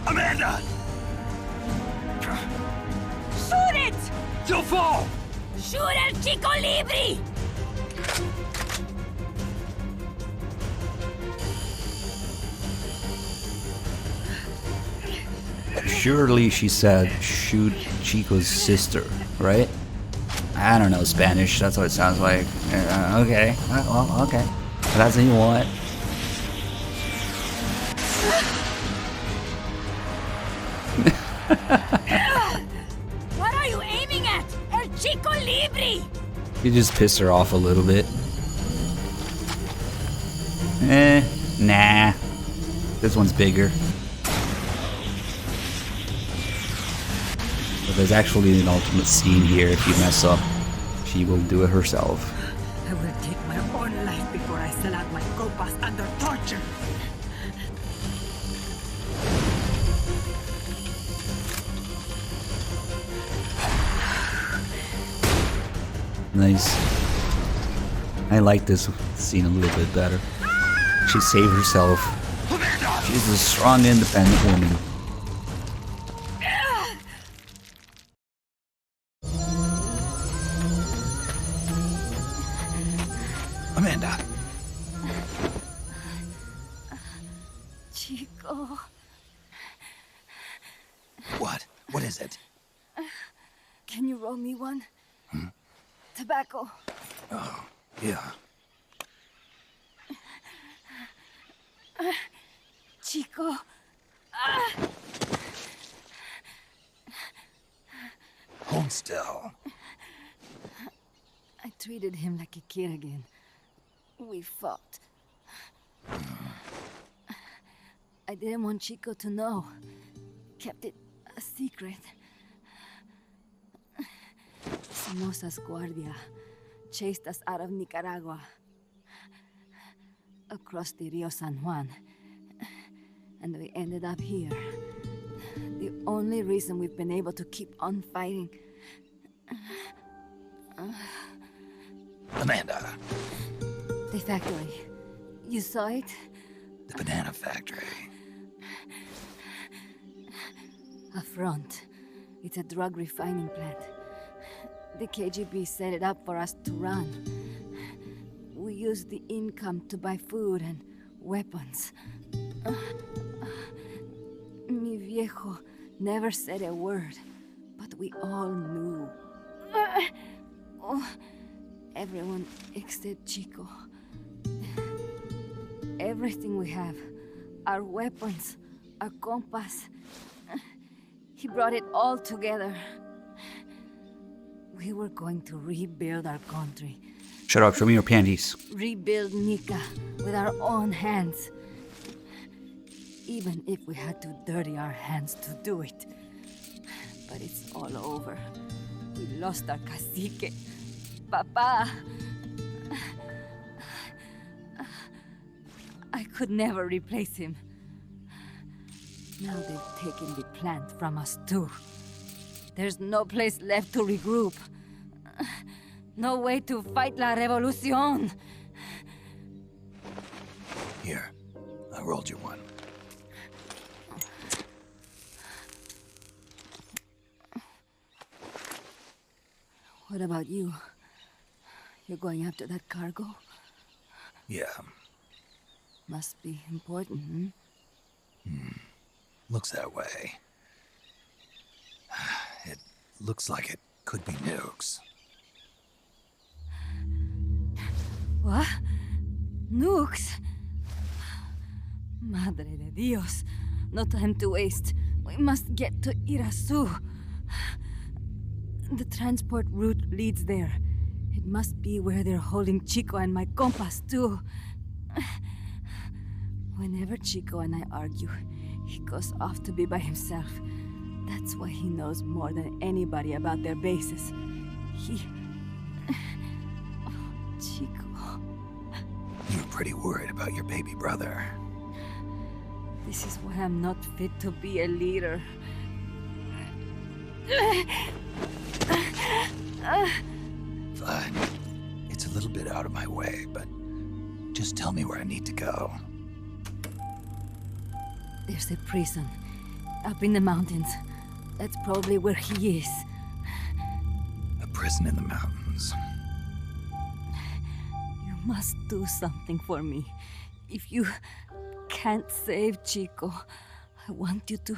Amanda! Shoot it! You'll fall! Shoot el Chico Libri! Surely she said, shoot Chico's sister, right? I don't know Spanish, that's what it sounds like. Okay, well, okay. If that's what you want. What are you aiming at? El Chico Libri! You just pissed her off a little bit. Nah. This one's bigger. But there's actually an ultimate scene here. If you mess up, she will do it herself. I will take my own life before I sell out my copas under torture. Nice. I like this scene a little bit better. She saved herself. She's a strong, independent woman. Amanda. Chico. What? What is it? Can you roll me one? Tobacco. Oh, yeah. Chico. Hold still. I treated him like a kid again. We fought. I didn't want Chico to know. Kept it a secret. Somoza's Guardia chased us out of Nicaragua, across the Rio San Juan, and we ended up here. The only reason we've been able to keep on fighting. Amanda. The factory. You saw it? The banana factory. A front. It's a drug refining plant. The KGB set it up for us to run. We used the income to buy food and weapons. Mi viejo never said a word, but we all knew. Everyone except Chico. Everything we have, our weapons, our compass. He brought it all together. We were going to rebuild our country. Shut up, show me your panties. Rebuild Nika with our own hands. Even if we had to dirty our hands to do it. But it's all over. We lost our cacique. Papa. I could never replace him. Now they've taken the plant from us too. There's no place left to regroup. No way to fight la revolución. Here, I rolled you one. What about you? You're going after that cargo? Yeah. Must be important, Looks that way. It looks like it could be nukes. What? Nukes? Madre de Dios. No time to waste. We must get to Irasu. The transport route leads there. It must be where they're holding Chico and my compas, too. Whenever Chico and I argue, he goes off to be by himself. That's why he knows more than anybody about their bases. Chico. You're pretty worried about your baby brother. This is why I'm not fit to be a leader. Fine. It's a little bit out of my way, but just tell me where I need to go. There's a prison up in the mountains. That's probably where he is. A prison in the mountains. You must do something for me. If you can't save Chico, I want you to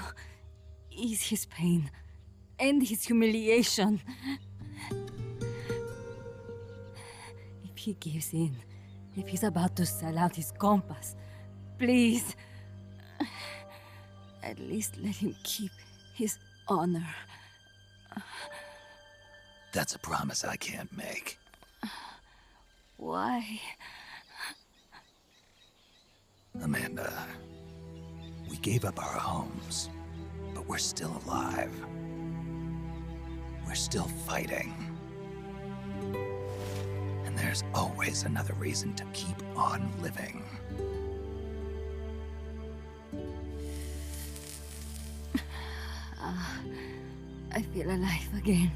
ease his pain, end his humiliation. If he gives in, if he's about to sell out his compas, please, at least let him keep his honor. That's a promise I can't make. Why? Amanda, we gave up our homes, but we're still alive. We're still fighting. And there's always another reason to keep on living. I feel alive again.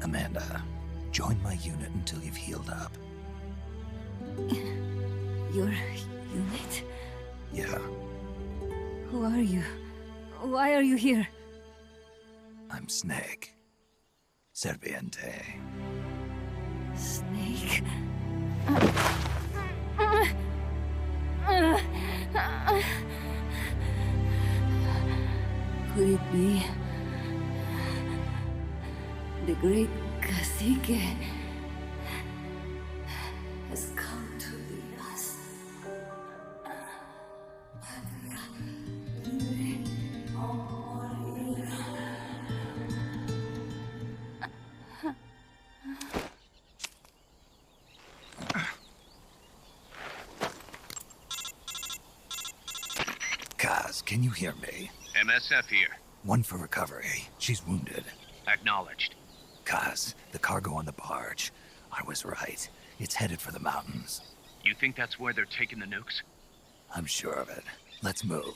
Amanda, join my unit until you've healed up. Your unit? Yeah, Who are you? Why are you here? I'm Snake. Serviente. Snake? Could it be the great cacique has come to lead us? Kaz, can you hear me? MSF here. One for recovery. She's wounded. Acknowledged. Kaz, the cargo on the barge. I was right. It's headed for the mountains. You think that's where they're taking the nukes? I'm sure of it. Let's move.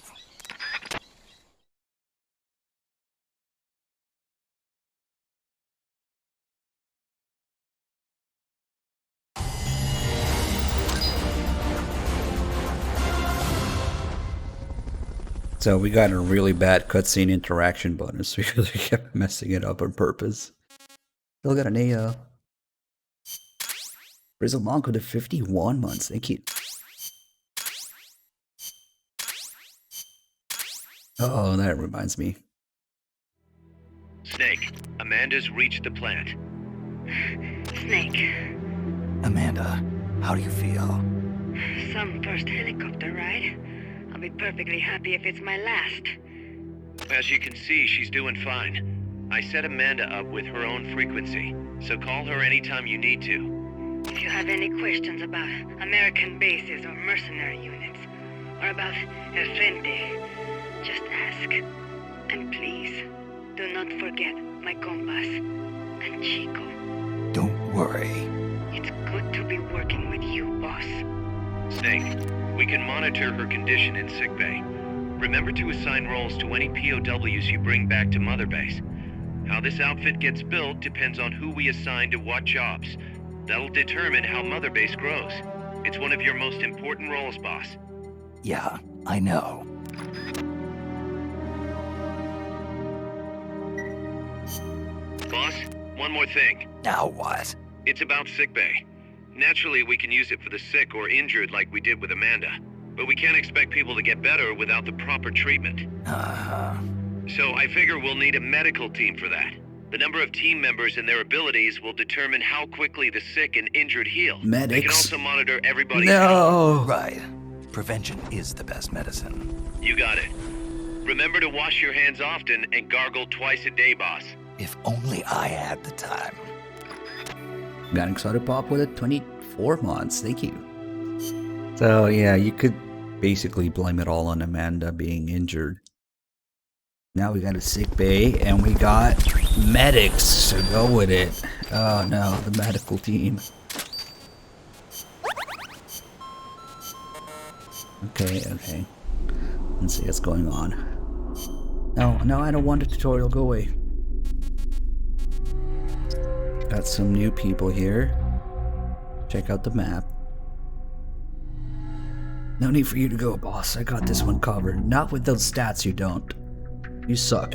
So we got a really bad cutscene interaction bonus because we kept messing it up on purpose. Still got an AO. Prison Monk with the 51 months. Thank you. Oh, that reminds me. Snake, Amanda's reached the plant. Snake, Amanda, how do you feel? some first helicopter ride. I'll be perfectly happy if it's my last. As you can see, she's doing fine. I set Amanda up with her own frequency, so call her anytime you need to. If you have any questions about American bases or mercenary units, or about El Frente, just ask. And please, do not forget my compas and Chico. Don't worry. It's good to be working with you, boss. Snake, we can monitor her condition in sickbay. Remember to assign roles to any POWs you bring back to Mother Base. How this outfit gets built depends on who we assign to what jobs. That'll determine how Mother Base grows. It's one of your most important roles, boss. Yeah, I know. Boss, one more thing. Now what? It's about sickbay. Naturally, we can use it for the sick or injured like we did with Amanda. But we can't expect people to get better without the proper treatment. Uh-huh. So I figure we'll need a medical team for that. The number of team members and their abilities will determine how quickly the sick and injured heal. Medics. They can also monitor everybody's No. Right. Prevention is the best medicine. You got it. Remember to wash your hands often and gargle twice a day, boss. If only I had the time. Got excited pop with it. 24 months. Thank you. So yeah, you could basically blame it all on Amanda being injured. Now we got a sick bay and we got medics to go with it. Oh no, the medical team. Okay. Let's see what's going on. No, I don't want the tutorial. Go away. Got some new people here. Check out the map. No need for you to go, boss. I got this one covered. Not with those stats, you don't. You suck.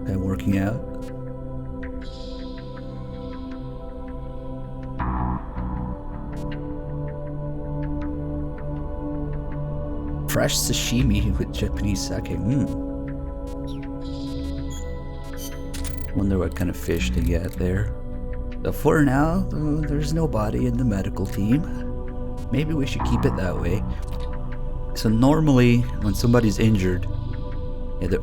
Okay, working out. Fresh sashimi with Japanese sake. Wonder what kind of fish to get there. So for now, there's nobody in the medical team. Maybe we should keep it that way. So normally, when somebody's injured,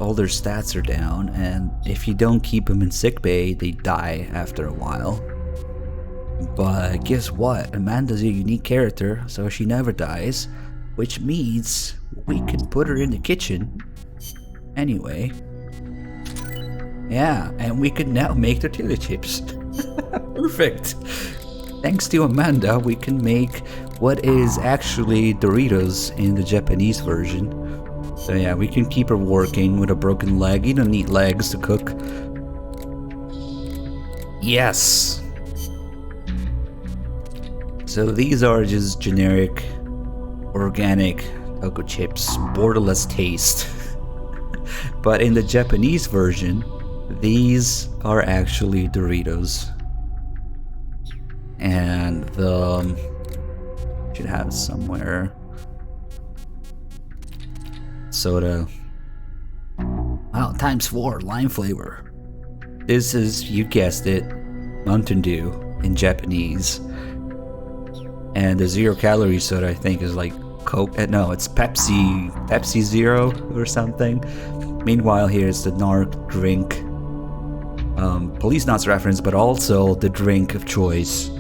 all their stats are down, and if you don't keep them in sickbay, they die after a while. But guess what? Amanda's a unique character, so she never dies, which means we can put her in the kitchen anyway. Yeah, and we can now make tortilla chips. Perfect. Thanks to Amanda, we can make what is actually Doritos in the Japanese version. So yeah, we can keep her working with a broken leg. You don't need legs to cook. Yes. So these are just generic, organic taco chips, borderless taste. But in the Japanese version, these are actually Doritos. And the should have somewhere soda. Wow, ×4 lime flavor. This is, you guessed it, Mountain Dew in Japanese. And the 0 calorie soda I think is like Coke. No, it's Pepsi Zero or something. Meanwhile, here's the NARC drink. Police Knots reference, but also the drink of choice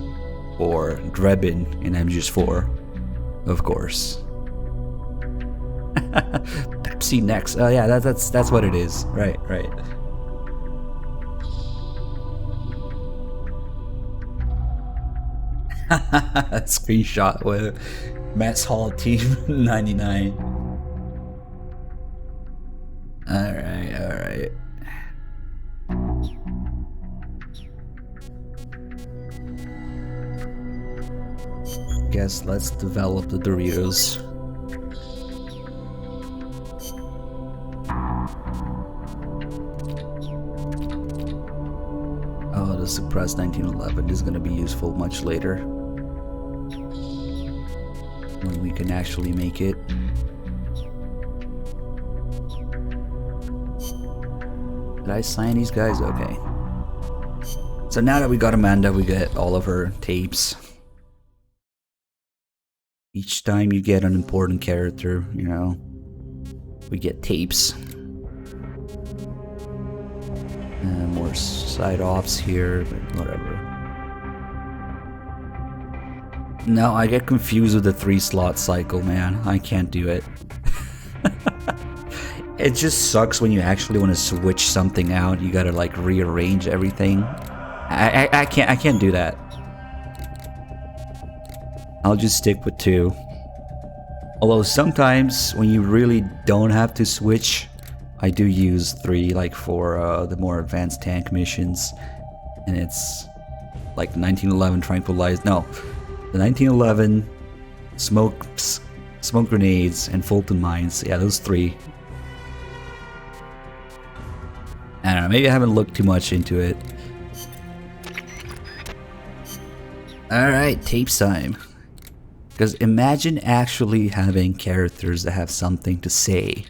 for Drebin in MGS4, of course. Pepsi next. Oh yeah, that's what it is. Right. Screenshot with Mess Hall Team 99. Alright. Guess let's develop the Doritos. Oh, the suppressed 1911 is gonna be useful much later, when we can actually make it. Did I sign these guys? Okay. So now that we got Amanda, we get all of her tapes. Each time you get an important character, you know, we get tapes. And more side offs here, but whatever. No, I get confused with the 3-slot cycle, man. I can't do it. It just sucks when you actually want to switch something out. You gotta like rearrange everything. I can't do that. I'll just stick with 2. Although sometimes when you really don't have to switch, I do use 3, like for the more advanced tank missions. And it's like 1911 tranquilized. No, the 1911 smoke grenades and Fulton mines. Yeah, those 3. I don't know, maybe I haven't looked too much into it. Alright, tape time. Because imagine actually having characters that have something to say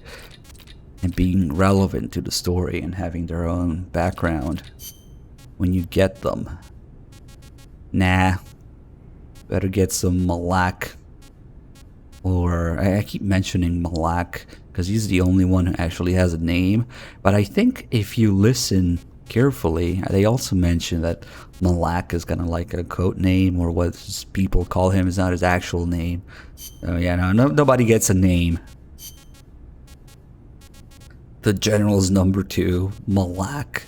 and being relevant to the story and having their own background when you get them. Nah, better get some Malak or I keep mentioning Malak because he's the only one who actually has a name. But I think if you listen carefully, they also mention that Malak is kind of like a code name, or what people call him is not his actual name. So yeah, nobody gets a name. The general's number 2, Malak,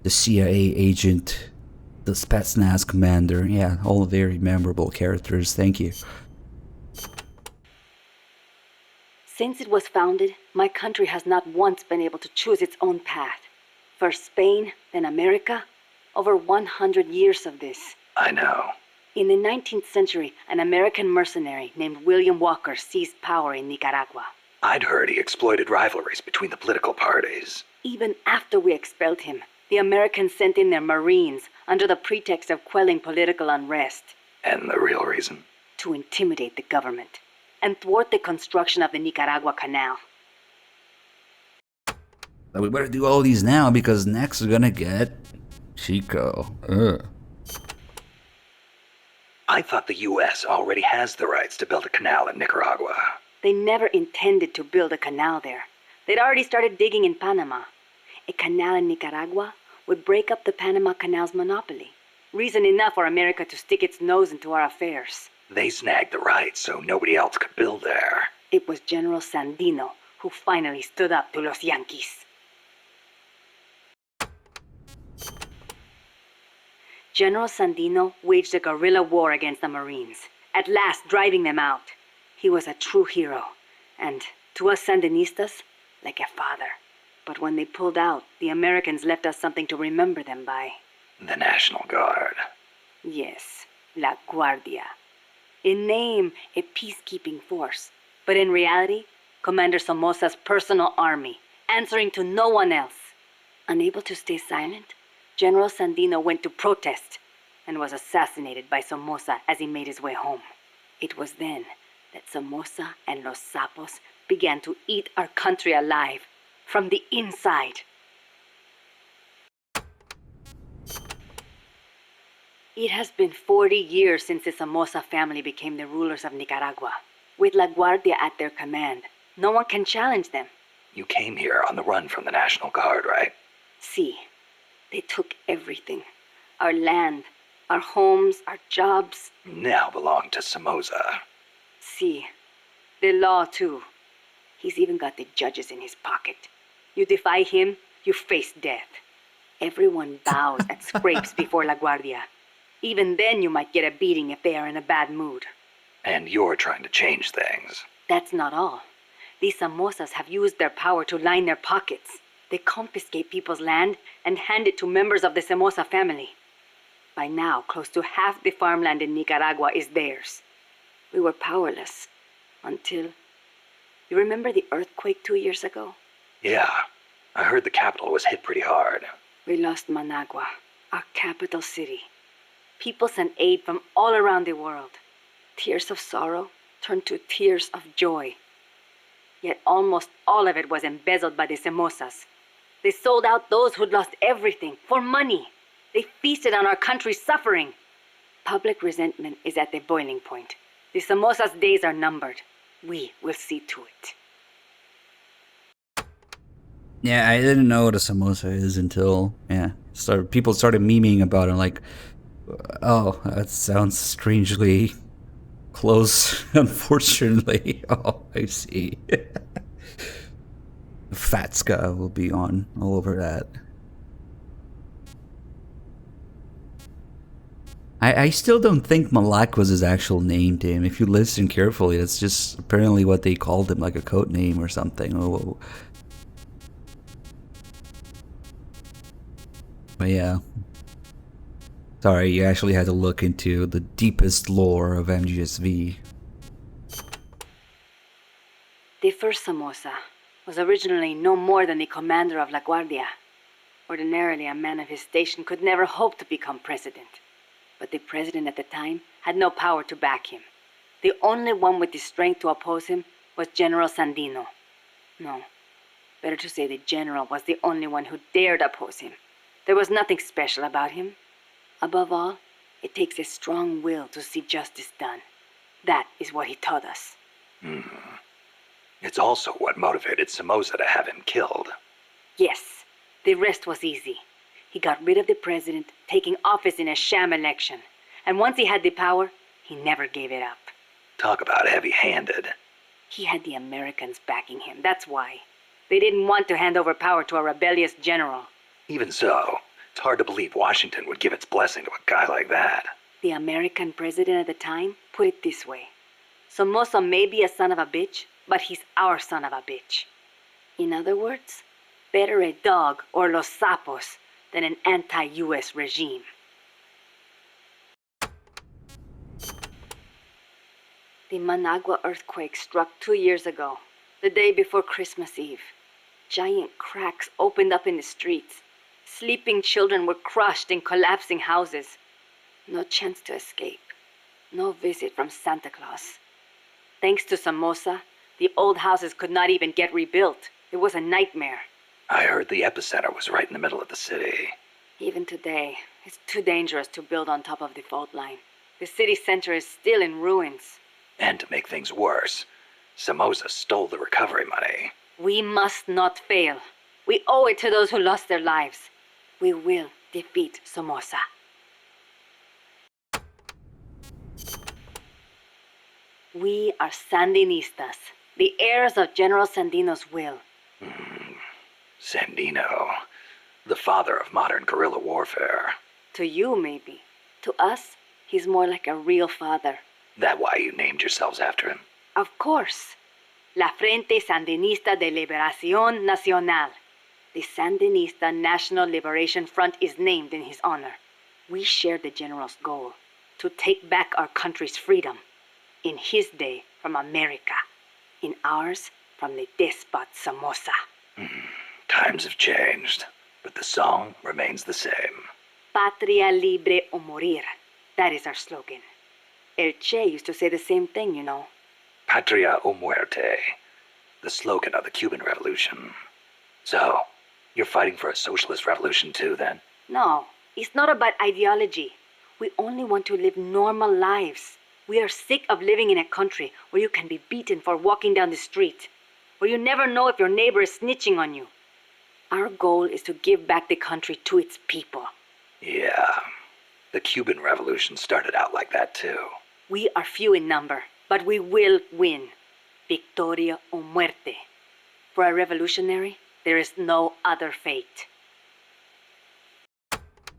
the CIA agent, the Spetsnaz commander. Yeah, all very memorable characters. Thank you. Since it was founded, my country has not once been able to choose its own path. First Spain, then America. Over 100 years of this. I know. In the 19th century, an American mercenary named William Walker seized power in Nicaragua. I'd heard he exploited rivalries between the political parties. Even after we expelled him, the Americans sent in their Marines under the pretext of quelling political unrest. And the real reason? To intimidate the government and thwart the construction of the Nicaragua Canal. But we better do all these now because next we're gonna get Chico. Ugh. I thought the U.S. already has the rights to build a canal in Nicaragua. They never intended to build a canal there. They'd already started digging in Panama. A canal in Nicaragua would break up the Panama Canal's monopoly. Reason enough for America to stick its nose into our affairs. They snagged the rights so nobody else could build there. It was General Sandino who finally stood up to los Yankees. General Sandino waged a guerrilla war against the Marines, at last driving them out. He was a true hero, and to us Sandinistas, like a father. But when they pulled out, the Americans left us something to remember them by. The National Guard. Yes, La Guardia. In name, a peacekeeping force, but in reality, Commander Somoza's personal army, answering to no one else. Unable to stay silent, General Sandino went to protest and was assassinated by Somoza as he made his way home. It was then that Somoza and Los Sapos began to eat our country alive from the inside. It has been 40 years since the Somoza family became the rulers of Nicaragua. With La Guardia at their command, no one can challenge them. You came here on the run from the National Guard, right? See, they took everything. Our land, our homes, our jobs. Now belong to Somoza. See, the law too. He's even got the judges in his pocket. You defy him, you face death. Everyone bows and scrapes before La Guardia. Even then you might get a beating if they are in a bad mood. And you're trying to change things. That's not all. These Somozas have used their power to line their pockets. They confiscate people's land and hand it to members of the Somoza family. By now, close to half the farmland in Nicaragua is theirs. We were powerless until... You remember the earthquake 2 years ago? Yeah, I heard the capital was hit pretty hard. We lost Managua, our capital city. People sent aid from all around the world. Tears of sorrow turned to tears of joy. Yet almost all of it was embezzled by the Somozas. They sold out those who'd lost everything for money. They feasted on our country's suffering. Public resentment is at the boiling point. The Somozas' days are numbered. We will see to it. Yeah, I didn't know what a samosa is until people started memeing about it. Like, oh, that sounds strangely close. Unfortunately, oh, I see. Fatska will be on all over that. I still don't think Malak was his actual name to him. If you listen carefully, it's just apparently what they called him, like a code name or something. Oh. But yeah. Sorry, you actually had to look into the deepest lore of MGSV. The first Somoza was originally no more than the commander of La Guardia. Ordinarily, a man of his station could never hope to become president. But the president at the time had no power to back him. The only one with the strength to oppose him was General Sandino. No, better to say the general was the only one who dared oppose him. There was nothing special about him. Above all, it takes a strong will to see justice done. That is what he taught us. It's also what motivated Somoza to have him killed. Yes, the rest was easy. He got rid of the president, taking office in a sham election. And once he had the power, he never gave it up. Talk about heavy-handed. He had the Americans backing him, that's why. They didn't want to hand over power to a rebellious general. Even so, it's hard to believe Washington would give its blessing to a guy like that. The American president at the time put it this way. Somoza may be a son of a bitch, but he's our son of a bitch. In other words, better a dog or los sapos than an anti-US regime. The Managua earthquake struck 2 years ago, the day before Christmas Eve. Giant cracks opened up in the streets. Sleeping children were crushed in collapsing houses. No chance to escape. No visit from Santa Claus. Thanks to Somoza, the old houses could not even get rebuilt. It was a nightmare. I heard the epicenter was right in the middle of the city. Even today, it's too dangerous to build on top of the fault line. The city center is still in ruins. And to make things worse, Somoza stole the recovery money. We must not fail. We owe it to those who lost their lives. We will defeat Somoza. We are Sandinistas, the heirs of General Sandino's will. Sandino, the father of modern guerrilla warfare. To you, maybe. To us, he's more like a real father. That why you named yourselves after him? Of course. La Frente Sandinista de Liberación Nacional. The Sandinista National Liberation Front is named in his honor. We share the general's goal, to take back our country's freedom. In his day, from America. In ours, from the despot Somoza. Times have changed, but the song remains the same. Patria libre o morir. That is our slogan. El Che used to say the same thing, you know. Patria o muerte, the slogan of the Cuban Revolution. So, you're fighting for a socialist revolution too, then? No, it's not about ideology. We only want to live normal lives. We are sick of living in a country where you can be beaten for walking down the street, where you never know if your neighbor is snitching on you. Our goal is to give back the country to its people. Yeah, the Cuban Revolution started out like that too. We are few in number, but we will win. Victoria o muerte. For a revolutionary, there is no other fate.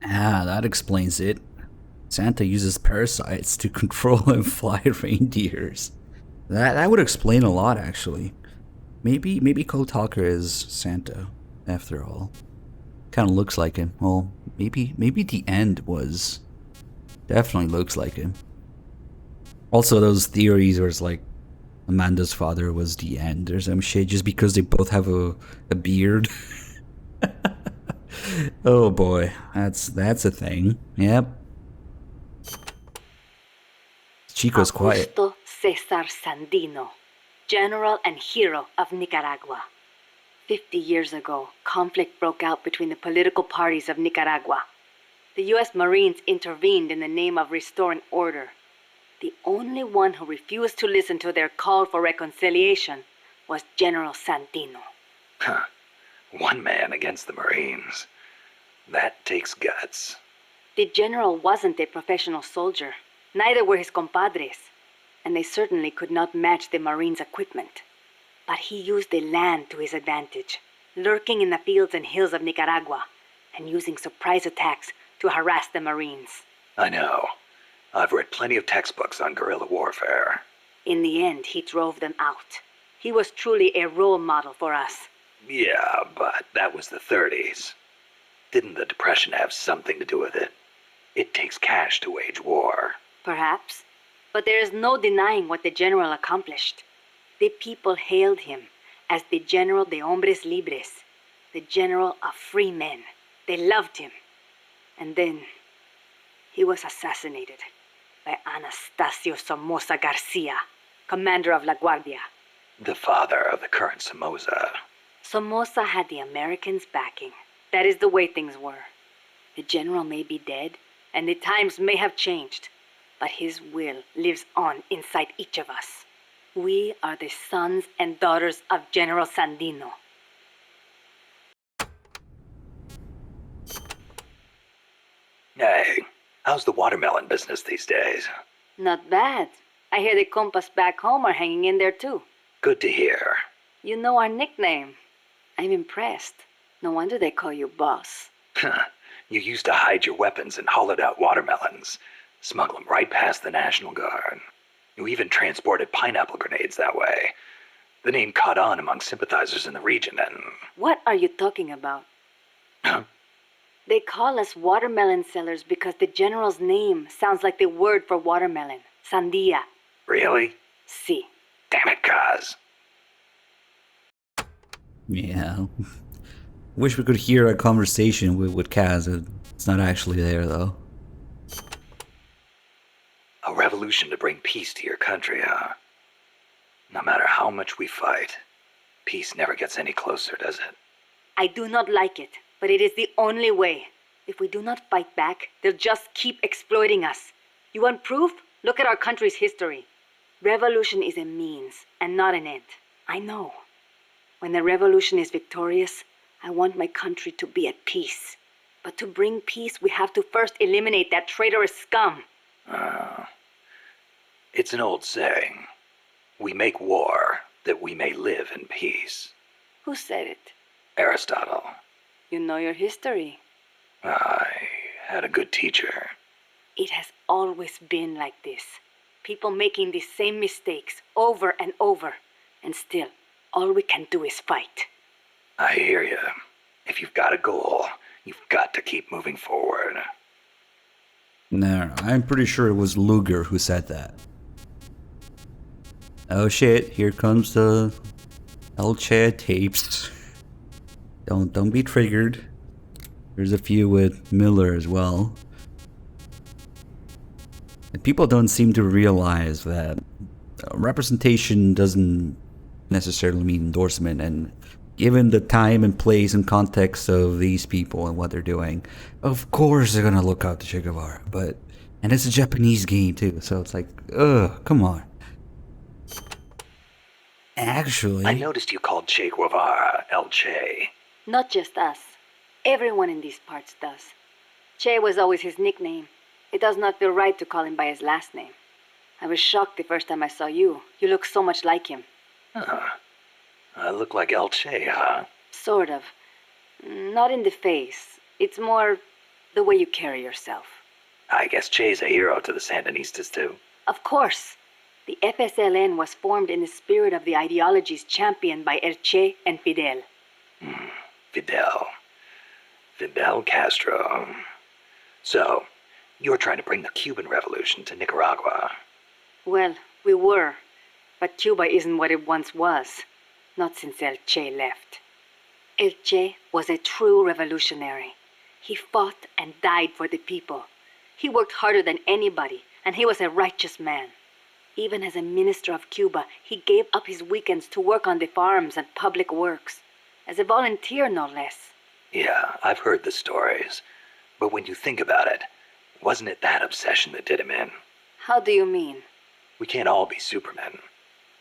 Ah, that explains it. Santa uses parasites to control and fly reindeers. That would explain a lot, actually. Maybe Code Talker is Santa, after all. Kind of looks like him. Well, maybe the end was... Definitely looks like him. Also, those theories where it's like Amanda's father was the end or some shit just because they both have a beard. Oh boy, that's a thing. Yep. Chico's quiet. Augusto Cesar Sandino, general and hero of Nicaragua. 50 years ago, conflict broke out between the political parties of Nicaragua. The U.S. Marines intervened in the name of restoring order. The only one who refused to listen to their call for reconciliation was General Sandino. Huh. One man against the Marines. That takes guts. The general wasn't a professional soldier. Neither were his compadres. And they certainly could not match the Marines' equipment. But he used the land to his advantage, lurking in the fields and hills of Nicaragua, and using surprise attacks to harass the Marines. I know. I've read plenty of textbooks on guerrilla warfare. In the end, he drove them out. He was truly a role model for us. Yeah, but that was the 30s. Didn't the Depression have something to do with it? It takes cash to wage war. Perhaps. But there is no denying what the general accomplished. The people hailed him as the General de Hombres Libres, the General of Free Men. They loved him. And then he was assassinated by Anastasio Somoza Garcia, commander of La Guardia. The father of the current Somoza. Somoza had the Americans' backing. That is the way things were. The general may be dead, and the times may have changed, but his will lives on inside each of us. We are the sons and daughters of General Sandino. Hey, how's the watermelon business these days? Not bad. I hear the compas back home are hanging in there too. Good to hear. You know our nickname. I'm impressed. No wonder they call you boss. You used to hide your weapons and hollowed out watermelons. Smuggle them right past the National Guard. You even transported pineapple grenades that way. The name caught on among sympathizers in the region and... What are you talking about? Huh? They call us watermelon sellers because the general's name sounds like the word for watermelon. Sandia. Really? Si. Damn it, Kaz. Yeah. Wish we could hear a conversation with Kaz. It's not actually there, though. A revolution to bring peace to your country, huh? No matter how much we fight, peace never gets any closer, does it? I do not like it, but it is the only way. If we do not fight back, they'll just keep exploiting us. You want proof? Look at our country's history. Revolution is a means and not an end. I know. When the revolution is victorious, I want my country to be at peace. But to bring peace, we have to first eliminate that traitorous scum. It's an old saying. We make war that we may live in peace. Who said it? Aristotle. You know your history. I had a good teacher. It has always been like this. People making the same mistakes over and over. And still, all we can do is fight. I hear you. If you've got a goal, you've got to keep moving forward. No, I'm pretty sure it was Luger who said that. Oh shit, here comes the El Che tapes. Don't be triggered. There's a few with Miller as well. And people don't seem to realize that representation doesn't necessarily mean endorsement, and given the time and place and context of these people and what they're doing, of course they're gonna look out to Che Guevara. And it's a Japanese game too, so it's like, ugh, come on. Actually, I noticed you called Che Guevara El Che. Not just us. Everyone in these parts does. Che was always his nickname. It does not feel right to call him by his last name. I was shocked the first time I saw you. You look so much like him. I look like El Che, huh? Sort of. Not in the face. It's more the way you carry yourself. I guess Che's a hero to the Sandinistas, too. Of course. The FSLN was formed in the spirit of the ideologies championed by El Che and Fidel. Fidel Castro. So, you're trying to bring the Cuban Revolution to Nicaragua. Well, we were. But Cuba isn't what it once was. Not since El Che left. El Che was a true revolutionary. He fought and died for the people. He worked harder than anybody, and he was a righteous man. Even as a minister of Cuba, he gave up his weekends to work on the farms and public works. As a volunteer, no less. Yeah, I've heard the stories. But when you think about it, wasn't it that obsession that did him in? How do you mean? We can't all be supermen.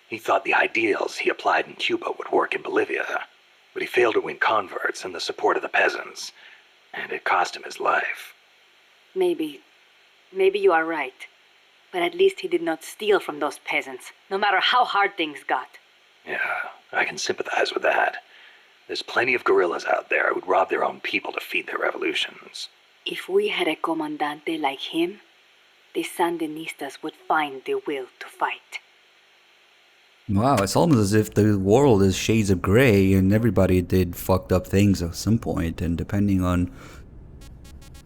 He thought the ideals he applied in Cuba would work in Bolivia, but he failed to win converts and the support of the peasants, and it cost him his life. Maybe you are right. But at least he did not steal from those peasants, no matter how hard things got. Yeah, I can sympathize with that. There's plenty of guerrillas out there who'd rob their own people to feed their revolutions. If we had a comandante like him, the Sandinistas would find the will to fight. wow, it's almost as if the world is shades of gray and everybody did fucked up things at some point, and depending on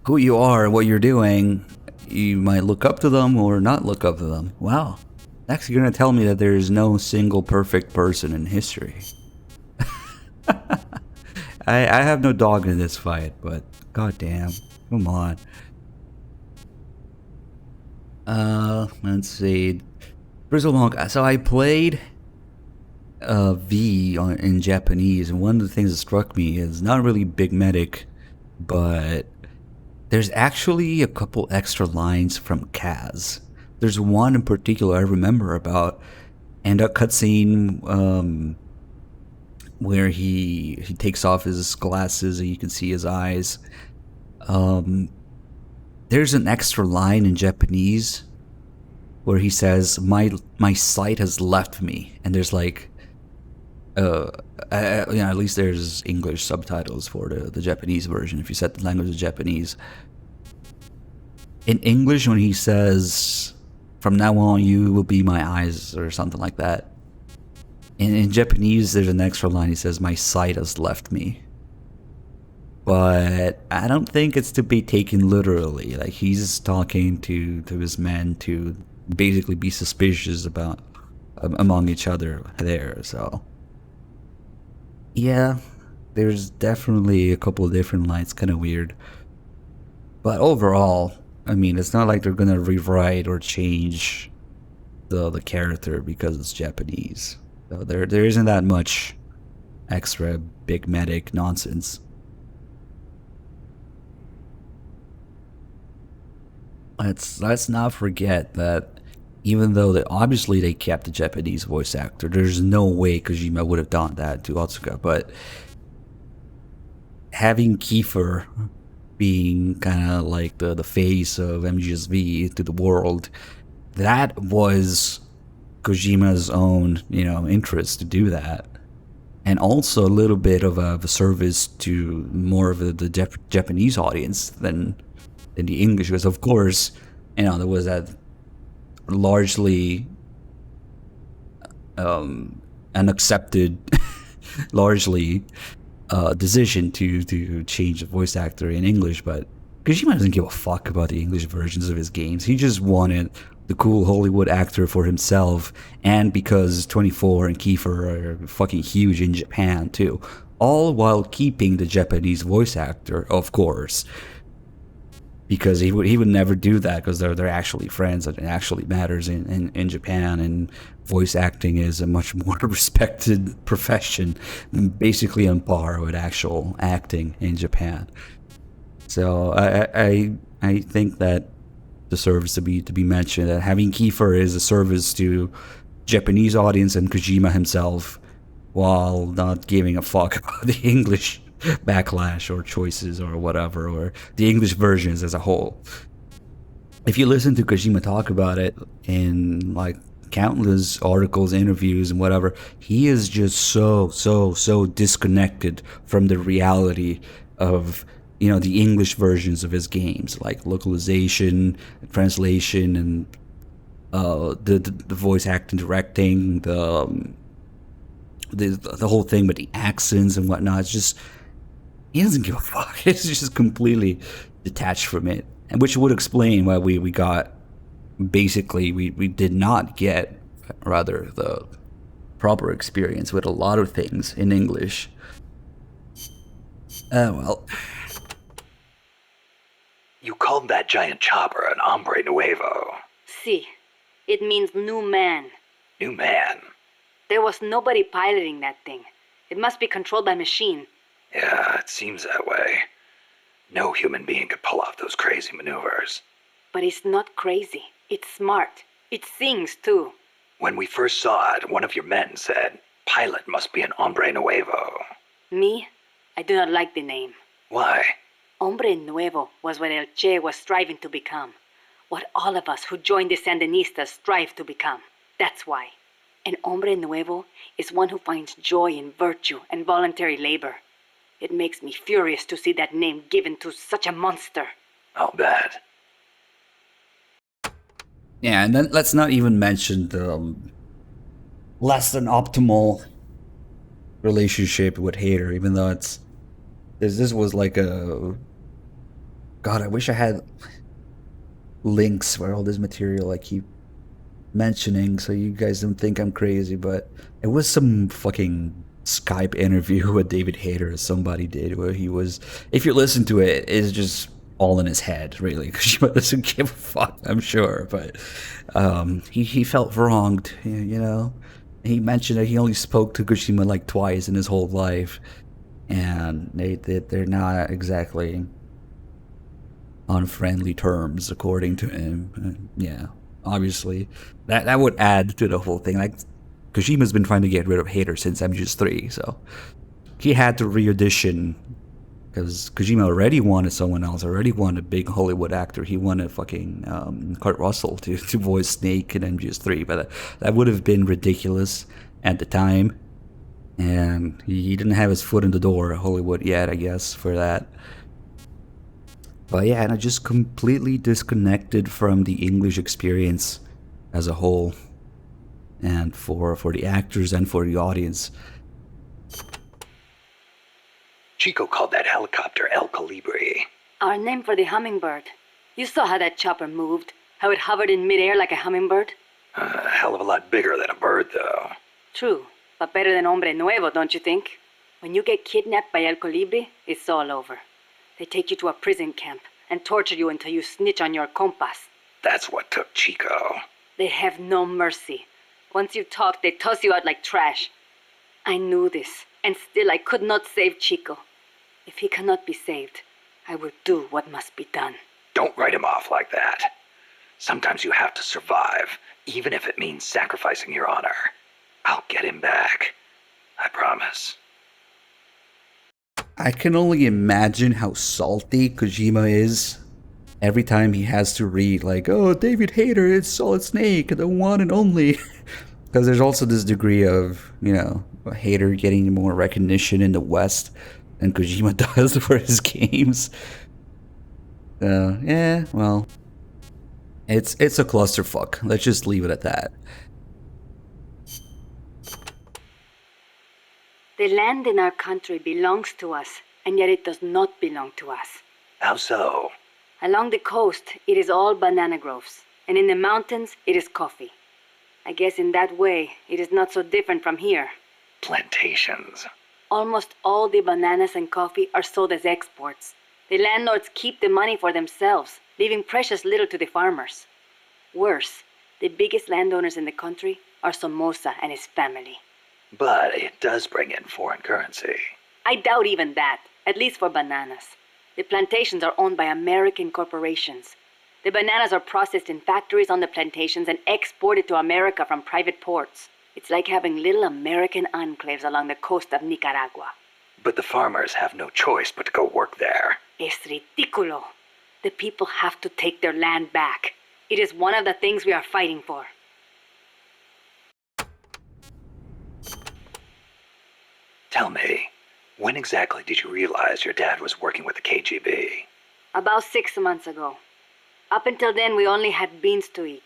who you are and what you're doing, you might look up to them or not look up to them. Wow. Next you're gonna tell me that there is no single perfect person in history. I have no dog in this fight, but goddamn, come on. Let's see. Bristle Monk. So I played V in Japanese, and one of the things that struck me is not really Big Medic, but there's actually a couple extra lines from Kaz. There's one in particular I remember about And a cutscene where he takes off his glasses and you can see his eyes. There's an extra line in Japanese where he says, my sight has left me, and there's like at least there's English subtitles for the Japanese version if you set the language to Japanese. In English, when he says, from now on you will be my eyes, or something like that, in Japanese there's an extra line. He says, my sight has left me. But I don't think it's to be taken literally. Like, he's talking to his men to basically be suspicious about among each other there. So yeah, there's definitely a couple of different lines, kind of weird. But overall, I mean, it's not like they're gonna rewrite or change the character because it's Japanese. So there isn't that much extra big medic nonsense. Let's not forget that even though obviously they kept the Japanese voice actor, there's no way Kojima would have done that to Otsuka, but having Kiefer being kind of like the face of MGSV to the world, that was Kojima's own, interest to do that. And also a little bit of a service to more of the Japanese audience than the English, because of course, there was that largely unaccepted largely decision to change the voice actor in English. But Kojima doesn't give a fuck about the English versions of his games. He just wanted the cool Hollywood actor for himself, and because 24 and Kiefer are fucking huge in Japan too, all while keeping the Japanese voice actor, of course, because he would never do that, because they're actually friends and it actually matters in Japan, and voice acting is a much more respected profession, basically on par with actual acting in Japan. So I think that deserves to be mentioned, that having Kiefer is a service to Japanese audience and Kojima himself, while not giving a fuck about the English backlash or choices or whatever, or the English versions as a whole. If you listen to Kojima talk about it in like countless articles, interviews, and whatever, he is just so disconnected from the reality of the English versions of his games, like localization, translation, and the voice acting, directing, the whole thing with the accents and whatnot. It's just, he doesn't give a fuck. He's just completely detached from it, and which would explain why we got, basically, we did not get, rather, the proper experience with a lot of things in English. Well. You called that giant chopper an hombre nuevo. Si. It means new man. New man? There was nobody piloting that thing. It must be controlled by machine. Yeah, it seems that way. No human being could pull off those crazy maneuvers. But it's not crazy. It's smart. It sings, too. When we first saw it, one of your men said, pilot must be an hombre nuevo. Me? I do not like the name. Why? Hombre nuevo was what El Che was striving to become. What all of us who joined the Sandinistas strive to become. That's why. An hombre nuevo is one who finds joy in virtue and voluntary labor. It makes me furious to see that name given to such a monster. I'll bet. Yeah, and then let's not even mention the less than optimal relationship with Hater, even though this was like a... God, I wish I had links where all this material I keep mentioning so you guys don't think I'm crazy, but it was some fucking Skype interview with David Hayter somebody did, where he was, if you listen to it, it's just all in his head, really, because he doesn't give a fuck, I'm sure, but he felt wronged, He mentioned that he only spoke to Kojima like twice in his whole life, and they're not exactly on friendly terms, according to him. Yeah, obviously that would add to the whole thing. Like, Kojima's been trying to get rid of Hater since MGS3, so he had to re-audition because Kojima already wanted someone else, already wanted a big Hollywood actor. He wanted fucking Kurt Russell to voice Snake in MGS3, but that would have been ridiculous at the time. And he didn't have his foot in the door at Hollywood yet, I guess, for that. But yeah, and I just completely disconnected from the English experience as a whole. And for the actors and for the audience. Chico called that helicopter El Colibri. Our name for the hummingbird. You saw how that chopper moved, how it hovered in midair like a hummingbird? A hell of a lot bigger than a bird, though. True, but better than Hombre Nuevo, don't you think? When you get kidnapped by El Colibri, it's all over. They take you to a prison camp and torture you until you snitch on your compas. That's what took Chico. They have no mercy. Once you've talked, they toss you out like trash. I knew this, and still I could not save Chico. If he cannot be saved, I will do what must be done. Don't write him off like that. Sometimes you have to survive, even if it means sacrificing your honor. I'll get him back. I promise. I can only imagine how salty Kojima is every time he has to read, like, oh, David Hayter is Solid Snake, the one and only. Because there's also this degree of, you know, Hayter getting more recognition in the West than Kojima does for his games. Yeah, well, it's a clusterfuck. Let's just leave it at that. The land in our country belongs to us, and yet it does not belong to us. How so? Along the coast, it is all banana groves, and in the mountains, it is coffee. I guess in that way, it is not so different from here. Plantations. Almost all the bananas and coffee are sold as exports. The landlords keep the money for themselves, leaving precious little to the farmers. Worse, the biggest landowners in the country are Somoza and his family. But it does bring in foreign currency. I doubt even that, at least for bananas. The plantations are owned by American corporations. The bananas are processed in factories on the plantations and exported to America from private ports. It's like having little American enclaves along the coast of Nicaragua. But the farmers have no choice but to go work there. Es ridículo. The people have to take their land back. It is one of the things we are fighting for. Tell me, when exactly did you realize your dad was working with the KGB? About 6 months ago. Up until then, we only had beans to eat.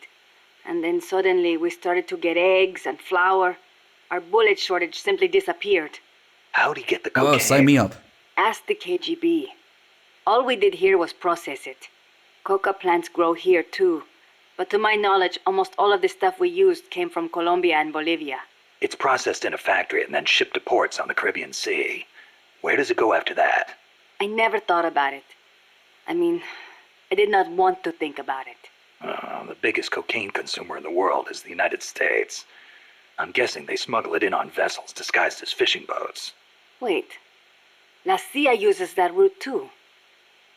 And then suddenly we started to get eggs and flour. Our bullet shortage simply disappeared. How'd he get the cocaine? Oh, sign me up. Ask the KGB. All we did here was process it. Coca plants grow here too. But to my knowledge, almost all of the stuff we used came from Colombia and Bolivia. It's processed in a factory and then shipped to ports on the Caribbean Sea. Where does it go after that? I never thought about it. I mean, I did not want to think about it. The biggest cocaine consumer in the world is the United States. I'm guessing they smuggle it in on vessels disguised as fishing boats. Wait. La CIA uses that route too.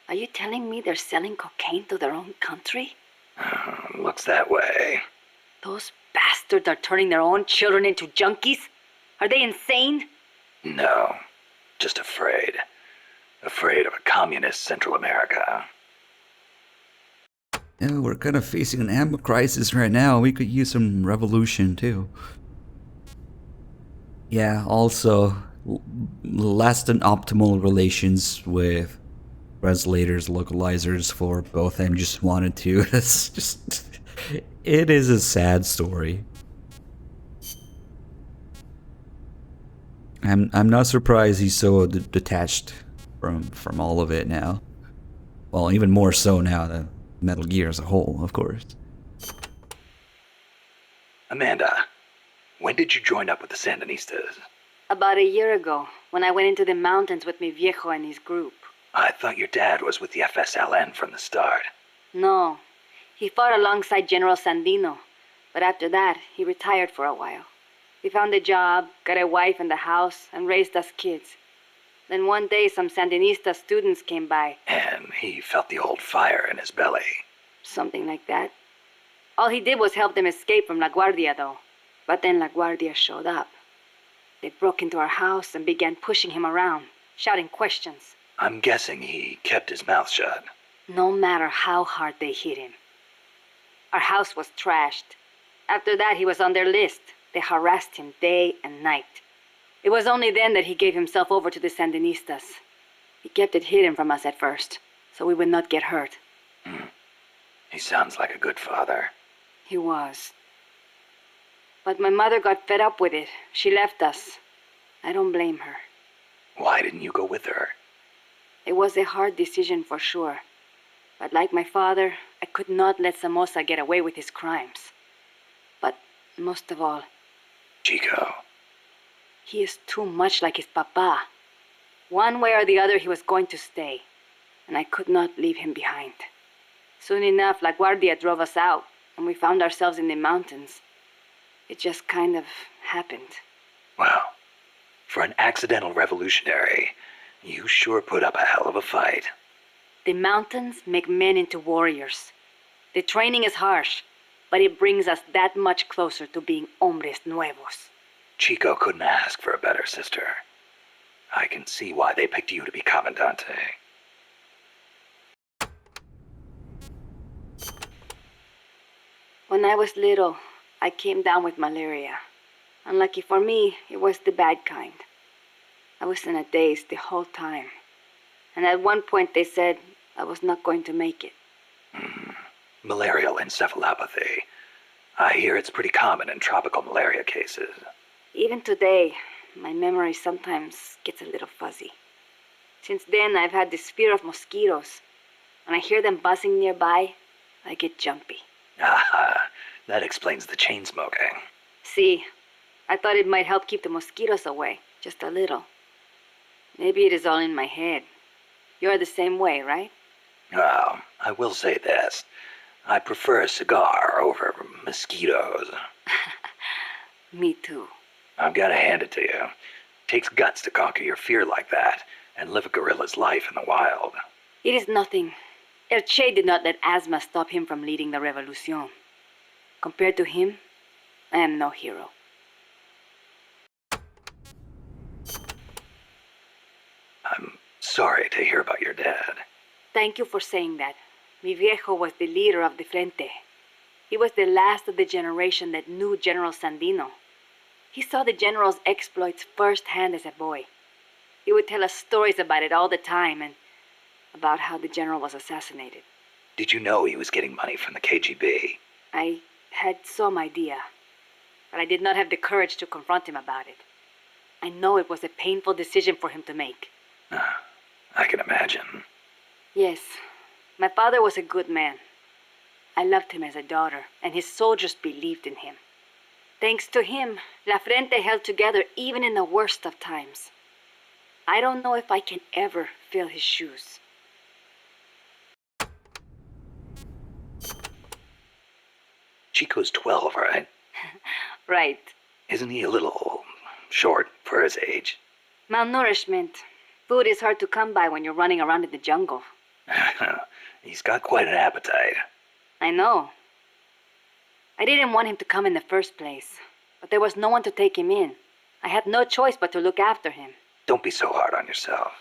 Are you telling me they're selling cocaine to their own country? Looks that way. Those bastards are turning their own children into junkies? Are they insane? No. Just afraid. Afraid of a communist Central America. Yeah, we're kind of facing an ammo crisis right now. We could use some revolution too. Yeah, also less than optimal relations with translators, localizers for both MGS1 and 2. It's just, it is a sad story. I'm not surprised he's so detached from all of it now. Well, even more so now than Metal Gear as a whole, of course. Amanda, when did you join up with the Sandinistas? About a year ago, when I went into the mountains with mi viejo and his group. I thought your dad was with the FSLN from the start. No, he fought alongside General Sandino, but after that, he retired for a while. He found a job, got a wife and a house, and raised us kids. Then one day, some Sandinista students came by. And he felt the old fire in his belly. Something like that. All he did was help them escape from La Guardia, though. But then La Guardia showed up. They broke into our house and began pushing him around, shouting questions. I'm guessing he kept his mouth shut. No matter how hard they hit him. Our house was trashed. After that, he was on their list. They harassed him day and night. It was only then that he gave himself over to the Sandinistas. He kept it hidden from us at first, so we would not get hurt. He sounds like a good father. He was. But my mother got fed up with it. She left us. I don't blame her. Why didn't you go with her? It was a hard decision for sure. But like my father, I could not let Somoza get away with his crimes. But most of all, Chico. He is too much like his papa. One way or the other, he was going to stay, and I could not leave him behind. Soon enough, La Guardia drove us out, and we found ourselves in the mountains. It just kind of happened. Well, for an accidental revolutionary, you sure put up a hell of a fight. The mountains make men into warriors. The training is harsh, but it brings us that much closer to being hombres nuevos. Chico couldn't ask for a better sister. I can see why they picked you to be Comandante. When I was little, I came down with malaria. Unlucky for me, it was the bad kind. I was in a daze the whole time. And at one point they said I was not going to make it. Malarial encephalopathy. I hear it's pretty common in tropical malaria cases. Even today, my memory sometimes gets a little fuzzy. Since then, I've had this fear of mosquitoes. When I hear them buzzing nearby, I get jumpy. Aha, that explains the chain smoking. See, I thought it might help keep the mosquitoes away, just a little. Maybe it is all in my head. You're the same way, right? Well, I will say this. I prefer a cigar over mosquitoes. Me too. I've got to hand it to you. Takes guts to conquer your fear like that and live a guerrilla's life in the wild. It is nothing. El Che did not let asthma stop him from leading the revolution. Compared to him, I am no hero. I'm sorry to hear about your dad. Thank you for saying that. Mi viejo was the leader of the Frente. He was the last of the generation that knew General Sandino. He saw the general's exploits firsthand as a boy. He would tell us stories about it all the time and about how the general was assassinated. Did you know he was getting money from the KGB? I had some idea, but I did not have the courage to confront him about it. I know it was a painful decision for him to make. I can imagine. Yes, my father was a good man. I loved him as a daughter, and his soldiers believed in him. Thanks to him, La Frente held together even in the worst of times. I don't know if I can ever fill his shoes. Chico's 12, right? Right. Isn't he a little short for his age? Malnourishment. Food is hard to come by when you're running around in the jungle. He's got quite an appetite. I know. I didn't want him to come in the first place, but there was no one to take him in. I had no choice but to look after him. Don't be so hard on yourself.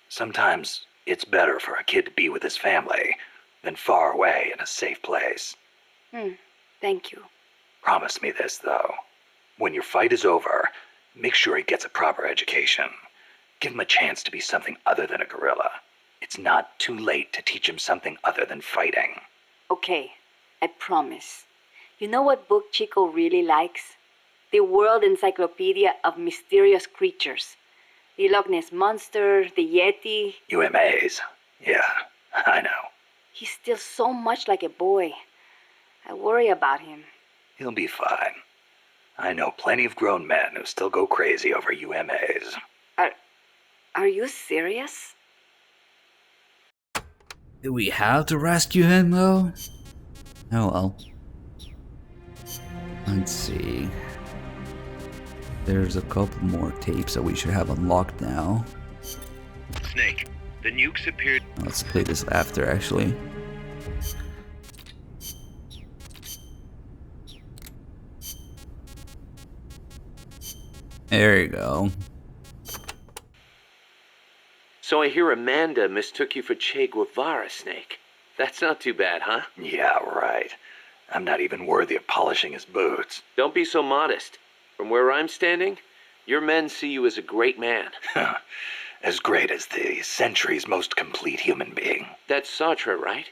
Sometimes it's better for a kid to be with his family than far away in a safe place. Thank you. Promise me this, though. When your fight is over, make sure he gets a proper education. Give him a chance to be something other than a guerrilla. It's not too late to teach him something other than fighting. Okay, I promise. You know what book Chico really likes? The World Encyclopedia of Mysterious Creatures. The Loch Ness Monster, the Yeti. UMAs. Yeah, I know. He's still so much like a boy. I worry about him. He'll be fine. I know plenty of grown men who still go crazy over UMAs. Are you serious? Do we have to rescue him, though? Oh well. Let's see. There's a couple more tapes that we should have unlocked now. Snake, the nukes appeared. Let's play this after, actually. There you go. So I hear Amanda mistook you for Che Guevara, Snake. That's not too bad, huh? Yeah, right. I'm not even worthy of polishing his boots. Don't be so modest. From where I'm standing, your men see you as a great man. As great as the century's most complete human being. That's Sartre, right?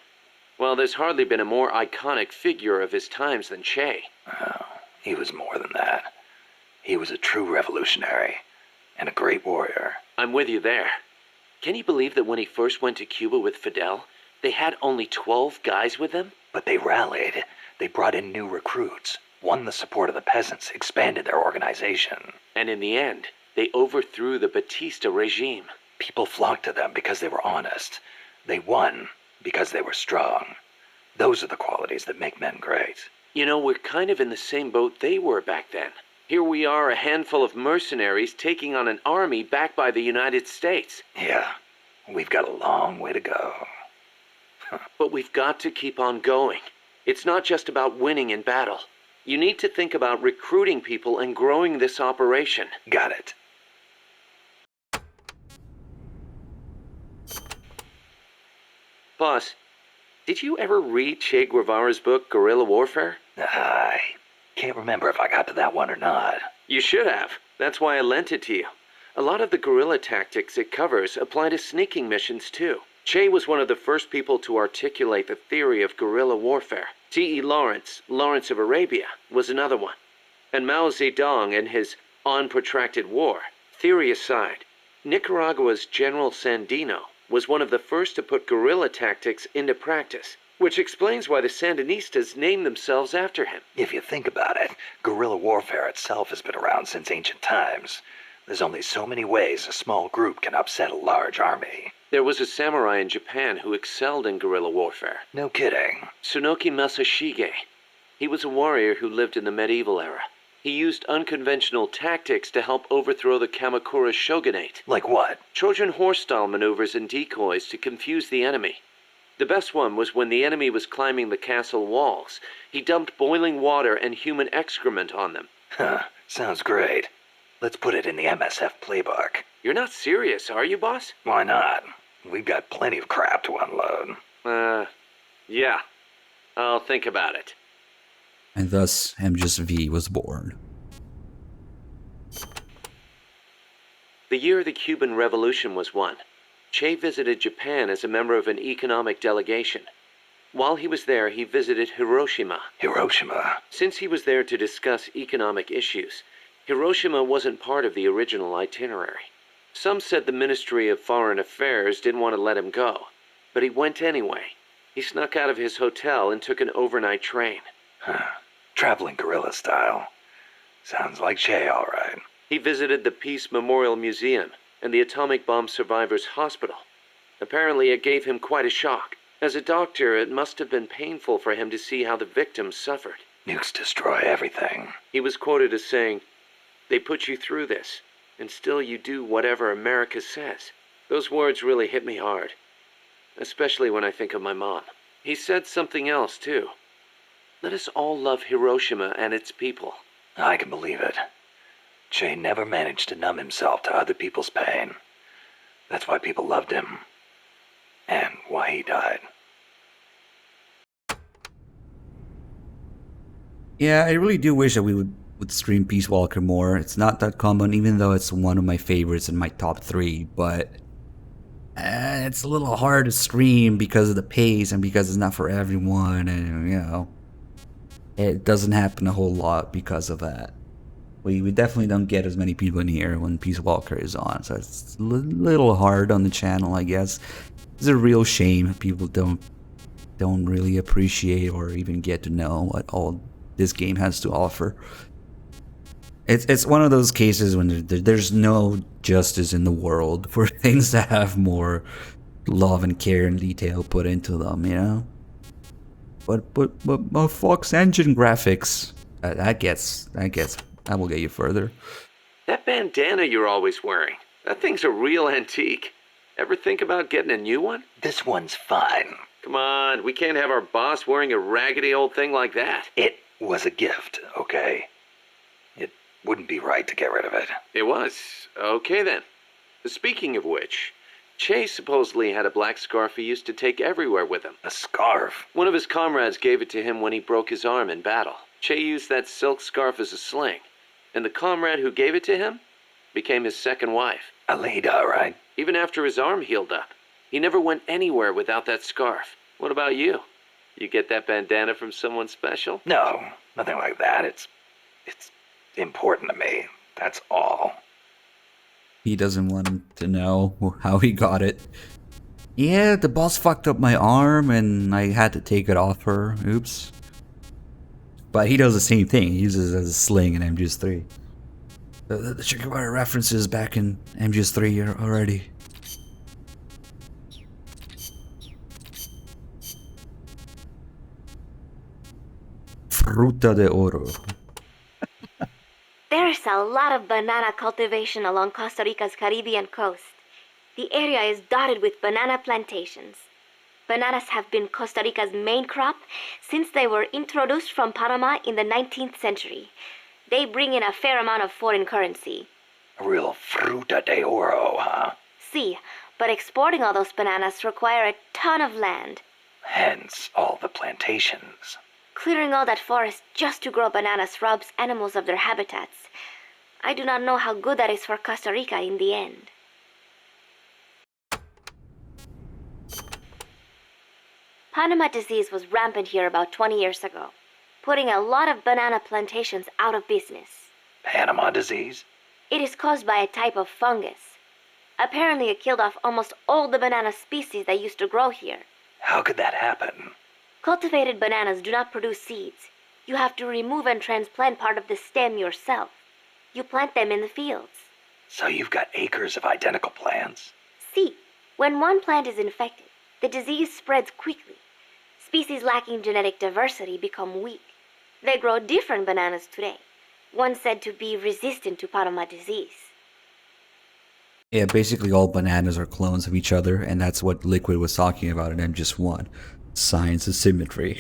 Well, there's hardly been a more iconic figure of his times than Che. Oh, he was more than that. He was a true revolutionary and a great warrior. I'm with you there. Can you believe that when he first went to Cuba with Fidel, they had only 12 guys with them? But they rallied. They brought in new recruits, won the support of the peasants, expanded their organization. And in the end, they overthrew the Batista regime. People flocked to them because they were honest. They won because they were strong. Those are the qualities that make men great. You know, we're kind of in the same boat they were back then. Here we are, a handful of mercenaries taking on an army backed by the United States. Yeah, we've got a long way to go. But we've got to keep on going. It's not just about winning in battle. You need to think about recruiting people and growing this operation. Got it. Boss, did you ever read Che Guevara's book, Guerrilla Warfare? I can't remember if I got to that one or not. You should have. That's why I lent it to you. A lot of the guerrilla tactics it covers apply to sneaking missions, too. Che was one of the first people to articulate the theory of guerrilla warfare. T.E. Lawrence, Lawrence of Arabia, was another one. And Mao Zedong and his On Protracted War. Theory aside, Nicaragua's General Sandino was one of the first to put guerrilla tactics into practice, which explains why the Sandinistas named themselves after him. If you think about it, guerrilla warfare itself has been around since ancient times. There's only so many ways a small group can upset a large army. There was a samurai in Japan who excelled in guerrilla warfare. No kidding. Tsunoki Masashige. He was a warrior who lived in the medieval era. He used unconventional tactics to help overthrow the Kamakura shogunate. Like what? Trojan horse-style maneuvers and decoys to confuse the enemy. The best one was when the enemy was climbing the castle walls. He dumped boiling water and human excrement on them. Huh, sounds great. Let's put it in the MSF playbook. You're not serious, are you, boss? Why not? We've got plenty of crap to unload. Yeah. I'll think about it. And thus, M.V. was born. The year the Cuban Revolution was won, Che visited Japan as a member of an economic delegation. While he was there, he visited Hiroshima. Hiroshima? Since he was there to discuss economic issues, Hiroshima wasn't part of the original itinerary. Some said the Ministry of Foreign Affairs didn't want to let him go, but he went anyway. He snuck out of his hotel and took an overnight train. Traveling guerrilla style. Sounds like Che, all right. He visited the Peace Memorial Museum and the Atomic Bomb Survivors Hospital. Apparently it gave him quite a shock. As a doctor, it must have been painful for him to see how the victims suffered. Nukes destroy everything. He was quoted as saying, "They put you through this, and still you do whatever America says." Those words really hit me hard, especially when I think of my mom. He said something else, too. Let us all love Hiroshima and its people. I can believe it. Che never managed to numb himself to other people's pain. That's why people loved him. And why he died. Yeah, I really do wish that we would stream Peace Walker more. It's not that common, even though it's one of my favorites in my top 3, but it's a little hard to stream because of the pace and because it's not for everyone, and you know, it doesn't happen a whole lot because of that. We definitely don't get as many people in here when Peace Walker is on, so it's a little hard on the channel, I guess. It's a real shame people don't really appreciate or even get to know what all this game has to offer. It's one of those cases when there's no justice in the world for things that have more love and care and detail put into them, you know. But Fox Engine graphics, that will get you further. That bandana you're always wearing, that thing's a real antique. Ever think about getting a new one? This one's fine. Come on, we can't have our boss wearing a raggedy old thing like that. It was a gift, okay? It wouldn't be right to get rid of it. It was. Okay then. Speaking of which, Che supposedly had a black scarf he used to take everywhere with him. A scarf? One of his comrades gave it to him when he broke his arm in battle. Che used that silk scarf as a sling, and the comrade who gave it to him became his second wife. Alida, right? Even after his arm healed up, he never went anywhere without that scarf. What about you? You get that bandana from someone special? No, nothing like that. It's important to me. That's all. He doesn't want him to know how he got it. Yeah, the boss fucked up my arm and I had to take it off her. Oops. But he does the same thing. He uses it as a sling in MGS3. The Che Guevara references back in MGS3 already. Fruta de Oro. There's a lot of banana cultivation along Costa Rica's Caribbean coast. The area is dotted with banana plantations. Bananas have been Costa Rica's main crop since they were introduced from Panama in the 19th century. They bring in a fair amount of foreign currency. A real fruta de oro, huh? See, but exporting all those bananas require a ton of land. Hence, all the plantations. Clearing all that forest just to grow bananas robs animals of their habitats. I do not know how good that is for Costa Rica in the end. Panama disease was rampant here about 20 years ago, putting a lot of banana plantations out of business. Panama disease? It is caused by a type of fungus. Apparently it killed off almost all the banana species that used to grow here. How could that happen? Cultivated bananas do not produce seeds. You have to remove and transplant part of the stem yourself. You plant them in the fields. So you've got acres of identical plants? See, when one plant is infected, the disease spreads quickly. Species lacking genetic diversity become weak. They grow different bananas today, one said to be resistant to Panama disease. Yeah, basically all bananas are clones of each other, and that's what Liquid was talking about in MGS1. Science of symmetry.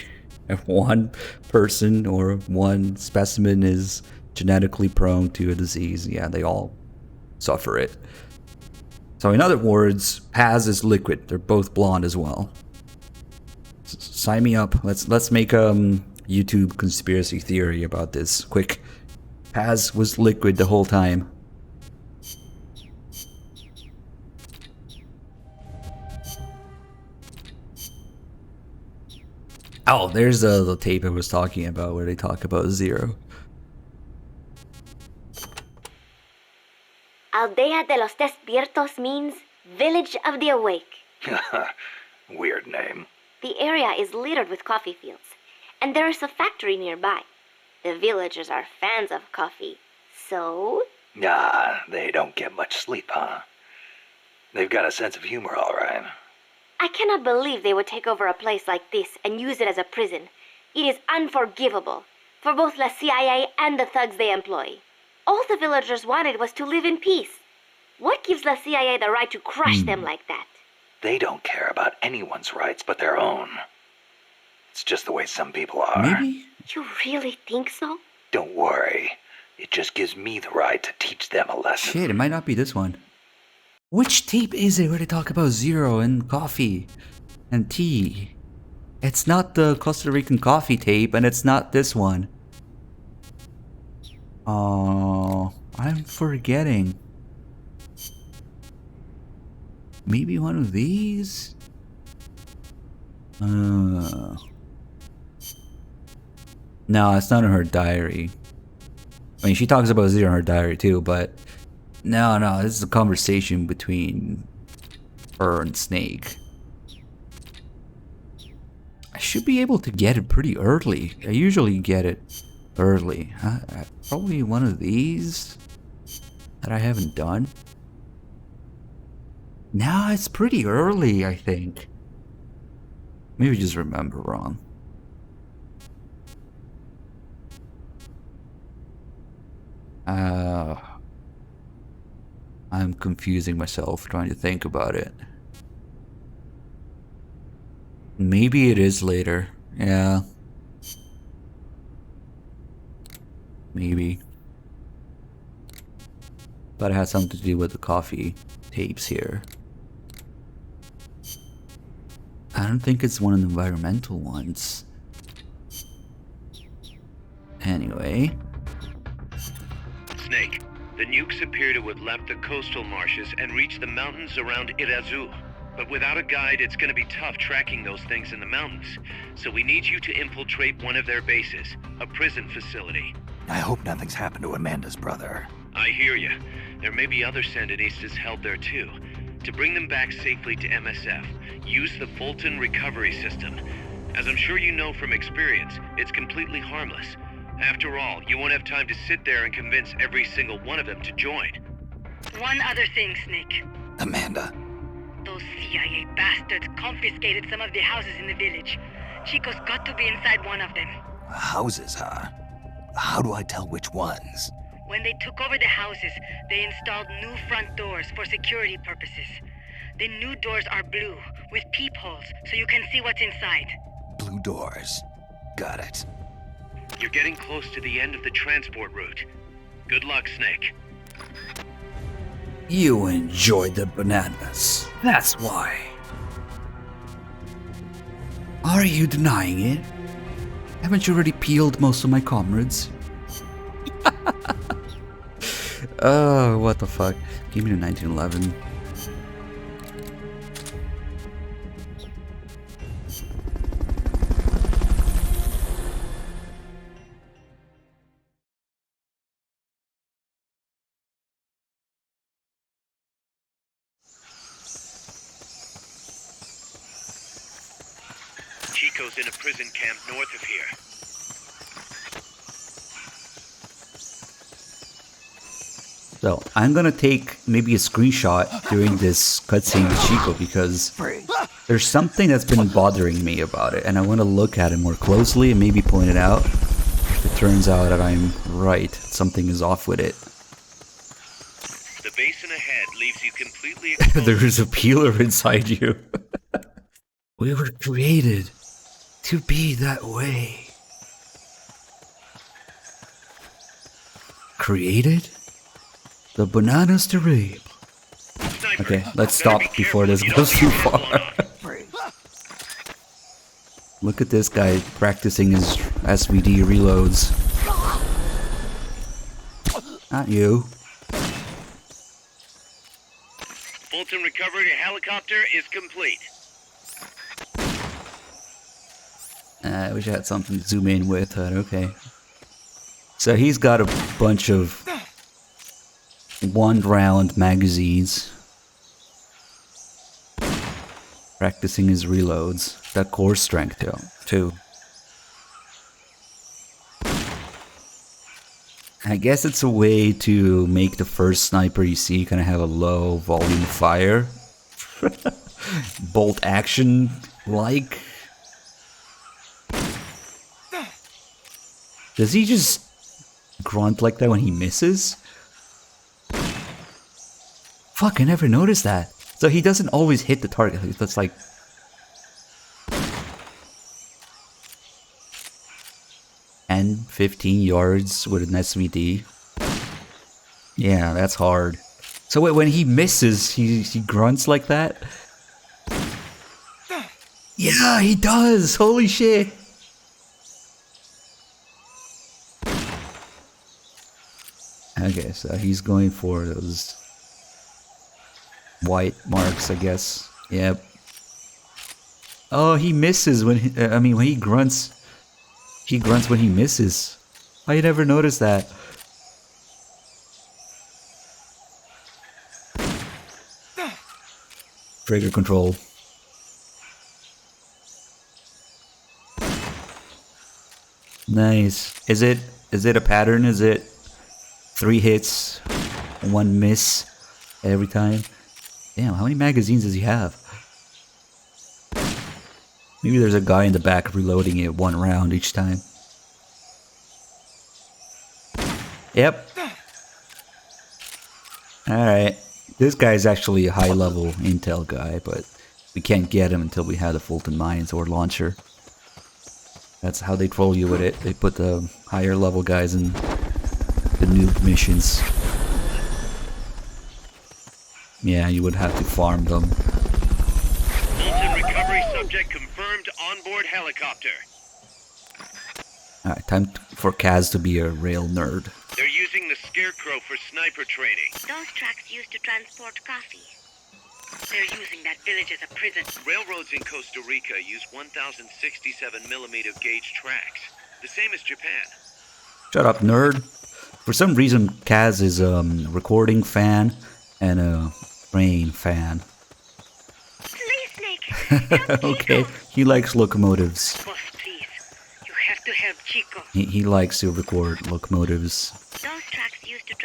If one person or one specimen is genetically prone to a disease, yeah, they all suffer it. So in other words, Paz is Liquid. They're both blonde as well. Sign me up. Let's make a YouTube conspiracy theory about this. Quick. Paz was Liquid the whole time. Oh, there's the tape I was talking about where they talk about Zero. Aldea de los Despiertos means Village of the Awake. Weird name. The area is littered with coffee fields, and there is a factory nearby. The villagers are fans of coffee, so... Ah, they don't get much sleep, huh? They've got a sense of humor, all right. I cannot believe they would take over a place like this and use it as a prison. It is unforgivable for both the CIA and the thugs they employ. All the villagers wanted was to live in peace. What gives the CIA the right to crush them like that? They don't care about anyone's rights but their own. It's just the way some people are. Maybe? You really think so? Don't worry. It just gives me the right to teach them a lesson. Shit, it might not be this one. Which tape is it where they talk about Zero and coffee and tea? It's not the Costa Rican coffee tape, and it's not this one. Oh, I'm forgetting. Maybe one of these? No, it's not in her diary. I mean, she talks about Zero in her diary too, but no, this is a conversation between her and Snake. I should be able to get it pretty early. I usually get it early. Probably one of these that I haven't done. No, it's pretty early, I think. Maybe just remember wrong. I'm confusing myself trying to think about it. Maybe it is later. Yeah. Maybe. But it has something to do with the coffee tapes here. I don't think it's one of the environmental ones. Anyway. Snake, the nukes appear to have left the coastal marshes and reached the mountains around Irazu. But without a guide, it's gonna be tough tracking those things in the mountains. So we need you to infiltrate one of their bases, a prison facility. I hope nothing's happened to Amanda's brother. I hear you. There may be other Sandinistas held there too. To bring them back safely to MSF, use the Fulton recovery system. As I'm sure you know from experience, it's completely harmless. After all, you won't have time to sit there and convince every single one of them to join. One other thing, Snake. Amanda. Those CIA bastards confiscated some of the houses in the village. Chico's got to be inside one of them. Houses, huh? How do I tell which ones? When they took over the houses, they installed new front doors for security purposes. The new doors are blue, with peepholes, so you can see what's inside. Blue doors. Got it. You're getting close to the end of the transport route. Good luck, Snake. You enjoyed the bananas. That's why. Are you denying it? Haven't you already peeled most of my comrades? Oh, what the fuck. Give me the 1911. Chico's in a prison camp north of here. So, I'm gonna take maybe a screenshot during this cutscene with Chico because there's something that's been bothering me about it and I want to look at it more closely and maybe point it out. It turns out that I'm right. Something is off with it. The basin ahead leaves you completely exposed. There's a peeler inside you. We were created to be that way. Created? The bananas to rape. Okay, let's stop before this goes too far. Look at this guy practicing his SVD reloads. Not you. Fulton recovery helicopter is complete. I wish I had something to zoom in with, but okay. So he's got a bunch of 1-round magazines. Practicing his reloads. Got core strength too. I guess it's a way to make the first sniper you see kind of have a low volume of fire. Bolt action like. Does he just grunt like that when he misses? Fuck, I never noticed that. So he doesn't always hit the target. That's like... and 15 yards with an SVD. Yeah, that's hard. So wait, when he misses, he grunts like that? Yeah, he does! Holy shit! Okay, so he's going for those white marks, I guess. Yep. Oh, he misses when he, when he grunts. He grunts when he misses. I never noticed that. Trigger control. Nice. Is it a pattern? Is it 3 hits, 1 miss every time? Damn, how many magazines does he have? Maybe there's a guy in the back reloading it 1 round each time. Yep. Alright. This guy's actually a high-level intel guy, but we can't get him until we have the Fulton Mines or launcher. That's how they troll you with it. They put the higher level guys in the noob missions. Yeah, you would have to farm them. Fulton recovery subject confirmed onboard helicopter. Alright, time for Kaz to be a rail nerd. They're using the Scarecrow for sniper training. Those tracks used to transport coffee. They're using that village as a prison. Railroads in Costa Rica use 1067mm gauge tracks, the same as Japan. Shut up, nerd. For some reason, Kaz is a recording fan and a brain fan. Okay, he likes locomotives. Boss, please. You have to help Chico. He likes to record locomotives. Those tracks used to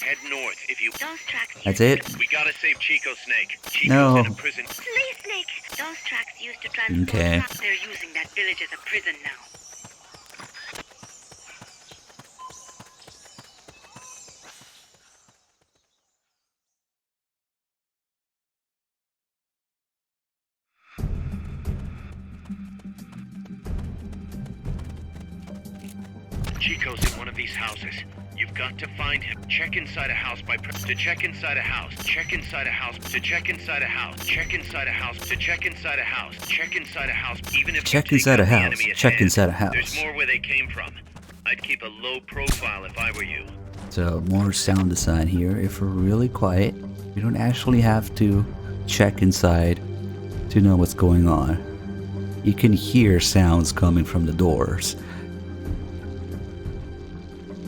Head north if you... Those tracks That's it? We gotta save Chico, Snake. Chico's No. in a prison. Please, Snake. Those tracks used to transport Okay. coffee. They're using that village as a prison now. Chico's in one of these houses. You've got to find him. Check inside a house by to check inside a house. Check inside a house. To check inside a house. Check inside a house. To check inside a house. Check inside a house. Even if Check inside a house. Check inside a house. There's more where they came from. I'd keep a low profile if I were you. So more sound design here. If we're really quiet, we don't actually have to check inside to know what's going on. You can hear sounds coming from the doors.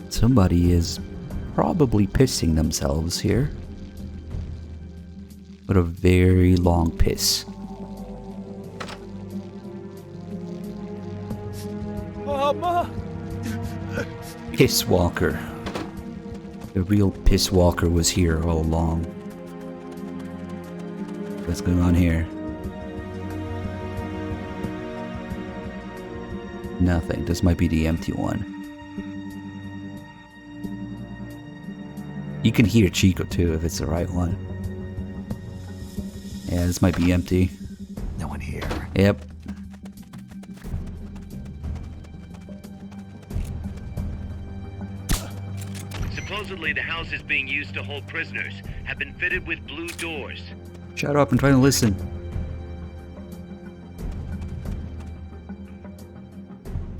Somebody is probably pissing themselves here. But a very long piss. Mama! Piss Walker. The real Piss Walker was here all along. What's going on here? Nothing. This might be the empty one. You can hear Chico too if it's the right one. Yeah, this might be empty. No one here. Yep. Supposedly the houses being used to hold prisoners have been fitted with blue doors. Shut up, I'm trying to listen.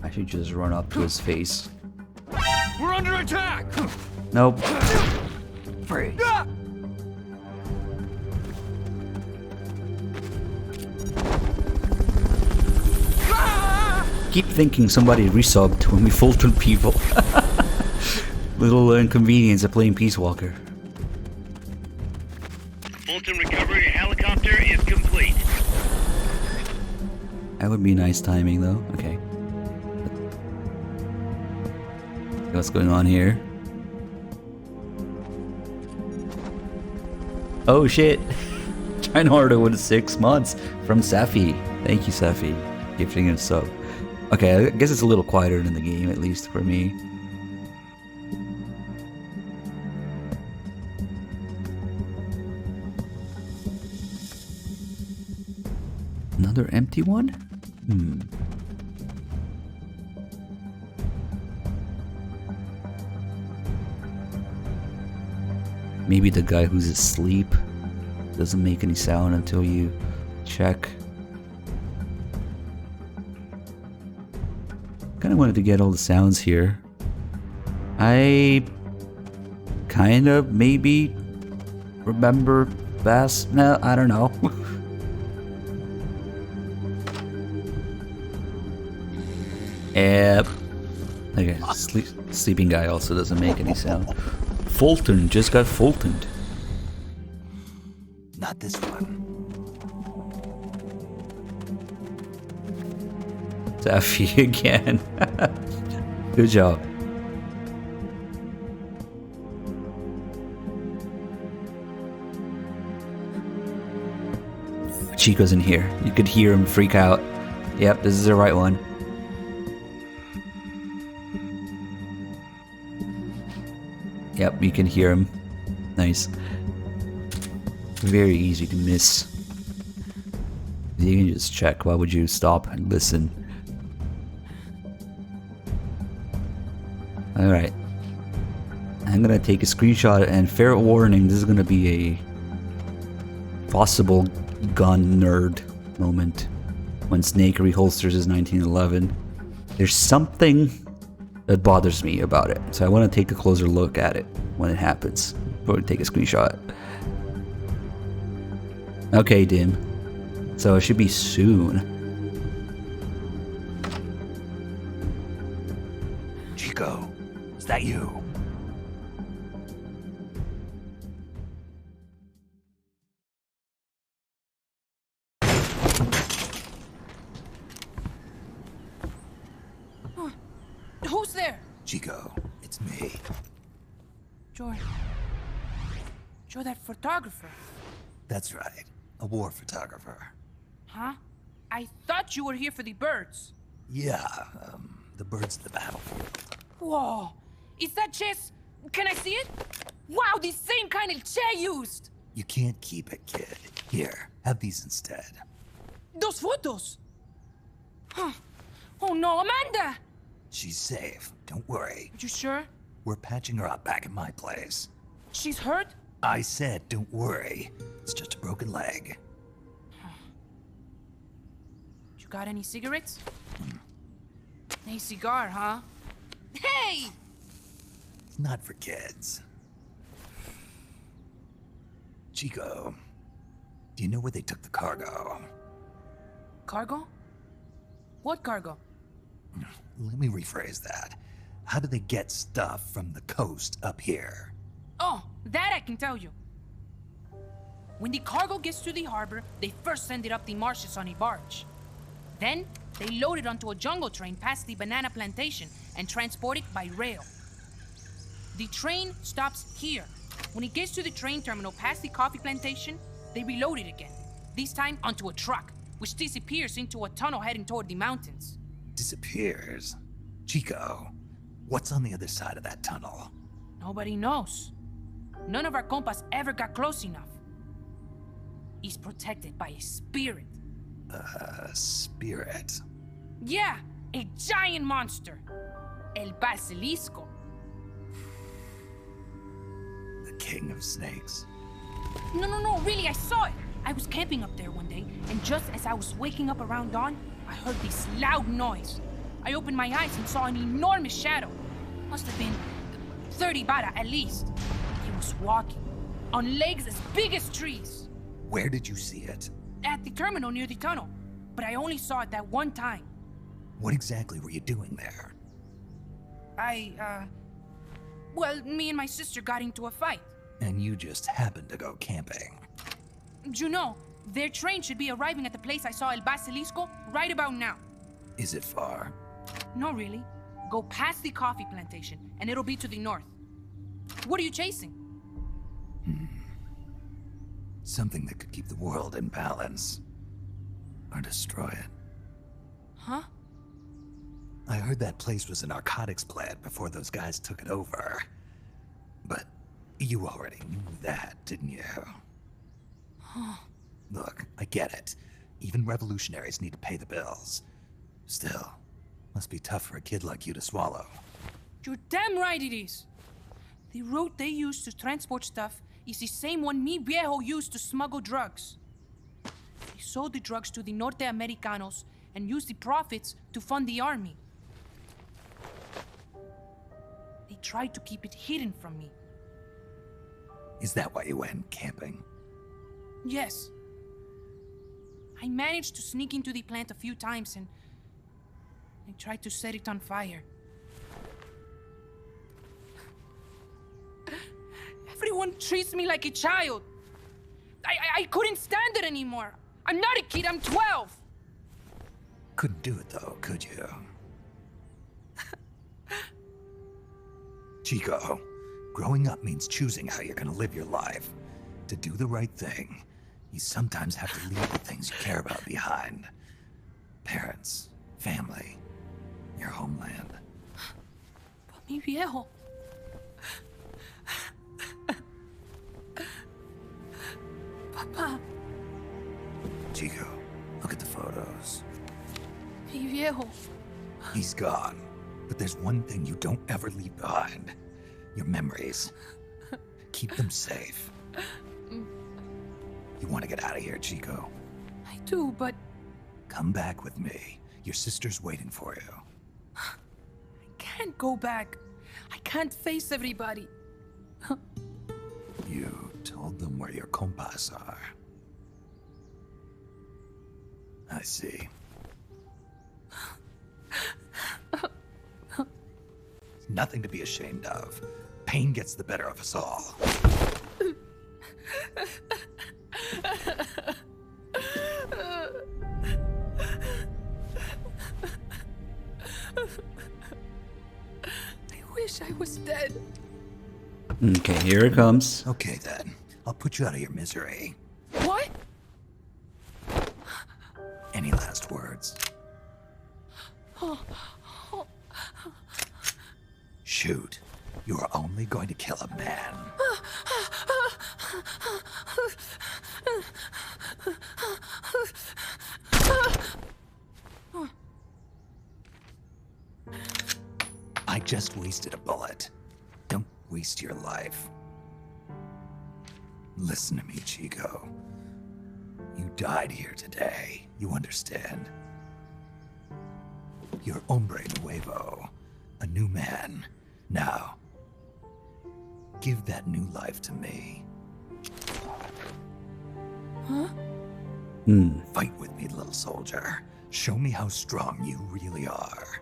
I should just run up to his face. We're under attack! Nope. Free. Keep thinking somebody resubbed when we Fulton people. Little inconvenience of playing Peace Walker. Fulton recovery helicopter is complete. That would be nice timing though. Okay. What's going on here? Oh shit! China order with 6 months from Safi. Thank you, Safi, gifting a sub. Okay, I guess it's a little quieter than the game, at least for me. Another empty one? Maybe the guy who's asleep doesn't make any sound until you check. Kinda wanted to get all the sounds here. I kind of maybe remember best. No, I don't know. Yep. Okay, sleeping guy also doesn't make any sound. Fulton just got Fultoned. Not this one. Taffy again. Good job. Chico's in here. You could hear him freak out. Yep, this is the right one. Yep, you can hear him. Nice. Very easy to miss. You can just check. Why would you stop and listen? Alright. I'm gonna take a screenshot, and fair warning, this is gonna be a possible gun nerd moment when Snake reholsters his 1911. There's something that bothers me about it, so I want to take a closer look at it when it happens before we take a screenshot. Okay, Dim. So it should be soon. Chico, is that you? Who's there? Chico, it's me. You're that photographer. That's right, a war photographer. Huh? I thought you were here for the birds. Yeah, the birds of the battlefield. Whoa, is that chess? Can I see it? Wow, the same kind of chair used. You can't keep it, kid. Here, have these instead. Those photos. Huh. Oh no, Amanda! She's safe, don't worry. You sure? We're patching her up back at my place. She's hurt? I said, don't worry. It's just a broken leg. You got any cigarettes? A cigar, huh? Hey! It's not for kids. Chico, do you know where they took the cargo? Cargo? What cargo? Let me rephrase that. How do they get stuff from the coast up here? Oh, that I can tell you. When the cargo gets to the harbor, they first send it up the marshes on a barge. Then, they load it onto a jungle train past the banana plantation and transport it by rail. The train stops here. When it gets to the train terminal past the coffee plantation, they reload it again. This time onto a truck, which disappears into a tunnel heading toward the mountains. Disappears? Chico, what's on the other side of that tunnel? Nobody knows. None of our compas ever got close enough. He's protected by a spirit. A spirit? Yeah, a giant monster. El Basilisco. The king of snakes. No, really, I saw it. I was camping up there one day, and just as I was waking up around dawn, I heard this loud noise. I opened my eyes and saw an enormous shadow. Must have been 30 bara at least. He was walking, on legs as big as trees. Where did you see it? At the terminal near the tunnel, but I only saw it that one time. What exactly were you doing there? Well, me and my sister got into a fight. And you just happened to go camping. You know, their train should be arriving at the place I saw El Basilisco right about now. Is it far? No, really. Go past the coffee plantation, and it'll be to the north. What are you chasing? Something that could keep the world in balance. Or destroy it. Huh? I heard that place was a narcotics plant before those guys took it over. But you already knew that, didn't you? Look, I get it. Even revolutionaries need to pay the bills. Still, must be tough for a kid like you to swallow. You're damn right it is. The route they use to transport stuff is the same one mi viejo used to smuggle drugs. He sold the drugs to the Norte Americanos and used the profits to fund the army. They tried to keep it hidden from me. Is that why you went camping? Yes. I managed to sneak into the plant a few times and I tried to set it on fire. Everyone treats me like a child. I couldn't stand it anymore. I'm not a kid, I'm 12. Couldn't do it though, could you? Chico, growing up means choosing how you're gonna live your life. To do the right thing, you sometimes have to leave the things you care about behind. Parents, family, your homeland. But mi viejo. Papa. Chico, look at the photos. Mi viejo. He's gone, but there's one thing you don't ever leave behind. Your memories. Keep them safe. You want to get out of here, Chico? I do, but... Come back with me. Your sister's waiting for you. I can't go back. I can't face everybody. You told them where your compas are. I see. Nothing to be ashamed of. Pain gets the better of us all. I wish I was dead. Okay, here it comes. Okay then. I'll put you out of your misery. What? Any last words? Shoot. You are only going to kill a man. I just wasted a bullet. Don't waste your life. Listen to me, Chico. You died here today. You understand? You're hombre nuevo. A new man. Now, give that new life to me. Huh? Fight with me, little soldier. Show me how strong you really are.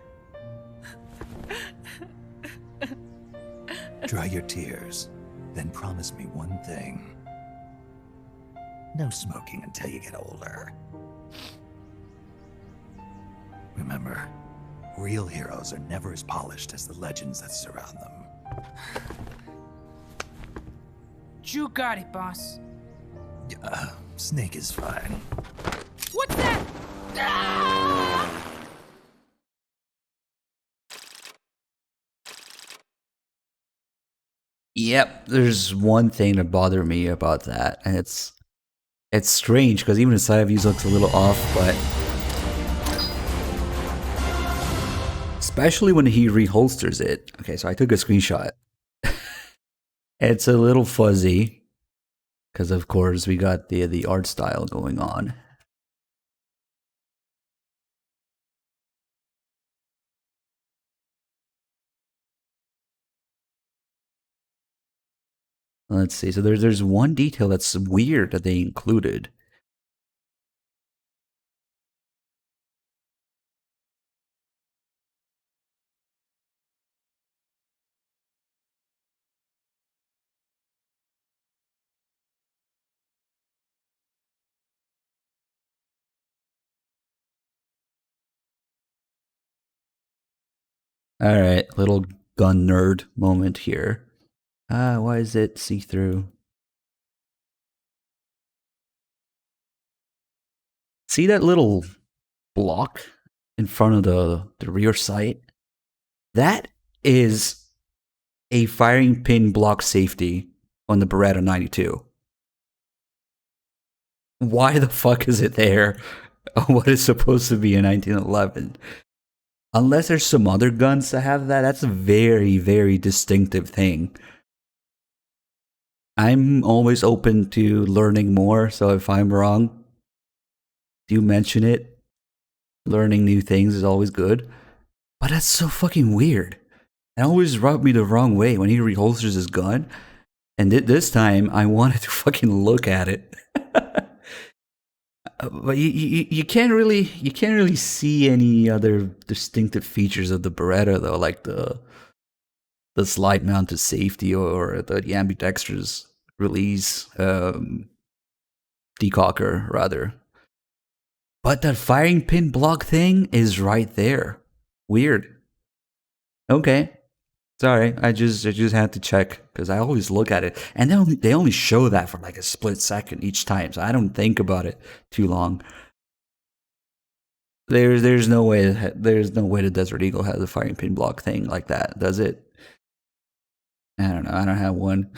Dry your tears, then promise me one thing. No smoking until you get older. Remember, real heroes are never as polished as the legends that surround them. You got it, boss. Snake is fine. What's that? Ah! Yep, there's one thing that bothered me about that, and it's strange because even the side views looks a little off, but especially when he reholsters it. Okay, so I took a screenshot. It's a little fuzzy because, of course, we got the art style going on. Let's see. So there's one detail that's weird that they included. All right, little gun nerd moment here. Why is it see-through? See that little block in front of the rear sight? That is a firing pin block safety on the Beretta 92. Why the fuck is it there? What is supposed to be a 1911? Unless there's some other guns that have that, that's a very, very distinctive thing. I'm always open to learning more, so if I'm wrong, do mention it. Learning new things is always good. But that's so fucking weird. It always rubbed me the wrong way when he reholsters his gun. And this time, I wanted to fucking look at it. But you can't really see any other distinctive features of the Beretta though, like the slide mounted safety or the ambidextrous release decocker rather. But that firing pin block thing is right there. Weird. Okay. Sorry, I just had to check because I always look at it, and they only show that for like a split second each time, so I don't think about it too long. There's no way the Desert Eagle has a firing pin block thing like that, does it? I don't know. I don't have one.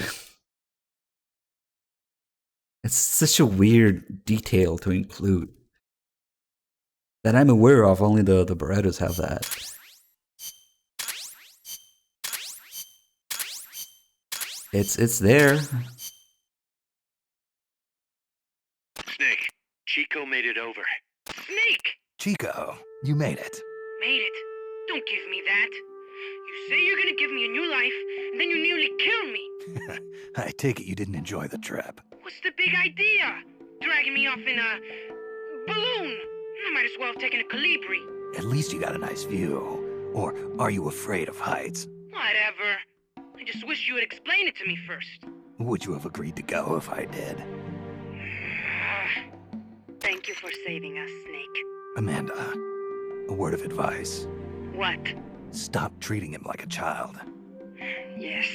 It's such a weird detail to include that I'm aware of. Only the Berettas have that. It's there. Snake, Chico made it over. Snake! Chico, you made it. Made it. Don't give me that. You say you're gonna give me a new life, and then you nearly kill me. I take it you didn't enjoy the trip. What's the big idea? Dragging me off in a balloon. I might as well have taken a Calibri. At least you got a nice view. Or are you afraid of heights? Whatever. I just wish you would explain it to me first. Would you have agreed to go if I did? Thank you for saving us, Snake. Amanda, a word of advice. What? Stop treating him like a child. Yes.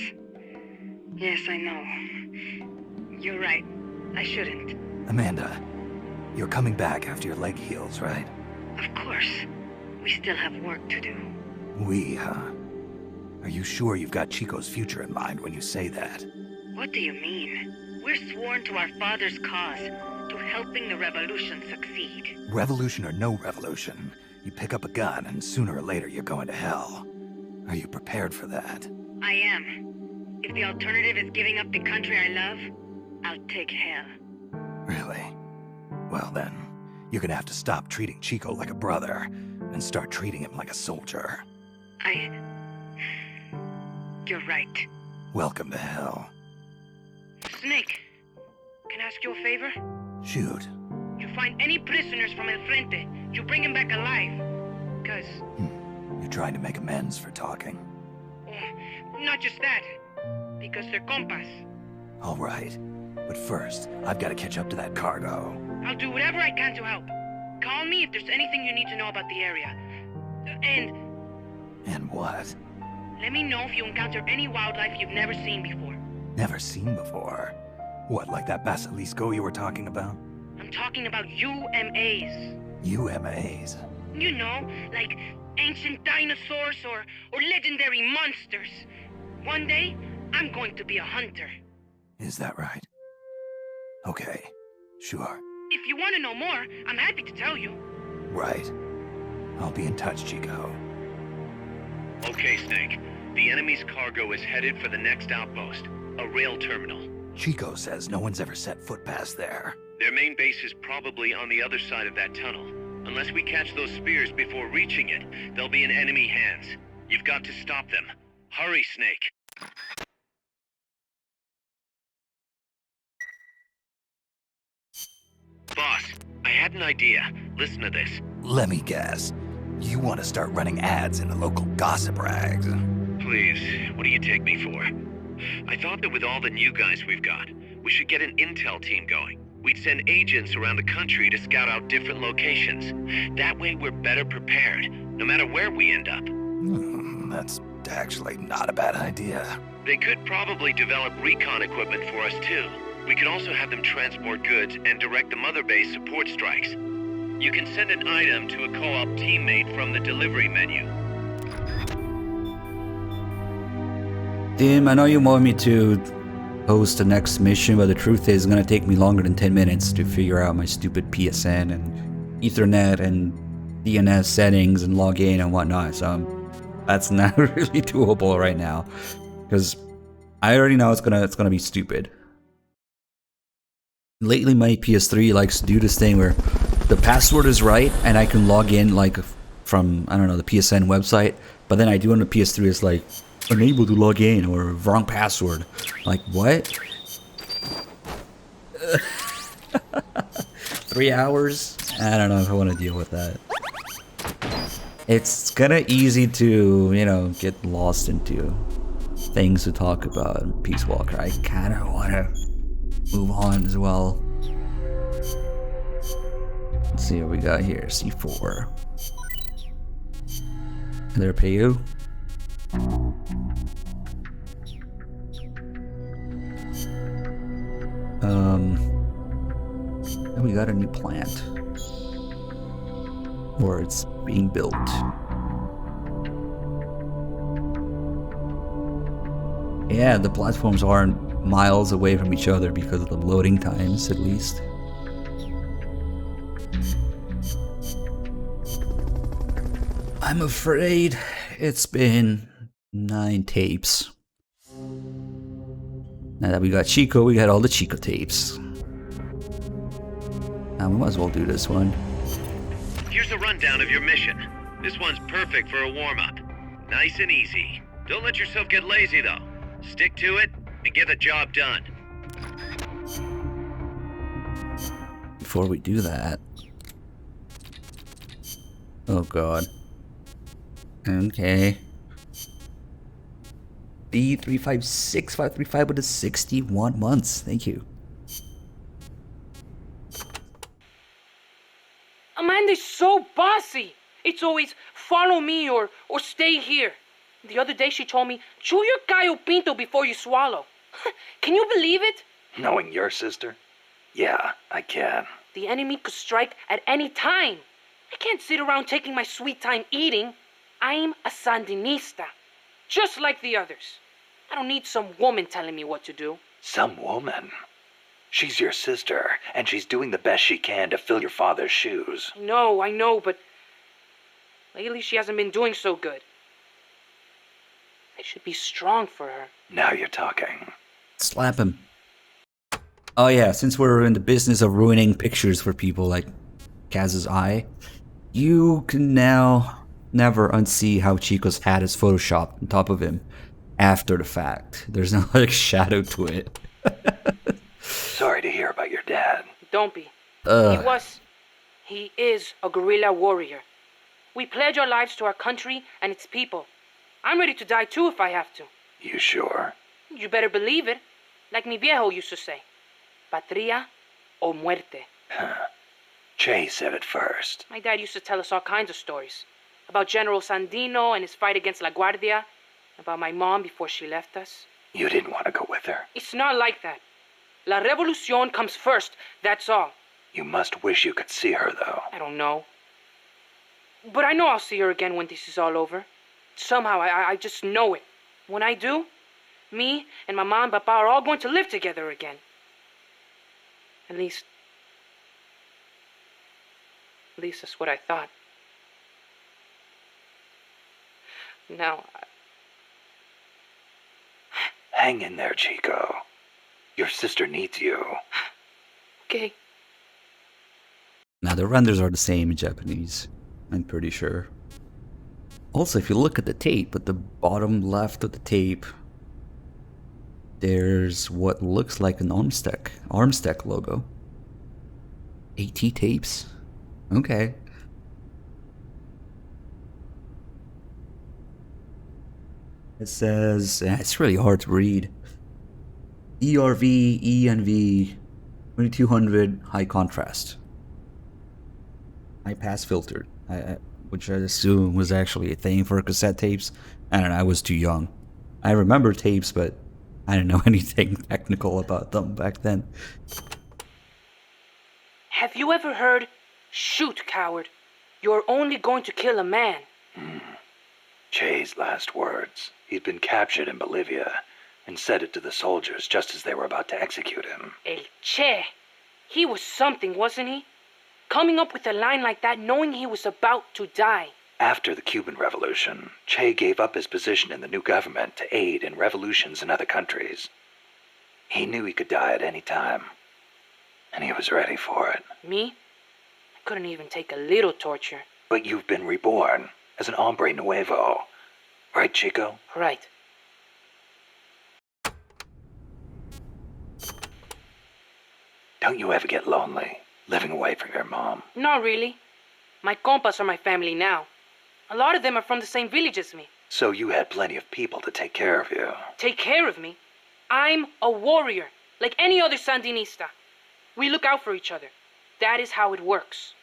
Yes, I know. You're right. I shouldn't. Amanda, you're coming back after your leg heals, right? Of course. We still have work to do. We, huh? Are you sure you've got Chico's future in mind when you say that? What do you mean? We're sworn to our father's cause, to helping the revolution succeed. Revolution or no revolution, you pick up a gun and sooner or later you're going to hell. Are you prepared for that? I am. If the alternative is giving up the country I love, I'll take hell. Really? Well then, you're gonna have to stop treating Chico like a brother and start treating him like a soldier. You're right. Welcome to hell. Snake, can I ask you a favor? Shoot. You find any prisoners from El Frente, you bring them back alive. Cause... You're trying to make amends for talking. Not just that. Because they're compas. All right. But first, I've got to catch up to that cargo. I'll do whatever I can to help. Call me if there's anything you need to know about the area. And what? Let me know if you encounter any wildlife you've never seen before. Never seen before? What, like that basilisco you were talking about? I'm talking about UMAs. UMAs? You know, like ancient dinosaurs or legendary monsters. One day, I'm going to be a hunter. Is that right? Okay, sure. If you want to know more, I'm happy to tell you. Right. I'll be in touch, Chico. Okay, Snake. The enemy's cargo is headed for the next outpost, a rail terminal. Chico says no one's ever set foot past there. Their main base is probably on the other side of that tunnel. Unless we catch those spears before reaching it, they'll be in enemy hands. You've got to stop them. Hurry, Snake. Boss, I had an idea. Listen to this. Let me guess. You want to start running ads in the local gossip rags. Please, what do you take me for? I thought that with all the new guys we've got, we should get an intel team going. We'd send agents around the country to scout out different locations. That way we're better prepared, no matter where we end up. That's actually not a bad idea. They could probably develop recon equipment for us too. We could also have them transport goods and direct the mother base support strikes. You can send an item to a co-op teammate from the delivery menu. Tim, I know you want me to host the next mission, but the truth is it's gonna take me longer than 10 minutes to figure out my stupid PSN and Ethernet and DNS settings and log in and whatnot, so that's not really doable right now. Because I already know it's gonna be stupid. Lately my PS3 likes to do this thing where the password is right and I can log in like from, I don't know, the PSN website, but then I do on the PS3 it's like unable to log in or wrong password. Like what? 3 hours? I don't know if I want to deal with that. It's kinda easy to, you know, get lost into things to talk about in Peace Walker. I kinda wanna move on as well. Let's see what we got here. C4. There, pay you. And we got a new plant. Or it's being built. Yeah, the platforms aren't miles away from each other because of the loading times, at least. I'm afraid it's been 9 tapes. Now that we got Chico, we got all the Chico tapes. Now we might as well do this one. Here's a rundown of your mission. This one's perfect for a warm-up. Nice and easy. Don't let yourself get lazy, though. Stick to it and get the job done. Before we do that... Oh god. Okay. B356535 with a 61 months. Thank you. Amanda's so bossy. It's always follow me or stay here. The other day she told me, chew your gallo pinto before you swallow. Can you believe it? Knowing your sister? Yeah, I can. The enemy could strike at any time. I can't sit around taking my sweet time eating. I'm a Sandinista, just like the others. I don't need some woman telling me what to do. Some woman? She's your sister, and she's doing the best she can to fill your father's shoes. I know, but lately she hasn't been doing so good. I should be strong for her. Now you're talking. Slap him. Oh yeah, since we're in the business of ruining pictures for people like Kaz's eye, you can now never unsee how Chico's hat is photoshopped on top of him after the fact. There's no like shadow to it. Sorry to hear about your dad. Don't be. Ugh. He is a guerrilla warrior. We pledge our lives to our country and its people. I'm ready to die too if I have to. You sure? You better believe it. Like mi viejo used to say. Patria o muerte. Che said it first. My dad used to tell us all kinds of stories. About General Sandino and his fight against La Guardia. About my mom before she left us. You didn't want to go with her? It's not like that. La Revolucion comes first, that's all. You must wish you could see her, though. I don't know. But I know I'll see her again when this is all over. Somehow, I just know it. When I do, me and my mom and papa are all going to live together again. At least that's what I thought. Now, Hang in there, Chico. Your sister needs you. Okay. Now the renders are the same in Japanese, I'm pretty sure. Also, if you look at the tape, at the bottom left of the tape, there's what looks like an Armstech logo. AT tapes? Okay. It says, it's really hard to read. ERV ENV 2200 high contrast. High pass filtered. Which I assume was actually a thing for cassette tapes. I don't know, I was too young. I remember tapes, but I didn't know anything technical about them back then. Have you ever heard, shoot, coward, you're only going to kill a man? Che's last words. He'd been captured in Bolivia and said it to the soldiers just as they were about to execute him. El Che. He was something, wasn't he? Coming up with a line like that knowing he was about to die. After the Cuban Revolution, Che gave up his position in the new government to aid in revolutions in other countries. He knew he could die at any time, and he was ready for it. Me? I couldn't even take a little torture. But you've been reborn as an hombre nuevo. Right, Chico? Right. Don't you ever get lonely, living away from your mom? Not really. My compas are my family now. A lot of them are from the same village as me. So you had plenty of people to take care of you. Take care of me? I'm a warrior, like any other Sandinista. We look out for each other. That is how it works.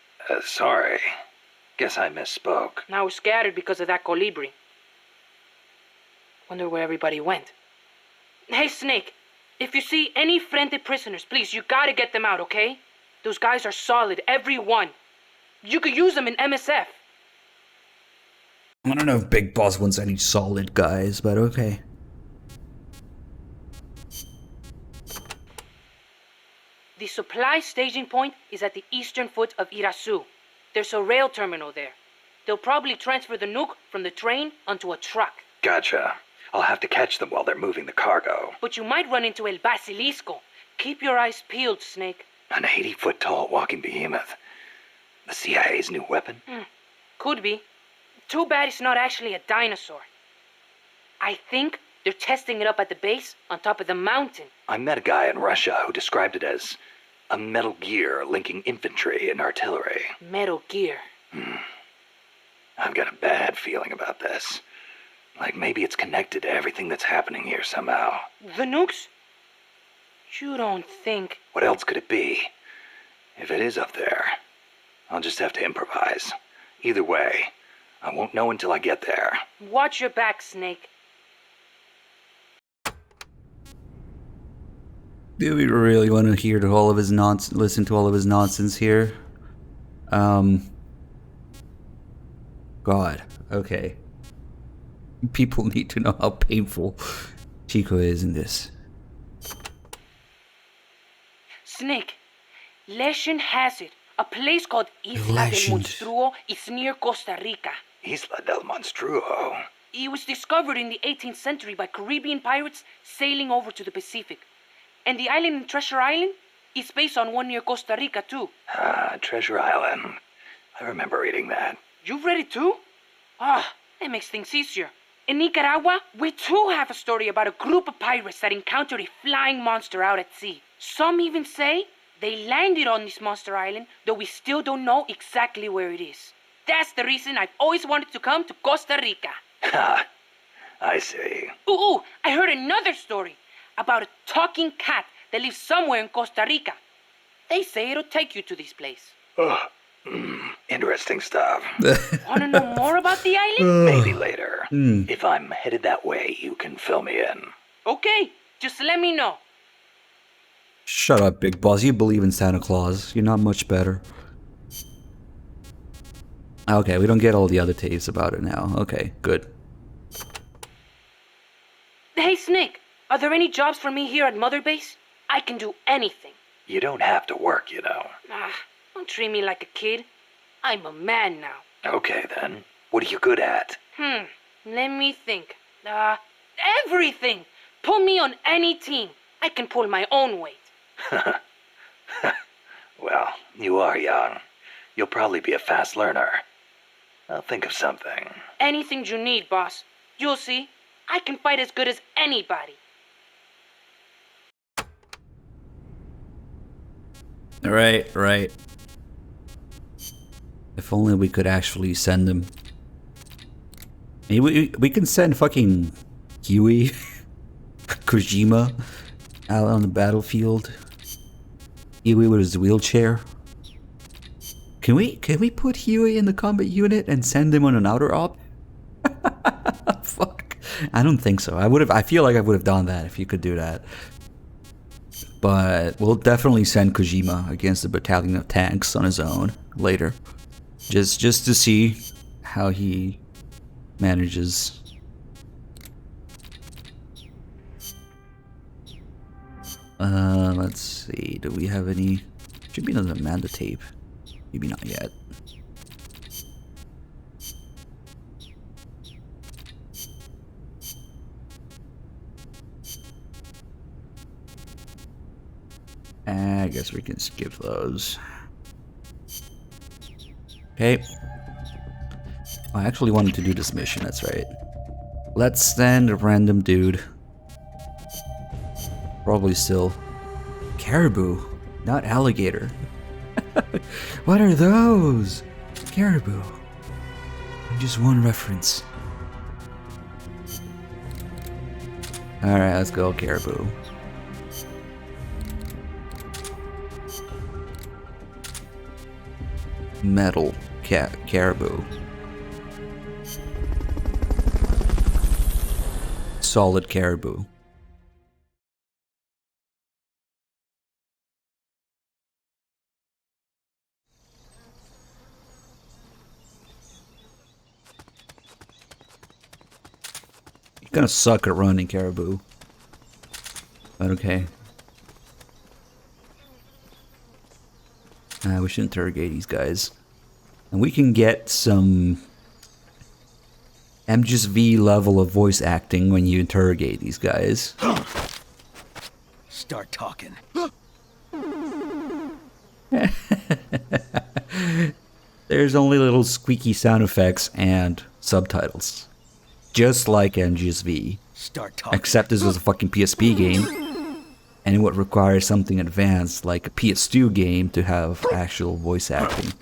Sorry. Guess I misspoke. Now we're scattered because of that colibri. Wonder where everybody went. Hey, Snake. If you see any Frente prisoners, please, you gotta get them out, okay? Those guys are solid, every one. You could use them in MSF. I don't know if Big Boss wants any solid guys, but okay. The supply staging point is at the eastern foot of Irasu. There's a rail terminal there. They'll probably transfer the nuke from the train onto a truck. Gotcha. I'll have to catch them while they're moving the cargo. But you might run into El Basilisco. Keep your eyes peeled, Snake. An 80-foot-tall walking behemoth. The CIA's new weapon? Could be. Too bad it's not actually a dinosaur. I think they're testing it up at the base on top of the mountain. I met a guy in Russia who described it as a metal gear linking infantry and artillery. Metal Gear. I've got a bad feeling about this. Like maybe it's connected to everything that's happening here somehow. The nukes? You don't think... What else could it be? If it is up there, I'll just have to improvise. Either way, I won't know until I get there. Watch your back, Snake. Do we really want to hear to all of his listen to all of his nonsense here? God, okay. People need to know how painful Chico is in this. Snake, legend has it. A place called Isla del Monstruo is near Costa Rica. Isla del Monstruo? It was discovered in the 18th century by Caribbean pirates sailing over to the Pacific. And the island in Treasure Island is based on one near Costa Rica, too. Treasure Island. I remember reading that. You've read it, too? Ah, that makes things easier. In Nicaragua, we too have a story about a group of pirates that encountered a flying monster out at sea. Some even say they landed on this monster island, though we still don't know exactly where it is. That's the reason I've always wanted to come to Costa Rica. Ha! I see. Ooh, I heard another story about a talking cat that lives somewhere in Costa Rica. They say it'll take you to this place. Interesting stuff. Want to know more about the island? Maybe later. If I'm headed that way, you can fill me in. Okay, just let me know. Shut up, Big Boss. You believe in Santa Claus. You're not much better. Okay, we don't get all the other tapes about it now. Okay, good. Hey, Snake, are there any jobs for me here at Mother Base? I can do anything. You don't have to work, you know. Don't treat me like a kid. I'm a man now. Okay, then. What are you good at? Let me think. Everything! Put me on any team. I can pull my own weight. Well, you are young. You'll probably be a fast learner. I'll think of something. Anything you need, boss. You'll see. I can fight as good as anybody. Right. If only we could actually send them. Maybe we can send fucking Huey, Kojima out on the battlefield. Huey with his wheelchair. Can we put Huey in the combat unit and send him on an outer op? Fuck. I don't think so. I feel like I would have done that if you could do that. But we'll definitely send Kojima against a battalion of tanks on his own later. Just to see how he manages. Let's see. Do we have any? Should be another Amanda tape. Maybe not yet. I guess we can skip those. Okay. I actually wanted to do this mission, that's right. Let's send a random dude. Probably still caribou, not alligator. What are those? Caribou. Just one reference. Alright, let's go caribou. Metal caribou. Solid caribou. You're gonna suck at running, caribou. But okay. We should interrogate these guys. And we can get some MGS-V level of voice acting when you interrogate these guys. Start talking. There's only little squeaky sound effects and subtitles. Just like MGS-V. Start talking. Except this was a fucking PSP game. And it would require something advanced like a PS2 game to have actual voice acting.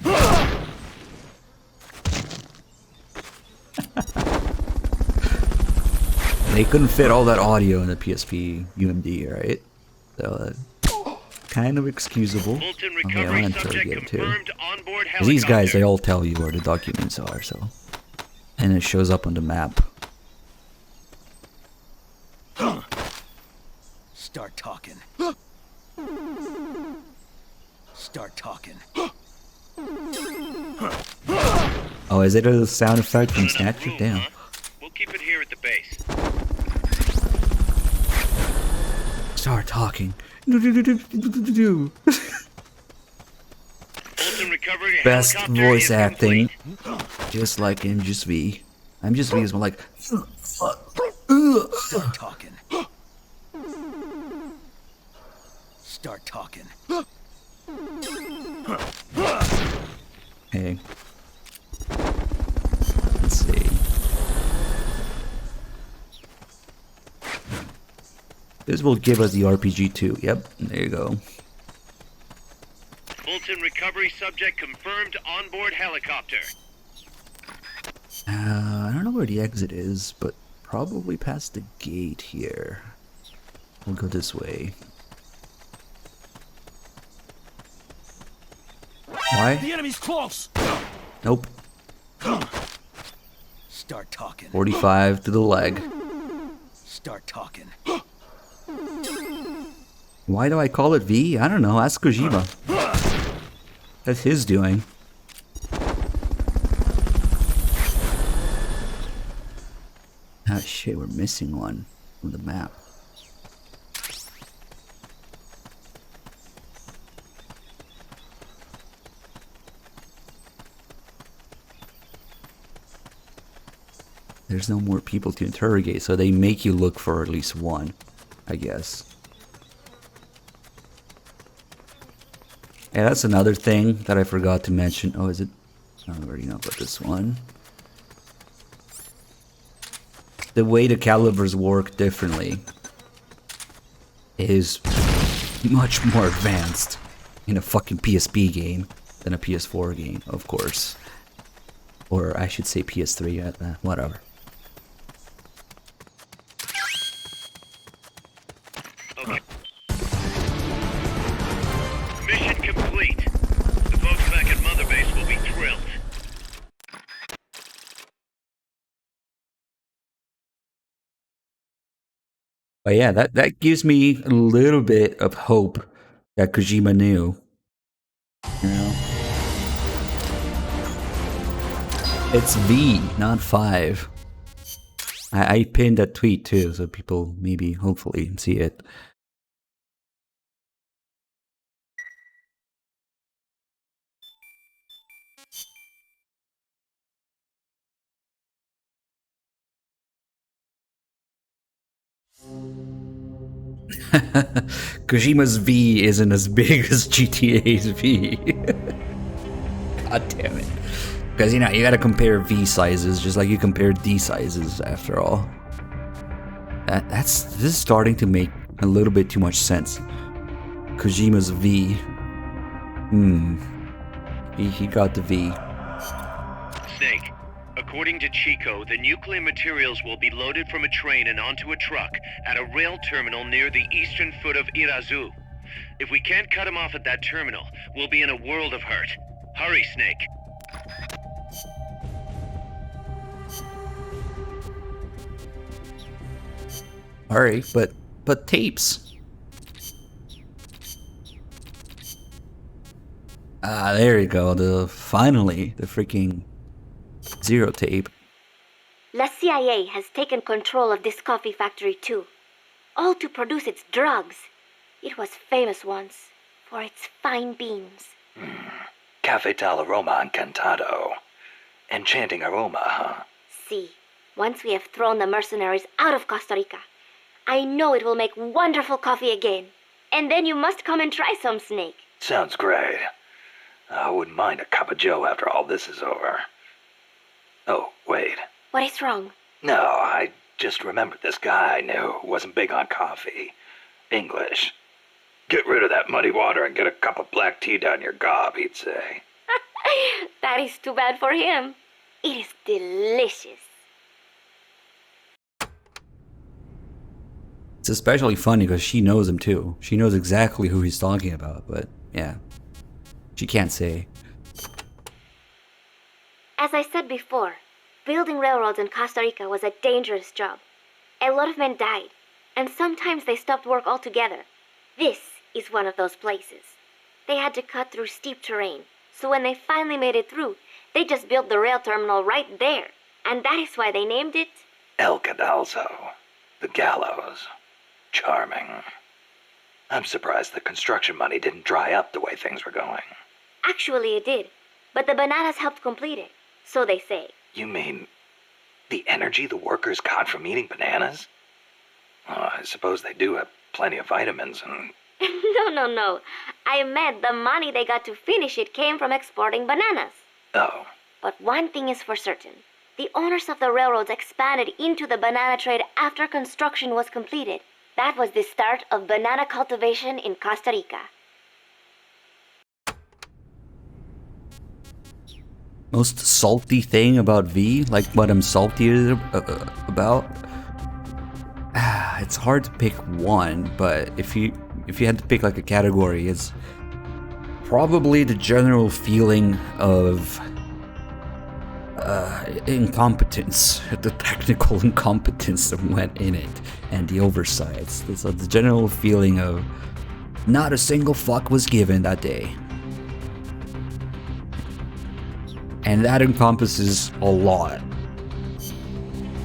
They couldn't fit all that audio in the PSP UMD, right? So kind of excusable. Okay, I want to interrogate too. These guys, they all tell you where the documents are, so. And it shows up on the map. Start talking. Start talking. Oh, is it a sound effect from Snatcher? Damn. We'll keep it here at the base. Start talking. Best voice acting, just like MGS-V. MGS-V is more like. Start talking. Start talking. Hey. Let's see. This will give us the RPG too. Yep, there you go. Fulton recovery subject confirmed onboard helicopter. I don't know where the exit is, but probably past the gate here. We'll go this way. Why? The enemy's close. Nope. Start talking. 45 to the leg. Start talking. Why do I call it V? I don't know. Ask Kojima. That's his doing. Ah shit, we're missing one from the map. There's no more people to interrogate, so they make you look for at least one, I guess. Yeah, that's another thing that I forgot to mention. Oh, is it? I already know about this one. The way the calibers work differently is much more advanced in a fucking PSP game than a PS4 game, of course. Or I should say PS3, whatever. Okay. Mission complete. The folks back at Mother Base will be thrilled. But yeah, that gives me a little bit of hope that Kojima knew. You know? It's V, not 5. I pinned that tweet too, so people maybe, hopefully, see it. Kojima's V isn't as big as GTA's V. God damn it. Because, you know, you gotta compare V sizes just like you compare D sizes, after all. This is starting to make a little bit too much sense. Kojima's V. He got the V. Snake, according to Chico, the nuclear materials will be loaded from a train and onto a truck at a rail terminal near the eastern foot of Irazu. If we can't cut him off at that terminal, we'll be in a world of hurt. Hurry, Snake. Hurry, but tapes. Ah, there you go. Finally, the freaking Zero tape. La CIA has taken control of this coffee factory too, all to produce its drugs. It was famous once for its fine beans. Cafetal aroma encantado. Enchanting aroma, huh? See, Once we have thrown the mercenaries out of Costa Rica, I know it will make wonderful coffee again. And then you must come and try some, Snake. Sounds great. I wouldn't mind a cup of joe after all this is over. Oh, wait. What is wrong? No, I just remembered this guy I knew who wasn't big on coffee. English. Get rid of that muddy water and get a cup of black tea down your gob, he'd say. That is too bad for him. It is delicious. It's especially funny because she knows him too. She knows exactly who he's talking about, but yeah, she can't say. As I said before, building railroads in Costa Rica was a dangerous job. A lot of men died, and sometimes they stopped work altogether. This is one of those places. They had to cut through steep terrain, so when they finally made it through, they just built the rail terminal right there. And that is why they named it El Cadalso. The gallows. Charming. I'm surprised the construction money didn't dry up the way things were going. Actually, it did, but the bananas helped complete it, so they say. You mean the energy the workers got from eating bananas? Oh, I suppose they do have plenty of vitamins and... No. I meant the money they got to finish it came from exporting bananas. Oh. But one thing is for certain. The owners of the railroads expanded into the banana trade after construction was completed. That was the start of banana cultivation in Costa Rica. Most salty thing about V, like what I'm salty about? It's hard to pick one, but if you had to pick like a category, it's probably the general feeling of incompetence, the technical incompetence that went in it, and the oversights. So the general feeling of not a single fuck was given that day. And that encompasses a lot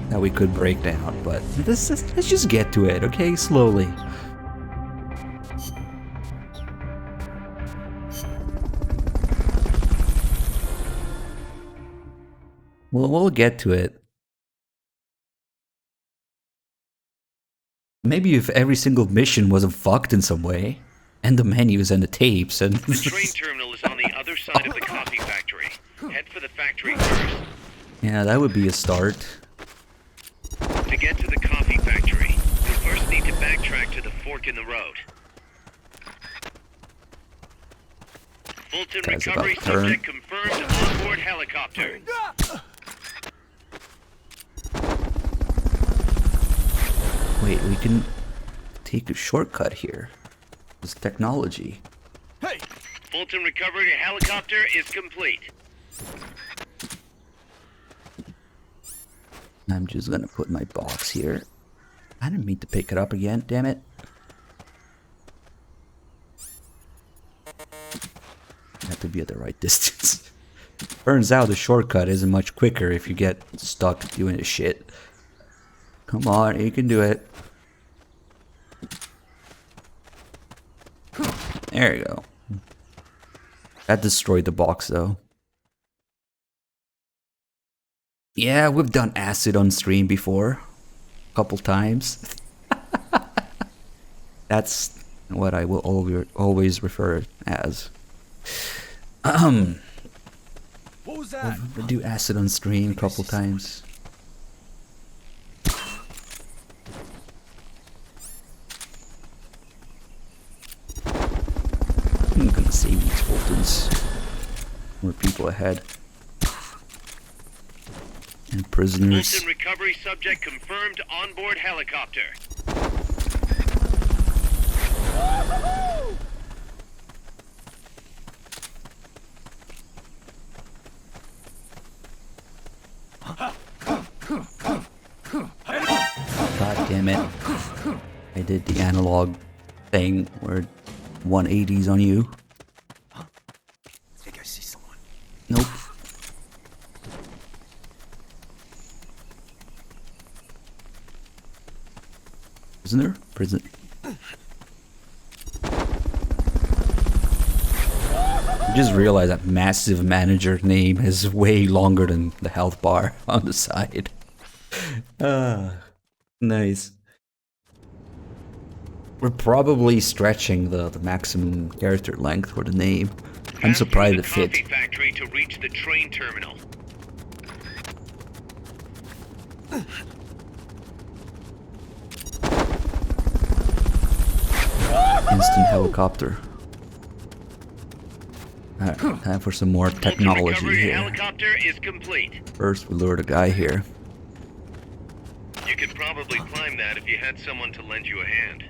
that we could break down, but let's just get to it, okay? Slowly. Well, we'll get to it. Maybe if every single mission wasn't fucked in some way, and the menus and the tapes and... The train terminal is on the other side of the coffee factory. Head for the factory first. Yeah, that would be a start. To get to the coffee factory, you first need to backtrack to the fork in the road. Fulton Guy's recovery about to turn. subject confirmed onboard helicopter. Wait, we can take a shortcut here. This technology. Hey! Fulton recovery helicopter is complete. I'm just gonna put my box here. I didn't mean to pick it up again, damn it. I have to be at the right distance. Turns out the shortcut isn't much quicker if you get stuck doing this shit. Come on, you can do it. There you go. That destroyed the box though. Yeah, we've done acid on stream before. A couple times. That's what I will always refer as. What was that? We'll do acid on stream a couple times. I'm gonna save these Fultons. More people ahead. And prisoners. Fulton recovery subject confirmed onboard helicopter. God damn it. I did the analog thing where 180's on you. I think I see someone. Nope. Prisoner? Prison. I just realized that massive manager name is way longer than the health bar on the side. Nice. We're probably stretching the maximum character length for the name. I'm surprised it fit. Coffee factory to reach the train terminal. Instant helicopter. Alright, time for some more technology here. Helicopter is complete. First, we lure the guy here. You could probably climb that if you had someone to lend you a hand.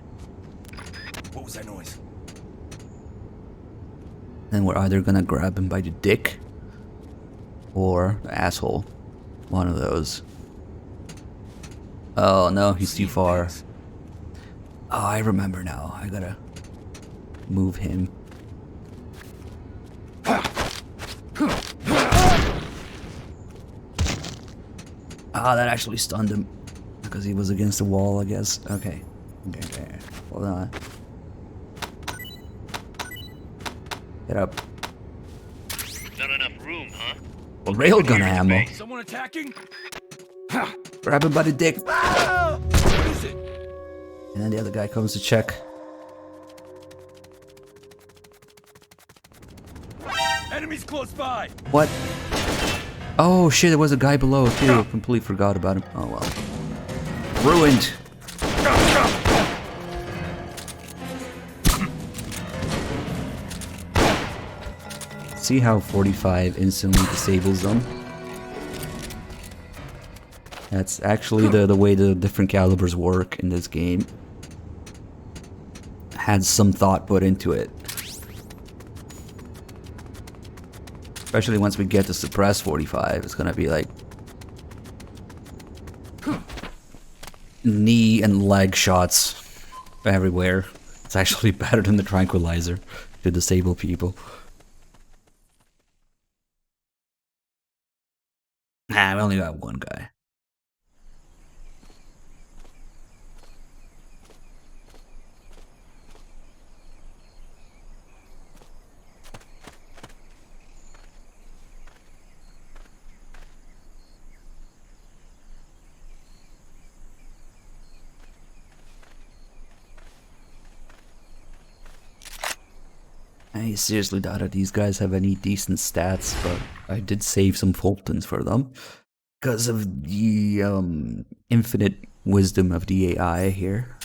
What was that noise? Then we're either gonna grab him by the dick or the asshole. One of those. Oh no, he's too far. Oh, I remember now. I gotta move him. Ah, that actually stunned him. Because he was against the wall, I guess. Okay. Okay. Hold on. Get up. Not enough room, huh? Well, railgun ammo. Someone attacking? Grab him by the dick. What is it? And then the other guy comes to check. Enemies close by. What? Oh shit, there was a guy below too. Completely forgot about him. Oh well. Ruined. See how 45 instantly disables them? That's actually the way the different calibers work in this game. Had some thought put into it. Especially once we get to suppress 45, it's gonna be like knee and leg shots everywhere. It's actually better than the tranquilizer to disable people. Nah, we only got one guy. I seriously doubt that these guys have any decent stats, but I did save some Fultons for them because of the infinite wisdom of the AI here.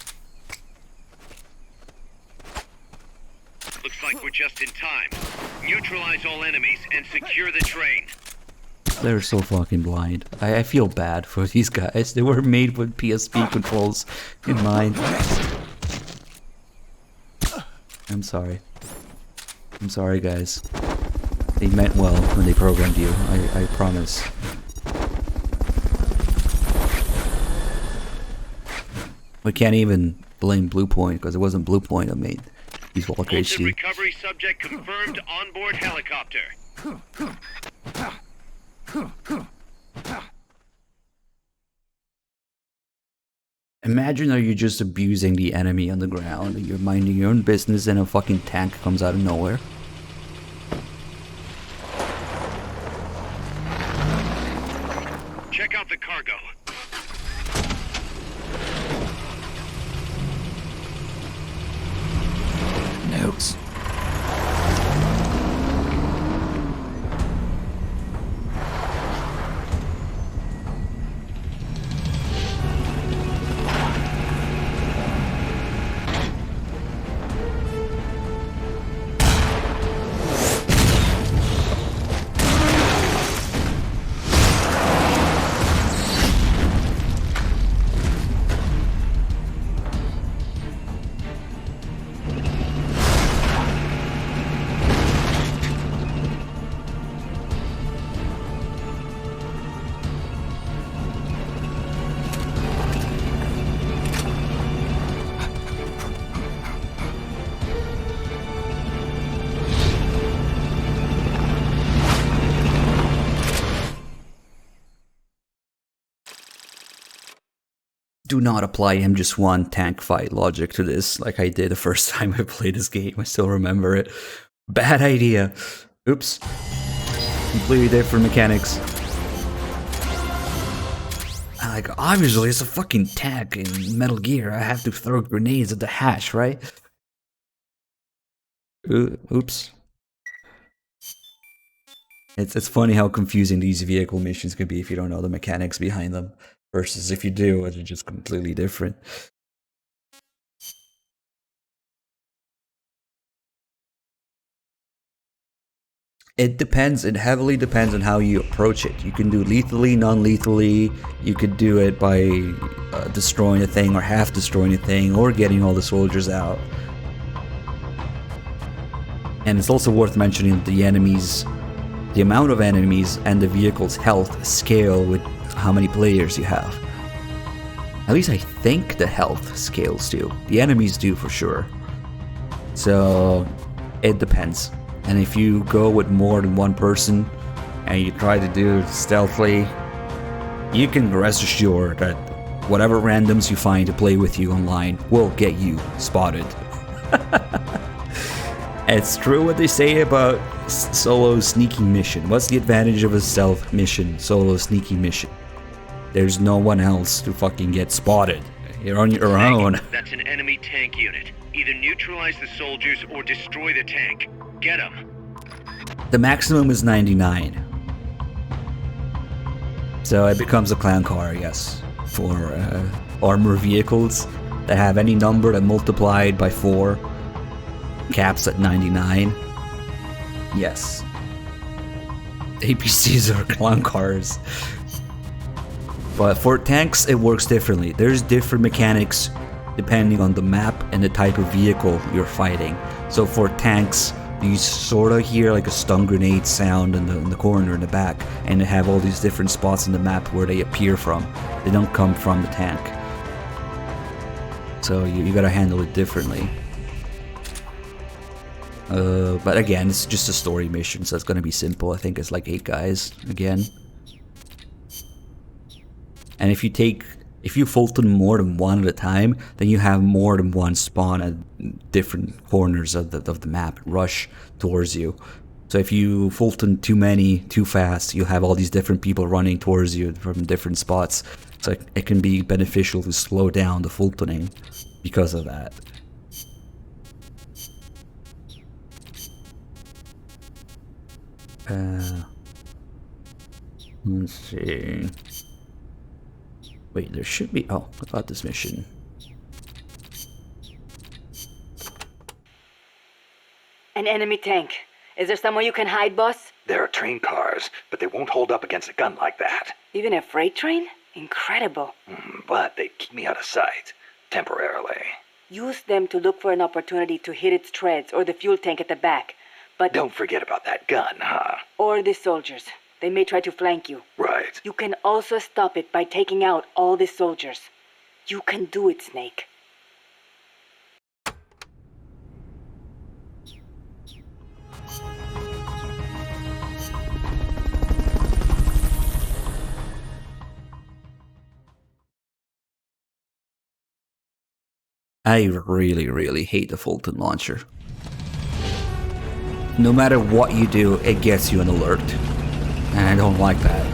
Looks like we're just in time. Neutralize all enemies and secure the train. They're so fucking blind. I feel bad for these guys. They were made with PSP controls in mind. I'm sorry. I'm sorry, guys. They meant well when they programmed you. I promise. We can't even blame Bluepoint because it wasn't Bluepoint that made these Walker HD. Recovery subject confirmed onboard helicopter. Imagine that you're just abusing the enemy on the ground and you're minding your own business and a fucking tank comes out of nowhere. Check out the cargo. Notes. Do not apply M1 tank fight logic to this like I did the first time I played this game. I still remember it. Bad idea. Oops. Completely different mechanics. Like, obviously, it's a fucking tank in Metal Gear. I have to throw grenades at the hatch, right? Oops. It's funny how confusing these vehicle missions can be if you don't know the mechanics behind them. Versus if you do, it's just completely different. It depends. It heavily depends on how you approach it. You can do lethally, non-lethally. You could do it by destroying a thing or half destroying a thing or getting all the soldiers out. And it's also worth mentioning that the enemies, the amount of enemies and the vehicle's health scale with how many players you have. At least I think the health scales do. The enemies do for sure. So it depends. And if you go with more than one person and you try to do it stealthily, you can rest assured that whatever randoms you find to play with you online will get you spotted. It's true what they say about solo sneaking mission. What's the advantage of a stealth mission, solo sneaking mission? There's no one else to fucking get spotted. You're on your own. That's an enemy tank unit. Either neutralize the soldiers or destroy the tank. Get them. The maximum is 99. So it becomes a clown car, yes, for armor vehicles that have any number that multiplied by 4 caps at 99. Yes. APCs are clown cars. But for tanks, it works differently. There's different mechanics depending on the map and the type of vehicle you're fighting. So for tanks, you sort of hear like a stun grenade sound in the corner in the back, and they have all these different spots in the map where they appear from. They don't come from the tank. So you gotta handle it differently. But again, it's just a story mission, so it's gonna be simple. I think it's like 8 guys again. And if you Fulton more than one at a time, then you have more than one spawn at different corners of the map rush towards you. So if you Fulton too many too fast, you'll have all these different people running towards you from different spots. So it can be beneficial to slow down the Fultoning because of that. Let's see. Wait, there should be... Oh, about this mission. An enemy tank. Is there somewhere you can hide, boss? There are train cars, but they won't hold up against a gun like that. Even a freight train? Incredible. But they keep me out of sight. Temporarily. Use them to look for an opportunity to hit its treads or the fuel tank at the back. But don't forget about that gun, huh? Or the soldiers. They may try to flank you. Right. You can also stop it by taking out all the soldiers. You can do it, Snake. I really, really hate the Fulton launcher. No matter what you do, it gets you an alert. And I don't like that.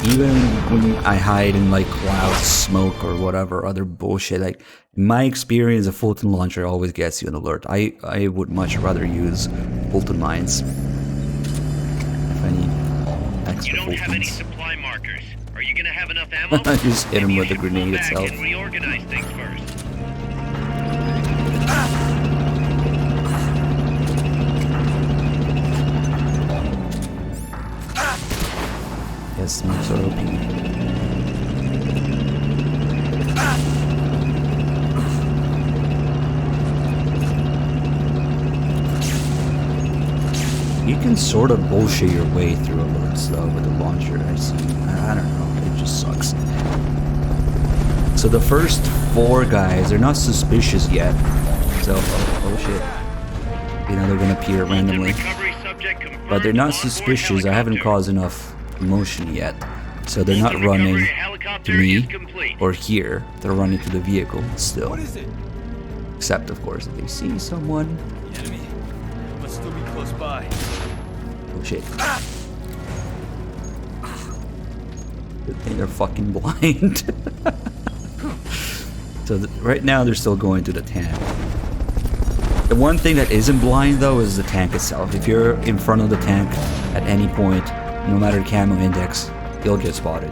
Even when I hide in like clouds, smoke, or whatever other bullshit, like in my experience, a Fulton launcher always gets you an alert. I would much rather use Fulton mines. If I need extra You don't have any Fultons. supply markers. Are you gonna have enough ammo? I just hit him with the grenade Back itself. and reorganize things first. Yes, I'm so OP. You can sort of bullshit your way through alerts though with the launcher. I don't know, it just sucks. So the first 4 guys, they're not suspicious yet. So, oh shit. You know, they're gonna appear randomly. But they're not suspicious, I haven't caused enough motion yet. So they're not running to me or here. They're running to the vehicle still. What is it? Except, of course, if they see someone. The enemy must still be close by. Oh shit. They're fucking blind. So right now they're still going to the tank. The one thing that isn't blind though is the tank itself. If you're in front of the tank at any point, no matter the camo index, you'll get spotted.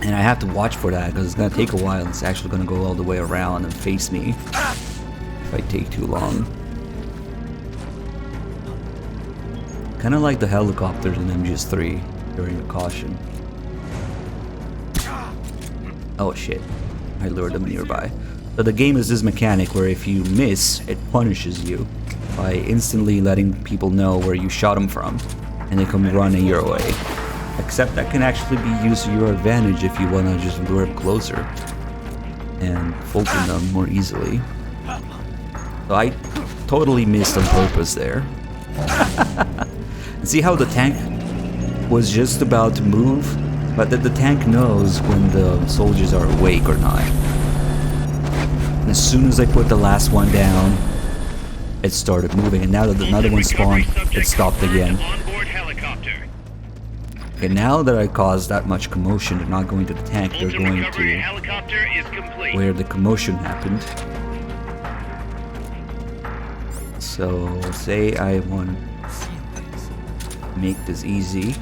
And I have to watch for that because it's gonna take a while. It's actually gonna go all the way around and face me if I take too long. Kind of like the helicopters in MGS3 during the caution. Oh shit, I lured them nearby. So the game is this mechanic where if you miss, it punishes you by instantly letting people know where you shot them from, and they come running your way. Except that can actually be used to your advantage if you want to just lure up closer and Fulton them more easily. So I totally missed on purpose there. See how the tank was just about to move, but that the tank knows when the soldiers are awake or not. And as soon as I put the last one down, it started moving, and now that another one spawned, it stopped again. Okay, now that I caused that much commotion, they're not going to the tank, they're going to where the commotion happened. So, say I want to make this easy.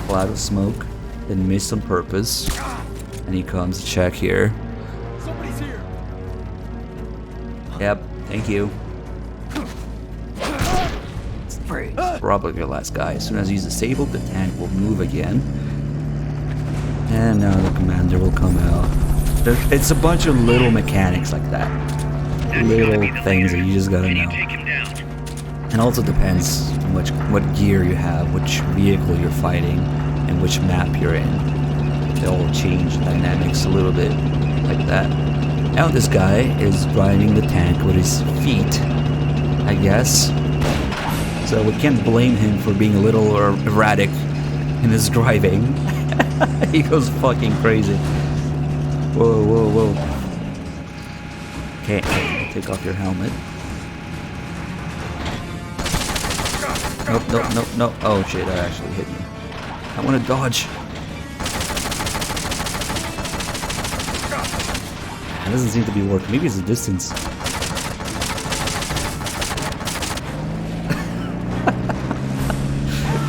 Cloud of smoke, then miss on purpose. And he comes to check here. Somebody's here. Yep, thank you. It's probably your last guy. As soon as he's disabled, the tank will move again. And now the commander will come out. It's a bunch of little mechanics like that. Little things that you just gotta know. And also depends on what gear you have, which vehicle you're fighting, and which map you're in. They'll change the dynamics a little bit like that. Now this guy is driving the tank with his feet, I guess. So we can't blame him for being a little erratic in his driving. He goes fucking crazy. Whoa, whoa, whoa. Okay, take off your helmet. Nope, nope, nope, nope. Oh shit, that actually hit me. I want to dodge. That doesn't seem to be working. Maybe it's the distance.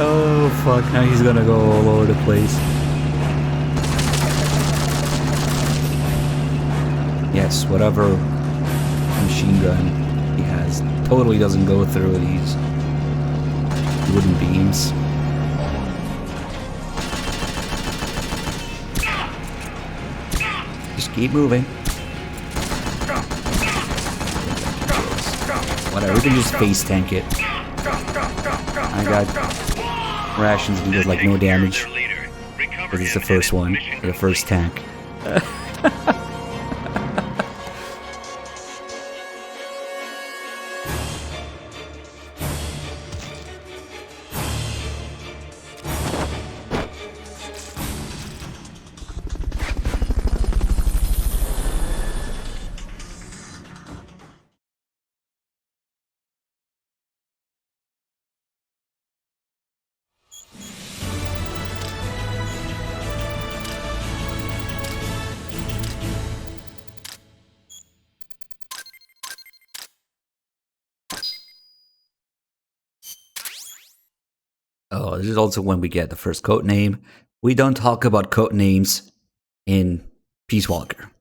Oh fuck, now he's gonna go all over the place. Yes, whatever machine gun he has totally doesn't go through these wooden beams. Just keep moving. Whatever, we can just face tank it. I got rations and he does like no damage. Because it's the first one, the first tank. Oh, this is also when we get the first code name. We don't talk about code names in Peace Walker.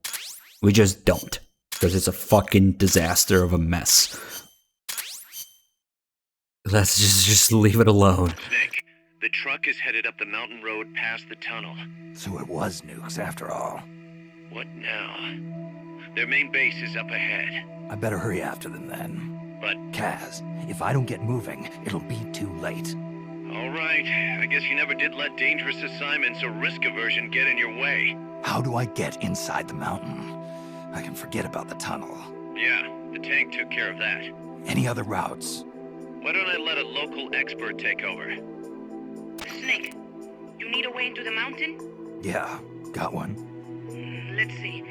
We just don't. Because it's a fucking disaster of a mess. Let's just leave it alone. Nick, the truck is headed up the mountain road past the tunnel. So it was nukes after all. What now? Their main base is up ahead. I better hurry after them then. But Kaz, if I don't get moving, it'll be too late. all right, I guess you never did let dangerous assignments or risk aversion get in your way. How do I get inside the mountain? I can forget about the tunnel. Yeah, the tank took care of that. Any other routes? Why don't I let a local expert take over? Snake, you need a way into the mountain? Yeah, got one. Let's see.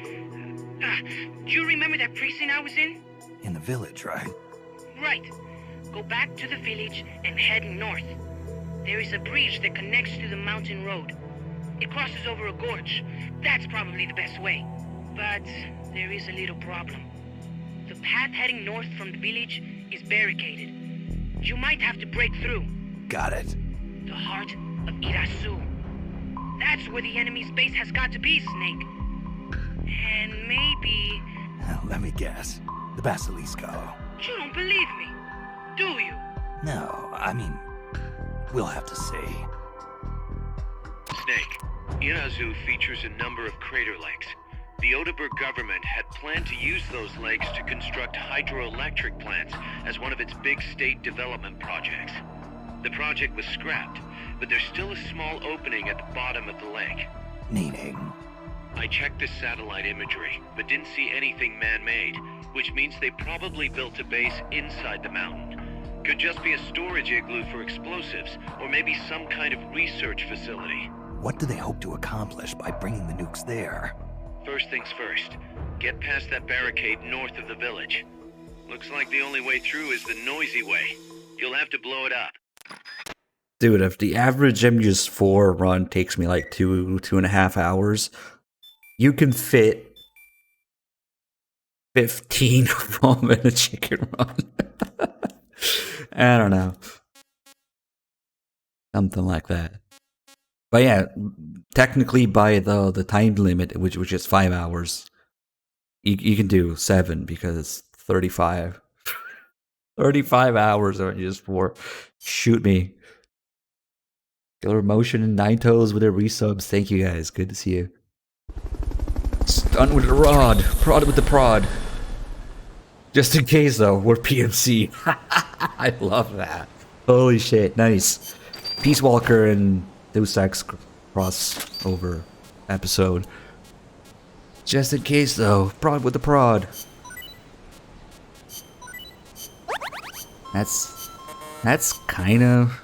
Do you remember that precinct I was in? In the village, right? Right. Go back to the village and head north. There is a bridge that connects to the mountain road. It crosses over a gorge. That's probably the best way. But there is a little problem. The path heading north from the village is barricaded. You might have to break through. Got it. The heart of Irasu. That's where the enemy's base has got to be, Snake. And maybe... Let me guess. The Basilisco. You don't believe me, do you? No, I mean, we'll have to see. Snake, Irazu features a number of crater lakes. The Odeberg government had planned to use those lakes to construct hydroelectric plants as one of its big state development projects. The project was scrapped, but there's still a small opening at the bottom of the lake. Meaning? I checked the satellite imagery, but didn't see anything man-made, which means they probably built a base inside the mountain. Could just be a storage igloo for explosives, or maybe some kind of research facility. What do they hope to accomplish by bringing the nukes there? First things first, get past that barricade north of the village. Looks like the only way through is the noisy way. You'll have to blow it up. Dude, if the average MGS4 run takes me like 2.5 hours, you can fit 15 of them in a chicken run. I don't know. Something like that. But yeah, technically by the time limit, which is 5 hours, you can do 7 because it's 35. 35 hours or just 4. Shoot me. Killer Motion and Nine Toes with their resubs. Thank you guys. Good to see you. Stun with the rod. Prod with the prod. Just in case though, we're PMC. I love that. Holy shit. Nice. Peace Walker and Deus Ex crossover episode. Just in case though, prod with the prod. That's kind of...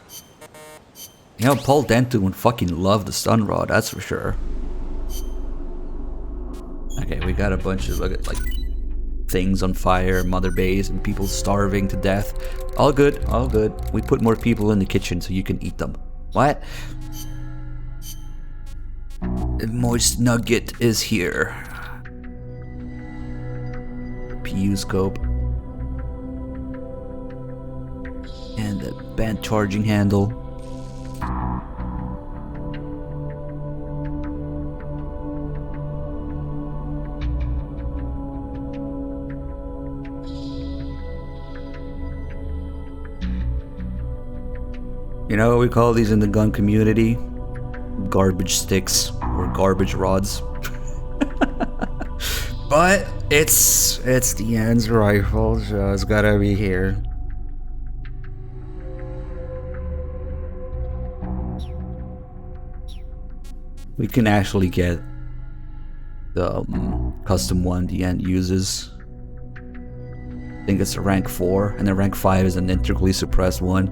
You know, Paul Denton would fucking love the stun rod, that's for sure. Okay, we got a bunch of like things on fire, mother base, and people starving to death. All good, all good. We put more people in the kitchen so you can eat them. What? The moist nugget is here. PU scope. And the band charging handle. You know what we call these in the gun community? Garbage sticks or garbage rods. But it's the Ends rifle, so it's gotta be here. We can actually get the custom one the End uses. I think it's a rank 4, and then rank 5 is an integrally suppressed one.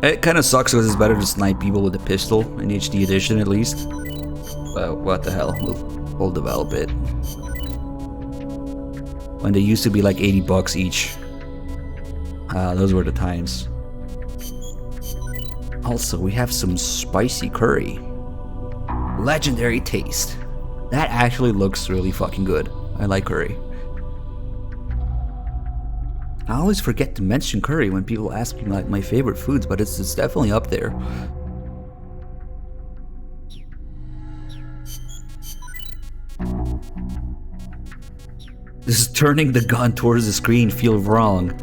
It kind of sucks because it's better to snipe people with a pistol in HD edition at least. But what the hell, we'll develop it. When they used to be like 80 bucks each. Those were the times. Also, we have some spicy curry. Legendary taste. That actually looks really fucking good. I like curry. I always forget to mention curry when people ask me like my favorite foods, but it's definitely up there. Does turning the gun towards the screen feel wrong?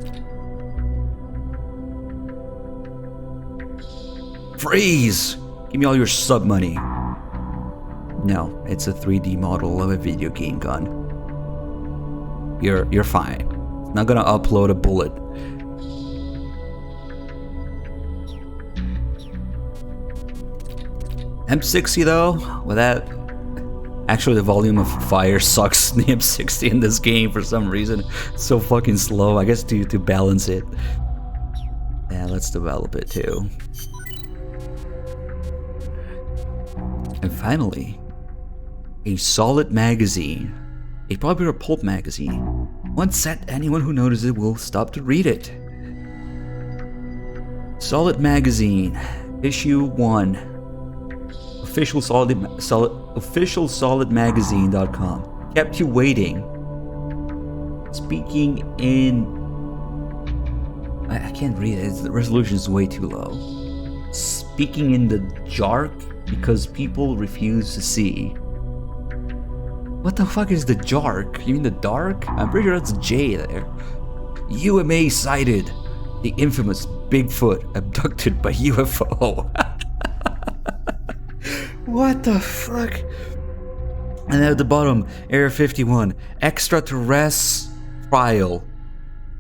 Freeze! Give me all your sub money. No, it's a 3D model of a video game gun. You're fine. It's not gonna upload a bullet. M60 though, with that, actually the volume of fire sucks in the M60 in this game for some reason. It's so fucking slow, I guess to balance it. Yeah, let's develop it too. And finally, a solid magazine. A popular pulp magazine. Once set, anyone who notices it will stop to read it. Solid Magazine, issue 1. Official solidmagazine.com. Kept you waiting. Speaking in... I can't read it. The resolution is way too low. Speaking in the dark because people refuse to see. What the fuck is the dark? You mean the dark? I'm pretty sure that's J there. UMA sighted. The infamous Bigfoot abducted by UFO. What the fuck? And at the bottom, Area 51, extraterrestrial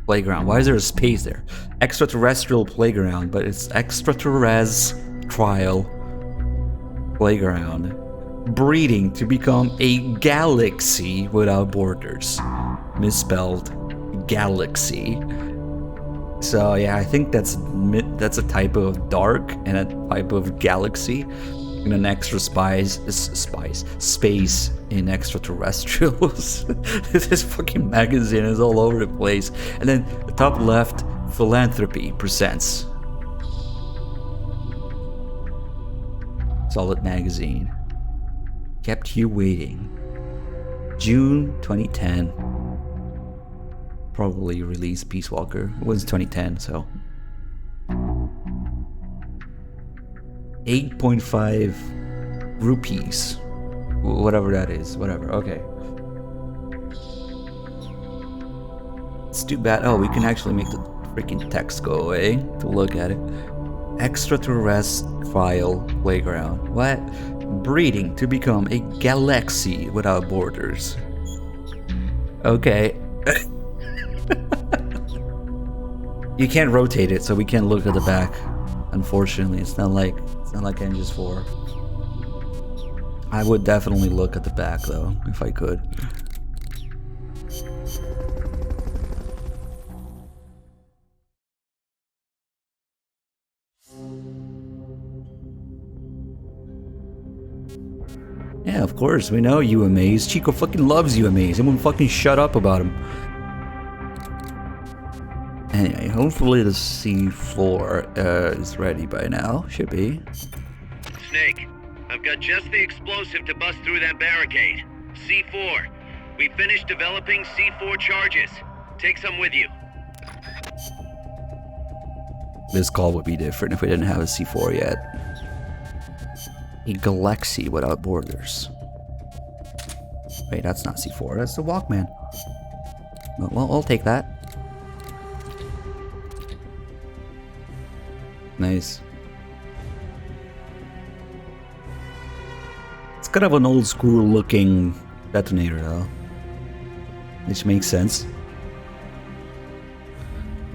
playground. Why is there a space there? Extraterrestrial playground, but it's extraterrestrial playground. Breeding to become a galaxy without borders. Misspelled galaxy. So yeah, I think that's a type of dark and a type of galaxy. And an extra space in extraterrestrials. This fucking magazine is all over the place. And then the top left, Philanthropy presents Solid Magazine. Kept you waiting. June 2010. Probably released Peace Walker. It was 2010, so 8.5 rupees. Whatever that is. Whatever. Okay. It's too bad. Oh, we can actually make the freaking text go away to look at it. Extraterrestrial playground. What? Breeding to become a galaxy without borders. Okay. You can't rotate it, so we can't look at the back. Unfortunately, it's not like Engines 4. I would definitely look at the back though, if I could. Yeah, of course, we know UMAs. Chico fucking loves UMAs. Everyone fucking shut up about him. Anyway, hopefully the C4 is ready by now. Should be. Snake, I've got just the explosive to bust through that barricade. C4. We finished developing C4 charges. Take some with you. This call would be different if we didn't have a C4 yet. A galaxy without borders. Wait, that's not C4, that's the Walkman. Well, I'll take that. Nice. It's kind of an old school looking detonator though. Which makes sense.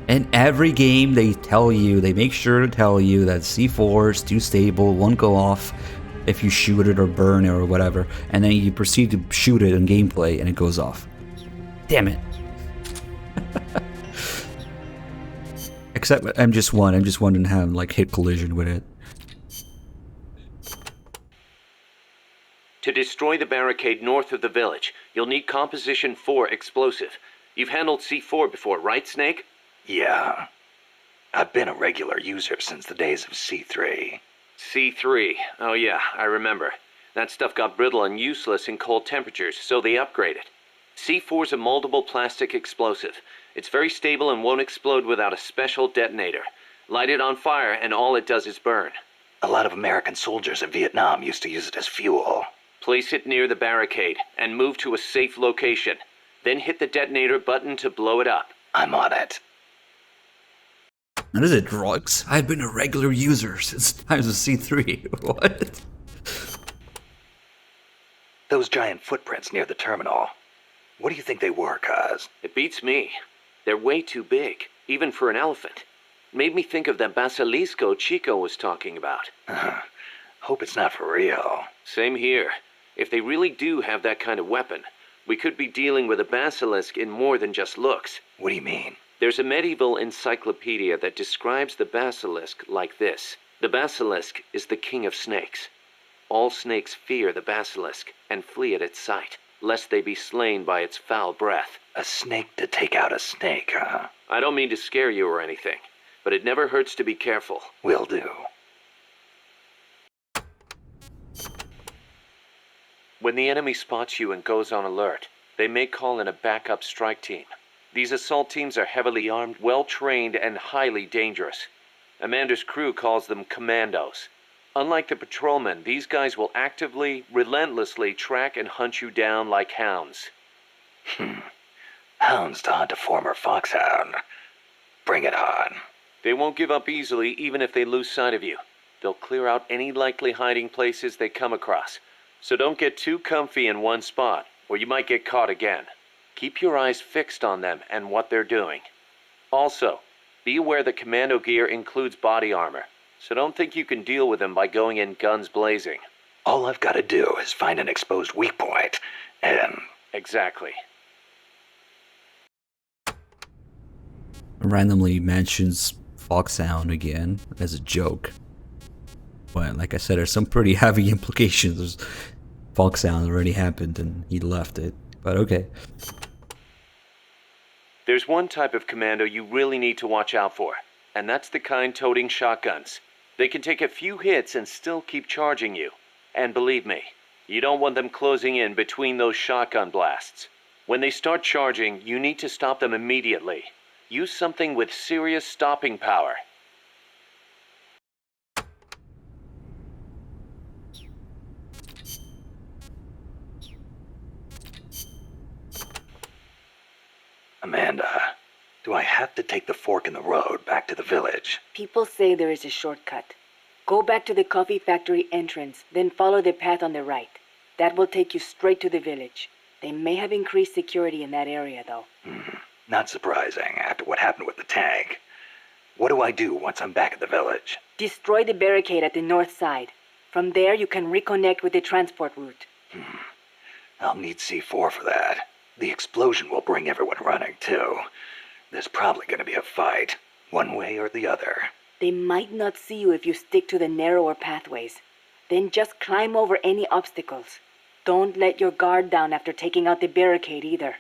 In every game they make sure to tell you that C4 is too stable, won't go off if you shoot it or burn it or whatever, and then you proceed to shoot it in gameplay and it goes off. Damn it. Except M1 didn't have like hit collision with it. To destroy the barricade north of the village, you'll need Composition 4 explosive. You've handled C4 before, right, Snake? Yeah. I've been a regular user since the days of C3. C3. Oh yeah, I remember. That stuff got brittle and useless in cold temperatures, so they upgraded. C4's a moldable plastic explosive. It's very stable and won't explode without a special detonator. Light it on fire and all it does is burn. A lot of American soldiers in Vietnam used to use it as fuel. Place it near the barricade and move to a safe location. Then hit the detonator button to blow it up. I'm on it. What is it, drugs? I've been a regular user since times of C3. What? Those giant footprints near the terminal. What do you think they were, Kaz? It beats me. They're way too big, even for an elephant. Made me think of that basilisco Chico was talking about. Hope it's not for real. Same here. If they really do have that kind of weapon, we could be dealing with a basilisk in more than just looks. What do you mean? There's a medieval encyclopedia that describes the basilisk like this. The basilisk is the king of snakes. All snakes fear the basilisk and flee at its sight, lest they be slain by its foul breath. A snake to take out a snake, huh? I don't mean to scare you or anything. but it never hurts to be careful. Will do. When the enemy spots you and goes on alert, they may call in a backup strike team. These assault teams are heavily armed, well-trained, and highly dangerous. Amanda's crew calls them commandos. Unlike the patrolmen, these guys will actively, relentlessly track and hunt you down like hounds. Hounds to hunt a former foxhound. Bring it on. They won't give up easily even if they lose sight of you. They'll clear out any likely hiding places they come across. So don't get too comfy in one spot, or you might get caught again. Keep your eyes fixed on them and what they're doing. Also, be aware that commando gear includes body armor, so don't think you can deal with them by going in guns blazing. All I've got to do is find an exposed weak point, and... Exactly. Randomly mentions Foxhound again as a joke. But like I said, there's some pretty heavy implications. Foxhound already happened and he left it. But okay. There's one type of commando you really need to watch out for, and that's the kind toting shotguns. They can take a few hits and still keep charging you. And believe me, you don't want them closing in between those shotgun blasts. When they start charging, you need to stop them immediately. Use something with serious stopping power. Amanda, do I have to take the fork in the road back to the village? People say there is a shortcut. Go back to the coffee factory entrance, then follow the path on the right. That will take you straight to the village. They may have increased security in that area, though. Not surprising after what happened with the tank. What do I do once I'm back at the village? Destroy the barricade at the north side. From there, you can reconnect with the transport route. I'll need C4 for that. The explosion will bring everyone running, too. There's probably going to be a fight, one way or the other. They might not see you if you stick to the narrower pathways. Then just climb over any obstacles. Don't let your guard down after taking out the barricade either.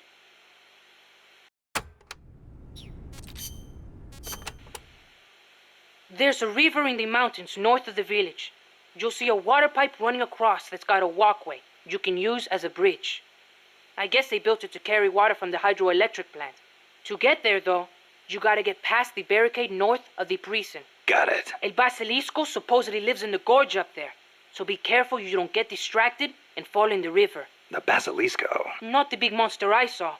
There's a river in the mountains north of the village. You'll see a water pipe running across that's got a walkway you can use as a bridge. I guess they built it to carry water from the hydroelectric plant. To get there, though, you gotta get past the barricade north of the precinct. Got it. El Basilisco supposedly lives in the gorge up there, so be careful you don't get distracted and fall in the river. The Basilisco? Not the big monster I saw.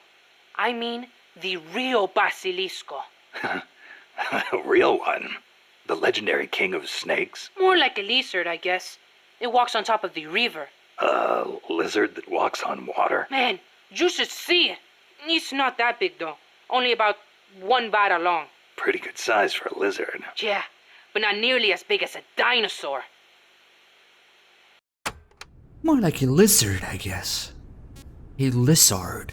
I mean, the real Basilisco. A real one? The legendary king of snakes? More like a lizard, I guess. It walks on top of the river. A lizard that walks on water? Man, you should see it. It's not that big, though. Only about 1 bada long. Pretty good size for a lizard. Yeah, but not nearly as big as a dinosaur. More like a lizard, I guess. A lizard.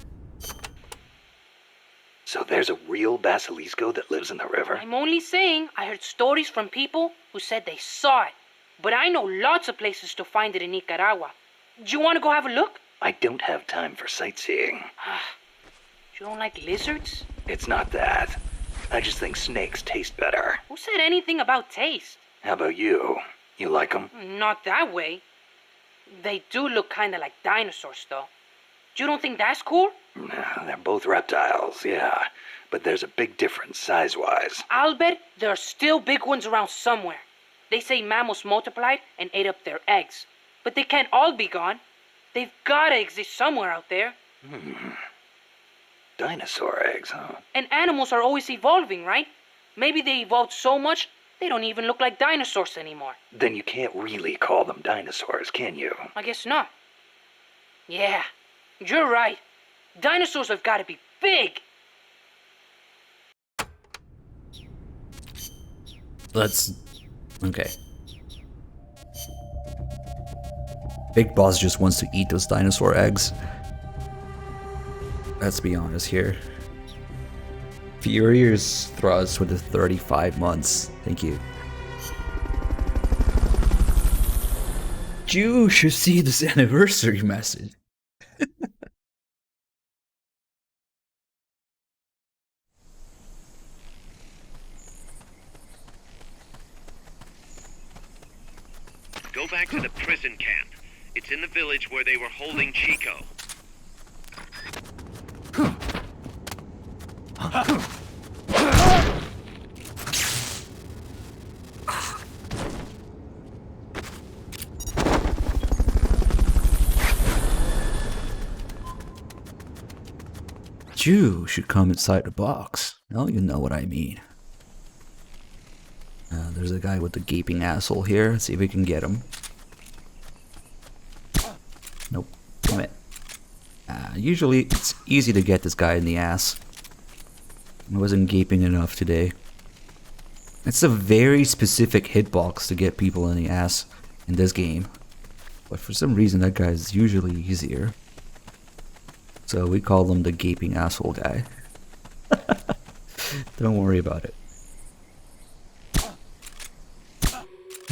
So there's a real Basilisco that lives in the river? I'm only saying I heard stories from people who said they saw it. But I know lots of places to find it in Nicaragua. Do you want to go have a look? I don't have time for sightseeing. You don't like lizards? It's not that. I just think snakes taste better. Who said anything about taste? How about you? You like them? Not that way. They do look kind of like dinosaurs, though. You don't think that's cool? They're both reptiles, yeah. But there's a big difference size-wise. I'll bet there are still big ones around somewhere. They say mammals multiplied and ate up their eggs. But they can't all be gone. They've gotta exist somewhere out there. Dinosaur eggs, huh? And animals are always evolving, right? Maybe they evolved so much, they don't even look like dinosaurs anymore. Then you can't really call them dinosaurs, can you? I guess not. Yeah, you're right. Dinosaurs have gotta be big. Okay. Big Boss just wants to eat those dinosaur eggs. Let's be honest here. Furious Thrust with the 35 months. Thank you. You should see this anniversary message. Go back to the prison camp. It's in the village where they were holding Chico. You should come inside the box. Now you know what I mean. There's a guy with the gaping asshole here. Let's see if we can get him. Nope. Damn it. Usually it's easy to get this guy in the ass. I wasn't gaping enough today. It's a very specific hitbox to get people in the ass in this game. But for some reason that guy's usually easier. So we call him the gaping asshole guy. Don't worry about it.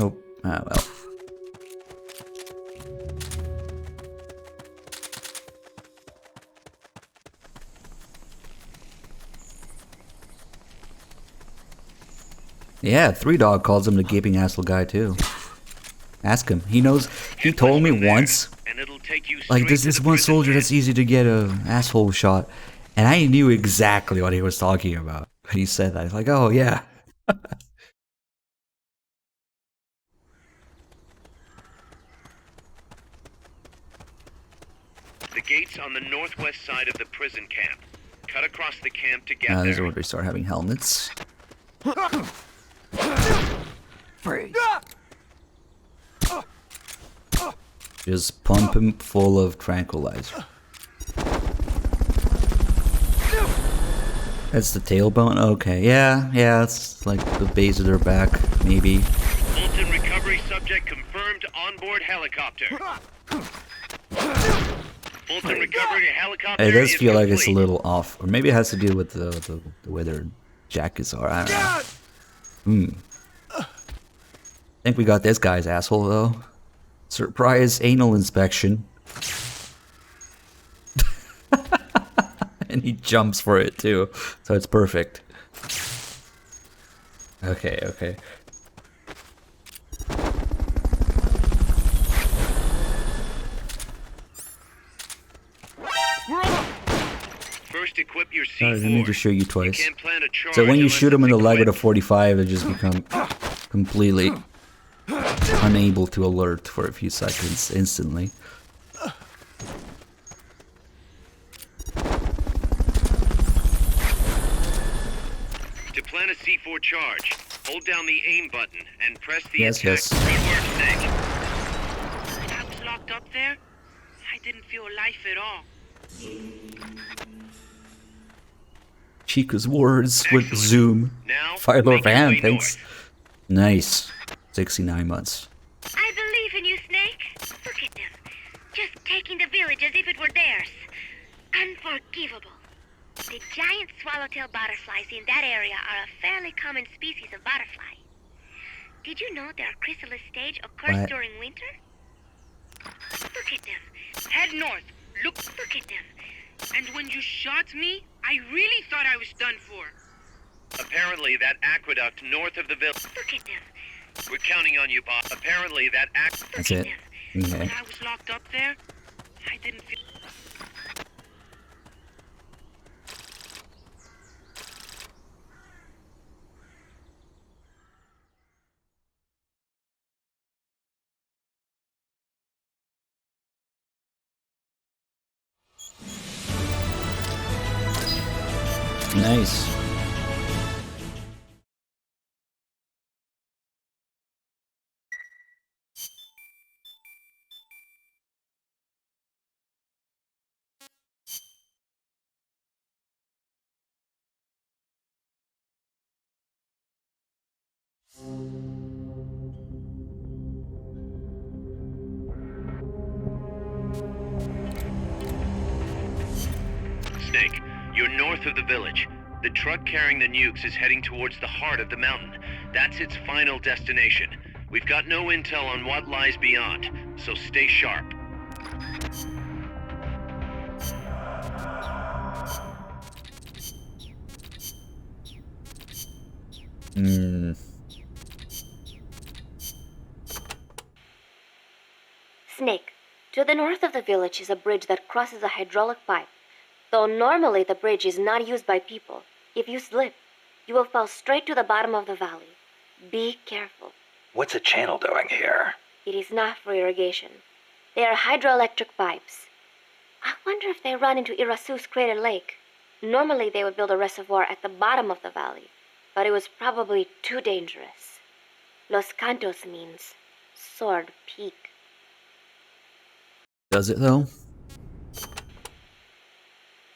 Oh, well. Yeah, 3Dog calls him the gaping asshole guy too. Ask him. He knows. He told me once. Like, there's this one soldier that's easy to get a asshole shot, and I knew exactly what he was talking about. He said that. He's like, oh yeah. The gate's on the northwest side of the prison camp. Cut across the camp to get This is there. where we start having helmets. Freeze. Just pump him full of tranquilizer. That's the tailbone? Okay, yeah, it's like the base of their back, maybe. Fulton recovery subject confirmed onboard helicopter. Fulton recovery helicopter. It does is feel like it's a complete. little off. Or maybe it has to do with the way their jackets are. I don't know. I think we got this guy's asshole though. Surprise anal inspection. And he jumps for it too. So it's perfect. Okay. First, equip your I C4. didn't need to show you twice. can't plant a charge So when you unless shoot him in it's the leg with a equipped. 45, they just become completely unable to alert for a few seconds instantly. To plant a C4 charge, hold down the aim button and press the Yes, attack. yes. Good work, Snake. When I was locked up there, I didn't feel life at all. Chica's words with zoom. Now, Philo make your Van, way thanks. Nice. 69 months. I believe in you, Snake. Look at them. Just taking the village as if it were theirs. Unforgivable. The giant swallowtail butterflies in that area are a fairly common species of butterfly. Did you know their chrysalis stage occurs What? during winter? Look at them. Head north. Look at them. And when you shot me, I really thought I was done for. Apparently, that aqueduct north of the village. Look at them. We're counting on you, Bob. Apparently, that That's it. Okay. When I was locked up there, I didn't feel... Nice. Snake, you're north of the village. The truck carrying the nukes is heading towards the heart of the mountain. That's its final destination. We've got no intel on what lies beyond, so stay sharp. Snake, to the north of the village is a bridge that crosses a hydraulic pipe. Though normally the bridge is not used by people, if you slip, you will fall straight to the bottom of the valley. Be careful. What's a channel doing here? It is not for irrigation. They are hydroelectric pipes. I wonder if they run into Irasu's crater lake. Normally they would build a reservoir at the bottom of the valley, but it was probably too dangerous. Los Cantos means sword peak. Does it though?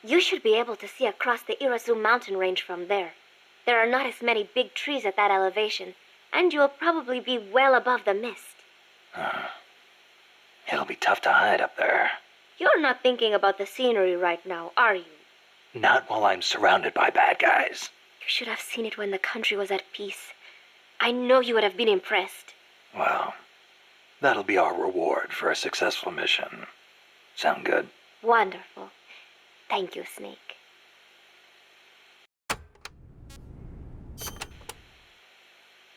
You should be able to see across the Irasu mountain range from there. There are not as many big trees at that elevation, and you will probably be well above the mist. It'll be tough to hide up there. You're not thinking about the scenery right now, are you? Not while I'm surrounded by bad guys. You should have seen it when the country was at peace. I know you would have been impressed. Well, that'll be our reward for a successful mission. Sound good? Wonderful. Thank you, Snake.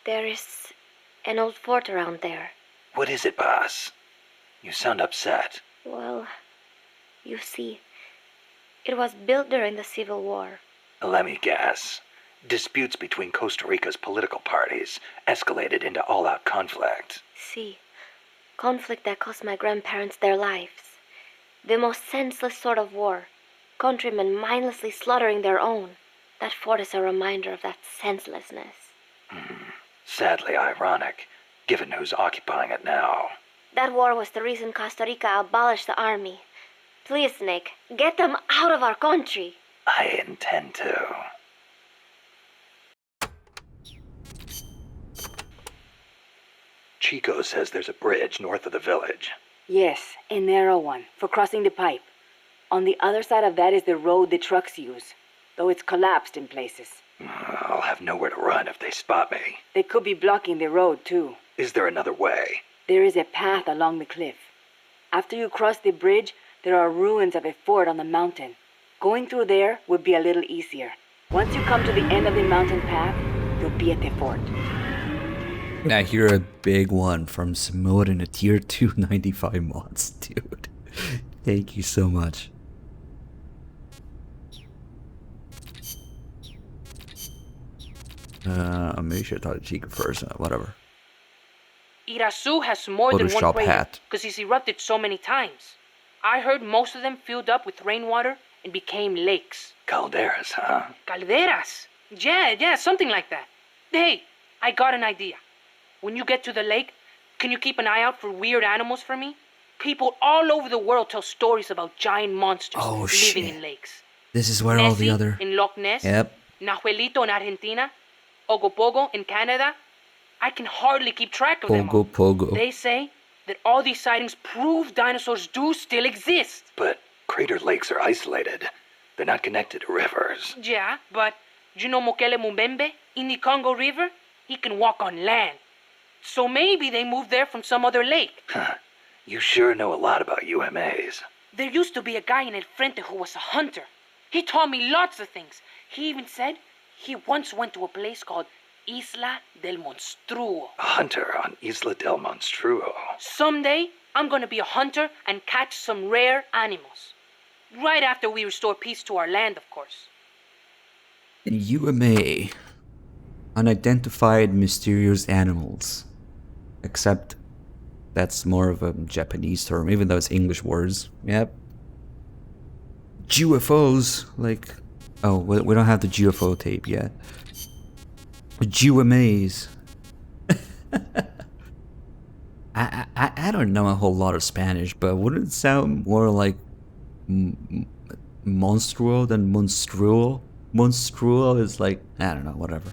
There is an old fort around there. What is it, boss? You sound upset. Well, you see, it was built during the Civil War. Let me guess. Disputes between Costa Rica's political parties escalated into all-out conflict. See, conflict that cost my grandparents their lives. The most senseless sort of war. Countrymen mindlessly slaughtering their own. That fort is a reminder of that senselessness. Sadly ironic, given who's occupying it now. That war was the reason Costa Rica abolished the army. Please, Snake, get them out of our country. I intend to. Chico says there's a bridge north of the village. Yes, a narrow one, for crossing the pipe. On the other side of that is the road the trucks use, though it's collapsed in places. I'll have nowhere to run if they spot me. They could be blocking the road, too. Is there another way? There is a path along the cliff. After you cross the bridge, there are ruins of a fort on the mountain. Going through there would be a little easier. Once you come to the end of the mountain path, you'll be at the fort. I hear a big one from Simone in a tier 295 mods, dude. Thank you so much. Maybe I should talk to Chica first. Whatever. Irasu has more than one Photoshop crater hat. because he's erupted so many times. I heard most of them filled up with rainwater and became lakes. Calderas, huh? Calderas? Yeah, something like that. Hey, I got an idea. When you get to the lake, can you keep an eye out for weird animals for me? People all over the world tell stories about giant monsters living in lakes. This is where all the Nessie other... in Loch Ness. Yep. Nahuelito in Argentina. Ogopogo in Canada. I can hardly keep track of them all. Pogo. They say that all these sightings prove dinosaurs do still exist. But crater lakes are isolated. They're not connected to rivers. Yeah, but you know Mokele Mumbembe in the Congo River? He can walk on land. So maybe they moved there from some other lake. You sure know a lot about UMAs. There used to be a guy in El Frente who was a hunter. He taught me lots of things. He even said he once went to a place called Isla del Monstruo. A hunter on Isla del Monstruo. Someday, I'm gonna be a hunter and catch some rare animals. Right after we restore peace to our land, of course. UMA. Unidentified mysterious animals. Except that's more of a Japanese term, even though it's English words. Yep. UFOs, like... Oh, we don't have the UFO tape yet. UMAs. I don't know a whole lot of Spanish, but wouldn't it sound more like monstruo than monstruo? Monstruo is like, I don't know, whatever.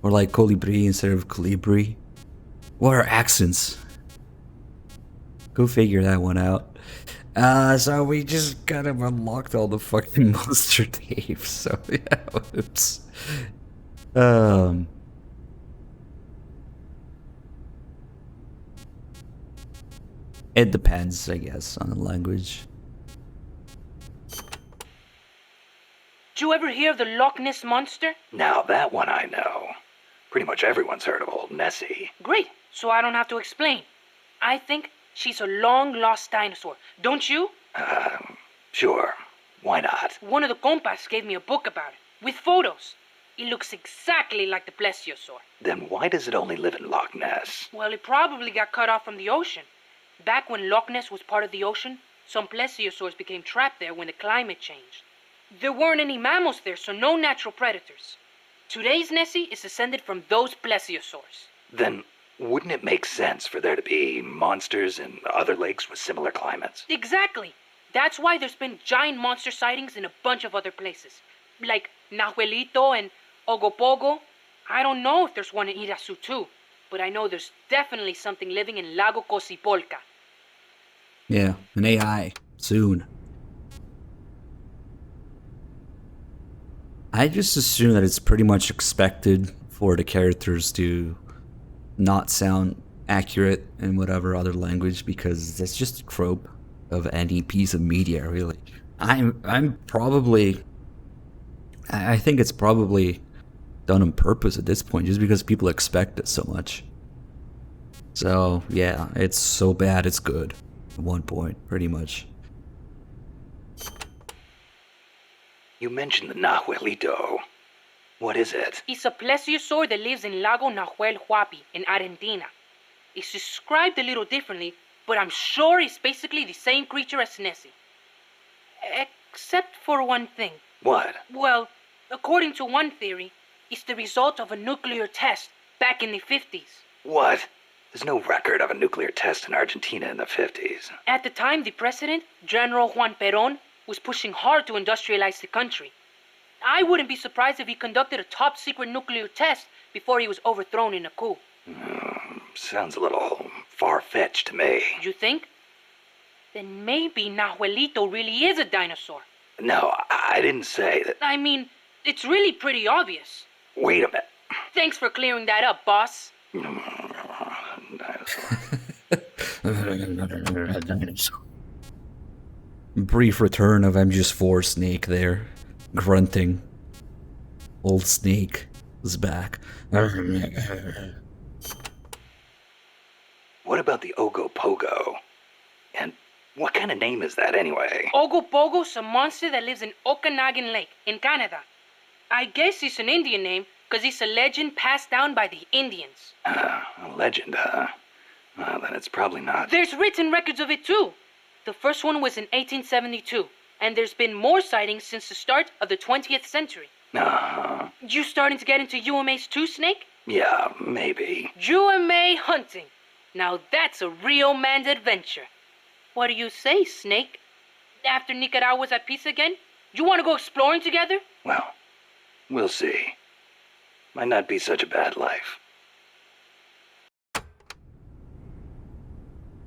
Or like colibri instead of colibri. What are accents? Go figure that one out. So we just kind of unlocked all the fucking monster tapes. So yeah, oops. It depends, I guess, on the language. Did you ever hear of the Loch Ness Monster? Now that one I know. Pretty much everyone's heard of old Nessie. Great, so I don't have to explain. I think She's a long-lost dinosaur, don't you? Sure. Why not? One of the compas gave me a book about it, with photos. It looks exactly like the plesiosaur. Then why does it only live in Loch Ness? Well, it probably got cut off from the ocean. Back when Loch Ness was part of the ocean, some plesiosaurs became trapped there when the climate changed. There weren't any mammals there, so no natural predators. Today's Nessie is descended from those plesiosaurs. Then wouldn't it make sense for there to be monsters in other lakes with similar climates? Exactly. That's why there's been giant monster sightings in a bunch of other places. Like Nahuelito and Ogopogo. I don't know if there's one in Irasu too, but I know there's definitely something living in Lago Cosipolca. Yeah, an AI. Soon. I just assume that it's pretty much expected for the characters to not sound accurate in whatever other language, because that's just a trope of any piece of media, really. I think it's probably done on purpose at this point, just because people expect it so much. So yeah, it's so bad it's good at one point, pretty much. You mentioned the Nahuelito. What is it? It's a plesiosaur that lives in Lago Nahuel Huapi in Argentina. It's described a little differently, but I'm sure it's basically the same creature as Nessie. Except for one thing. What? Well, according to one theory, it's the result of a nuclear test back in the 50s. What? There's no record of a nuclear test in Argentina in the 50s. At the time, the president, General Juan Perón, was pushing hard to industrialize the country. I wouldn't be surprised if he conducted a top-secret nuclear test before he was overthrown in a coup. Sounds a little far-fetched to me. You think? Then maybe Nahuelito really is a dinosaur. No, I didn't say that. I mean, it's really pretty obvious. Wait a minute. Thanks for clearing that up, boss. Brief return of MGS4 Snake there, grunting. Old Snake is back. What about the Ogopogo? And what kind of name is that anyway? Ogopogo's a monster that lives in Okanagan Lake in Canada. I guess it's an Indian name because it's a legend passed down by the Indians. A legend, huh? Well, then it's probably not. There's written records of it too. The first one was in 1872, and there's been more sightings since the start of the 20th century. You starting to get into UMAs too, Snake? Yeah, maybe. UMA hunting. Now that's a real man's adventure. What do you say, Snake? After Nicaragua's at peace again, you want to go exploring together? Well, we'll see. Might not be such a bad life.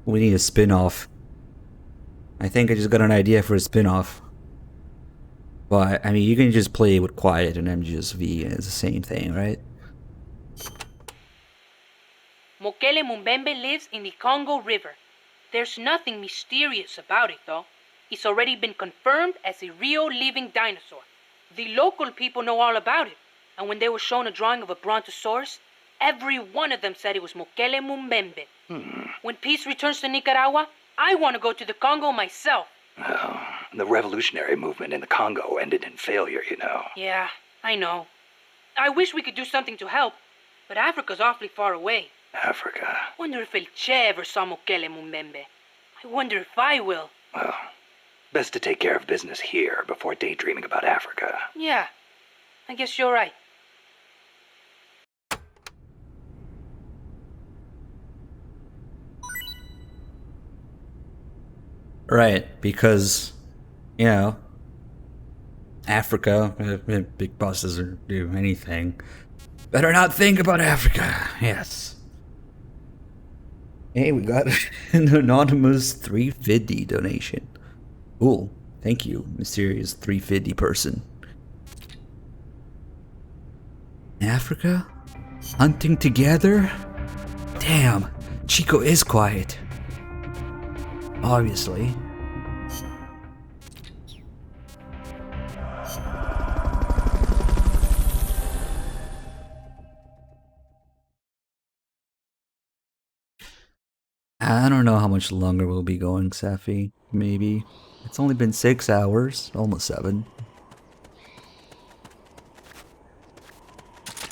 We need a spin-off. I think I just got an idea for a spin-off. But, I mean, you can just play with Quiet and MGSV, and it's the same thing, right? Mokele Mumbembe lives in the Congo River. There's nothing mysterious about it, though. It's already been confirmed as a real living dinosaur. The local people know all about it, and when they were shown a drawing of a brontosaurus, every one of them said it was Mokele Mumbembe. When peace returns to Nicaragua, I want to go to the Congo myself. Well, the revolutionary movement in the Congo ended in failure, you know. Yeah, I know. I wish we could do something to help, but Africa's awfully far away. Africa. Wonder if El Che ever saw Mokele Mumbembe. I wonder if I will. Well, best to take care of business here before daydreaming about Africa. Yeah, I guess you're right. Right, because, you know, Africa, Big Boss doesn't do anything. Better not think about Africa, yes. Hey, we got an anonymous 350 donation. Cool, thank you, mysterious 350 person. Africa? Hunting together? Damn, Chico is quiet. Obviously. I don't know how much longer we'll be going, Safi. Maybe. It's only been 6 hours, almost 7.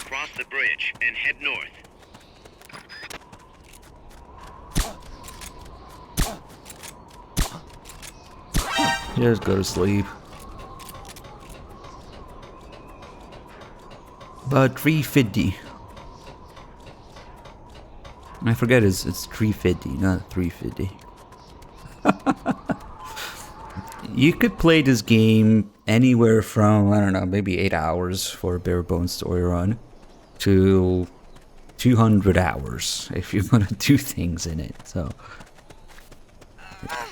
Cross the bridge and head north. Just go to sleep. About 350. I forget it's 350, not 350. You could play this game anywhere from, I don't know, maybe 8 hours for a bare bones story run to 200 hours if you want to do things in it. So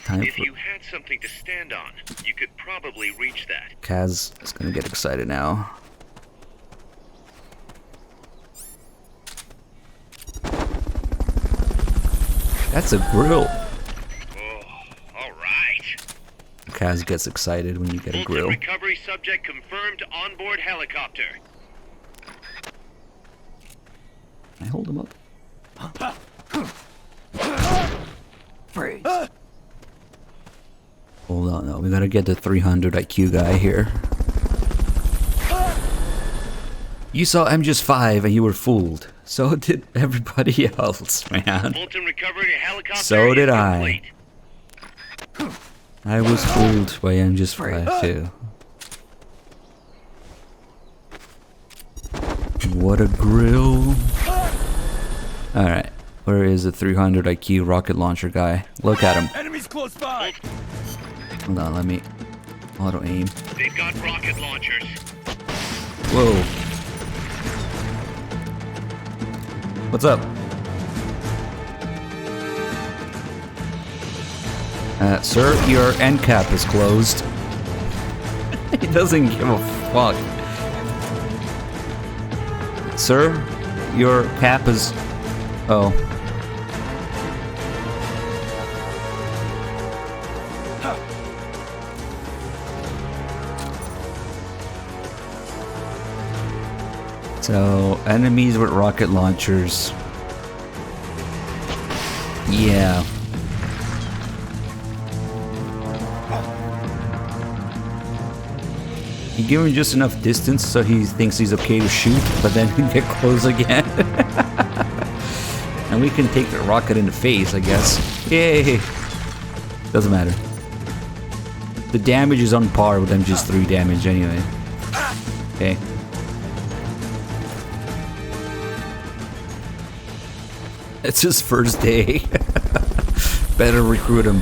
time If for you had something to stand on, you could probably reach that. Kaz is gonna get excited now. That's a grill. Oh, all right. Kaz gets excited when you get a Fulton grill. recovery subject confirmed onboard helicopter. Can I hold him up? Freeze. Hold on, no, we gotta get the 300 IQ guy here. You saw MGS5 and you were fooled. So did everybody else, man. Fulton recovery helicopter. So did is I. complete. I was fooled by MGS5 too. What a grill. Alright, where is the 300 IQ rocket launcher guy? Look at him. Enemies close by. Hold on, let me auto aim. They've got rocket launchers. Whoa. What's up? Sir, your end cap is closed. He doesn't give a fuck. Sir, your cap is... Oh. So, enemies with rocket launchers. Yeah. You give him just enough distance so he thinks he's okay to shoot, but then we get close again. And we can take the rocket in the face, I guess. Yay! Doesn't matter. The damage is on par with MGS3 damage anyway. Okay. It's his first day. Better recruit him.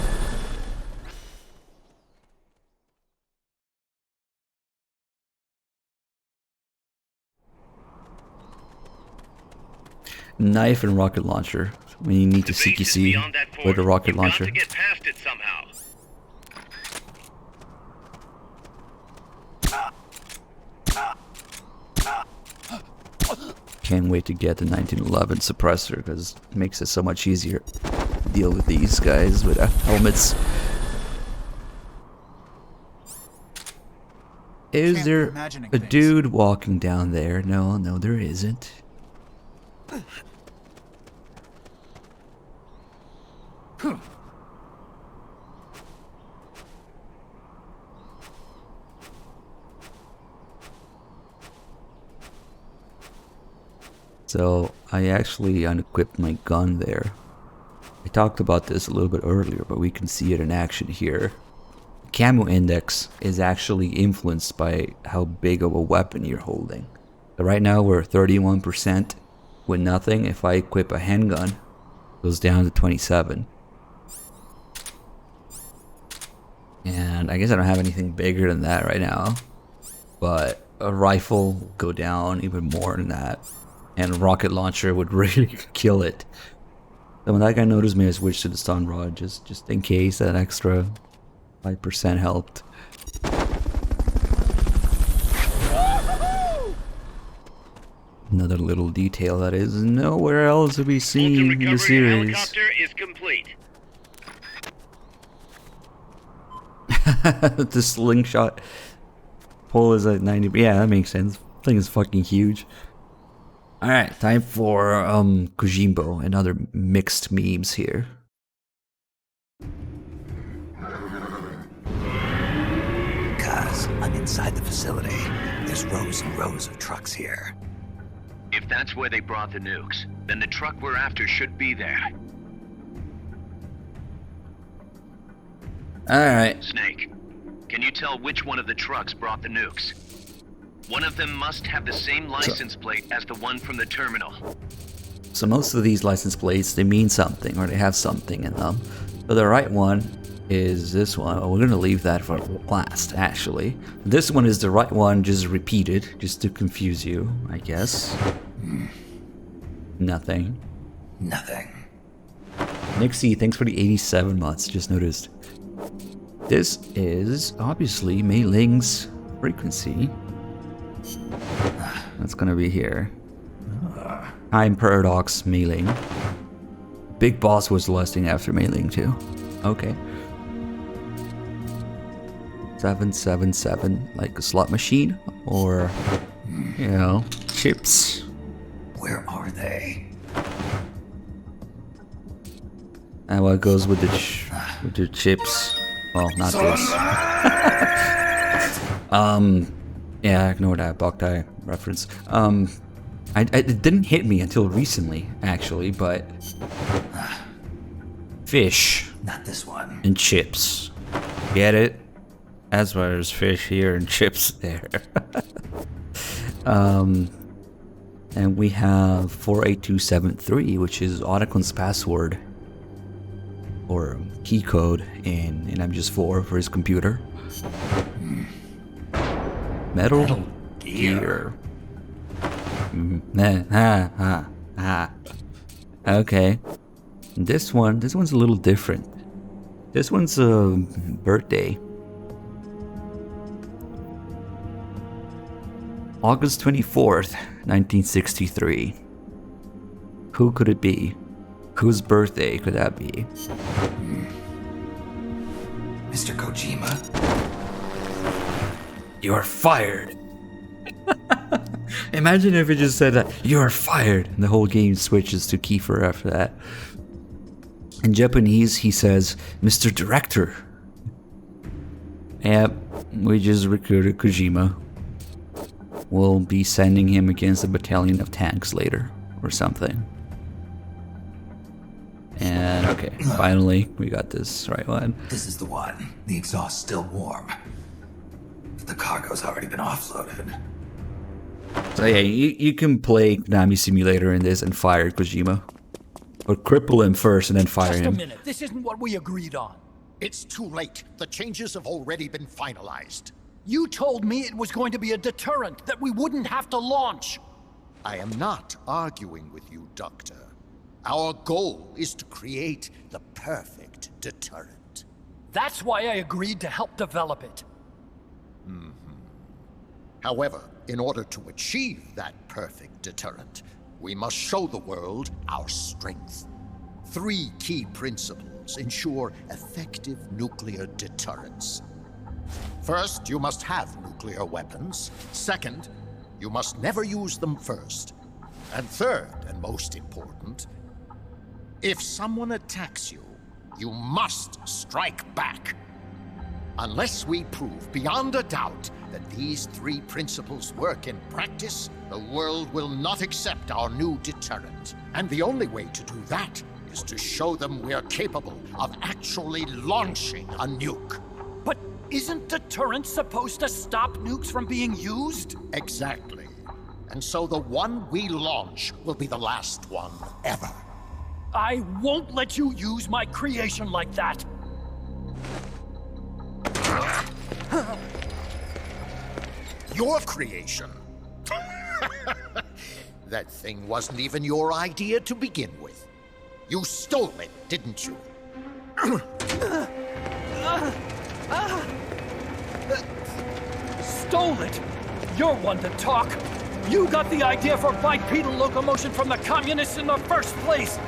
Knife and rocket launcher. When you need to CQC with a rocket launcher. Got to get past it somehow. Can't wait to get the 1911 suppressor because it makes it so much easier to deal with these guys with helmets. Is there a dude walking down there? No, no, there isn't. So I actually unequipped my gun there. I talked about this a little bit earlier, but we can see it in action here. Camo index is actually influenced by how big of a weapon you're holding. So right now we're 31% with nothing. If I equip a handgun, it goes down to 27. And I guess I don't have anything bigger than that right now. But a rifle will go down even more than that. And a rocket launcher would really kill it. So when that guy noticed me, I switched to the stun rod just in case that extra 5% helped. Another little detail that is nowhere else to be seen in the series. Helicopter is complete. The slingshot pull is at 90. Yeah, that makes sense. Thing is fucking huge. Alright, time for Kojimbo and other mixed memes here. I'm inside the facility. There's rows and rows of trucks here. If that's where they brought the nukes, then the truck we're after should be there. Alright. Snake, can you tell which one of the trucks brought the nukes? One of them must have the same license plate as the one from the terminal. So most of these license plates, they mean something, or they have something in them. But the right one is this one. We're going to leave that for last, actually. This one is the right one, just repeated, just to confuse you, I guess. Nothing. Nothing. Nixie, thanks for the 87 months, just noticed. This is obviously Mei Ling's frequency. That's gonna be here. I'm Paradox Mei Ling. Big Boss was lusting after Mei Ling too. Okay. 777, like a slot machine? Or, you know, chips? Where are they? And what goes with the chips? Well, not this. Yeah, ignore that Boktai reference. It didn't hit me until recently, actually, but fish. Not this one. And chips. Get it? That's why there's fish here and chips there. And we have 48273, which is Otacon's password or key code in MGS4 for his computer. Metal Gear. Okay. This one's a little different. This one's a birthday. August 24th, 1963. Who could it be? Whose birthday could that be? Mr. Kojima? You're fired. Imagine if it just said that, you're fired, and the whole game switches to Kiefer after that. In Japanese, he says, Mr. Director. Yep, we just recruited Kojima. We'll be sending him against a battalion of tanks later, or something. And okay, finally, we got this right one. This is the one. The exhaust's still warm. The cargo's already been offloaded. So yeah, you can play Konami Simulator in this and fire Kojima. Or cripple him first and then fire him. Just a minute, this isn't what we agreed on. It's too late. The changes have already been finalized. You told me it was going to be a deterrent, that we wouldn't have to launch. I am not arguing with you, Doctor. Our goal is to create the perfect deterrent. That's why I agreed to help develop it. However, in order to achieve that perfect deterrent, we must show the world our strength. 3 key principles ensure effective nuclear deterrence. First, you must have nuclear weapons. Second, you must never use them first. And third, and most important, if someone attacks you, you must strike back. Unless we prove beyond a doubt that these 3 principles work in practice, the world will not accept our new deterrent. And the only way to do that is to show them we're capable of actually launching a nuke. But isn't deterrence supposed to stop nukes from being used? Exactly. And so the one we launch will be the last one ever. I won't let you use my creation like that. Your creation? That thing wasn't even your idea to begin with. You stole it, didn't you? Stole it? You're one to talk. You got the idea for bipedal locomotion from the communists in the first place.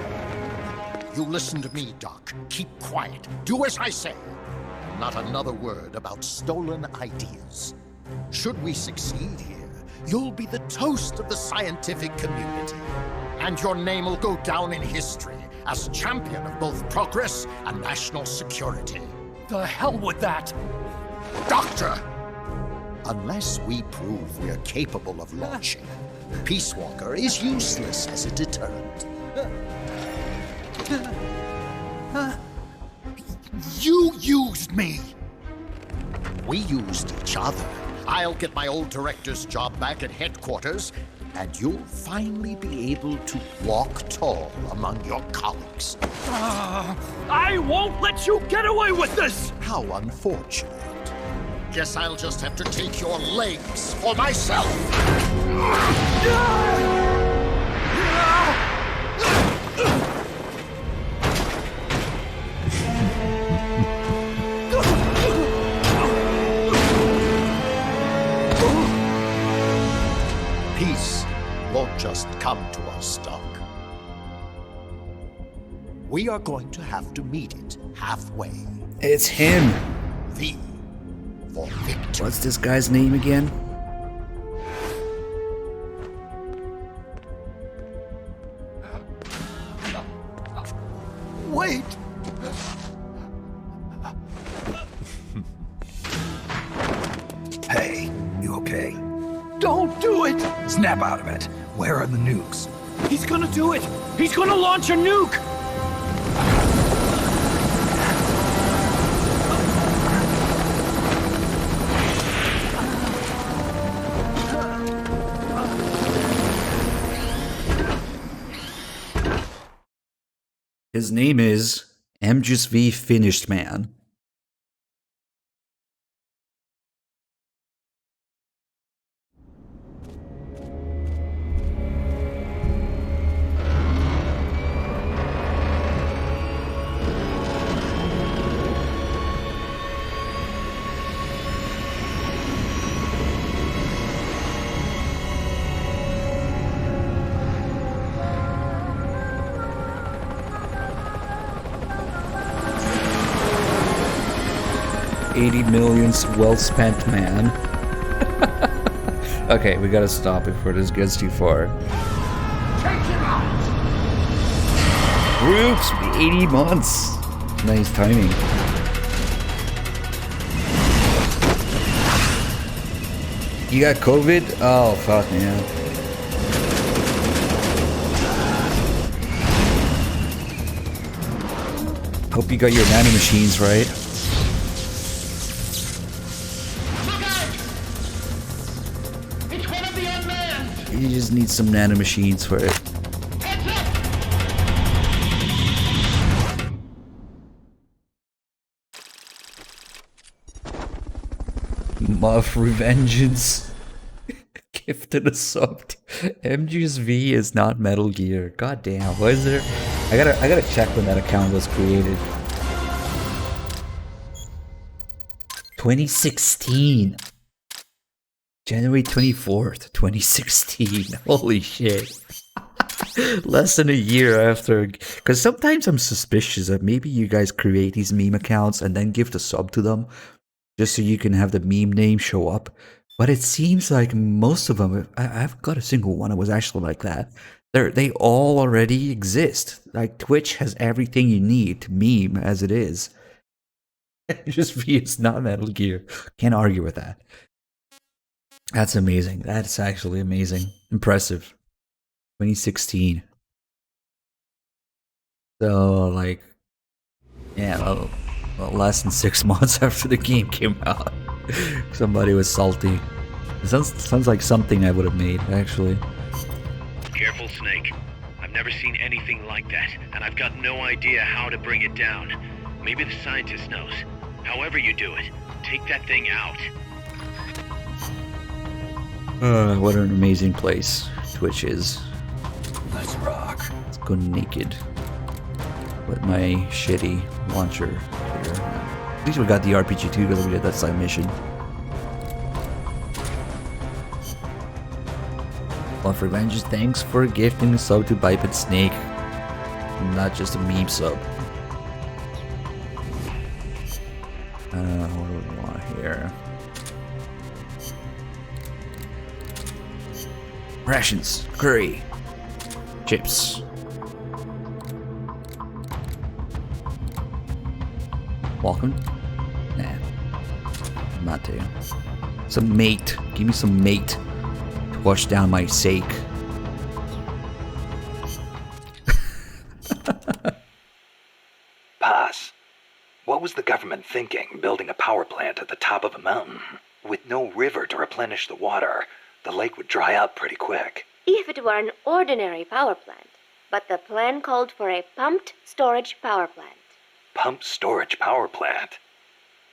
You listen to me, Doc. Keep quiet. Do as I say. Not another word about stolen ideas. Should we succeed here, you'll be the toast of the scientific community. And your name will go down in history as champion of both progress and national security. The hell with that! Doctor! Unless we prove we're capable of launching, Peace Walker is useless as a deterrent. You used me! We used each other. I'll get my old director's job back at headquarters, and you'll finally be able to walk tall among your colleagues. I won't let you get away with this! How unfortunate. Guess I'll just have to take your legs for myself. Peace won't just come to us stuck. We are going to have to meet it halfway. It's him. V for victory. What's this guy's name again? Wait! Hey, you okay? Don't do it! Snap out of it. Where are the nukes? He's gonna do it! He's gonna launch a nuke! His name is MGSV Finished Man. $80 million well spent, man. Okay, we gotta stop before this gets too far. Oops, 80 months. Nice timing. You got COVID? Oh, fuck, man. Hope you got your nanomachines right. You just need some nanomachines for it. Muff Revengeance. Gifted a sub. MGSV is not Metal Gear. God damn, what is there? I gotta check when that account was created. 2016. January 24th, 2016. Holy shit. Less than a year after. Because sometimes I'm suspicious that maybe you guys create these meme accounts and then give the sub to them just so you can have the meme name show up. But it seems like most of them, I've got a single one that was actually like that. They all already exist. Like Twitch has everything you need to meme as it is. Just it's not Metal Gear. Can't argue with that. That's amazing. That's actually amazing. Impressive. 2016. So, like, yeah, well, less than 6 months after the game came out, somebody was salty. It sounds like something I would have made, actually. Careful, Snake. I've never seen anything like that, and I've got no idea how to bring it down. Maybe the scientist knows. However you do it, take that thing out. What an amazing place Twitch is. Let's rock. Let's go naked with my shitty launcher here. At least we got the RPG too because we did that side mission. Well, for Revenge, thanks for gifting a sub to Biped Snake. Not just a meme sub. What do we want here? Rations, curry, chips. Welcome? Nah, not to. Some mate. Give me some mate to wash down my sake. Paz, what was the government thinking, building a power plant at the top of a mountain? With no river to replenish the water, the lake would dry up pretty quick. If it were an ordinary power plant, but the plan called for a pumped storage power plant. Pumped storage power plant?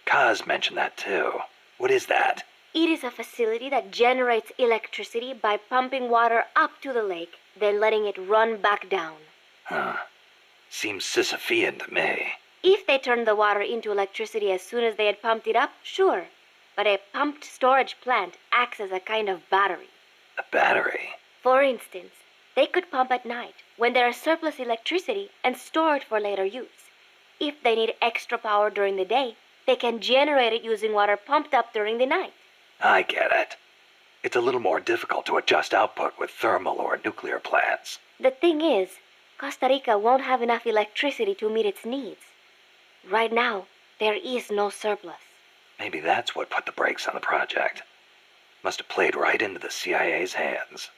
Kaz mentioned that too. What is that? It is a facility that generates electricity by pumping water up to the lake, then letting it run back down. Huh. Seems Sisyphean to me. If they turned the water into electricity as soon as they had pumped it up, sure. But a pumped storage plant acts as a kind of battery. A battery? For instance, they could pump at night when there is surplus electricity and store it for later use. If they need extra power during the day, they can generate it using water pumped up during the night. I get it. It's a little more difficult to adjust output with thermal or nuclear plants. The thing is, Costa Rica won't have enough electricity to meet its needs. Right now, there is no surplus. Maybe that's what put the brakes on the project. Must have played right into the CIA's hands.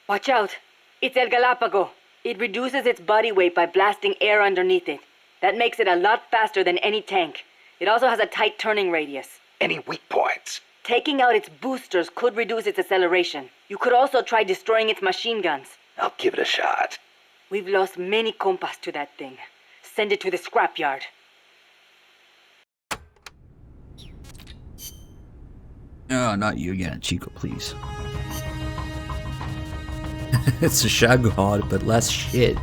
Watch out! It's El Galapago. It reduces its body weight by blasting air underneath it. That makes it a lot faster than any tank. It also has a tight turning radius. Any weak points? Taking out its boosters could reduce its acceleration. You could also try destroying its machine guns. I'll give it a shot. We've lost many compas to that thing. Send it to the scrapyard. Oh, not you again, Chico, please. It's a Shagod, but less shit.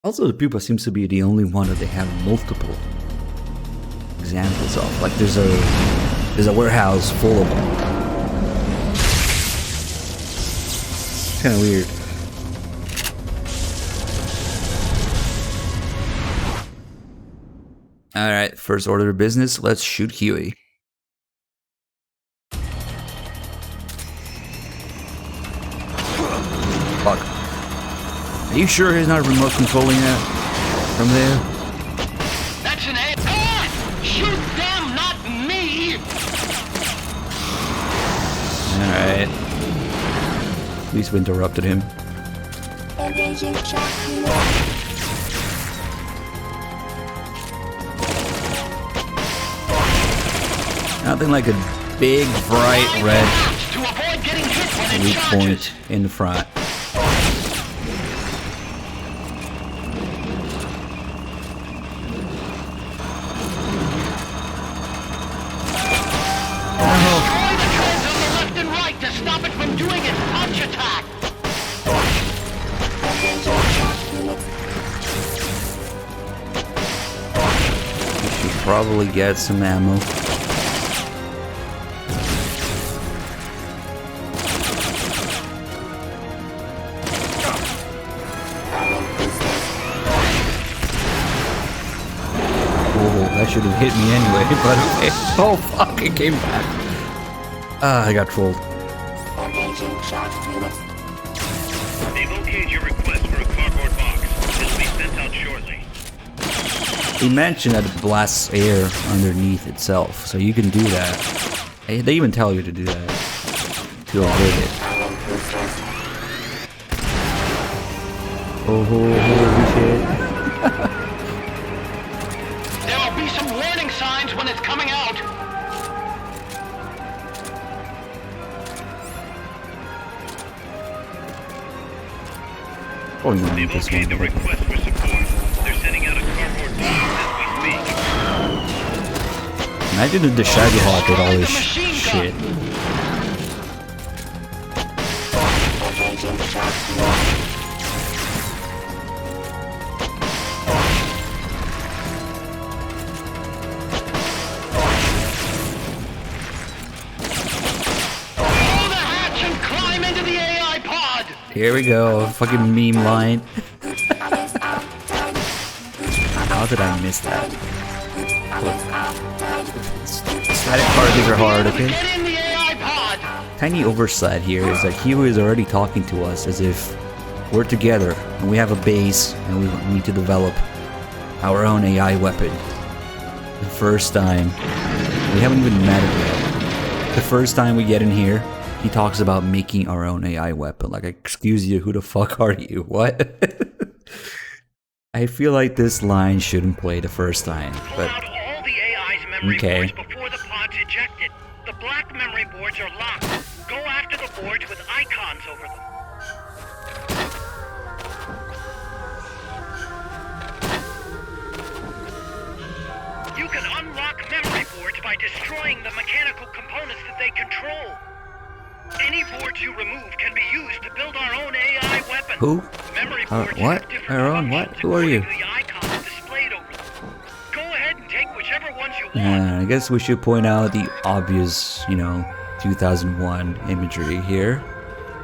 Also, the pupa seems to be the only one that they have multiple examples of. Like, there's a warehouse full of them. It's kind of weird. Alright, first order of business, let's shoot Huey. Fuck. Are you sure he's not remote controlling that from there? That's an A. Ah! Shoot them, not me! Alright. At least we interrupted him. Nothing like a big, bright red weak point in the front. Left and right to stop it from doing its punch attack! We should probably get some ammo. That should have hit me anyway, but okay. Oh fuck, it came back. Ah, I got trolled. They've okayed your request for a cardboard box. It'll be sent out shortly. He mentioned that it blasts air underneath itself, so you can do that. They even tell you to do that to avoid it. Oh, holy shit. There will be some warning signs when it's coming out. Oh, you They've need this okayed one. the request for support. They're sending out a cardboard box as we speak. Imagine if the Shaggy Hawk did all this shit. Here we go, fucking meme line. How did I miss that? Look. Static parties are hard, okay? Get in the AI pod! tiny oversight here is that Huey is already talking to us as if we're together and we have a base and we need to develop our own AI weapon. The first time, we haven't even met him yet. The first time we get in here, he talks about making our own AI weapon. Like, excuse you, who the fuck are you? What? I feel like this line shouldn't play the first time, but all the AI's memory okay. boards before the pod's ejected. The black memory boards are locked. Go after the boards with icons over them. You can unlock memory boards by destroying the mechanical components that they control. Any boards you remove can be used to build our own AI weapon. Who? Memory boards What? have different Our own what? Who are you? the icons displayed over them. Go ahead and take whichever ones you want. I guess we should point out the obvious, 2001 imagery here.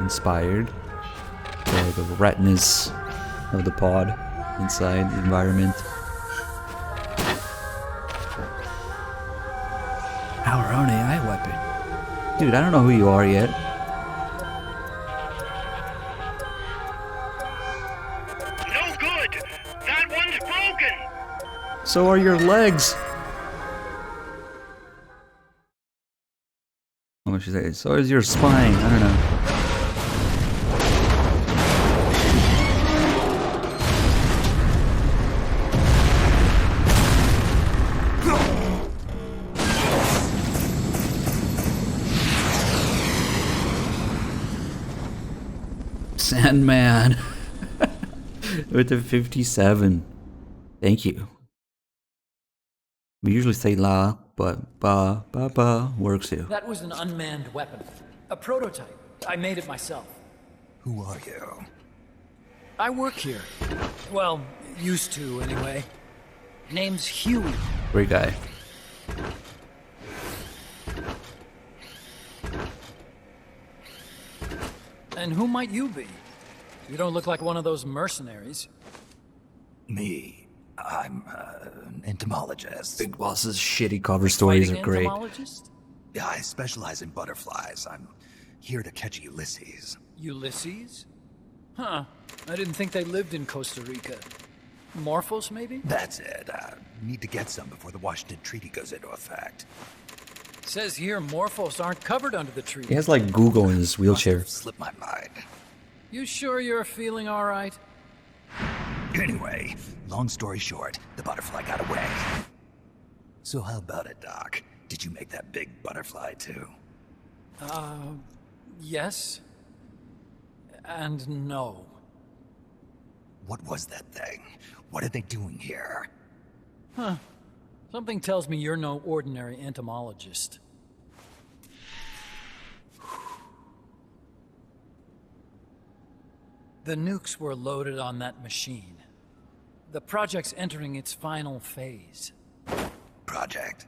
Inspired. The retinas of the pod inside the environment. Our own AI weapon. Dude, I don't know who you are yet. No good! That one's broken! So are your legs. What should I say? So is your spine. I don't know. Sandman with the 57. Thank you. We usually say la, but ba works too. That was an unmanned weapon. A prototype. I made it myself. Who are you? I work here. Well, used to anyway. Name's Huey. Great guy. And who might you be? You don't look like one of those mercenaries. Me. I'm an entomologist. Big Boss's shitty cover stories Fighting are great. entomologist? Yeah, I specialize in butterflies. I'm here to catch Ulysses. Ulysses? Huh. I didn't think they lived in Costa Rica. Morphos, maybe? That's it. Need to get some before the Washington Treaty goes into effect. Says here Morphos aren't covered under the treaty. He has like Google in his wheelchair. Slipped my mind. You sure you're feeling all right? Anyway, long story short, the butterfly got away. So how about it, Doc? Did you make that big butterfly too? Yes. And no. What was that thing? What are they doing here? Huh. Something tells me you're no ordinary entomologist. The nukes were loaded on that machine. The project's entering its final phase. Project?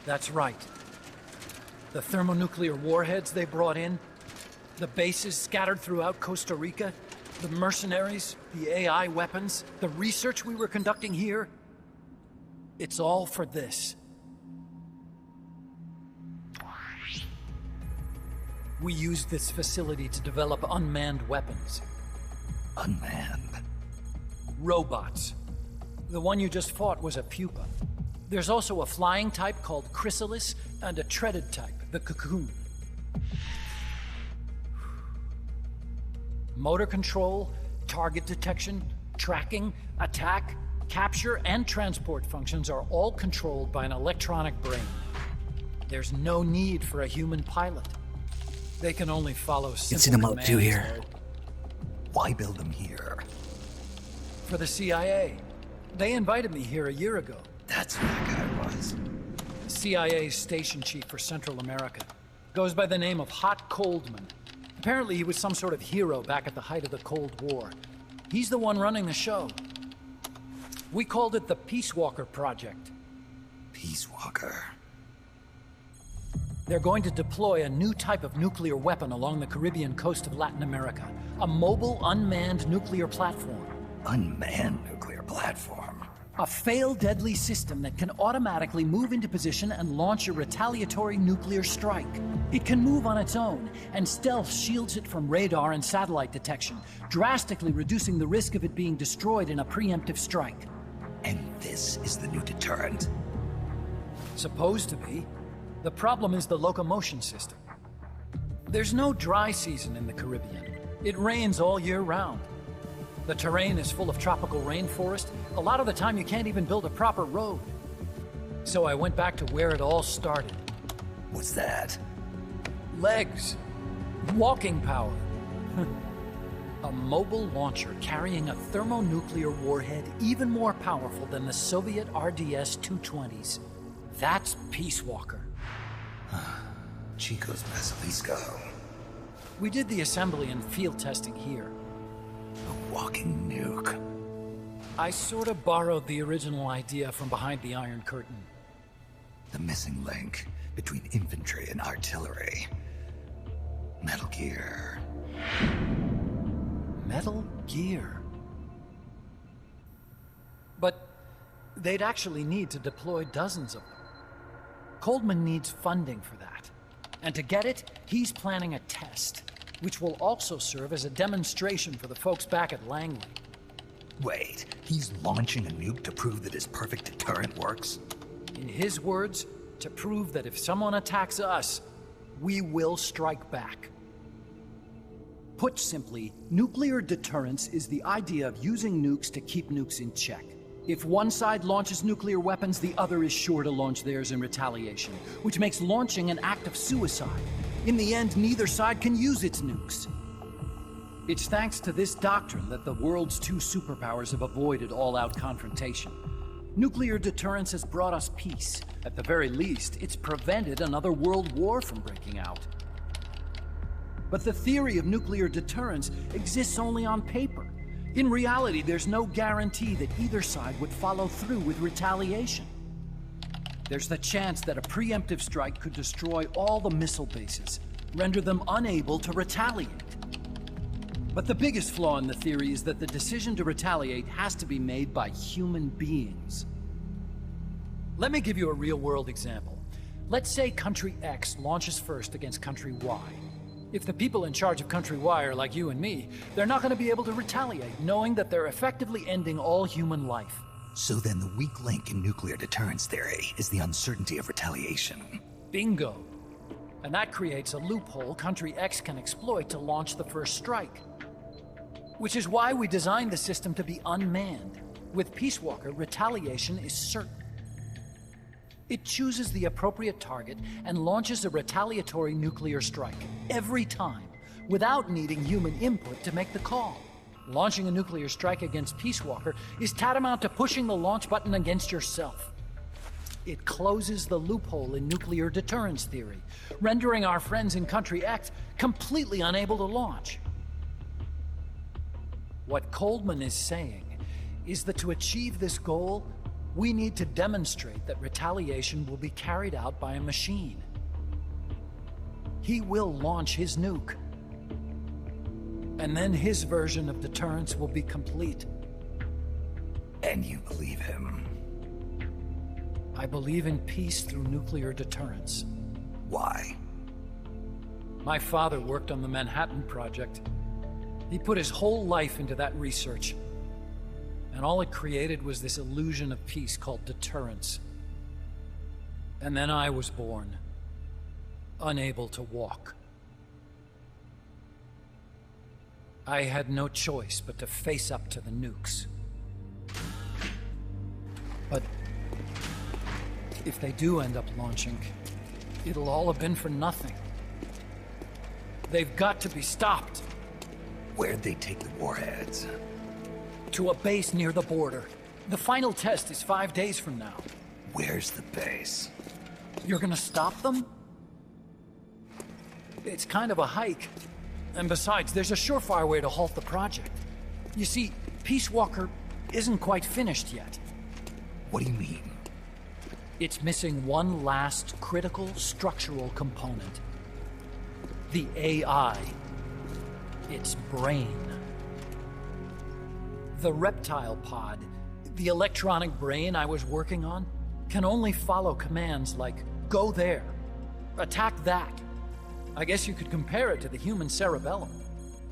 That's right. The thermonuclear warheads they brought in, the bases scattered throughout Costa Rica, the mercenaries, the AI weapons, the research we were conducting here. It's all for this. We used this facility to develop unmanned weapons. Unmanned? Robots. The one you just fought was a pupa. There's also a flying type called Chrysalis and a treaded type, the Cocoon. Motor control, target detection, tracking, attack, capture, and transport functions are all controlled by an electronic brain. There's no need for a human pilot. They can only follow simple It's in them up commands. too here. Why build them here? For the CIA. They invited me here a year ago. That's who that guy was. CIA's station chief for Central America. Goes by the name of Hot Coldman. Apparently he was some sort of hero back at the height of the Cold War. He's the one running the show. We called it the Peace Walker Project. Peace Walker? They're going to deploy a new type of nuclear weapon along the Caribbean coast of Latin America. A mobile, unmanned nuclear platform. Unmanned nuclear platform? A fail-deadly system that can automatically move into position and launch a retaliatory nuclear strike. It can move on its own, and stealth shields it from radar and satellite detection, drastically reducing the risk of it being destroyed in a preemptive strike. And this is the new deterrent? Supposed to be. The problem is the locomotion system. There's no dry season in the Caribbean. It rains all year round. The terrain is full of tropical rainforest. A lot of the time you can't even build a proper road. So I went back to where it all started. What's that? Legs. Walking power. A mobile launcher carrying a thermonuclear warhead even more powerful than the Soviet RDS-220s. That's Peace Walker. Chico's Basilisco. We did the assembly and field testing here. A walking nuke. I sort of borrowed the original idea from behind the Iron Curtain. The missing link between infantry and artillery. Metal Gear. Metal Gear. But they'd actually need to deploy dozens of them. Coldman needs funding for that. And to get it, he's planning a test, which will also serve as a demonstration for the folks back at Langley. Wait, he's launching a nuke to prove that his perfect deterrent works? In his words, to prove that if someone attacks us, we will strike back. Put simply, nuclear deterrence is the idea of using nukes to keep nukes in check. If one side launches nuclear weapons, the other is sure to launch theirs in retaliation, which makes launching an act of suicide. In the end, neither side can use its nukes. It's thanks to this doctrine that the world's two superpowers have avoided all-out confrontation. Nuclear deterrence has brought us peace. At the very least, it's prevented another world war from breaking out. But the theory of nuclear deterrence exists only on paper. In reality, there's no guarantee that either side would follow through with retaliation. There's the chance that a preemptive strike could destroy all the missile bases, render them unable to retaliate. But the biggest flaw in the theory is that the decision to retaliate has to be made by human beings. Let me give you a real-world example. Let's say Country X launches first against Country Y. If the people in charge of Country Y are like you and me, they're not going to be able to retaliate, knowing that they're effectively ending all human life. So then the weak link in nuclear deterrence theory is the uncertainty of retaliation. Bingo. And that creates a loophole Country X can exploit to launch the first strike. Which is why we designed the system to be unmanned. With Peace Walker, retaliation is certain. It chooses the appropriate target and launches a retaliatory nuclear strike every time, without needing human input to make the call. Launching a nuclear strike against Peace Walker is tantamount to pushing the launch button against yourself. It closes the loophole in nuclear deterrence theory, rendering our friends in Country X completely unable to launch. What Coldman is saying is that to achieve this goal, we need to demonstrate that retaliation will be carried out by a machine. He will launch his nuke. And then his version of deterrence will be complete. And you believe him? I believe in peace through nuclear deterrence. Why? My father worked on the Manhattan Project. He put his whole life into that research. And all it created was this illusion of peace called deterrence. And then I was born, unable to walk. I had no choice but to face up to the nukes. But if they do end up launching, it'll all have been for nothing. They've got to be stopped. Where'd they take the warheads? To a base near the border. The final test is 5 days from now. Where's the base? You're gonna stop them? It's kind of a hike. And besides, there's a surefire way to halt the project. You see, Peace Walker isn't quite finished yet. What do you mean? It's missing one last critical structural component. The AI. Its brain. The reptile pod The electronic brain I was working on can only follow commands like, go there, attack that. I guess you could compare it to the human cerebellum.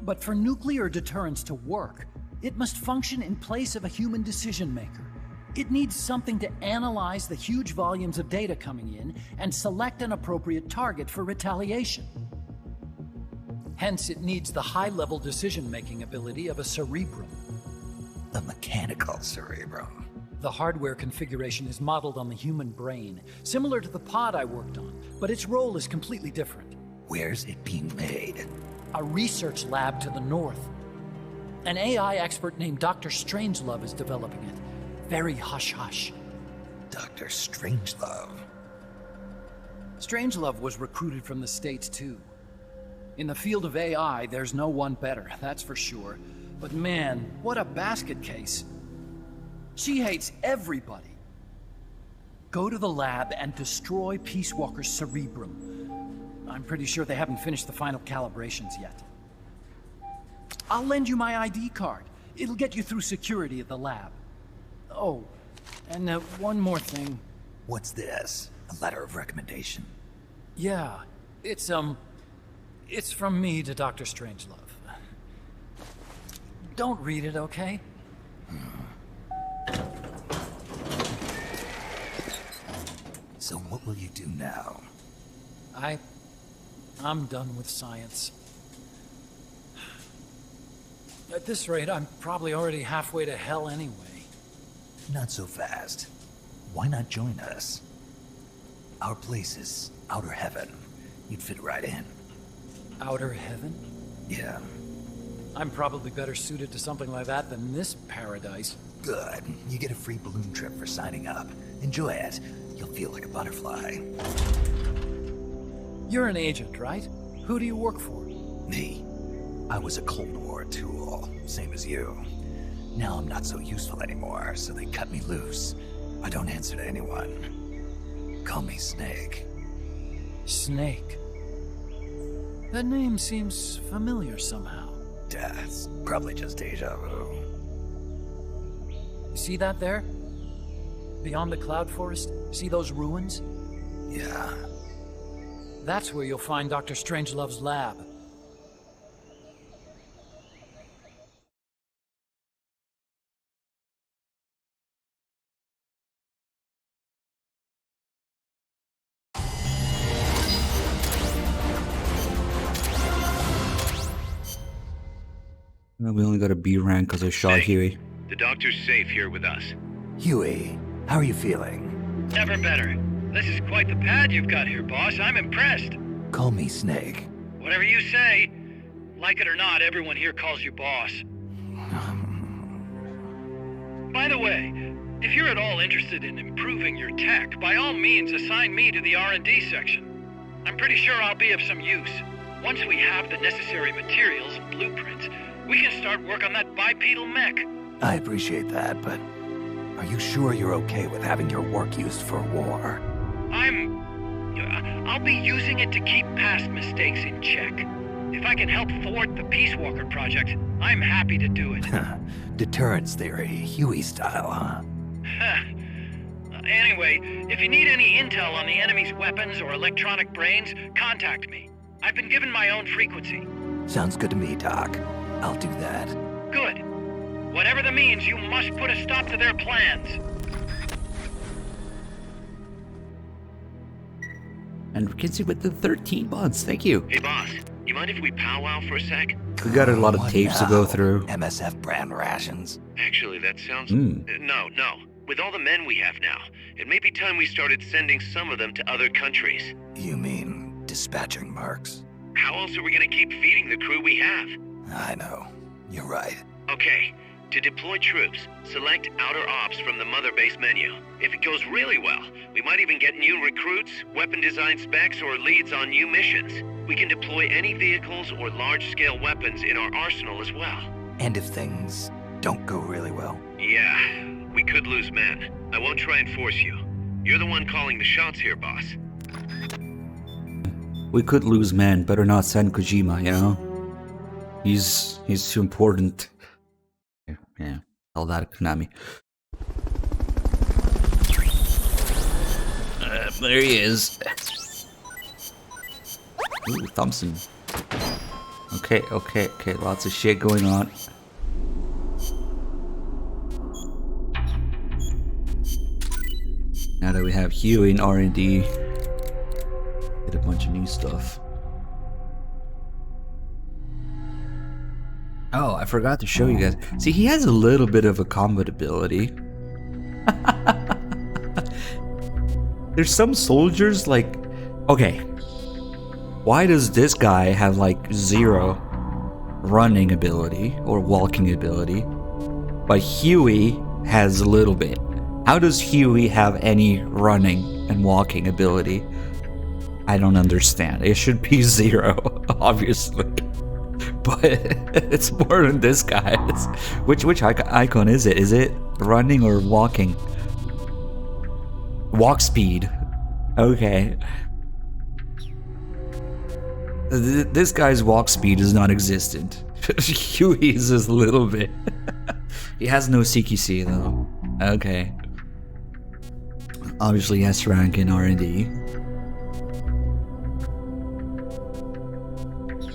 But for nuclear deterrence to work, it must function in place of a human decision maker. It needs something to analyze the huge volumes of data coming in and select an appropriate target for retaliation. Hence, it needs the high-level decision-making ability of a cerebrum. A mechanical cerebrum. The hardware configuration is modeled on the human brain, similar to the pod I worked on, but its role is completely different. Where's it being made? A research lab to the north. An AI expert named Dr. Strangelove is developing it. Very hush-hush. Dr. Strangelove? Strangelove was recruited from the States, too. In the field of AI, there's no one better, that's for sure. But man, what a basket case. She hates everybody. Go to the lab and destroy Peace Walker's cerebrum. I'm pretty sure they haven't finished the final calibrations yet. I'll lend you my ID card. It'll get you through security at the lab. Oh, and one more thing. What's this? A letter of recommendation? Yeah, it's from me to Dr. Strangelove. Don't read it, okay? So what will you do now? I'm done with science. At this rate, I'm probably already halfway to hell anyway. Not so fast. Why not join us? Our place is outer heaven. You'd fit right in. Outer heaven? Yeah. I'm probably better suited to something like that than this paradise. Good. You get a free balloon trip for signing up. Enjoy it. You'll feel like a butterfly. You're an agent, right? Who do you work for? Me. I was a Cold War tool, same as you. Now I'm not so useful anymore, so they cut me loose. I don't answer to anyone. Call me Snake. Snake? That name seems familiar somehow. That's probably just deja vu. See that there? Beyond the cloud forest? See those ruins? Yeah. That's where you'll find Dr. Strangelove's lab. We only got a B rank because I shot Huey. The doctor's safe here with us. Huey, how are you feeling? Never better. This is quite the pad you've got here, boss. I'm impressed. Call me Snake. Whatever you say. Like it or not, everyone here calls you boss. By the way, if you're at all interested in improving your tech, by all means assign me to the R&D section. I'm pretty sure I'll be of some use. Once we have the necessary materials and blueprints, we can start work on that bipedal mech. I appreciate that, but are you sure you're okay with having your work used for war? I'll be using it to keep past mistakes in check. If I can help thwart the Peace Walker project, I'm happy to do it. Deterrence theory, Huey style, huh? Anyway, if you need any intel on the enemy's weapons or electronic brains, contact me. I've been given my own frequency. Sounds good to me, Doc. I'll do that. Good. Whatever the means, you must put a stop to their plans. And Mackenzie with the 13 months. Thank you. Hey, boss. You mind if we powwow for a sec? We got a lot of tapes to go through. MSF brand rations. Actually, that sounds... No. With all the men we have now, it may be time we started sending some of them to other countries. You mean dispatching marks? How else are we gonna keep feeding the crew we have? I know. You're right. Okay. To deploy troops, select Outer Ops from the Mother Base menu. If it goes really well, we might even get new recruits, weapon design specs, or leads on new missions. We can deploy any vehicles or large-scale weapons in our arsenal as well. And if things don't go really well? Yeah, we could lose men. I won't try and force you. You're the one calling the shots here, boss. We could lose men. Better not send Kojima, you know? He's too important. Yeah, all that Konami. There he is. Ooh, Thompson. Okay. Lots of shit going on. Now that we have Huey in R&D, get a bunch of new stuff. Oh, I forgot to show you guys. See, he has a little bit of a combat ability. There's some soldiers like... Okay. Why does this guy have like 0 running ability or walking ability, but Huey has a little bit? How does Huey have any running and walking ability? I don't understand. It should be 0, obviously. But it's more than this guy. Which icon is it? Is it running or walking? Walk speed. Okay. This guy's walk speed is non-existent. Huey's is a little bit. He has no CQC though. Okay. Obviously S rank in R&D.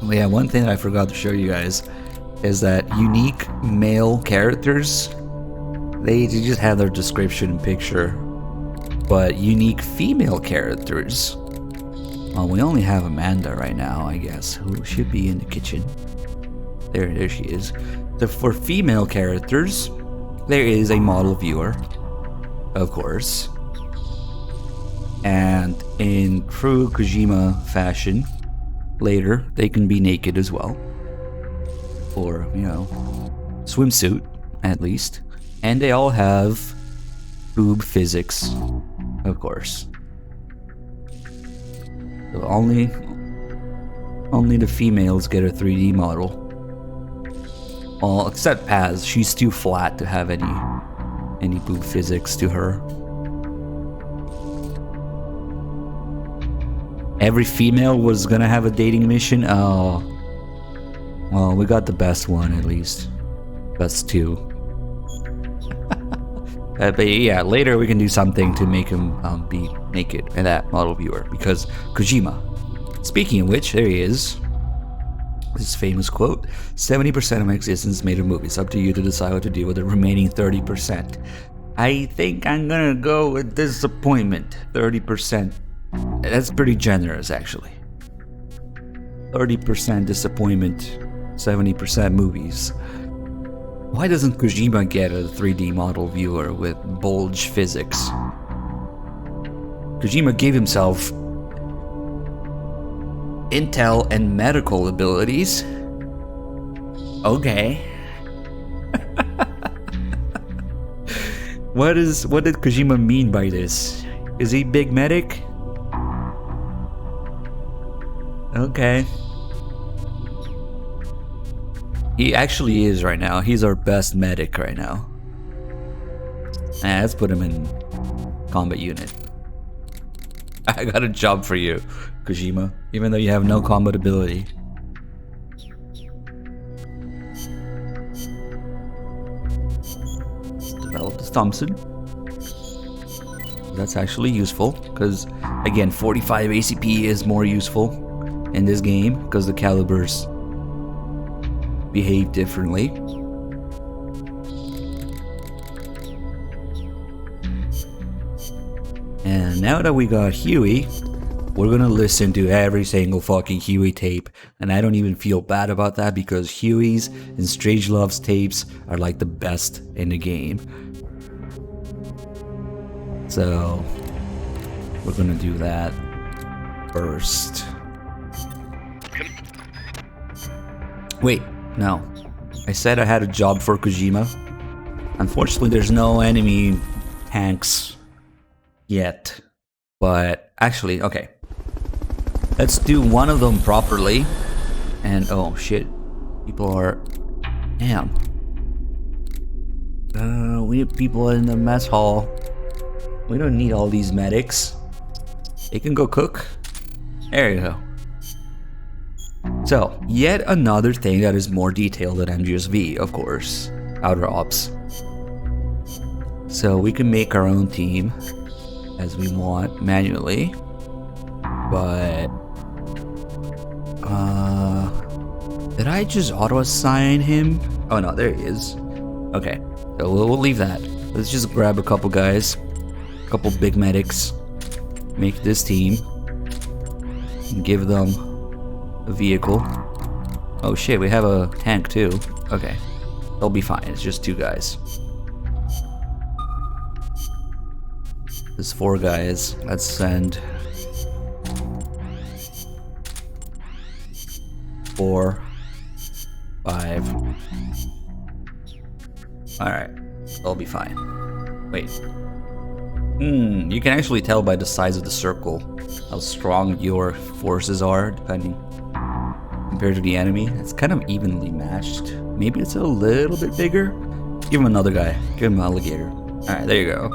Oh yeah, one thing that I forgot to show you guys is that unique male characters, they just have their description and picture, but unique female characters, well, we only have Amanda right now, I guess, who should be in the kitchen. There she is. So for female characters, there is a model viewer, of course, and in true Kojima fashion, later they can be naked as well, or you know, swimsuit at least, and they all have boob physics, of course. So only the females get a 3D model. Well, except Paz, she's too flat to have any boob physics to her. Every female was gonna have a dating mission? Oh. Well, we got the best one at least. Best 2. But yeah, later we can do something to make him be naked in that model viewer, because Kojima. Speaking of which, there he is. This famous quote: 70% of my existence made a movie. It's up to you to decide what to do with the remaining 30%. I think I'm gonna go with disappointment. 30%. That's pretty generous, actually. 30% disappointment, 70% movies. Why doesn't Kojima get a 3D model viewer with bulge physics? Kojima gave himself intel and medical abilities. Okay. What did Kojima mean by this? Is he big medic? Okay. He actually is right now. He's our best medic right now. Let's put him in combat unit. I got a job for you, Kojima, even though you have no combat ability. Let's develop this Thompson. That's actually useful, because again, 45 ACP is more useful in this game, because the calibers behave differently. And now that we got Huey, we're gonna listen to every single fucking Huey tape, and I don't even feel bad about that, because Huey's and Strangelove's tapes are like the best in the game. So we're gonna do that first. Wait, no. I said I had a job for Kojima. Unfortunately, there's no enemy tanks yet. But actually, okay. Let's do one of them properly. And oh shit. People are... Damn. We need people in the mess hall. We don't need all these medics. They can go cook. There you go. So, yet another thing that is more detailed than MGSV, of course. Outer Ops. So we can make our own team. as we want manually. But did I just auto-assign him? Oh no, there he is. Okay, so we'll leave that. Let's just grab a couple guys, a couple big medics, make this team, and give them a vehicle. Oh shit, we have a tank too. Okay, they'll be fine. It's just 2 guys. There's 4 guys. Let's send 4, 5. Alright, they'll be fine. Wait. You can actually tell by the size of the circle how strong your forces are, depending compared to the enemy. It's kind of evenly matched. Maybe it's a little bit bigger. Give him another guy. Give him an alligator. Alright, there you go.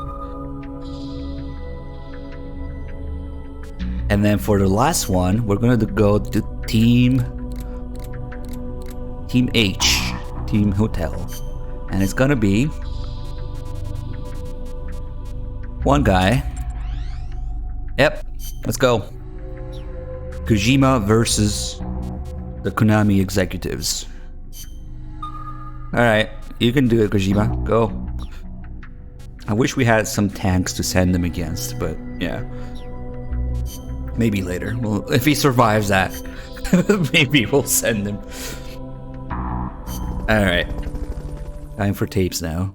And then for the last one, we're gonna go to Team H, Team Hotel. And it's gonna be 1 guy. Yep, let's go. Kojima versus the Konami executives. Alright, you can do it, Kojima. Go. I wish we had some tanks to send them against, but yeah. Maybe later. Well, if he survives that, maybe we'll send him. Alright. Time for tapes now.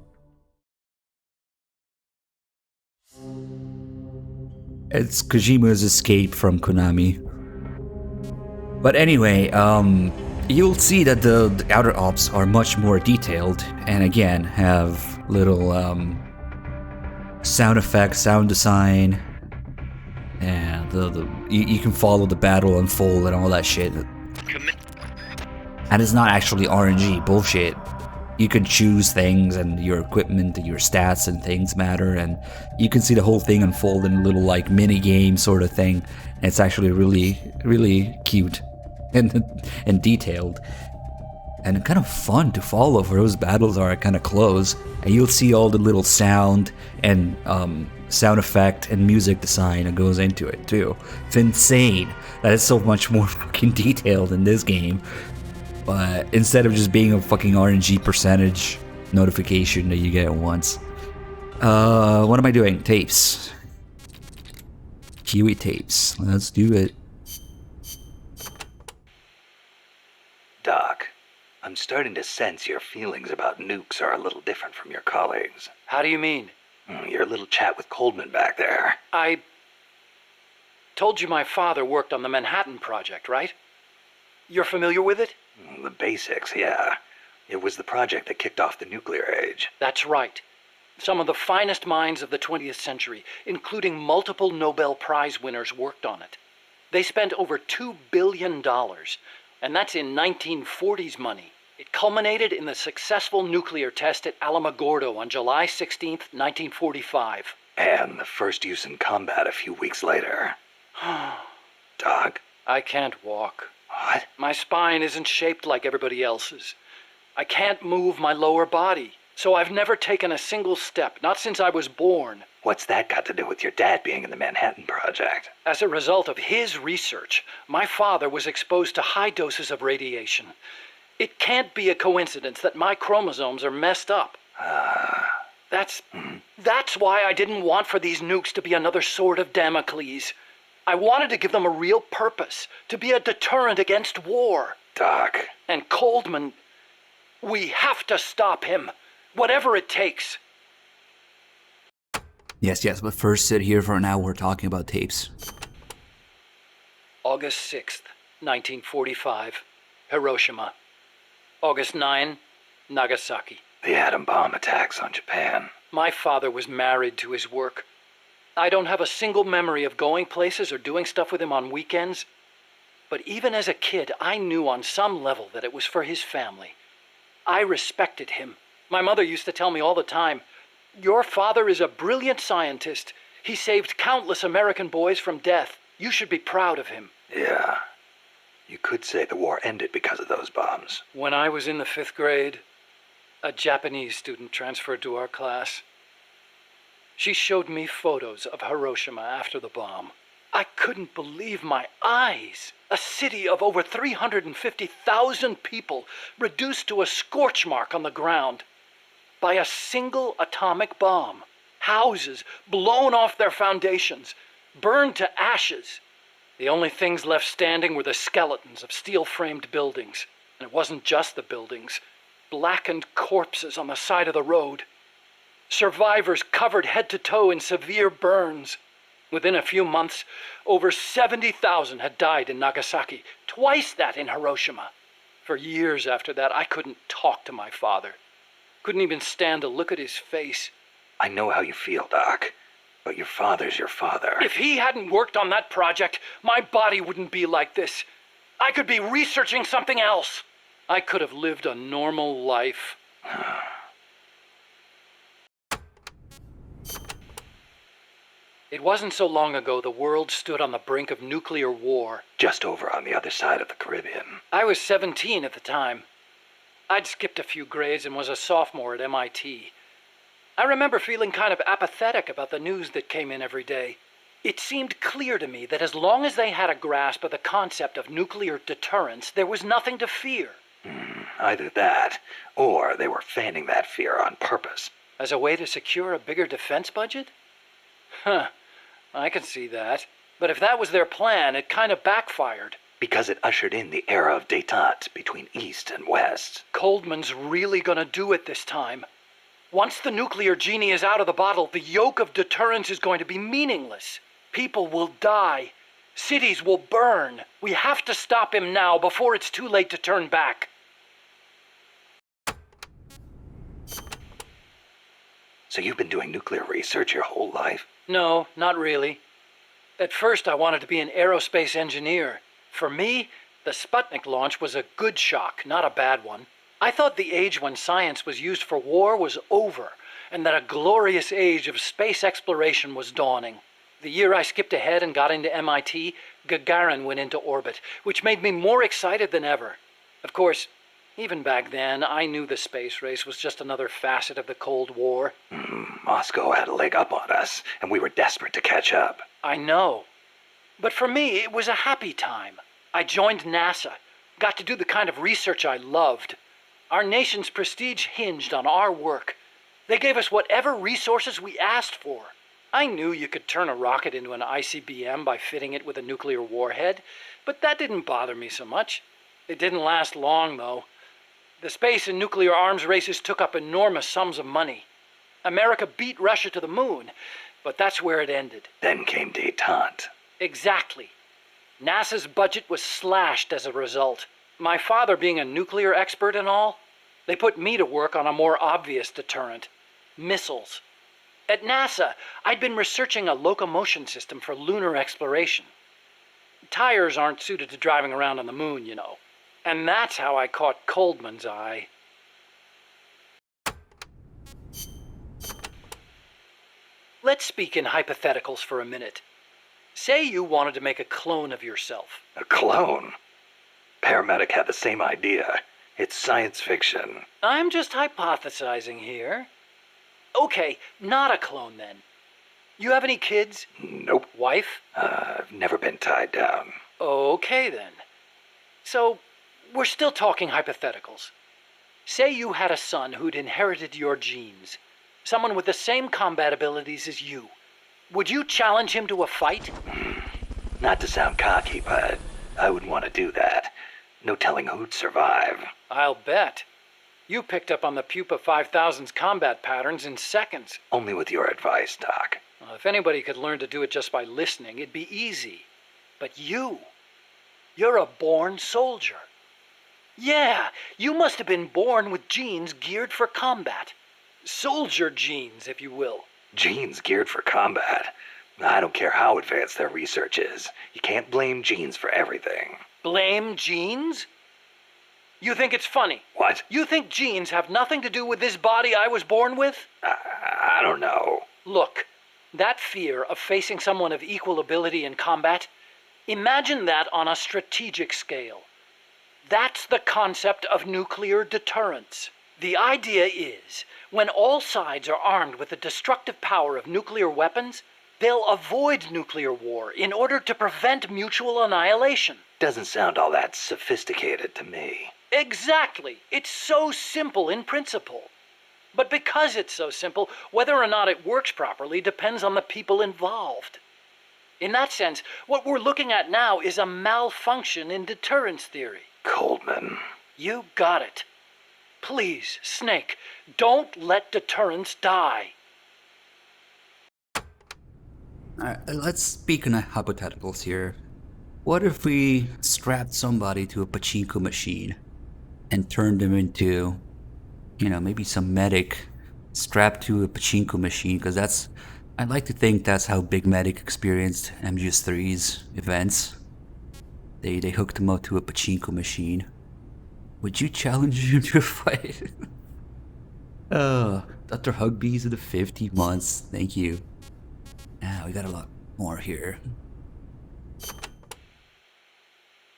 It's Kojima's escape from Konami. But anyway, you'll see that the outer ops are much more detailed, and again, have little sound effects, sound design, and you can follow the battle unfold and all that shit. And it's not actually RNG bullshit. You can choose things, and your equipment and your stats and things matter, and you can see the whole thing unfold in a little like mini game sort of thing. And it's actually really cute and detailed, and kind of fun to follow, for those battles are kind of close, and you'll see all the little sound and sound effect and music design that goes into it too. It's insane that it's so much more fucking detailed in this game. But instead of just being a fucking RNG percentage notification that you get once. What am I doing? Tapes. Kiwi tapes. Let's do it. Doc, I'm starting to sense your feelings about nukes are a little different from your colleagues. How do you mean? Your little chat with Coldman back there. I told you my father worked on the Manhattan Project, right? You're familiar with it? The basics, yeah. It was the project that kicked off the nuclear age. That's right. Some of the finest minds of the 20th century, including multiple Nobel Prize winners, worked on it. They spent over $2 billion, and that's in 1940s money. It culminated in the successful nuclear test at Alamogordo on July 16th, 1945. And the first use in combat a few weeks later. Doc? I can't walk. What? My spine isn't shaped like everybody else's. I can't move my lower body, so I've never taken a single step, not since I was born. What's that got to do with your dad being in the Manhattan Project? As a result of his research, my father was exposed to high doses of radiation. It can't be a coincidence that my chromosomes are messed up. That's why I didn't want for these nukes to be another sword of Damocles. I wanted to give them a real purpose, to be a deterrent against war. Doc. And Coldman, we have to stop him, whatever it takes. Yes, but first sit here for an hour talking about tapes. August 6th, 1945, Hiroshima. August 9, Nagasaki. The atom bomb attacks on Japan. My father was married to his work. I don't have a single memory of going places or doing stuff with him on weekends. But even as a kid, I knew on some level that it was for his family. I respected him. My mother used to tell me all the time, "Your father is a brilliant scientist. He saved countless American boys from death. You should be proud of him." Yeah. You could say the war ended because of those bombs. When I was in the 5th grade, a Japanese student transferred to our class. She showed me photos of Hiroshima after the bomb. I couldn't believe my eyes. A city of over 350,000 people reduced to a scorch mark on the ground by a single atomic bomb. Houses blown off their foundations, burned to ashes. The only things left standing were the skeletons of steel-framed buildings. And it wasn't just the buildings. Blackened corpses on the side of the road. Survivors covered head to toe in severe burns. Within a few months, over 70,000 had died in Nagasaki, twice that in Hiroshima. For years after that, I couldn't talk to my father. Couldn't even stand to look at his face. I know how you feel, Doc. But your father's your father. If he hadn't worked on that project, my body wouldn't be like this. I could be researching something else. I could have lived a normal life. It wasn't so long ago the world stood on the brink of nuclear war. Just over on the other side of the Caribbean. I was 17 at the time. I'd skipped a few grades and was a sophomore at MIT. I remember feeling kind of apathetic about the news that came in every day. It seemed clear to me that as long as they had a grasp of the concept of nuclear deterrence, there was nothing to fear. Either that, or they were fanning that fear on purpose. As a way to secure a bigger defense budget? Huh, I can see that. But if that was their plan, it kind of backfired. Because it ushered in the era of détente between East and West. Coldman's really gonna do it this time. Once the nuclear genie is out of the bottle, the yoke of deterrence is going to be meaningless. People will die. Cities will burn. We have to stop him now before it's too late to turn back. So you've been doing nuclear research your whole life? No, not really. At first I wanted to be an aerospace engineer. For me, the Sputnik launch was a good shock, not a bad one. I thought the age when science was used for war was over, and that a glorious age of space exploration was dawning. The year I skipped ahead and got into MIT, Gagarin went into orbit, which made me more excited than ever. Of course, even back then, I knew the space race was just another facet of the Cold War. Moscow had a leg up on us, and we were desperate to catch up. I know. But for me, it was a happy time. I joined NASA, got to do the kind of research I loved. Our nation's prestige hinged on our work. They gave us whatever resources we asked for. I knew you could turn a rocket into an ICBM by fitting it with a nuclear warhead, but that didn't bother me so much. It didn't last long, though. The space and nuclear arms races took up enormous sums of money. America beat Russia to the moon, but that's where it ended. Then came détente. Exactly. NASA's budget was slashed as a result. My father being a nuclear expert and all, they put me to work on a more obvious deterrent. Missiles. At NASA, I'd been researching a locomotion system for lunar exploration. Tires aren't suited to driving around on the moon, you know. And that's how I caught Coldman's eye. Let's speak in hypotheticals for a minute. Say you wanted to make a clone of yourself. A clone? Paramedic had the same idea. It's science fiction. I'm just hypothesizing here. Okay, not a clone then. You have any kids? Nope. Wife? I've never been tied down. Okay then. So, we're still talking hypotheticals. Say you had a son who'd inherited your genes. Someone with the same combat abilities as you. Would you challenge him to a fight? Not to sound cocky, but I wouldn't want to do that. No telling who'd survive. I'll bet. You picked up on the Pupa 5000's combat patterns in seconds. Only with your advice, Doc. Well, if anybody could learn to do it just by listening, it'd be easy. But you're a born soldier. Yeah, you must have been born with genes geared for combat. Soldier genes, if you will. Genes geared for combat? I don't care how advanced their research is. You can't blame genes for everything. Blame genes? You think it's funny? What? You think genes have nothing to do with this body I was born with? I don't know. Look, that fear of facing someone of equal ability in combat, imagine that on a strategic scale. That's the concept of nuclear deterrence. The idea is, when all sides are armed with the destructive power of nuclear weapons, they'll avoid nuclear war in order to prevent mutual annihilation. Doesn't sound all that sophisticated to me. Exactly. It's so simple in principle. But because it's so simple, whether or not it works properly depends on the people involved. In that sense, what we're looking at now is a malfunction in deterrence theory. Coldman. You got it. Please, Snake, don't let deterrence die. Alright, let's speak in hypotheticals here. What if we strapped somebody to a pachinko machine and turned them into, you know, maybe some medic strapped to a pachinko machine? Because I'd like to think that's how Big Medic experienced MGS3's events. They hooked him up to a pachinko machine. Would you challenge him to a fight? Dr. Hugbees of the 50 months. Thank you. Now we got a lot more here.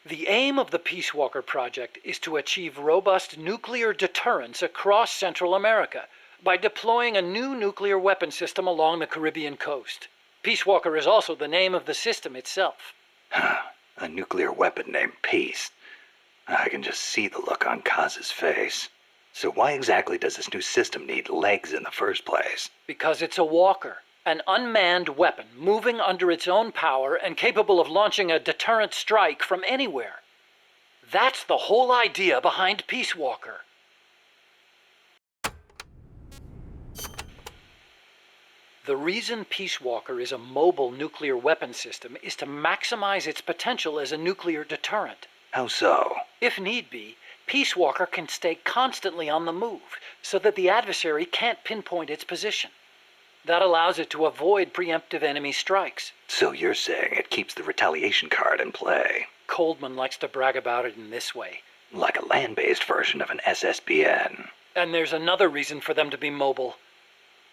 The aim of the Peace Walker project is to achieve robust nuclear deterrence across Central America by deploying a new nuclear weapon system along the Caribbean coast. Peace Walker is also the name of the system itself. A nuclear weapon named Peace. I can just see the look on Kaz's face. So why exactly does this new system need legs in the first place? Because it's a walker, an unmanned weapon moving under its own power and capable of launching a deterrent strike from anywhere. That's the whole idea behind Peace Walker. The reason Peace Walker is a mobile nuclear weapon system is to maximize its potential as a nuclear deterrent. How so? If need be, Peace Walker can stay constantly on the move so that the adversary can't pinpoint its position. That allows it to avoid preemptive enemy strikes. So you're saying it keeps the retaliation card in play? Coldman likes to brag about it in this way. Like a land-based version of an SSBN. And there's another reason for them to be mobile.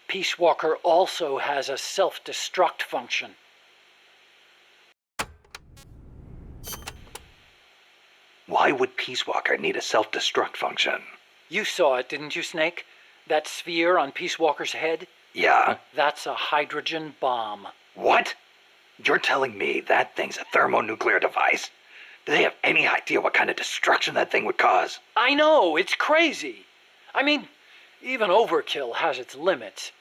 Peace Walker also has a self-destruct function. Why would Peace Walker need a self-destruct function? You saw it, didn't you, Snake? That sphere on Peace Walker's head? Yeah? That's a hydrogen bomb. What? You're telling me that thing's a thermonuclear device? Do they have any idea what kind of destruction that thing would cause? I know, it's crazy. I mean, even overkill has its limits.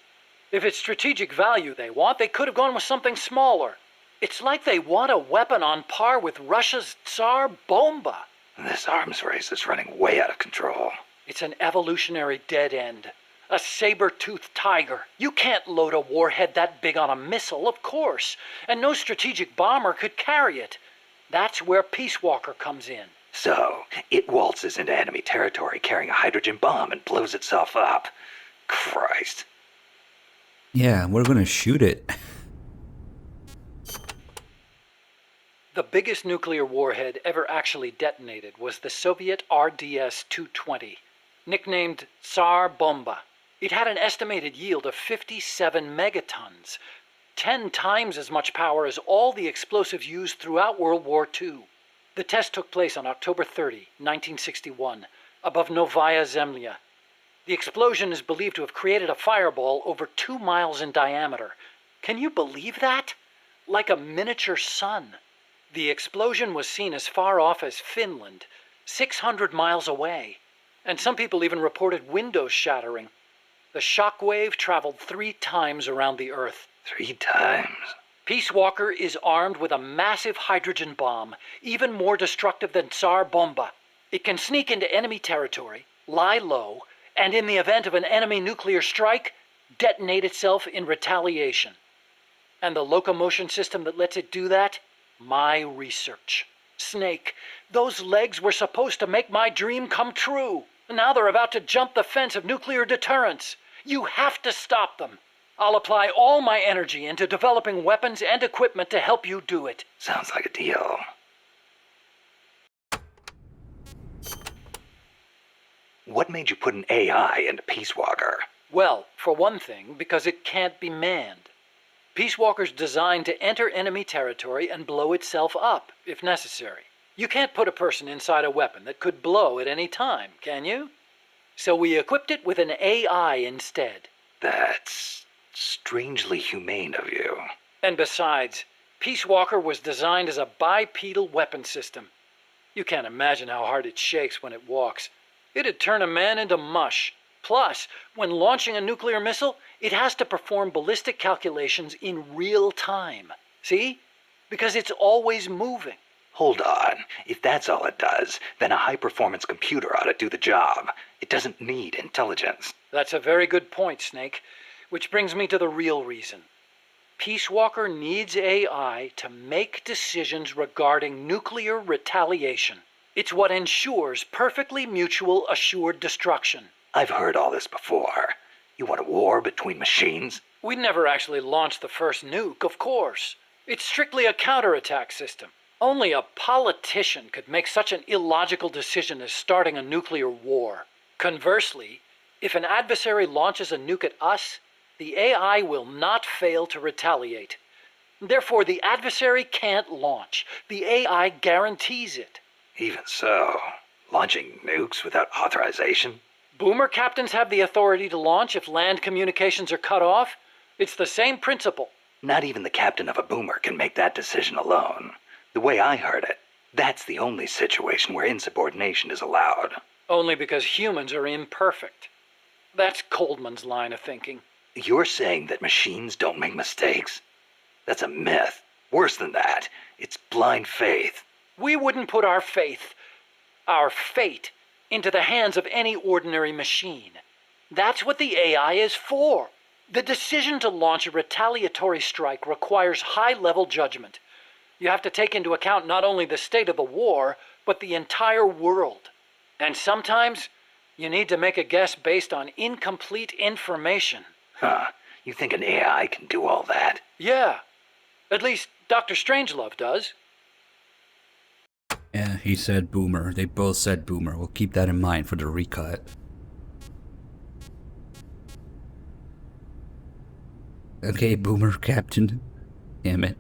If it's strategic value they want, they could have gone with something smaller. It's like they want a weapon on par with Russia's Tsar Bomba. This arms race is running way out of control. It's an evolutionary dead end. A saber-toothed tiger. You can't load a warhead that big on a missile, of course. And no strategic bomber could carry it. That's where Peace Walker comes in. So, it waltzes into enemy territory carrying a hydrogen bomb and blows itself up. Christ. Yeah, we're gonna shoot it. The biggest nuclear warhead ever actually detonated was the Soviet RDS-220, nicknamed Tsar Bomba. It had an estimated yield of 57 megatons, 10 times as much power as all the explosives used throughout World War II. The test took place on October 30, 1961, above Novaya Zemlya. The explosion is believed to have created a fireball over 2 miles in diameter. Can you believe that? Like a miniature sun. The explosion was seen as far off as Finland, 600 miles away. And some people even reported windows shattering. The shock wave traveled 3 times around the Earth. 3 times? Peace Walker is armed with a massive hydrogen bomb, even more destructive than Tsar Bomba. It can sneak into enemy territory, lie low, and in the event of an enemy nuclear strike, detonate itself in retaliation. And the locomotion system that lets it do that? My research. Snake, those legs were supposed to make my dream come true. Now they're about to jump the fence of nuclear deterrence. You have to stop them. I'll apply all my energy into developing weapons and equipment to help you do it. Sounds like a deal. What made you put an AI into Peace Walker? Well, for one thing, because it can't be manned. Peace Walker's designed to enter enemy territory and blow itself up, if necessary. You can't put a person inside a weapon that could blow at any time, can you? So we equipped it with an AI instead. That's strangely humane of you. And besides, Peace Walker was designed as a bipedal weapon system. You can't imagine how hard it shakes when it walks. It'd turn a man into mush. Plus, when launching a nuclear missile, it has to perform ballistic calculations in real time. See? Because it's always moving. Hold on. If that's all it does, then a high-performance computer ought to do the job. It doesn't need intelligence. That's a very good point, Snake. Which brings me to the real reason. Peace Walker needs AI to make decisions regarding nuclear retaliation. It's what ensures perfectly mutual assured destruction. I've heard all this before. You want a war between machines? We'd never actually launched the first nuke, of course. It's strictly a counterattack system. Only a politician could make such an illogical decision as starting a nuclear war. Conversely, if an adversary launches a nuke at us, the AI will not fail to retaliate. Therefore, the adversary can't launch. The AI guarantees it. Even so, launching nukes without authorization? Boomer captains have the authority to launch if land communications are cut off. It's the same principle. Not even the captain of a boomer can make that decision alone. The way I heard it, that's the only situation where insubordination is allowed. Only because humans are imperfect. That's Coldman's line of thinking. You're saying that machines don't make mistakes? That's a myth. Worse than that, it's blind faith. We wouldn't put our fate, into the hands of any ordinary machine. That's what the AI is for. The decision to launch a retaliatory strike requires high-level judgment. You have to take into account not only the state of the war, but the entire world. And sometimes, you need to make a guess based on incomplete information. Huh. You think an AI can do all that? Yeah. At least Dr. Strangelove does. Yeah, he said boomer. They both said boomer. We'll keep that in mind for the recut. Okay, boomer captain. Damn it.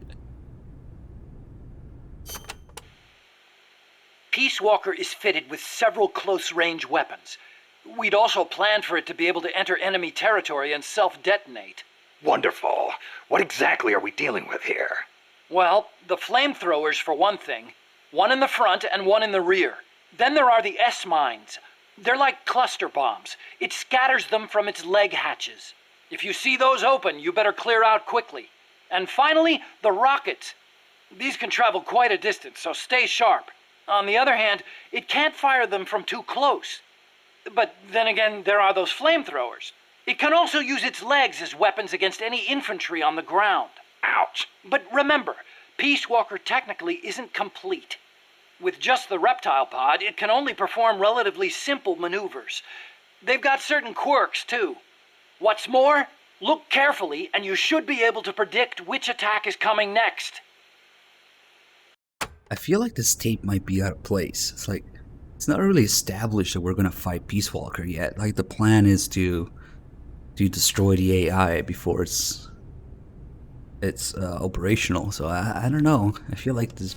Peace Walker is fitted with several close-range weapons. We'd also planned for it to be able to enter enemy territory and self-detonate. Wonderful. What exactly are we dealing with here? Well, the flamethrowers for one thing. One in the front and one in the rear. Then there are the S-mines. They're like cluster bombs. It scatters them from its leg hatches. If you see those open, you better clear out quickly. And finally, the rockets. These can travel quite a distance, so stay sharp. On the other hand, it can't fire them from too close. But then again, there are those flamethrowers. It can also use its legs as weapons against any infantry on the ground. Ouch. But remember, Peace Walker technically isn't complete. With just the reptile pod, it can only perform relatively simple maneuvers. They've got certain quirks, too. What's more, look carefully and you should be able to predict which attack is coming next. I feel like this tape might be out of place. It's like, it's not really established that we're gonna fight Peace Walker yet. Like, the plan is to destroy the AI before it's operational. So I don't know. I feel like this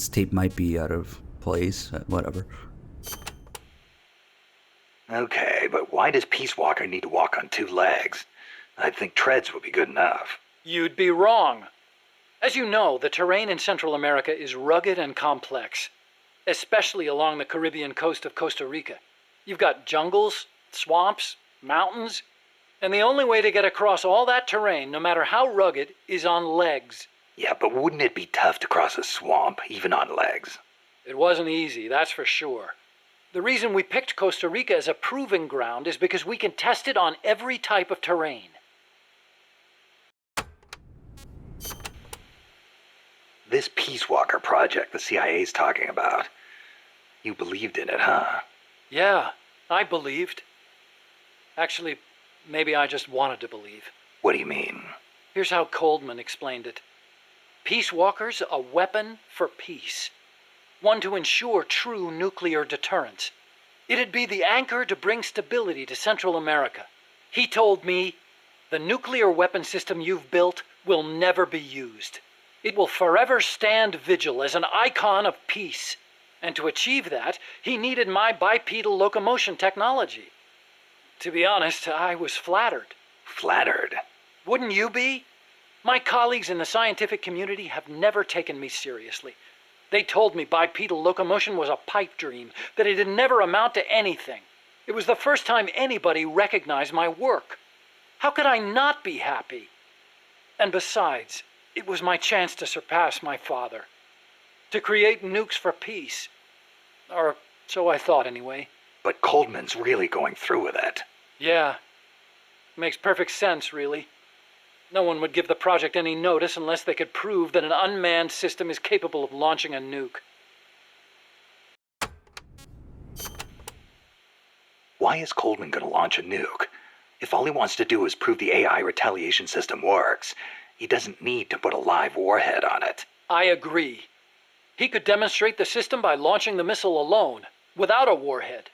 tape might be out of place. Whatever. Okay, but why does Peace Walker need to walk on two legs? I'd think treads would be good enough. You'd be wrong. As you know, the terrain in Central America is rugged and complex, especially along the Caribbean coast of Costa Rica. You've got jungles, swamps, mountains, and the only way to get across all that terrain, no matter how rugged, is on legs. Yeah, but wouldn't it be tough to cross a swamp, even on legs? It wasn't easy, that's for sure. The reason we picked Costa Rica as a proving ground is because we can test it on every type of terrain. This Peace Walker project the CIA's talking about, you believed in it, huh? Yeah, I believed. Actually, maybe I just wanted to believe. What do you mean? Here's how Coldman explained it. Peace Walker's a weapon for peace. One to ensure true nuclear deterrence. It'd be the anchor to bring stability to Central America. He told me, the nuclear weapon system you've built will never be used. It will forever stand vigil as an icon of peace. And to achieve that, he needed my bipedal locomotion technology. To be honest, I was flattered. Flattered? Wouldn't you be? My colleagues in the scientific community have never taken me seriously. They told me bipedal locomotion was a pipe dream, that it'd never amount to anything. It was the first time anybody recognized my work. How could I not be happy? And besides, it was my chance to surpass my father. To create nukes for peace. Or so I thought anyway. But Coldman's really going through with it. Yeah. Makes perfect sense, really. No one would give the project any notice unless they could prove that an unmanned system is capable of launching a nuke. Why is Coldman going to launch a nuke? If all he wants to do is prove the AI retaliation system works, he doesn't need to put a live warhead on it. I agree. He could demonstrate the system by launching the missile alone, without a warhead.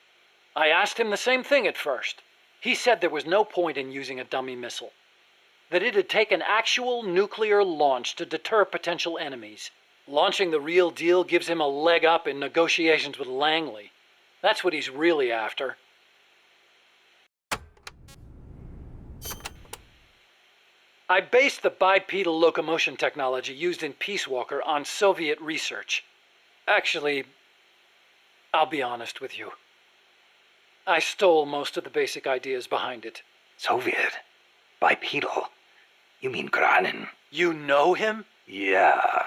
I asked him the same thing at first. He said there was no point in using a dummy missile. That it'd take an actual nuclear launch to deter potential enemies. Launching the real deal gives him a leg up in negotiations with Langley. That's what he's really after. I based the bipedal locomotion technology used in Peace Walker on Soviet research. Actually, I'll be honest with you. I stole most of the basic ideas behind it. Soviet? Bipedal? You mean Granin? You know him? Yeah.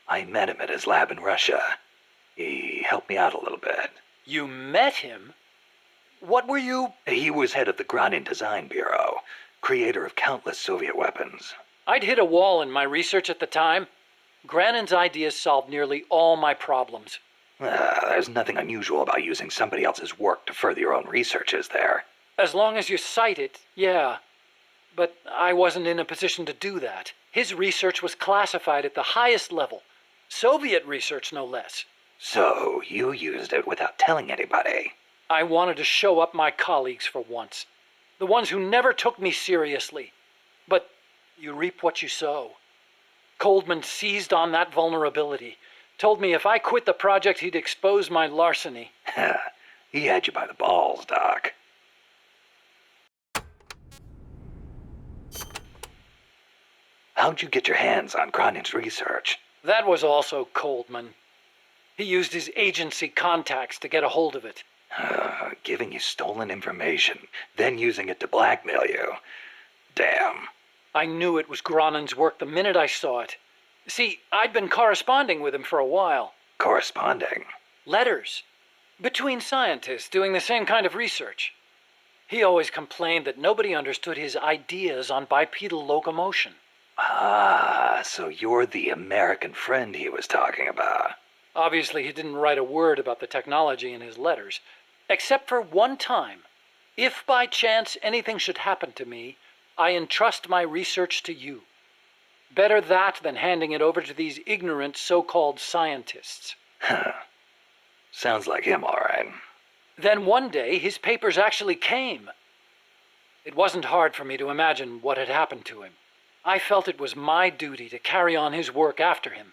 I met him at his lab in Russia. He helped me out a little bit. You met him? What were you? He was head of the Granin Design Bureau, creator of countless Soviet weapons. I'd hit a wall in my research at the time. Granin's ideas solved nearly all my problems. There's nothing unusual about using somebody else's work to further your own research, is there? As long as you cite it, yeah. But I wasn't in a position to do that. His research was classified at the highest level. Soviet research, no less. So you used it without telling anybody? I wanted to show up my colleagues for once. The ones who never took me seriously. But you reap what you sow. Coldman seized on that vulnerability. Told me if I quit the project, he'd expose my larceny. He had you by the balls, Doc. How'd you get your hands on Granin's research? That was also Coldman. He used his agency contacts to get a hold of it. Giving you stolen information, then using it to blackmail you. Damn. I knew it was Granin's work the minute I saw it. See, I'd been corresponding with him for a while. Corresponding? Letters. Between scientists doing the same kind of research. He always complained that nobody understood his ideas on bipedal locomotion. Ah, so you're the American friend he was talking about. Obviously, he didn't write a word about the technology in his letters. Except for one time. If by chance anything should happen to me, I entrust my research to you. Better that than handing it over to these ignorant so-called scientists. Sounds like him, all right. Then one day, his papers actually came. It wasn't hard for me to imagine what had happened to him. I felt it was my duty to carry on his work after him.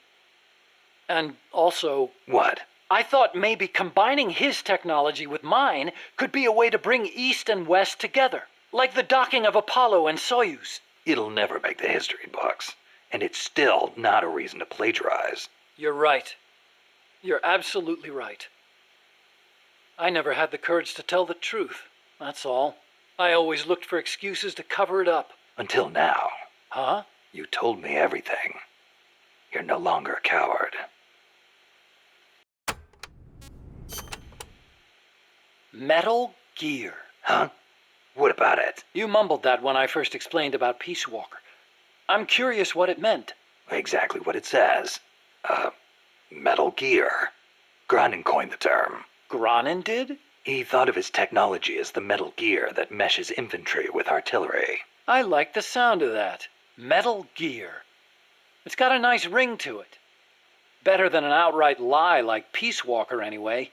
And also... What? I thought maybe combining his technology with mine could be a way to bring East and West together. Like the docking of Apollo and Soyuz. It'll never make the history books. And it's still not a reason to plagiarize. You're right. You're absolutely right. I never had the courage to tell the truth, that's all. I always looked for excuses to cover it up. Until now. Huh? You told me everything. You're no longer a coward. Metal Gear. Huh? What about it? You mumbled that when I first explained about Peace Walker. I'm curious what it meant. Exactly what it says. Metal Gear. Granin coined the term. Granin did? He thought of his technology as the metal gear that meshes infantry with artillery. I like the sound of that. Metal Gear. It's got a nice ring to it. Better than an outright lie like Peace Walker, anyway.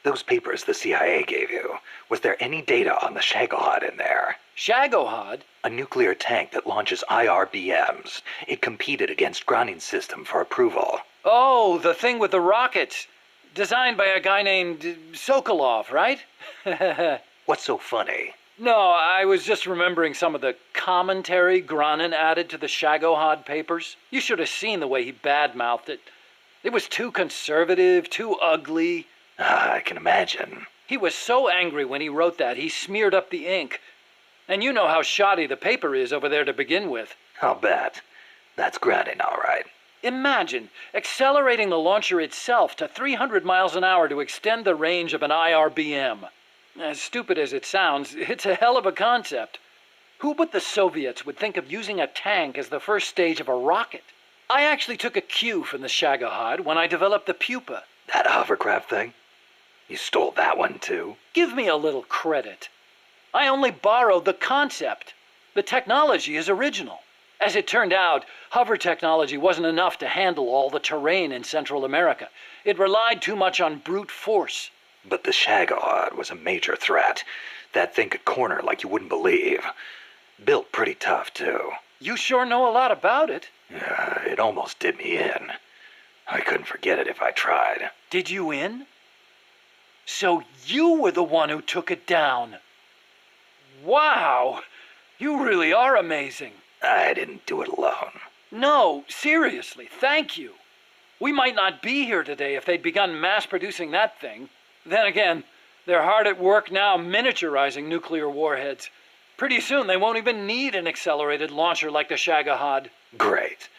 Those papers the CIA gave you, was there any data on the Shagohod in there? Shagohod? A nuclear tank that launches IRBMs. It competed against Granin's system for approval. Oh, the thing with the rockets. Designed by a guy named Sokolov, right? What's so funny? No, I was just remembering some of the commentary Granin added to the Shagohod papers. You should have seen the way he badmouthed it. It was too conservative, too ugly. I can imagine. He was so angry when he wrote that, he smeared up the ink. And you know how shoddy the paper is over there to begin with. I'll bet. That's Granin, all right. Imagine accelerating the launcher itself to 300 miles an hour to extend the range of an IRBM. As stupid as it sounds, it's a hell of a concept. Who but the Soviets would think of using a tank as the first stage of a rocket? I actually took a cue from the Shagohod when I developed the pupa. That hovercraft thing? You stole that one too? Give me a little credit. I only borrowed the concept. The technology is original. As it turned out, hover technology wasn't enough to handle all the terrain in Central America. It relied too much on brute force. But the Shagohod was a major threat. That thing could corner like you wouldn't believe. Built pretty tough, too. You sure know a lot about it. Yeah, it almost did me in. I couldn't forget it if I tried. Did you in? So you were the one who took it down. Wow! You really are amazing. I didn't do it alone. No, seriously, thank you. We might not be here today if they'd begun mass-producing that thing. Then again, they're hard at work now miniaturizing nuclear warheads. Pretty soon they won't even need an accelerated launcher like the Shagohod. Great.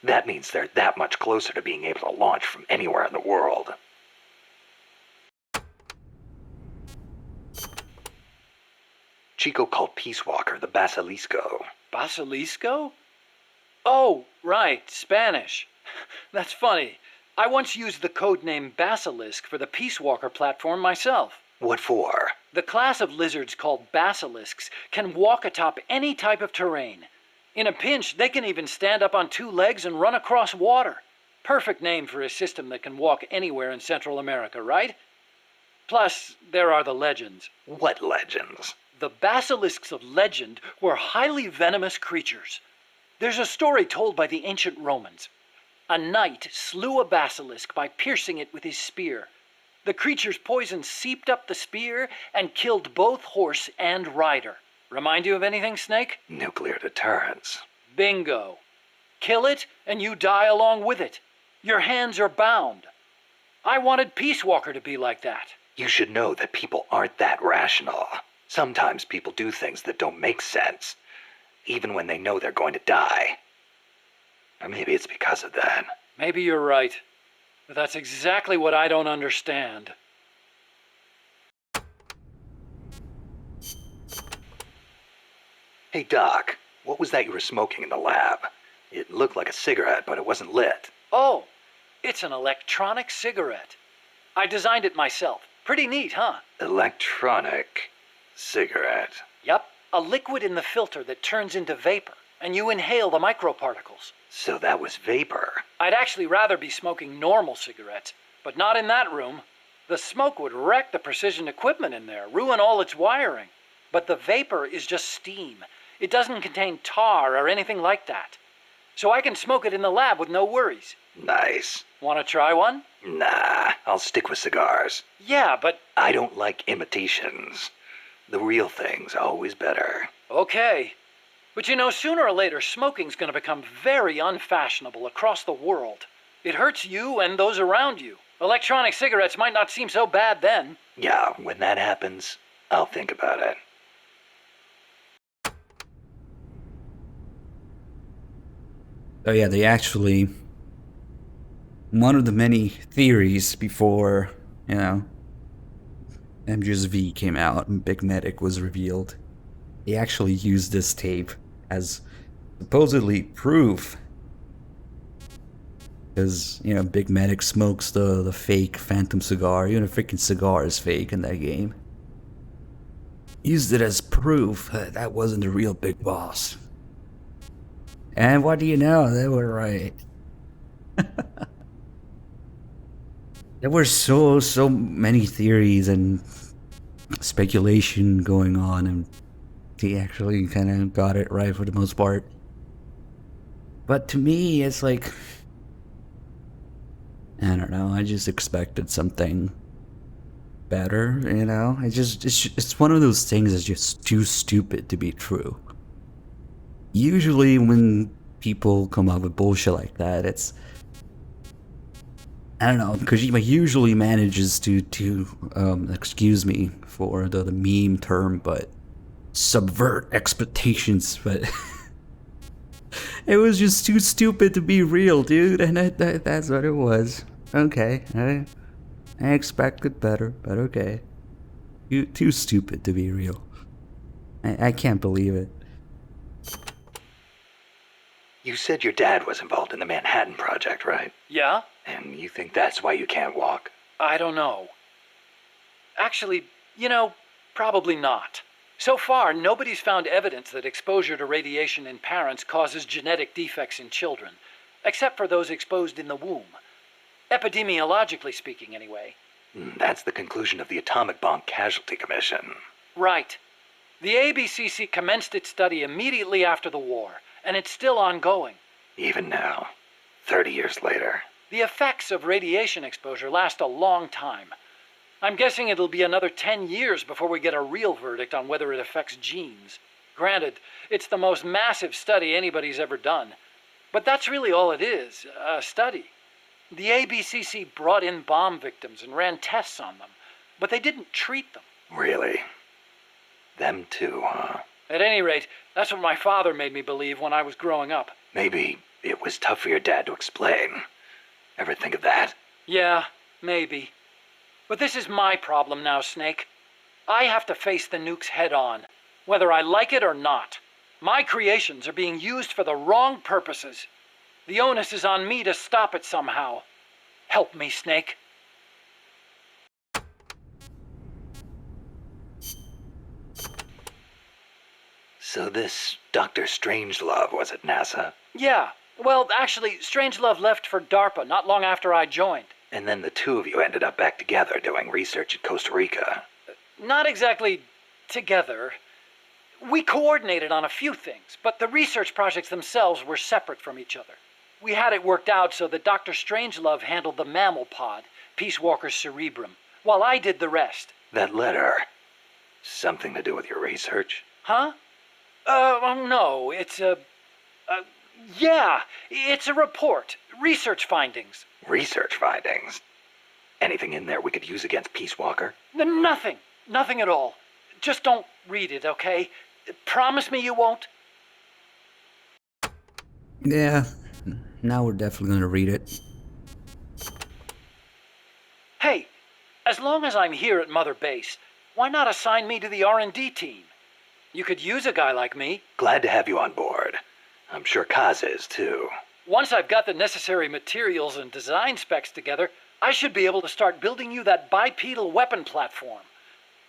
That means they're that much closer to being able to launch from anywhere in the world. Chico called Peace Walker the Basilisco. Basilisco? Oh, right, Spanish. That's funny. I once used the codename Basilisk for the Peace Walker platform myself. What for? The class of lizards called basilisks can walk atop any type of terrain. In a pinch, they can even stand up on two legs and run across water. Perfect name for a system that can walk anywhere in Central America, right? Plus, there are the legends. What legends? The basilisks of legend were highly venomous creatures. There's a story told by the ancient Romans. A knight slew a basilisk by piercing it with his spear. The creature's poison seeped up the spear and killed both horse and rider. Remind you of anything, Snake? Nuclear deterrence. Bingo. Kill it, and you die along with it. Your hands are bound. I wanted Peace Walker to be like that. You should know that people aren't that rational. Sometimes people do things that don't make sense, even when they know they're going to die. Or maybe it's because of that. Maybe you're right. But that's exactly what I don't understand. Hey, Doc, what was that you were smoking in the lab? It looked like a cigarette, but it wasn't lit. Oh, it's an electronic cigarette. I designed it myself. Pretty neat, huh? Electronic cigarette. Yep, a liquid in the filter that turns into vapor, and you inhale the microparticles. So that was vapor. I'd actually rather be smoking normal cigarettes, but not in that room. The smoke would wreck the precision equipment in there, ruin all its wiring. But the vapor is just steam. It doesn't contain tar or anything like that. So I can smoke it in the lab with no worries. Nice. Want to try one? Nah, I'll stick with cigars. Yeah, but... I don't like imitations. The real thing's always better. Okay. But you know, sooner or later, smoking's gonna become very unfashionable across the world. It hurts you and those around you. Electronic cigarettes might not seem so bad then. Yeah, when that happens, I'll think about it. Oh yeah, they actually... One of the many theories before, MGS-V came out and Big Medic was revealed, they actually used this tape as supposedly proof. Because, Big Medic smokes the fake Phantom cigar. Even a freaking cigar is fake in that game. Used it as proof that wasn't the real Big Boss. And what do you know? They were right. There were so many theories and speculation going on, and He actually kind of got it right for the most part. But to me, it's like, I don't know, I just expected something better, you know? It's one of those things that's just too stupid to be true. Usually when people come up with bullshit like that, it's, I don't know, Kojima usually manages to excuse me for the meme term, but subvert expectations, but it was just too stupid to be real, dude, and that's what it was. Okay, I expected better, but okay. Too stupid to be real. I can't believe it. You said your dad was involved in the Manhattan Project, right? Yeah? And you think that's why you can't walk? I don't know. Actually, probably not. So far, nobody's found evidence that exposure to radiation in parents causes genetic defects in children, except for those exposed in the womb. Epidemiologically speaking, anyway. That's the conclusion of the Atomic Bomb Casualty Commission. Right. The ABCC commenced its study immediately after the war, and it's still ongoing. Even now, 30 years later. The effects of radiation exposure last a long time. I'm guessing it'll be another 10 years before we get a real verdict on whether it affects genes. Granted, it's the most massive study anybody's ever done. But that's really all it is, a study. The ABCC brought in bomb victims and ran tests on them, but they didn't treat them. Really? Them too, huh? At any rate, that's what my father made me believe when I was growing up. Maybe it was tough for your dad to explain. Ever think of that? Yeah, maybe. But this is my problem now, Snake. I have to face the nukes head on, whether I like it or not. My creations are being used for the wrong purposes. The onus is on me to stop it somehow. Help me, Snake. So this Dr. Strangelove was at NASA? Yeah. Well, actually, Strangelove left for DARPA not long after I joined. And then the two of you ended up back together doing research in Costa Rica. Not exactly together. We coordinated on a few things, but the research projects themselves were separate from each other. We had it worked out so that Dr. Strangelove handled the mammal pod, Peace Walker's cerebrum, while I did the rest. That letter, something to do with your research? Huh? No, it's it's a report. Research findings. Research findings? Anything in there we could use against Peace Walker? Nothing. Nothing at all. Just don't read it, okay? Promise me you won't? Yeah, now we're definitely gonna read it. Hey, as long as I'm here at Mother Base, why not assign me to the R&D team? You could use a guy like me. Glad to have you on board. I'm sure Kaz is, too. Once I've got the necessary materials and design specs together, I should be able to start building you that bipedal weapon platform.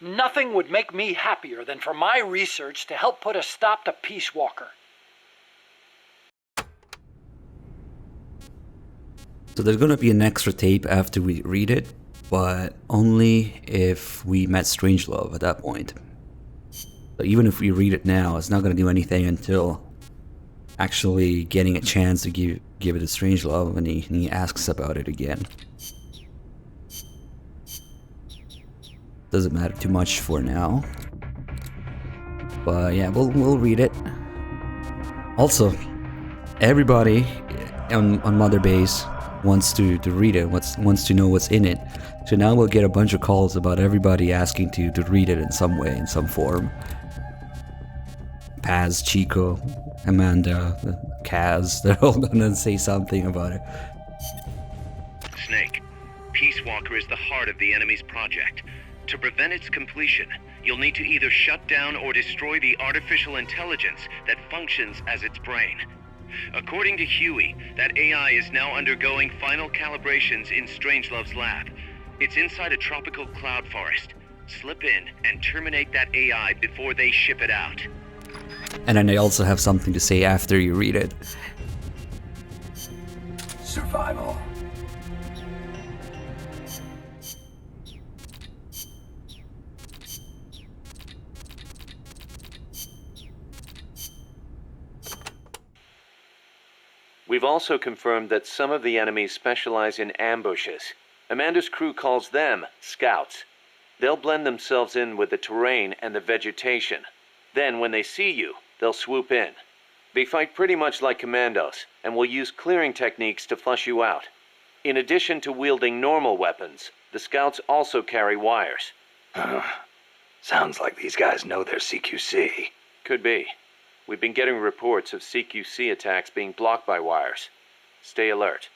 Nothing would make me happier than for my research to help put a stop to Peace Walker. So there's gonna be an extra tape after we read it, but only if we met Strangelove at that point. So even if we read it now, it's not gonna do anything until actually getting a chance to give it to Strangelove when he asks about it again. Doesn't matter too much for now. But yeah, we'll read it. Also, everybody on Mother Base wants to read it, wants to know what's in it. So now we'll get a bunch of calls about everybody asking to read it in some way, in some form. Paz, Chico, Amanda, Kaz, they're all gonna say something about it. Snake, Peace Walker is the heart of the enemy's project. To prevent its completion, you'll need to either shut down or destroy the artificial intelligence that functions as its brain. According to Huey, that AI is now undergoing final calibrations in Strangelove's lab. It's inside a tropical cloud forest. Slip in and terminate that AI before they ship it out. And then they also have something to say after you read it. Survival. We've also confirmed that some of the enemies specialize in ambushes. Amanda's crew calls them scouts. They'll blend themselves in with the terrain and the vegetation. Then, when they see you, they'll swoop in. They fight pretty much like commandos, and will use clearing techniques to flush you out. In addition to wielding normal weapons, the scouts also carry wires. Sounds like these guys know their CQC. Could be. We've been getting reports of CQC attacks being blocked by wires. Stay alert.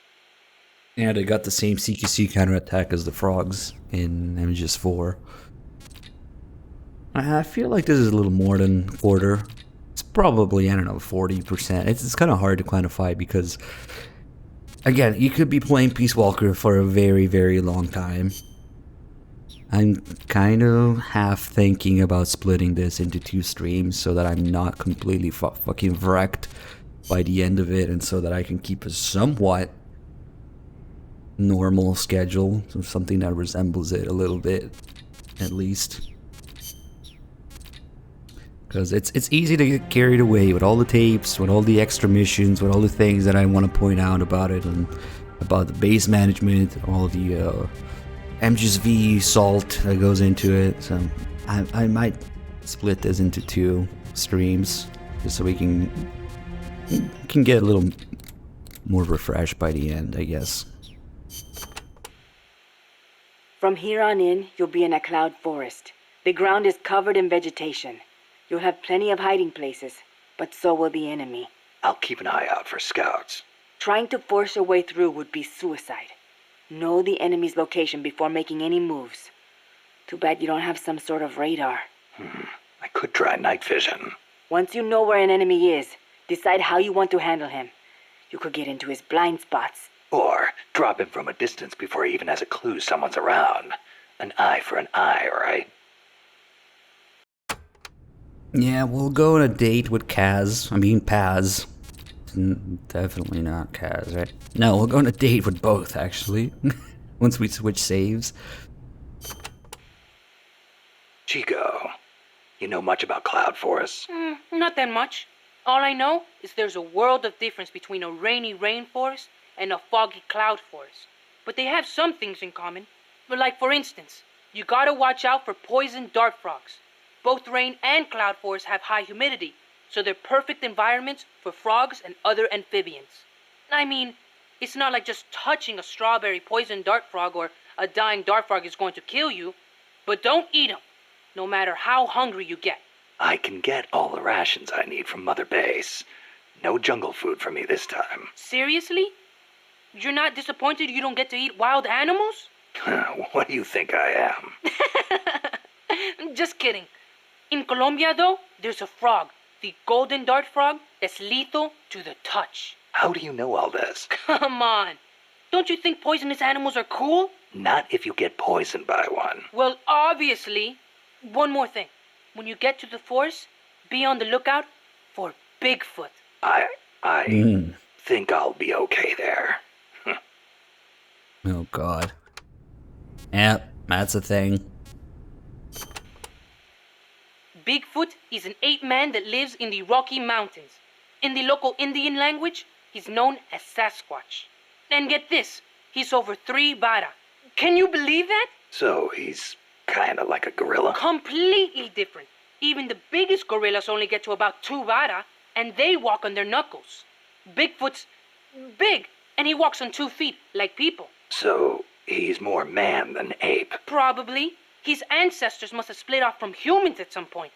Yeah, they got the same CQC counterattack as the frogs in MGS4. I feel like this is a little more than a quarter. It's probably, I don't know, 40%. It's kind of hard to quantify because, again, you could be playing Peace Walker for a very, very long time. I'm kind of half thinking about splitting this into 2 streams so that I'm not completely fucking wrecked by the end of it, and so that I can keep a somewhat normal schedule, so something that resembles it a little bit, at least. Because it's easy to get carried away with all the tapes, with all the extra missions, with all the things that I want to point out about it, and about the base management, all the MGSV salt that goes into it. So I might split this into 2 streams just so we can get a little more refreshed by the end, I guess. From here on in, you'll be in a cloud forest. The ground is covered in vegetation. You'll have plenty of hiding places, but so will the enemy. I'll keep an eye out for scouts. Trying to force your way through would be suicide. Know the enemy's location before making any moves. Too bad you don't have some sort of radar. I could try night vision. Once you know where an enemy is, decide how you want to handle him. You could get into his blind spots. Or drop him from a distance before he even has a clue someone's around. An eye for an eye, right? Yeah, we'll go on a date with Paz. Definitely not Kaz, right? No, we'll go on a date with both, actually. Once we switch saves. Chico, you know much about cloud forests? Not that much. All I know is there's a world of difference between a rainy rainforest and a foggy cloud forest. But they have some things in common. But like, for instance, you gotta watch out for poison dart frogs. Both rain and cloud forests have high humidity, so they're perfect environments for frogs and other amphibians. I mean, it's not like just touching a strawberry poison dart frog or a dying dart frog is going to kill you, but don't eat them, no matter how hungry you get. I can get all the rations I need from Mother Base. No jungle food for me this time. Seriously? You're not disappointed you don't get to eat wild animals? What do you think I am? Just kidding. In Colombia, though, there's a frog, the golden dart frog, that's lethal to the touch. How do you know all this? Come on. Don't you think poisonous animals are cool? Not if you get poisoned by one. Well, obviously. One more thing. When you get to the forest, be on the lookout for Bigfoot. I think I'll be okay there. Oh, God. Yep, that's a thing. Bigfoot is an ape man that lives in the Rocky Mountains. In the local Indian language, he's known as Sasquatch. And get this, he's over 3 vara. Can you believe that? So he's kinda like a gorilla? Completely different. Even the biggest gorillas only get to about 2 vara, and they walk on their knuckles. Bigfoot's big, and he walks on 2 feet, like people. So he's more man than ape? Probably. His ancestors must have split off from humans at some point.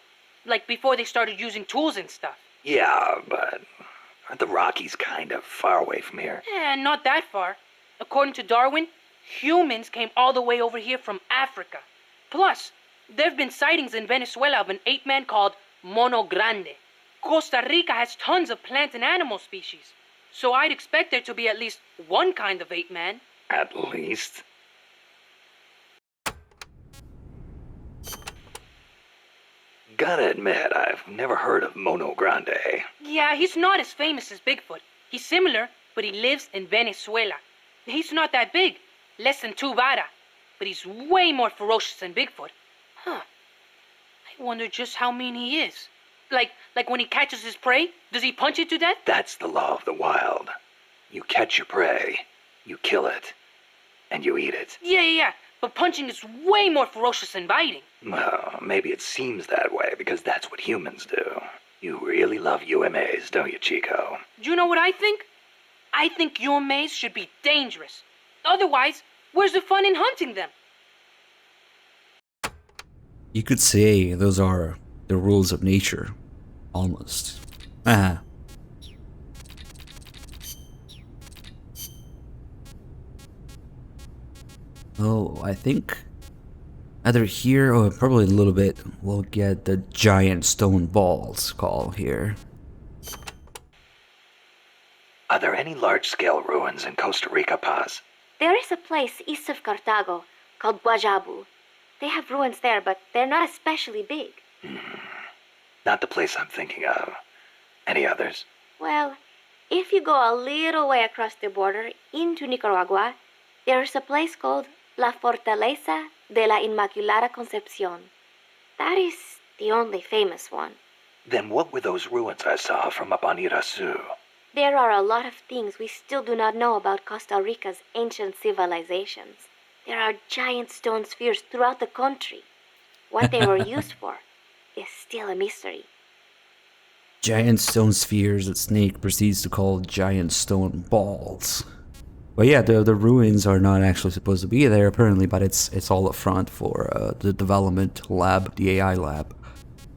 Like before they started using tools and stuff. Yeah, but aren't the Rockies kind of far away from here? Not that far. According to Darwin, humans came all the way over here from Africa. Plus, there have been sightings in Venezuela of an ape man called Mono Grande. Costa Rica has tons of plant and animal species. So I'd expect there to be at least one kind of ape man. At least. Gotta admit, I've never heard of Mono Grande. Yeah, he's not as famous as Bigfoot. He's similar, but he lives in Venezuela. He's not that big, less than 2 vara, but he's way more ferocious than Bigfoot. Huh. I wonder just how mean he is. Like when he catches his prey, does he punch it to death? That's the law of the wild. You catch your prey, you kill it, and you eat it. Yeah. But punching is way more ferocious than biting. Well, maybe it seems that way because that's what humans do. You really love UMAs, don't you, Chico? Do you know what I think? I think your maze should be dangerous. Otherwise, where's the fun in hunting them? You could say those are the rules of nature. Almost. Ah. Oh, I think either here or probably a little bit we'll get the giant stone balls call here. Are there any large-scale ruins in Costa Rica, Paz? There is a place east of Cartago called Guajabu. They have ruins there, but they're not especially big. Not the place I'm thinking of. Any others? Well, if you go a little way across the border into Nicaragua, there's a place called La Fortaleza de la Inmaculada Concepción. That is the only famous one. Then what were those ruins I saw from up on Irasu? There are a lot of things we still do not know about Costa Rica's ancient civilizations. There are giant stone spheres throughout the country. What they were used for is still a mystery. Giant stone spheres that Snake proceeds to call giant stone balls. But yeah, the ruins are not actually supposed to be there apparently, but it's all up front for the development lab, the AI lab.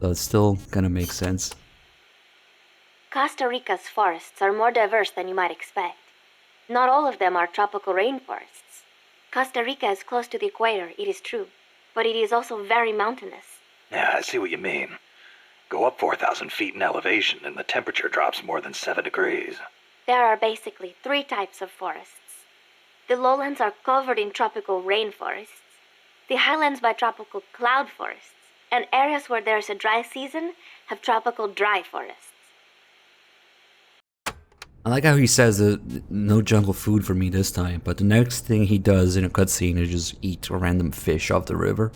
So it still kind of makes sense. Costa Rica's forests are more diverse than you might expect. Not all of them are tropical rainforests. Costa Rica is close to the equator, it is true, but it is also very mountainous. Yeah, I see what you mean. Go up 4,000 feet in elevation and the temperature drops more than 7 degrees. There are basically 3 types of forests. The lowlands are covered in tropical rainforests, the highlands by tropical cloud forests, and areas where there is a dry season have tropical dry forests. I like how he says that no jungle food for me this time, but the next thing he does in a cutscene is just eat a random fish off the river.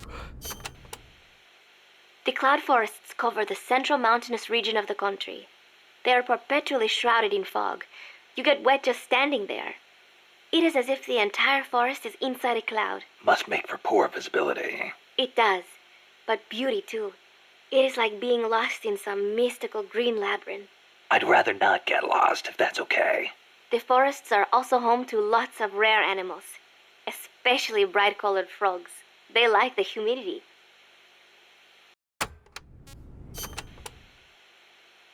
The cloud forests cover the central mountainous region of the country. They are perpetually shrouded in fog. You get wet just standing there. It is as if the entire forest is inside a cloud. Must make for poor visibility. It does, but beauty too. It is like being lost in some mystical green labyrinth. I'd rather not get lost, if that's okay. The forests are also home to lots of rare animals, especially bright-colored frogs. They like the humidity.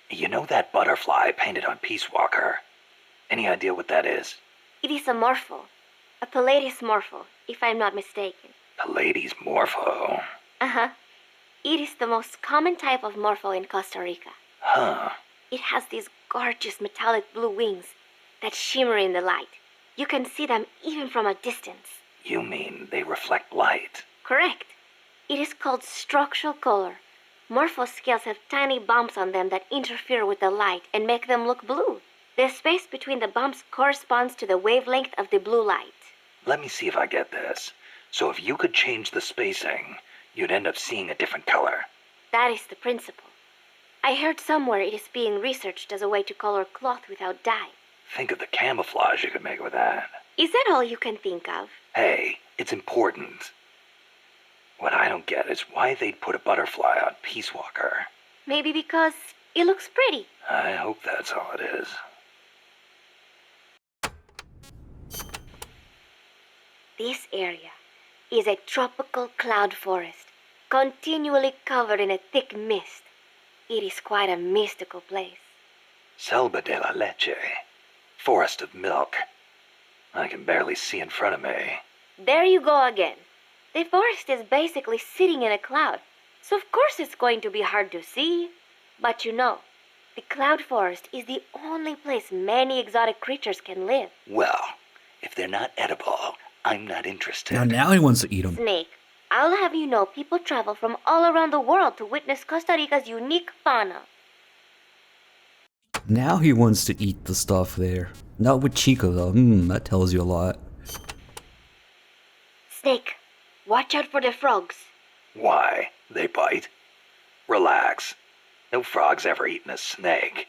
You know that butterfly painted on Peace Walker? Any idea what that is? It is a morpho. A Pallades morpho, if I'm not mistaken. Pallades morpho? Uh-huh. It is the most common type of morpho in Costa Rica. Huh. It has these gorgeous metallic blue wings that shimmer in the light. You can see them even from a distance. You mean they reflect light? Correct. It is called structural color. Morpho scales have tiny bumps on them that interfere with the light and make them look blue. The space between the bumps corresponds to the wavelength of the blue light. Let me see if I get this. So if you could change the spacing, you'd end up seeing a different color. That is the principle. I heard somewhere it is being researched as a way to color cloth without dye. Think of the camouflage you could make with that. Is that all you can think of? Hey, it's important. What I don't get is why they'd put a butterfly on Peace Walker. Maybe because it looks pretty. I hope that's all it is. This area is a tropical cloud forest, continually covered in a thick mist. It is quite a mystical place. Selva de la Leche. Forest of milk. I can barely see in front of me. There you go again. The forest is basically sitting in a cloud, so of course it's going to be hard to see. But you know, the cloud forest is the only place many exotic creatures can live. Well, if they're not edible, I'm not interested. Now he wants to eat them. Snake, I'll have you know people travel from all around the world to witness Costa Rica's unique fauna. Now he wants to eat the stuff there. Not with Chico though. That tells you a lot. Snake, watch out for the frogs. Why? They bite? Relax. No frog's ever eaten a snake.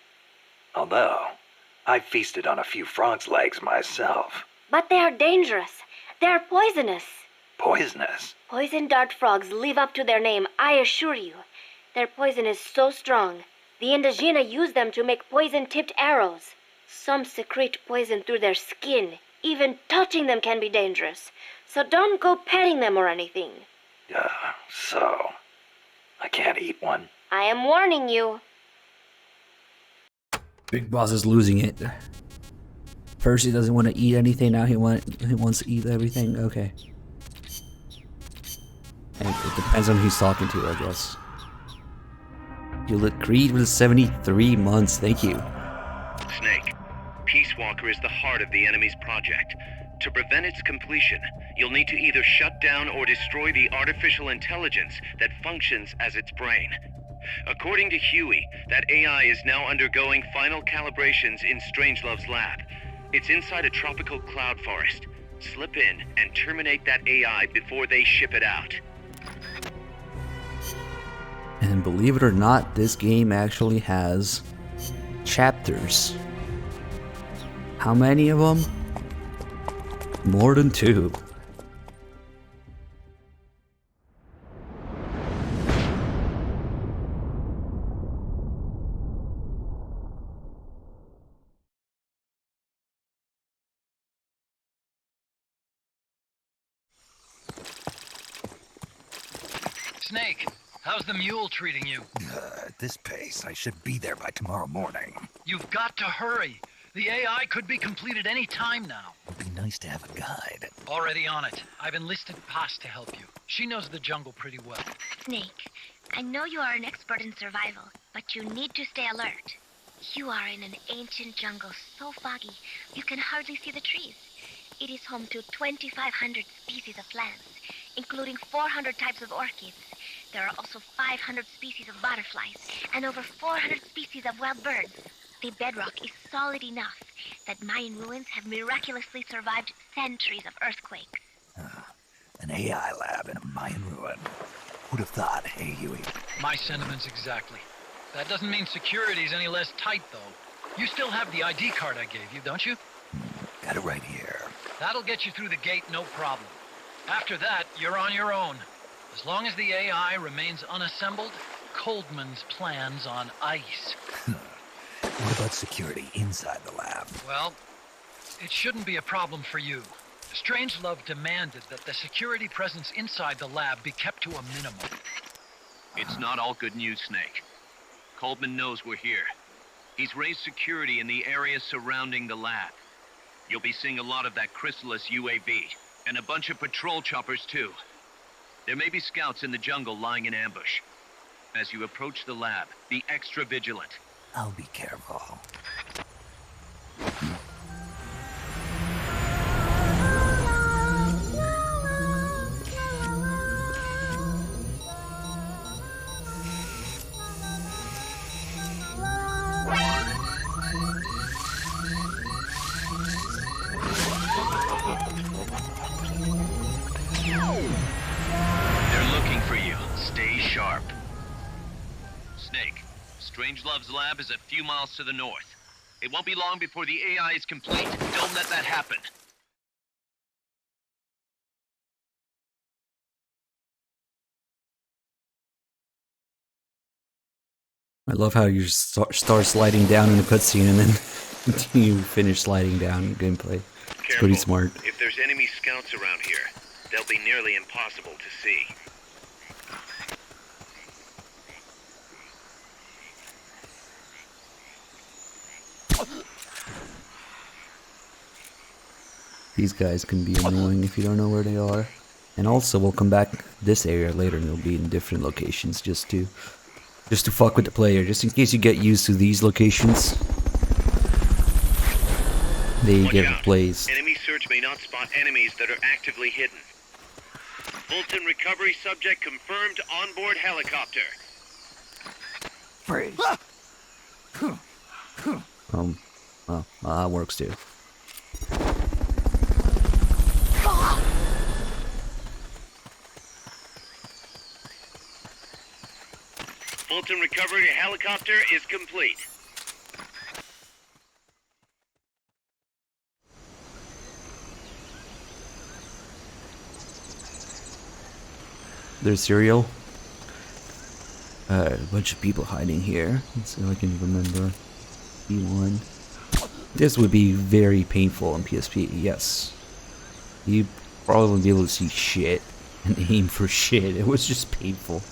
Although, I've feasted on a few frogs' legs myself. But they are dangerous. They are poisonous. Poisonous? Poison dart frogs live up to their name, I assure you. Their poison is so strong. The Indígena use them to make poison-tipped arrows. Some secrete poison through their skin. Even touching them can be dangerous. So don't go petting them or anything. So... I can't eat one? I am warning you. Big Boss is losing it. First he doesn't want to eat anything, now he wants to eat everything. Okay. And it depends on who he's talking to, I guess. You look Creed with 73 months, thank you. Snake, Peace Walker is the heart of the enemy's project. To prevent its completion, you'll need to either shut down or destroy the artificial intelligence that functions as its brain. According to Huey, that AI is now undergoing final calibrations in Strangelove's lab. It's inside a tropical cloud forest. Slip in and terminate that AI before they ship it out. And believe it or not, this game actually has chapters. How many of them? More than 2. Snake, how's the mule treating you? At this pace, I should be there by tomorrow morning. You've got to hurry. The AI could be completed any time now. It'd be nice to have a guide. Already on it. I've enlisted Paz to help you. She knows the jungle pretty well. Snake, I know you are an expert in survival, but you need to stay alert. You are in an ancient jungle so foggy, you can hardly see the trees. It is home to 2,500 species of plants, including 400 types of orchids. There are also 500 species of butterflies, and over 400 species of wild birds. The bedrock is solid enough that Mayan ruins have miraculously survived centuries of earthquakes. An AI lab in a Mayan ruin. Who'd have thought, hey, Huey? My sentiments exactly. That doesn't mean security's any less tight, though. You still have the ID card I gave you, don't you? Got it right here. That'll get you through the gate, no problem. After that, you're on your own. As long as the AI remains unassembled, Coldman's plan's on ice. What about security inside the lab? Well, it shouldn't be a problem for you. Strangelove demanded that the security presence inside the lab be kept to a minimum. It's not all good news, Snake. Coldman knows we're here. He's raised security in the area surrounding the lab. You'll be seeing a lot of that Chrysalis UAV, and a bunch of patrol choppers too. There may be scouts in the jungle lying in ambush. As you approach the lab, be extra vigilant. I'll be careful. They're looking for you. Stay sharp. Snake, Strangelove's lab is a few miles to the north. It won't be long before the AI is complete. Don't let that happen. I love how you start sliding down in a cutscene and then you finish sliding down in gameplay. It's pretty smart. If there's enemy scouts around here, they'll be nearly impossible to see. These guys can be annoying if you don't know where they are. And also, we'll come back this area later and they'll be in different locations just to fuck with the player, just in case you get used to these locations. They get replaced. Enemy search may not spot enemies that are actively hidden. Fulton recovery subject confirmed onboard helicopter. Freeze. Well, that works too. Fulton recovery helicopter is complete. their cereal. A bunch of people hiding here. Let's see if I can remember. E1. This would be very painful on PSP, yes. You probably wouldn't be able to see shit and aim for shit. It was just painful.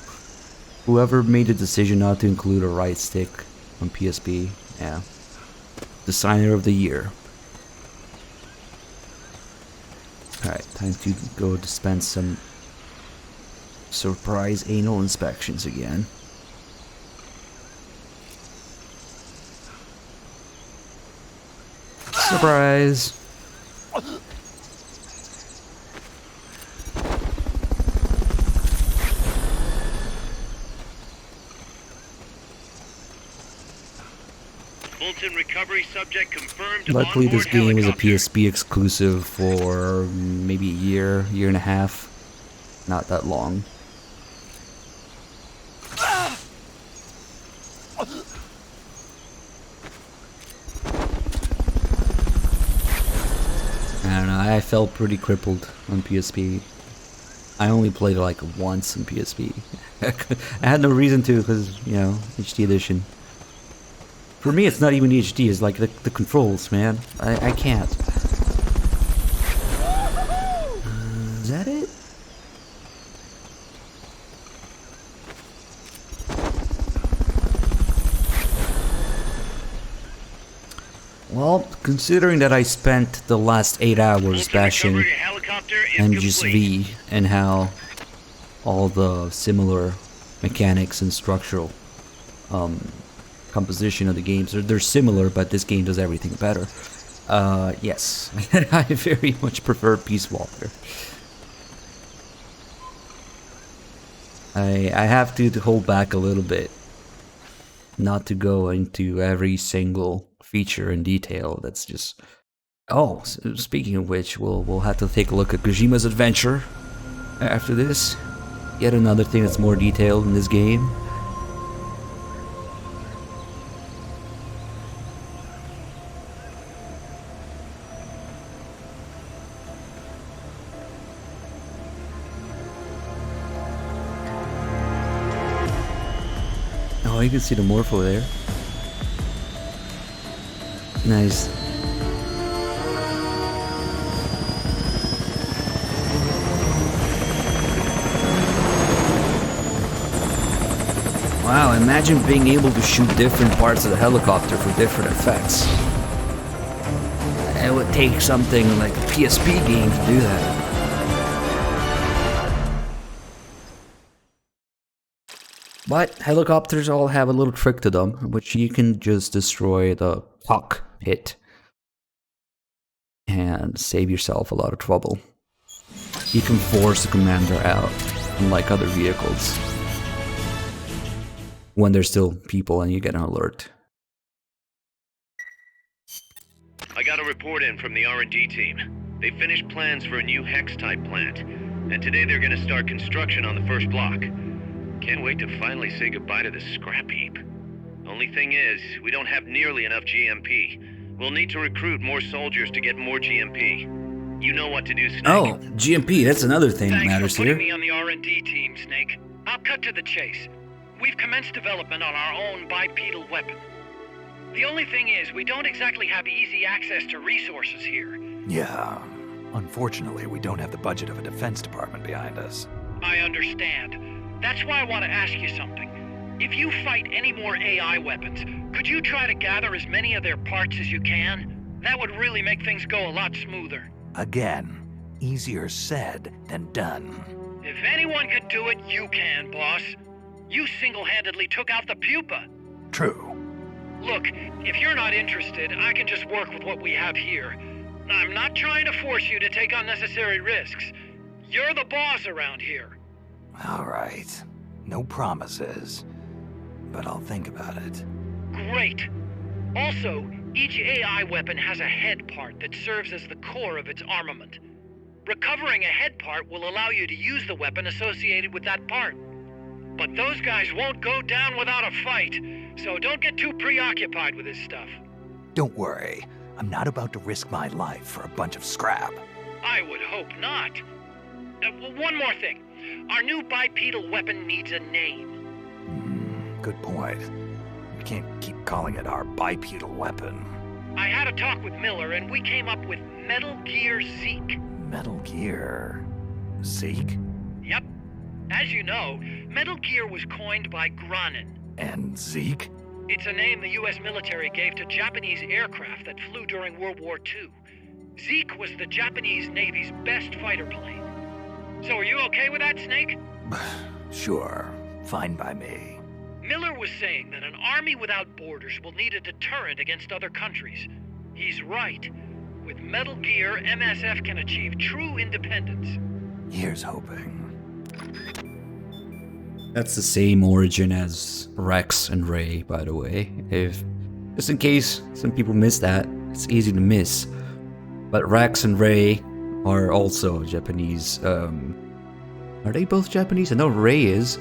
Whoever made the decision not to include a right stick on PSP, yeah. Designer of the year. Alright, time to go dispense some surprise anal inspections again. Surprise! Fulton recovery subject confirmed. Luckily, this onboard game is a helicopter. PSP exclusive for maybe a year and a half. Not that long. I don't know, I felt pretty crippled on PSP. I only played it like once on PSP. I had no reason to, because, you know, HD edition. For me, it's not even HD, it's like the controls, man. I can't. Is that it? Well, considering that I spent the last 8 hours bashing MGS-V and how all the similar mechanics and structural composition of the games, they're similar, but this game does everything better. Yes, I very much prefer Peace Walker. I have to hold back a little bit, not to go into every single feature in detail. That's just... Oh, speaking of which, we'll have to take a look at Kojima's adventure after this. Yet another thing that's more detailed in this game. Oh, you can see the Morpho there. Nice. Wow, imagine being able to shoot different parts of the helicopter for different effects. It would take something like a PSP game to do that. But helicopters all have a little trick to them, which you can just destroy the cockpit and save yourself a lot of trouble. You can force the commander out, unlike other vehicles, when there's still people and you get an alert. I got a report in from the R&D team. They finished plans for a new Hex-type plant, and today they're gonna start construction on the first block. Can't wait to finally say goodbye to this scrap heap. Only thing is, we don't have nearly enough GMP. We'll need to recruit more soldiers to get more GMP. You know what to do, Snake. Oh, GMP, that's another thing that Thanks matters for putting here. me on the R&D team, Snake. I'll cut to the chase. We've commenced development on our own bipedal weapon. The only thing is, we don't exactly have easy access to resources here. Yeah. Unfortunately, we don't have the budget of a defense department behind us. I understand. That's why I want to ask you something. If you fight any more AI weapons, could you try to gather as many of their parts as you can? That would really make things go a lot smoother. Again, easier said than done. If anyone could do it, you can, boss. You single-handedly took out the pupa. True. Look, if you're not interested, I can just work with what we have here. I'm not trying to force you to take unnecessary risks. You're the boss around here. All right. No promises, but I'll think about it. Great. Also, each AI weapon has a head part that serves as the core of its armament. Recovering a head part will allow you to use the weapon associated with that part. But those guys won't go down without a fight, so don't get too preoccupied with this stuff. Don't worry. I'm not about to risk my life for a bunch of scrap. I would hope not. One more thing. Our new bipedal weapon needs a name. Good point. We can't keep calling it our bipedal weapon. I had a talk with Miller, and we came up with Metal Gear Zeke. Metal Gear... Zeke? Yep. As you know, Metal Gear was coined by Granin. And Zeke? It's a name the U.S. military gave to Japanese aircraft that flew during World War II. Zeke was the Japanese Navy's best fighter plane. So are you okay with that, Snake? Sure. Fine by me. Miller was saying that an army without borders will need a deterrent against other countries. He's right. With Metal Gear, MSF can achieve true independence. Here's hoping. That's the same origin as Rex and Ray, by the way. If just in case some people miss that, it's easy to miss. But Rex and Ray are also Japanese. Are they both Japanese? I know Ray is.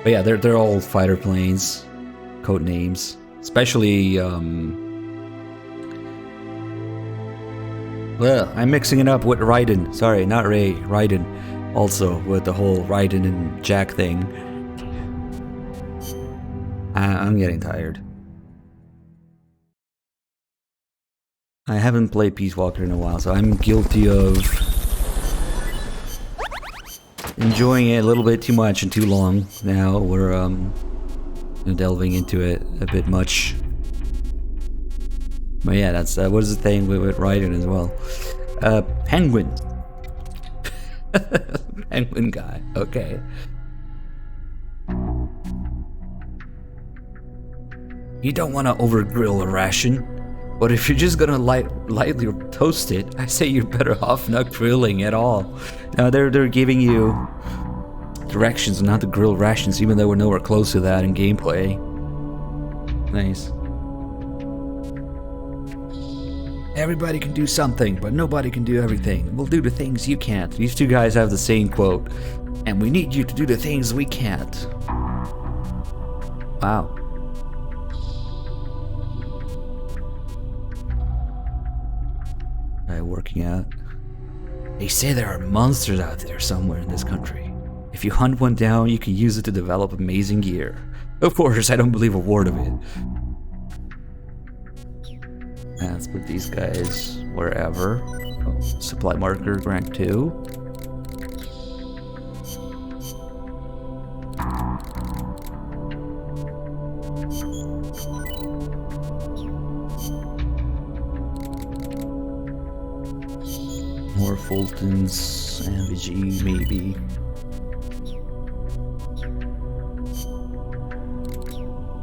But yeah, they're all fighter planes, code names. Especially well, I'm mixing it up with Raiden. Sorry, not Ray, Raiden. Also, with the whole Raiden and Jack thing. I'm getting tired. I haven't played Peace Walker in a while, so I'm guilty of enjoying it a little bit too much and too long. Now we're delving into it a bit much. But yeah, that's what is the thing with Raiden as well. Penguin. Penguin guy. Okay. You don't want to over-grill a ration, but if you're just gonna lightly toast it, I say you're better off not grilling at all. Now they're giving you directions on how to grill rations, even though we're nowhere close to that in gameplay. Nice. Everybody can do something, but nobody can do everything. We'll do the things you can't. These two guys have the same quote. And we need you to do the things we can't. Wow. Working out. They say there are monsters out there somewhere in this country. If you hunt one down, you can use it to develop amazing gear. Of course, I don't believe a word of it. Let's put these guys wherever. Oh, supply marker, rank 2. More Fultons, MVG, maybe.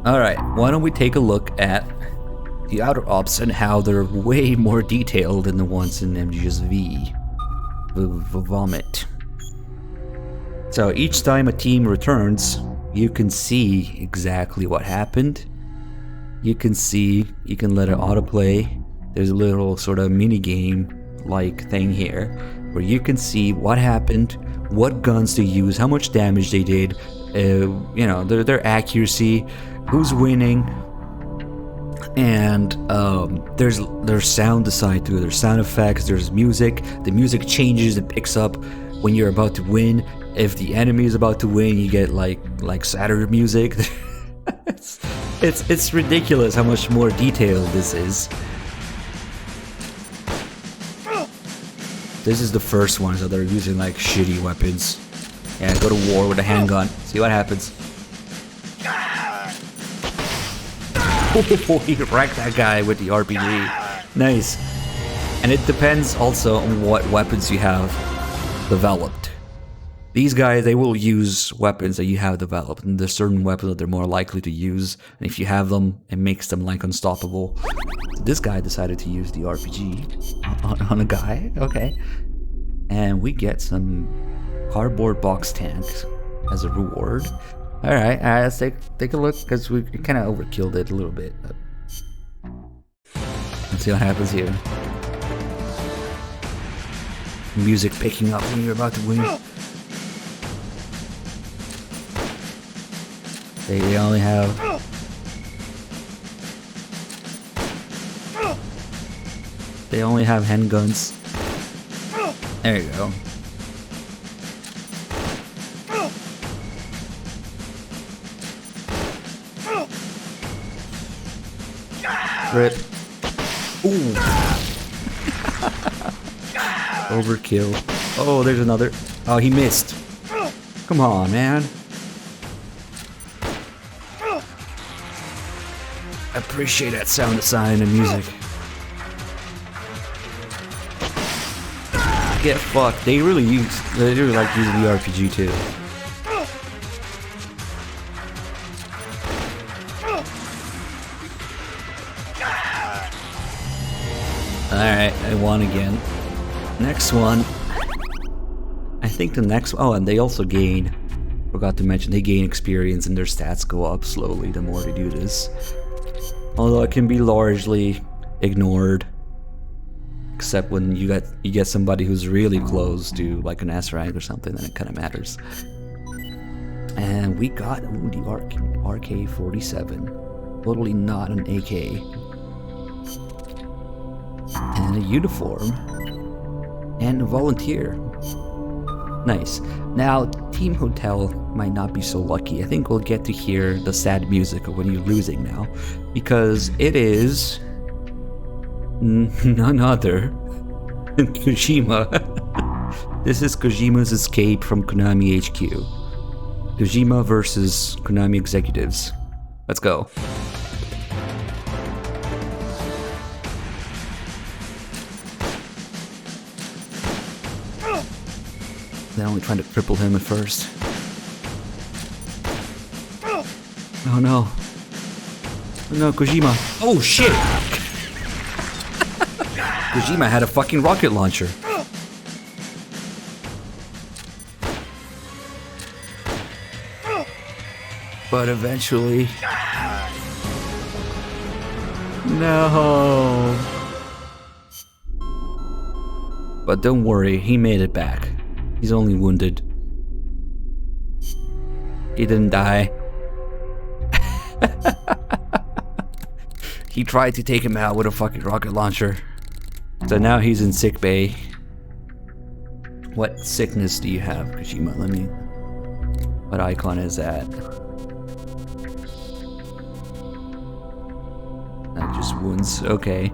Alright, why don't we take a look at the outer ops and how they're way more detailed than the ones in MGSV. Vomit. So each time a team returns, you can see exactly what happened. You can let it autoplay. There's a little sort of mini game like thing here where you can see what happened, what guns they used, how much damage they did, you know, their accuracy, who's winning, and there's sound aside to it. There's sound effects, there's music. The music changes and picks up when you're about to win. If the enemy is about to win, you get like sadder music. it's ridiculous how much more detailed this is. This is the first one, so they're using like shitty weapons. Yeah, go to war with a handgun. See what happens. Oh, he wrecked that guy with the RPG. Nice. And it depends also on what weapons you have developed. These guys, they will use weapons that you have developed, and there's certain weapons that they're more likely to use, and if you have them, it makes them like unstoppable. So this guy decided to use the RPG on a guy, okay. And we get some cardboard box tanks as a reward. Alright, let's take a look, because we kind of overkilled it a little bit. Let's see what happens here. Music picking up when you're about to win. They only have... They only have handguns. There you go. Rip. Ooh. Overkill. Oh, there's another. Oh, he missed. Come on, man. I appreciate that sound design and music. Get fucked. They really like using the RPG too. Alright, I won again. Next one. I think the next. Oh, and they also gain. Forgot to mention, they gain experience and their stats go up slowly the more they do this. Although it can be largely ignored. Except when you get somebody who's really close to like an S rank or something, then it kind of matters. And we got the RK47. Totally not an AK. And a uniform. And a volunteer. Nice. Now, Team Hotel might not be so lucky. I think we'll get to hear the sad music of when you're losing now. Because it is none other than Kojima. This is Kojima's escape from Konami HQ. Kojima versus Konami executives. Let's go. They're only trying to cripple him at first. Oh no. Oh no, Kojima. Oh shit! Kojima had a fucking rocket launcher. But eventually... No. But don't worry, he made it back. He's only wounded. He didn't die. He tried to take him out with a fucking rocket launcher. So now he's in sick bay. What sickness do you have, Kojima? Let me... What icon is that? Not just wounds. Okay.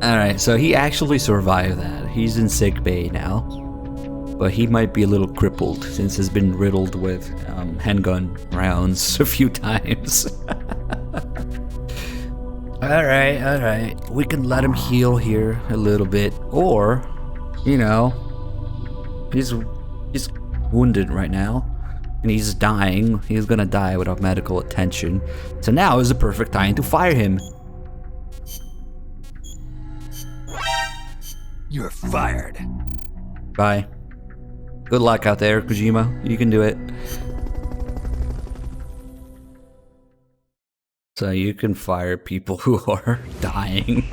Alright, so he actually survived that. He's in sick bay now. But he might be a little crippled since he's been riddled with handgun rounds a few times. Alright. We can let him heal here a little bit. Or, you know, he's wounded right now. And he's dying. He's gonna die without medical attention. So now is the perfect time to fire him. You're fired. Bye. Good luck out there, Kojima. You can do it. So you can fire people who are dying.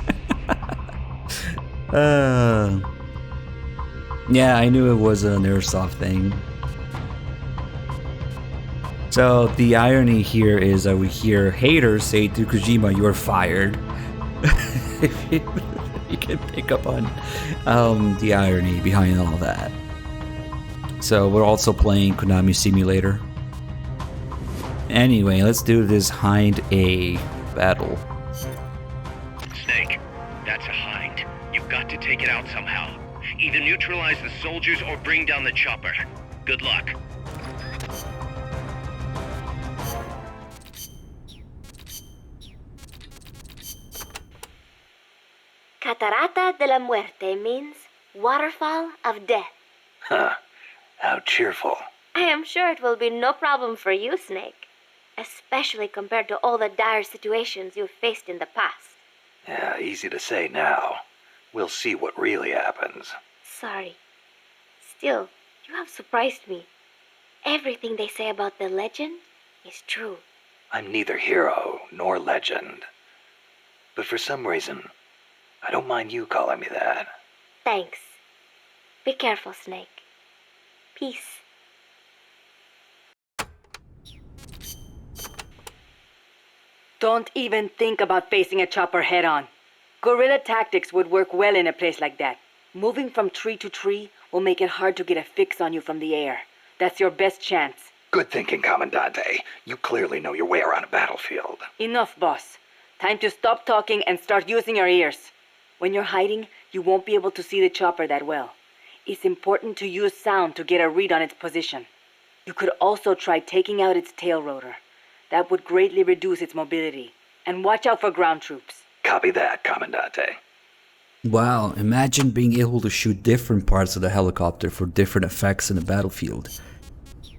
Yeah, I knew it was an airsoft thing. So the irony here is that we hear haters say to Kojima, "You're fired." You can pick up on the irony behind all that. So we're also playing Konami Simulator. Anyway, let's do this Hind A battle. Snake, that's a Hind. You've got to take it out somehow. Either neutralize the soldiers or bring down the chopper. Good luck. Catarata de la Muerte means waterfall of death. Huh. How cheerful. I am sure it will be no problem for you, Snake. Especially compared to all the dire situations you've faced in the past. Yeah, easy to say now. We'll see what really happens. Sorry. Still, you have surprised me. Everything they say about the legend is true. I'm neither hero nor legend. But for some reason, I don't mind you calling me that. Thanks. Be careful, Snake. Peace. Don't even think about facing a chopper head-on. Guerrilla tactics would work well in a place like that. Moving from tree to tree will make it hard to get a fix on you from the air. That's your best chance. Good thinking, Commandante. You clearly know your way around a battlefield. Enough, boss. Time to stop talking and start using your ears. When you're hiding, you won't be able to see the chopper that well. It's important to use sound to get a read on its position. You could also try taking out its tail rotor. That would greatly reduce its mobility. And watch out for ground troops. Copy that, Commandante. Wow, imagine being able to shoot different parts of the helicopter for different effects in the battlefield.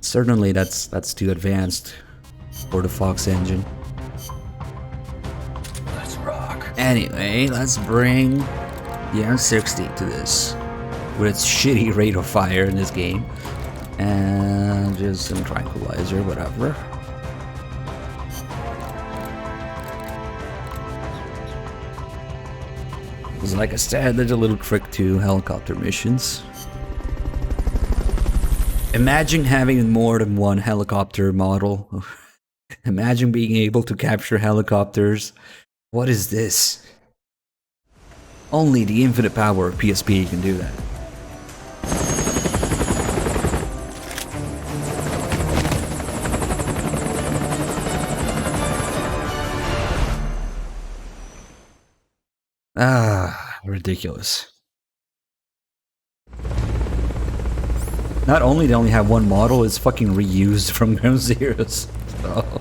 Certainly that's too advanced for the Fox engine. Let's rock. Anyway, let's bring the M60 to this. With its shitty rate of fire in this game. And just some tranquilizer, whatever. Like I said, there's a little trick to helicopter missions. Imagine having more than one helicopter model. Imagine being able to capture helicopters. What is this? Only the infinite power of PSP can do that. Ah, ridiculous. Not only they only have one model, it's fucking reused from Ground Zeroes. So.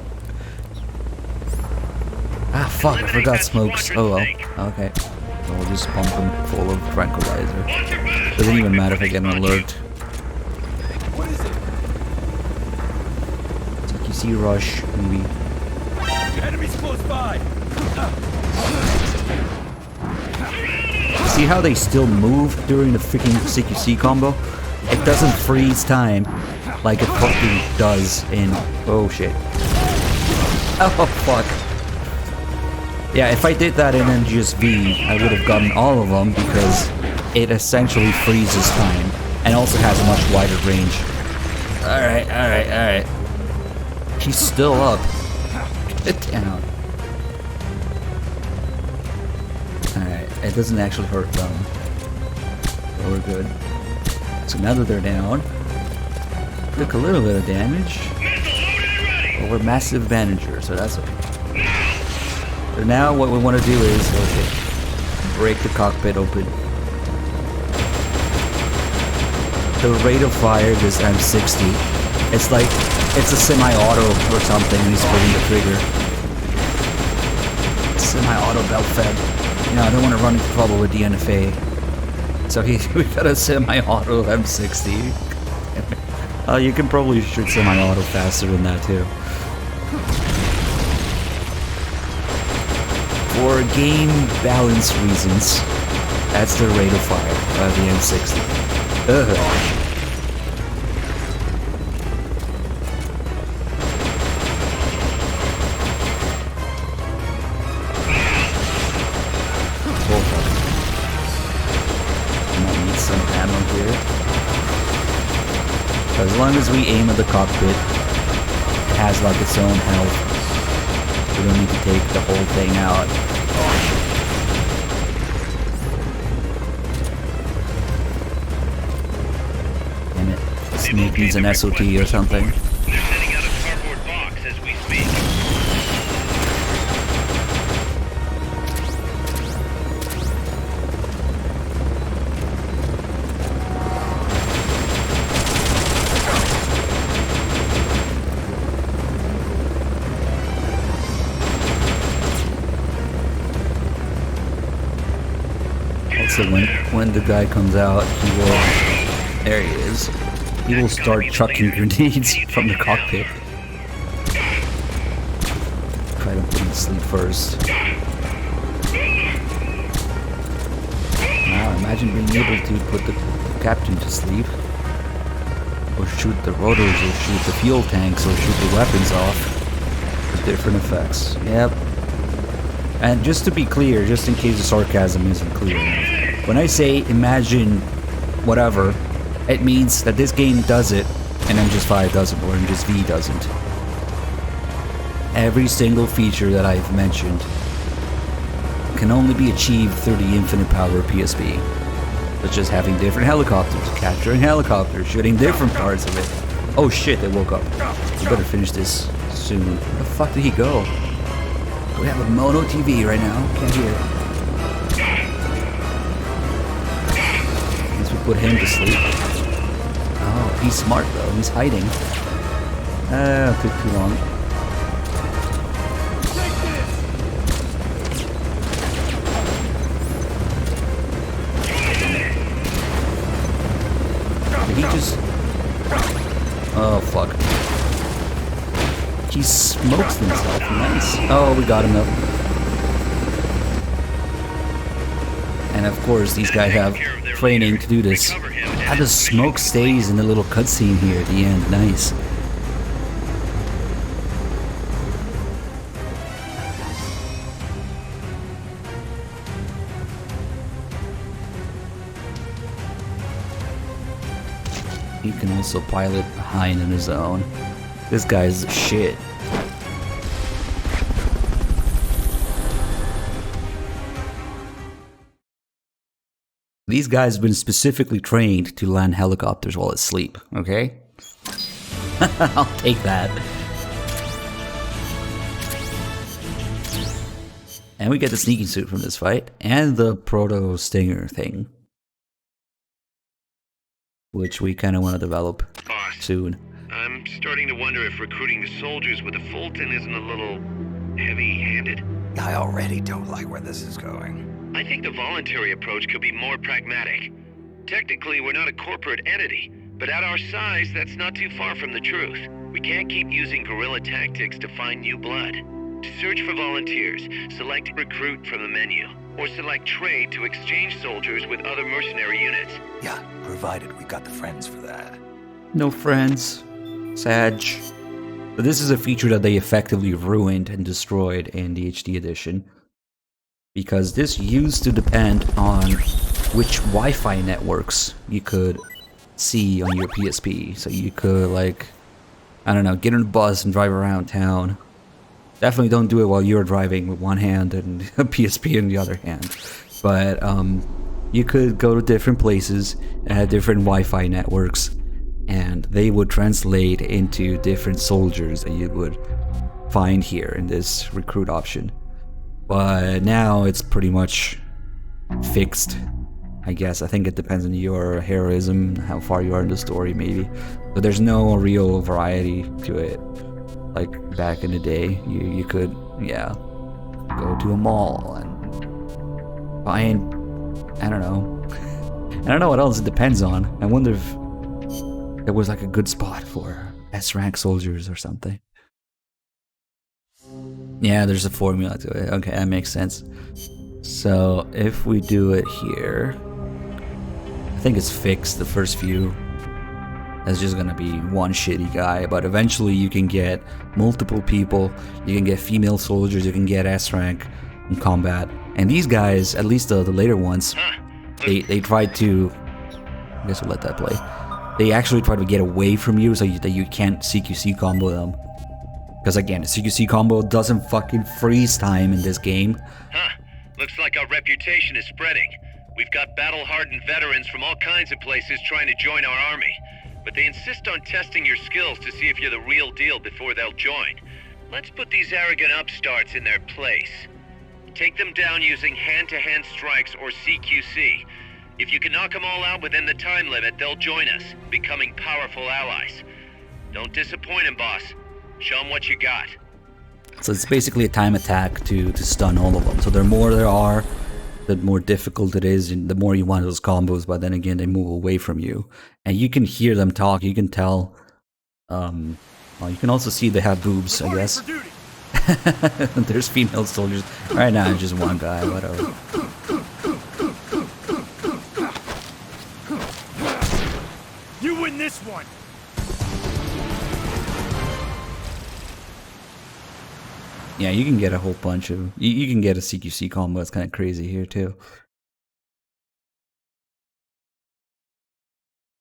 Ah, fuck, I forgot smokes. Oh well. Okay. So we'll just pump them full of tranquilizer. Doesn't even matter if I get an alert. What is it? TQC Rush movie. Enemies close by. See how they still move during the freaking CQC combo? It doesn't freeze time like it fucking does in... Oh shit. Oh fuck. Yeah, if I did that in NGSV, I would have gotten all of them because it essentially freezes time and also has a much wider range. Alright, alright, alright. He's still up. Get down. Alright, it doesn't actually hurt them. So we're good. So now that they're down, took a little bit of damage. But we're massive bandagers, so that's okay. So now what we want to do is, okay, break the cockpit open. The rate of fire, this M60, it's like, it's a semi-auto or something, and he's pulling the trigger. Semi-auto belt fed. You know, I don't want to run into trouble with the NFA. So we got a semi-auto M60. You can probably shoot semi-auto faster than that too. For game balance reasons, that's the rate of fire of the M60. Ugh. As long as we aim at the cockpit, it has like its own health. We don't need to take the whole thing out. Damn it. Snake needs an SOT or something. So when the guy comes out, he will... There he is. He will start chucking grenades from the cockpit. Try to put him to sleep first. Now imagine being able to put the captain to sleep. Or shoot the rotors, or shoot the fuel tanks, or shoot the weapons off. With different effects. Yep. And just to be clear, just in case the sarcasm isn't clear enough. When I say imagine whatever, it means that this game does it and MGS5 doesn't, or MGS-V doesn't. Every single feature that I've mentioned can only be achieved through the infinite power of PSP. Such as having different helicopters, capturing helicopters, shooting different parts of it. Oh shit, they woke up. We better finish this soon. Where the fuck did he go? We have a mono TV right now. Can't hear it. Once we put him to sleep. Oh, he's smart though. He's hiding. Took too long. Did he just... Oh, fuck. He smokes himself. Nice. Oh, we got him though. And of course, these guys have training to do this. How the smoke stays in the little cutscene here at the end. Nice. He can also pilot behind on his own. This guy's shit. These guys have been specifically trained to land helicopters while asleep, okay? I'll take that. And we get the sneaking suit from this fight, and the proto stinger thing. Which we kind of want to develop soon. I'm starting to wonder if recruiting the soldiers with a Fulton isn't a little heavy-handed. I already don't like where this is going. I think the voluntary approach could be more pragmatic. Technically, we're not a corporate entity, but at our size, that's not too far from the truth. We can't keep using guerrilla tactics to find new blood. To search for volunteers, select recruit from the menu, or select trade to exchange soldiers with other mercenary units. Yeah, provided we got the friends for that. No friends. Sag. But this is a feature that they effectively ruined and destroyed in the HD edition. Because this used to depend on which Wi-Fi networks you could see on your PSP. So you could, like, I don't know, get on a bus and drive around town. Definitely don't do it while you're driving with one hand and a PSP in the other hand. But you could go to different places and have different Wi-Fi networks, and they would translate into different soldiers that you would find here in this recruit option. But now it's pretty much fixed, I guess. I think it depends on your heroism, how far you are in the story, maybe. But there's no real variety to it. Like back in the day, you could, yeah, go to a mall and find, I don't know what else it depends on. I wonder if there was like a good spot for S-rank soldiers or something. Yeah, there's a formula to it. Okay, that makes sense. So if we do it here, I think it's fixed the first few. That's just gonna be one shitty guy, but eventually you can get multiple people, you can get female soldiers, you can get S-rank in combat. And these guys, at least the later ones, they tried to, I guess we'll let that play. They actually try to get away from you so that you can't CQC combo them. Because again, the CQC combo doesn't fucking freeze time in this game. Looks like our reputation is spreading. We've got battle-hardened veterans from all kinds of places trying to join our army. But they insist on testing your skills to see if you're the real deal before they'll join. Let's put these arrogant upstarts in their place. Take them down using hand-to-hand strikes or CQC. If you can knock them all out within the time limit, they'll join us, becoming powerful allies. Don't disappoint them, boss. Show them what you got. So it's basically a time attack to stun all of them. So the more there are, the more difficult it is, and the more you want those combos, but then again, they move away from you. And you can hear them talk, you can tell. Well, you can also see they have boobs, I guess. There's female soldiers. Right now, it's just one guy, whatever. You win this one! Yeah, you can get a whole bunch of... You can get a CQC combo, that's kind of crazy here, too.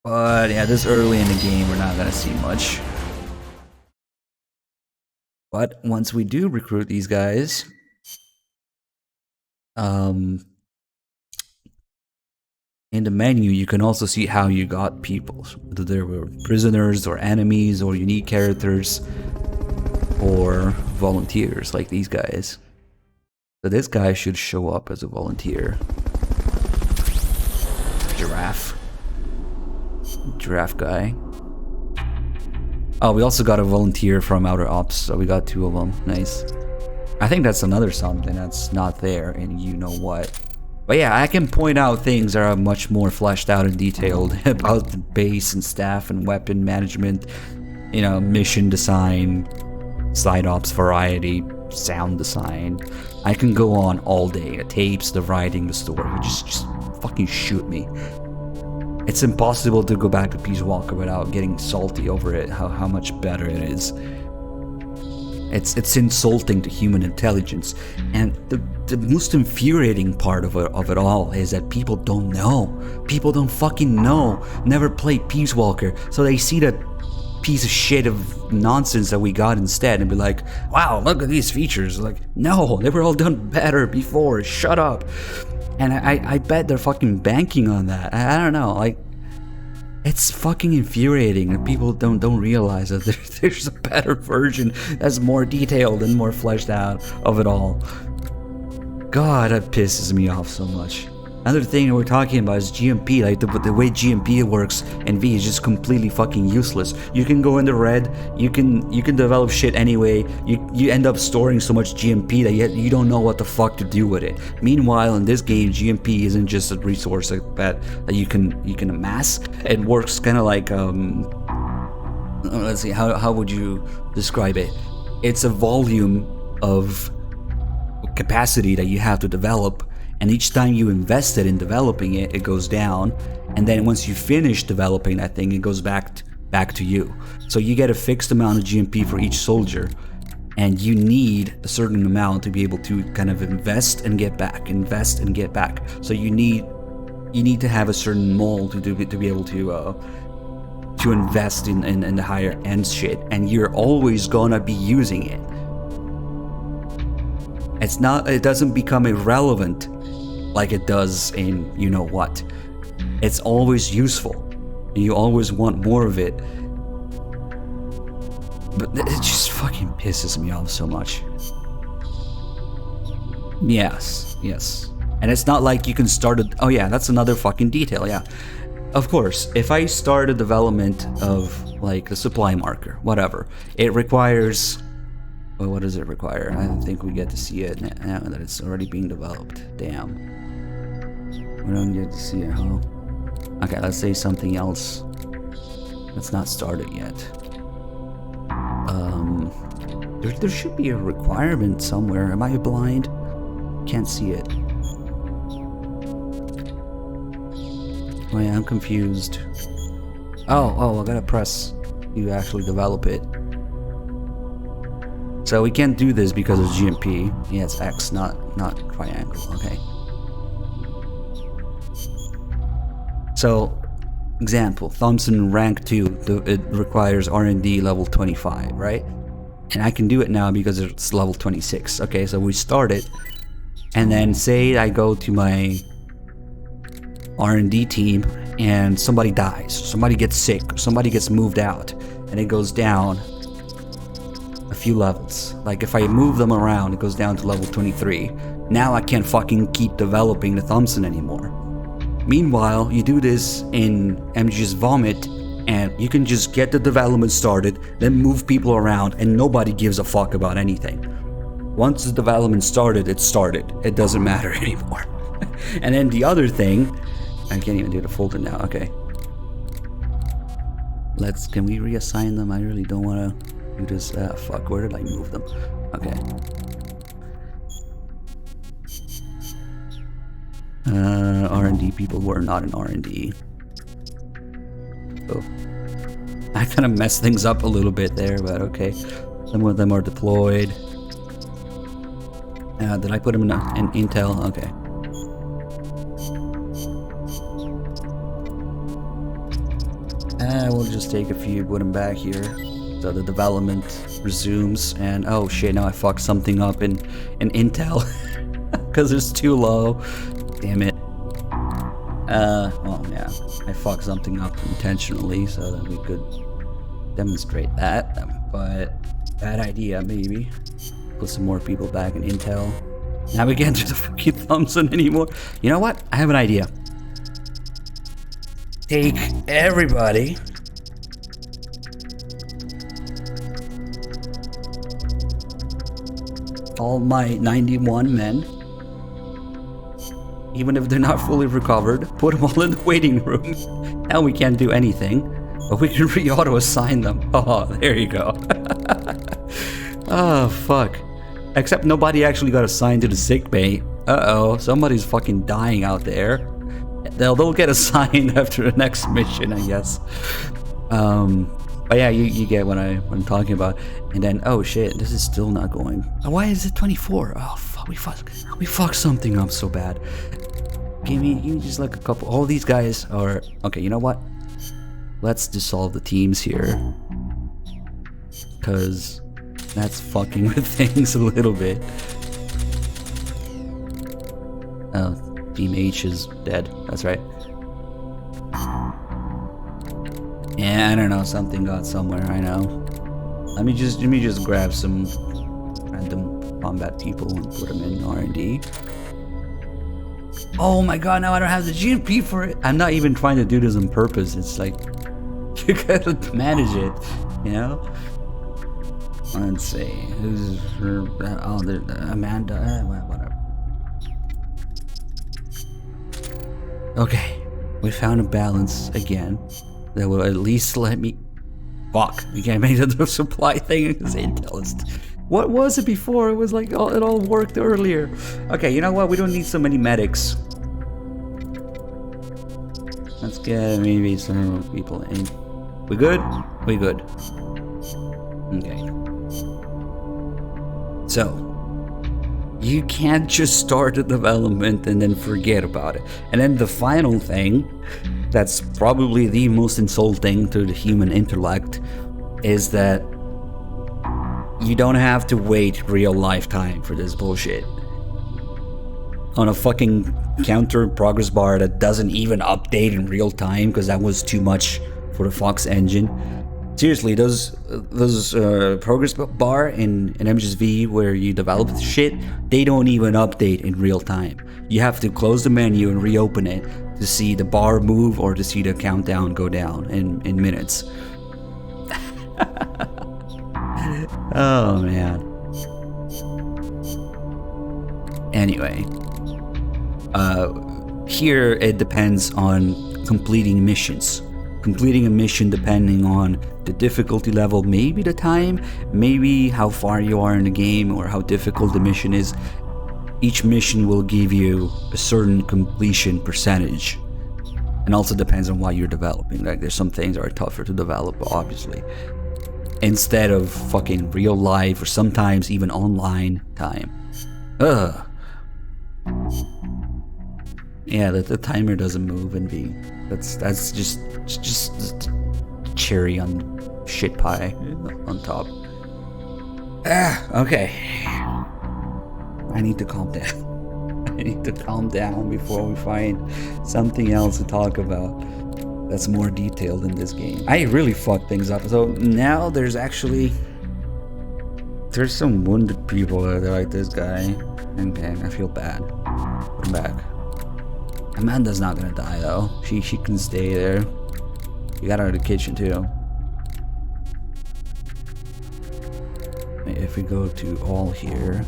But, yeah, this early in the game, we're not gonna see much. But, once we do recruit these guys... In the menu, you can also see how you got people, whether they were prisoners or enemies or unique characters or volunteers like these guys. So this guy should show up as a volunteer. Giraffe. Giraffe guy. Oh, we also got a volunteer from Outer Ops, so we got 2 of them. Nice. I think that's another something that's not there in you know what. But yeah, I can point out things that are much more fleshed out and detailed about the base and staff and weapon management, you know, mission design, side ops variety, sound design. I can go on all day. The tapes, the writing, the story. Just fucking shoot me. It's impossible to go back to Peace Walker without getting salty over it, how much better it is. It's insulting to human intelligence, and the most infuriating part of it all is that people don't know. People don't fucking know. Never played Peace Walker, so they see that piece of shit of nonsense that we got instead and be like, wow, look at these features. Like, no, they were all done better before. Shut up. And I bet they're fucking banking on that. I don't know, like, it's fucking infuriating that people don't realize that there's a better version that's more detailed and more fleshed out of it all. God, that pisses me off so much. Another thing that we're talking about is GMP. Like the way GMP works in V is just completely fucking useless. You can go into red, you can develop shit anyway. You end up storing so much GMP that you don't know what the fuck to do with it. Meanwhile, in this game, GMP isn't just a resource that you can amass. It works kind of like let's see, how would you describe it? It's a volume of capacity that you have to develop. And each time you invested in developing it, it goes down. And then once you finish developing that thing, it goes back to you. So you get a fixed amount of GMP for each soldier. And you need a certain amount to be able to kind of invest and get back. Invest and get back. So you need to have a certain mold to be able to invest in the higher end shit. And you're always gonna be using it. It doesn't become irrelevant like it does in you know what. It's always useful. You always want more of it. But it just fucking pisses me off so much. Yes. And it's not like you can start oh yeah, that's another fucking detail, yeah. Of course, if I start a development of like the supply marker, whatever, it requires... Well, what does it require? I don't think we get to see it now that it's already being developed. Damn. We don't get to see it, huh? Okay, let's say something else that's not started yet. There should be a requirement somewhere. Am I blind? Can't see it. Oh yeah, I'm confused. Oh, I gotta press to actually develop it. So we can't do this because of GMP. Yeah, it's X, not triangle. Okay. So, example, Thompson rank 2, it requires R&D level 25, right? And I can do it now because it's level 26. Okay, so we start it, and then say I go to my R&D team and somebody dies, somebody gets sick, somebody gets moved out, and it goes down a few levels. Like if I move them around, it goes down to level 23. Now I can't fucking keep developing the Thompson anymore. Meanwhile, you do this in MG's Vomit, and you can just get the development started, then move people around, and nobody gives a fuck about anything. Once the development started, it started. It doesn't matter anymore. And then the other thing, I can't even do the folder now. Okay. Can we reassign them? I really don't want to do this. Fuck, where did I move them? Okay. R&D people who are not in R&D. Oh. I kind of messed things up a little bit there, but okay. Some of them are deployed. Did I put them in Intel? Okay. We'll just take a few, put them back here. So the development resumes, and oh shit, now I fucked something up in Intel. Because it's too low. Damn it. Well, yeah, I fucked something up intentionally so that we could demonstrate that, but bad idea, maybe. Put some more people back in Intel. Now we can't do the fucking Thompson anymore. You know what? I have an idea. Take everybody. All my 91 men. Even if they're not fully recovered, put them all in the waiting room. Now we can't do anything, but we can re-auto assign them. Oh, there you go. Oh, fuck. Except nobody actually got assigned to the sick bay. Uh-oh, somebody's fucking dying out there. They'll get assigned after the next mission, I guess. But yeah, you get what I'm talking about. And then, oh shit, this is still not going. Why is it 24? Oh fuck, we fucked something up so bad. Give me just like a couple. All these guys are okay. You know what? Let's dissolve the teams here, cause that's fucking with things a little bit. Oh, Team H is dead. That's right. Yeah, I don't know. Something got somewhere. I know. Let me just grab some random combat people and put them in R&D. Oh my god! Now I don't have the GMP for it. I'm not even trying to do this on purpose. It's like you gotta manage it, you know. Let's see. Who's her? Oh, Amanda. Whatever. Okay, we found a balance again that will at least let me. Fuck, we can't make the supply thing because Intel is. What was it before? It was like it all worked earlier. Okay, you know what? We don't need so many medics. Let's get maybe some people in. We good? We good. Okay. So, you can't just start the development and then forget about it. And then the final thing, that's probably the most insulting to the human intellect, is that you don't have to wait real lifetime for this bullshit. On a fucking counter progress bar that doesn't even update in real time because that was too much for the Fox engine. Seriously, those progress bar in MGSV where you develop the shit, they don't even update in real time. You have to close the menu and reopen it to see the bar move or to see the countdown go down in minutes. Oh man. Anyway, here it depends on completing missions. Completing a mission depending on the difficulty level, maybe the time, maybe how far you are in the game or how difficult the mission is. Each mission will give you a certain completion percentage. And also depends on what you're developing. Like there's some things that are tougher to develop, obviously. Instead of fucking real life or sometimes even online time. Ugh. Yeah, the timer doesn't move and be. That's just cherry on shit pie on top. Okay. I need to calm down. I need to calm down before we find something else to talk about that's more detailed in this game. I really fucked things up. So now there's some wounded people that are like this guy. Okay, I feel bad. Put him back. Amanda's not gonna die though. She can stay there. You got her in the kitchen too. If we go to all here.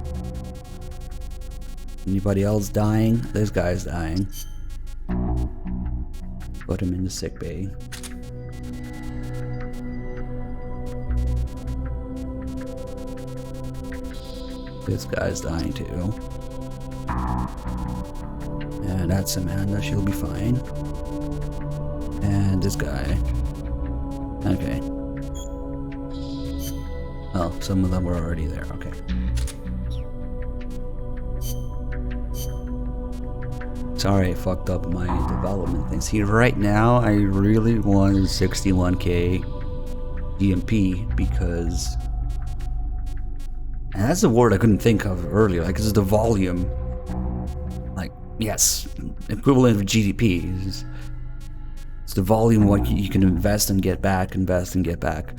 Anybody else dying? This guy's dying. Put him in the sick bay. This guy's dying too. And that's Amanda, she'll be fine. And this guy. Okay. Oh, some of them were already there, okay. Sorry, I fucked up my development things. See, right now, I really want 61k GMP because... And that's a word I couldn't think of earlier, like, it's the volume. Like, Yes, equivalent of GDP. It's the volume what you can invest and get back, invest and get back.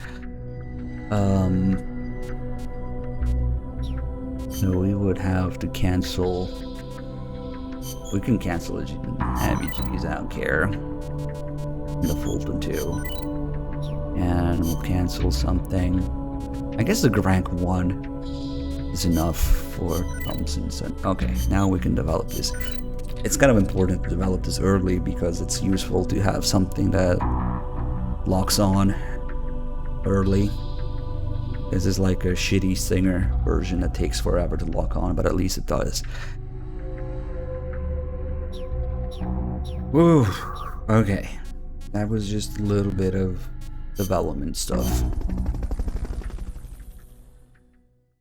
So we would have to cancel. We can cancel the heavy G's, I don't care. The Fulton too. And we'll cancel something. I guess the rank 1 is enough for Thompson. Okay, now we can develop this. It's kind of important to develop this early because it's useful to have something that locks on early. This is like a shitty Singer version that takes forever to lock on, but at least it does. Woo! Okay. That was just a little bit of development stuff.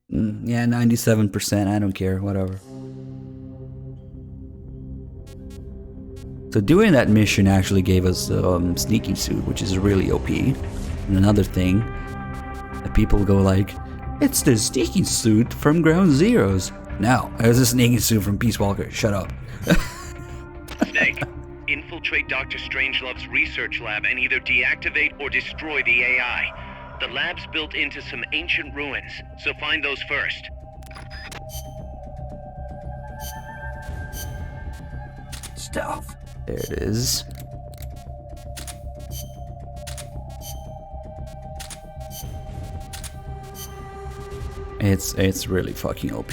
Yeah, 97%, I don't care, whatever. So doing that mission actually gave us sneaking suit, which is really OP. And another thing, that people go like, it's the sneaking suit from Ground Zeroes. No, it's a sneaking suit from Peace Walker, shut up. Snake, infiltrate Dr. Strangelove's research lab and either deactivate or destroy the AI. The lab's built into some ancient ruins, so find those first. Stealth. There it is. It's really fucking OP.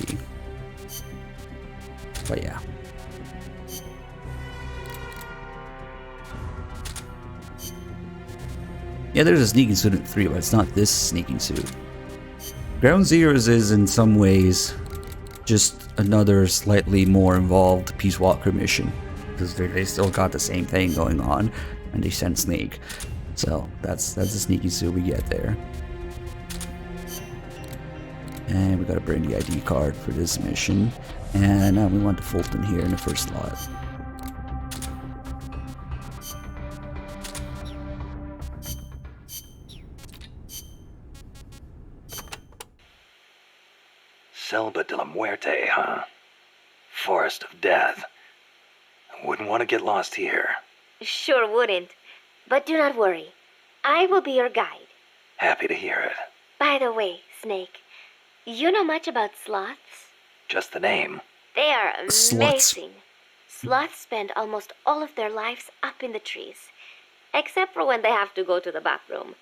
But yeah. Yeah, there's a sneaking suit in 3, but it's not this sneaking suit. Ground Zeroes is in some ways just another slightly more involved Peace Walker mission. Because they still got the same thing going on, and they sent Snake. So that's the sneaking suit we get there. And we gotta bring the ID card for this mission. And now we want the Fulton here in the first slot. Selva de la Muerte, huh? Forest of Death. Wouldn't want to get lost here. Sure wouldn't. But do not worry. I will be your guide. Happy to hear it. By the way, Snake, you know much about sloths? Just the name. They are Sloths. amazing. Sloths spend almost all of their lives up in the trees. Except for when they have to go to the back room.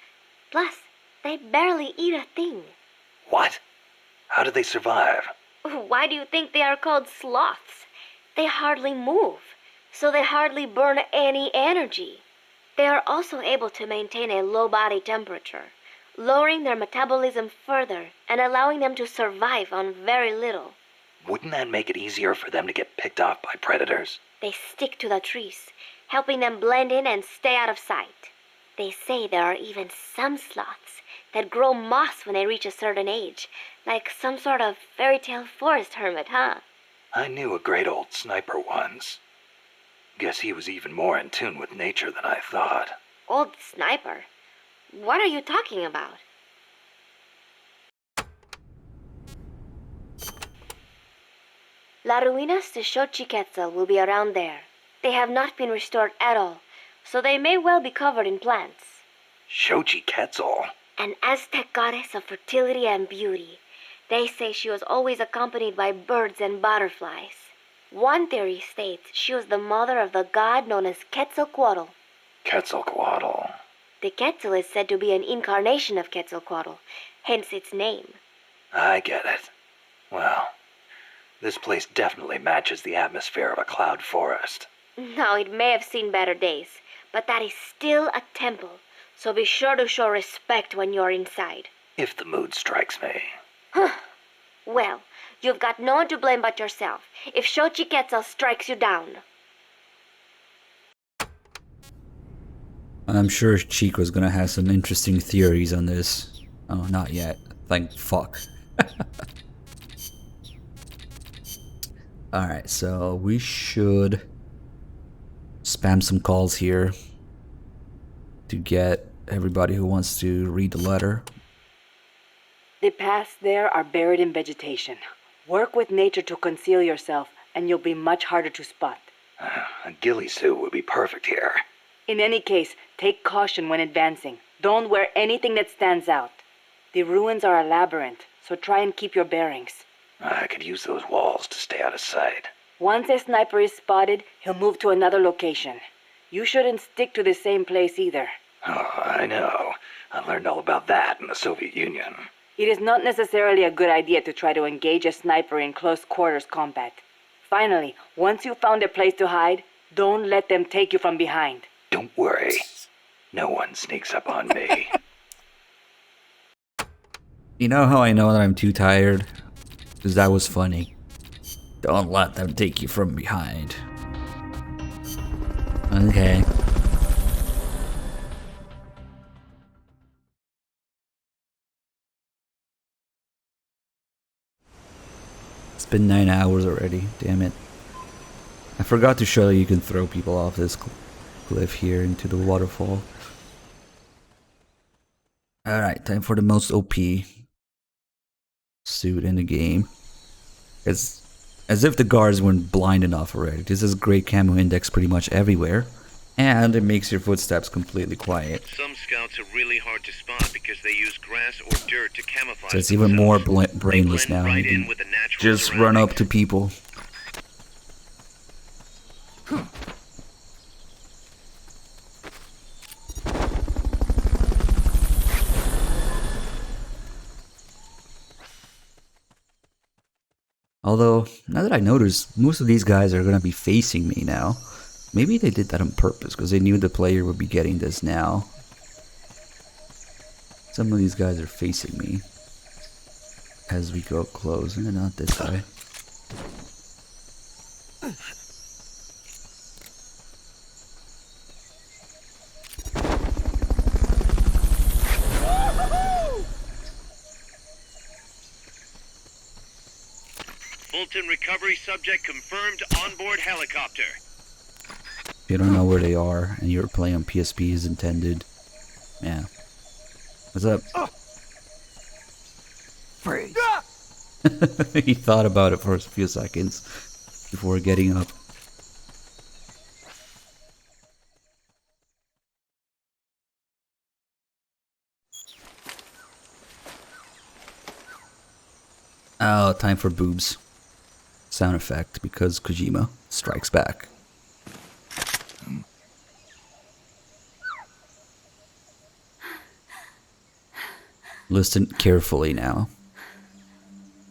Plus, they barely eat a thing. What? How do they survive? Why do you think they are called sloths? They hardly move, so they hardly burn any energy. They are also able to maintain a low body temperature, lowering their metabolism further and allowing them to survive on very little. Wouldn't that make it easier for them to get picked off by predators? They stick to the trees, helping them blend in and stay out of sight. They say there are even some sloths that grow moss when they reach a certain age, like some sort of fairy tale forest hermit, huh? I knew a great old sniper once. Guess he was even more in tune with nature than I thought. Old sniper? What are you talking about? La Ruinas de Xochiquetzal will be around there. They have not been restored at all, so they may well be covered in plants. Xochiquetzal? An Aztec goddess of fertility and beauty. They say she was always accompanied by birds and butterflies. One theory states she was the mother of the god known as Quetzalcoatl. Quetzalcoatl. The Quetzal is said to be an incarnation of Quetzalcoatl, hence its name. I get it. Well, this place definitely matches the atmosphere of a cloud forest. Now, it may have seen better days, but that is still a temple, so be sure to show respect when you're inside. If the mood strikes me. Well, you've got no one to blame but yourself if Xochiquetzal strikes you down. I'm sure Chico's gonna have some interesting theories on this. Oh, not yet. Thank fuck. Alright, so we should spam some calls here to get everybody who wants to read the letter. The paths there are buried in vegetation. Work with nature to conceal yourself and you'll be much harder to spot. A ghillie suit would be perfect here. In any case, take caution when advancing. Don't wear anything that stands out. The ruins are a labyrinth, so try and keep your bearings. I could use those walls to stay out of sight. Once a sniper is spotted, he'll move to another location. You shouldn't stick to the same place either. Oh, I know. I learned all about that in the Soviet Union. It is not necessarily a good idea to try to engage a sniper in close quarters combat. Finally, once you've found a place to hide, don't let them take you from behind. Don't worry. No one sneaks up on me. You know how I know that I'm too tired? Because that was funny. Don't let them take you from behind. Okay. It's been 9 hours already, damn it. I forgot to show that you can throw people off this cliff here into the waterfall. Alright, time for the most OP suit in the game. It's as if the guards weren't blind enough already. This is great camo index pretty much everywhere. And it makes your footsteps completely quiet. Some scouts are really hard to spot because they use grass or dirt to camouflage. So it's even more brainless now. Right You in with the can natural just run up to people. Although, now that I notice, most of these guys are gonna be facing me now. Maybe they did that on purpose, because they knew the player would be getting this now. Some of these guys are facing me as we go close, and not this guy. Fulton recovery subject confirmed onboard helicopter. If you don't know where they are, and you're playing on PSP as intended, yeah. What's up? Freeze. He thought about it for a few seconds before getting up. Oh, time for boobs. Sound effect, because Kojima strikes back. Listen carefully now.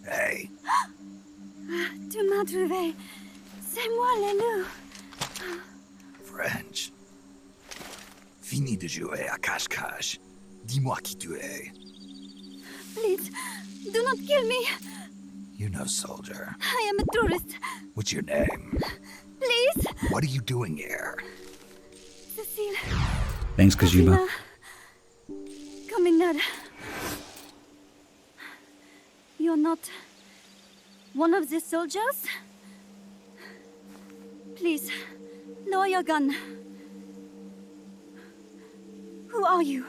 Hey. Tu m'as trouvé. C'est moi le loup. French. Fini de jouer à cache-cache. Dis-moi qui tu es. Please, do not kill me. You know, soldier. I am a tourist. What's your name? Please. What are you doing here? Cecile. Thanks, Kojima. Caminada. You're not one of the soldiers? Please, lower your gun. Who are you?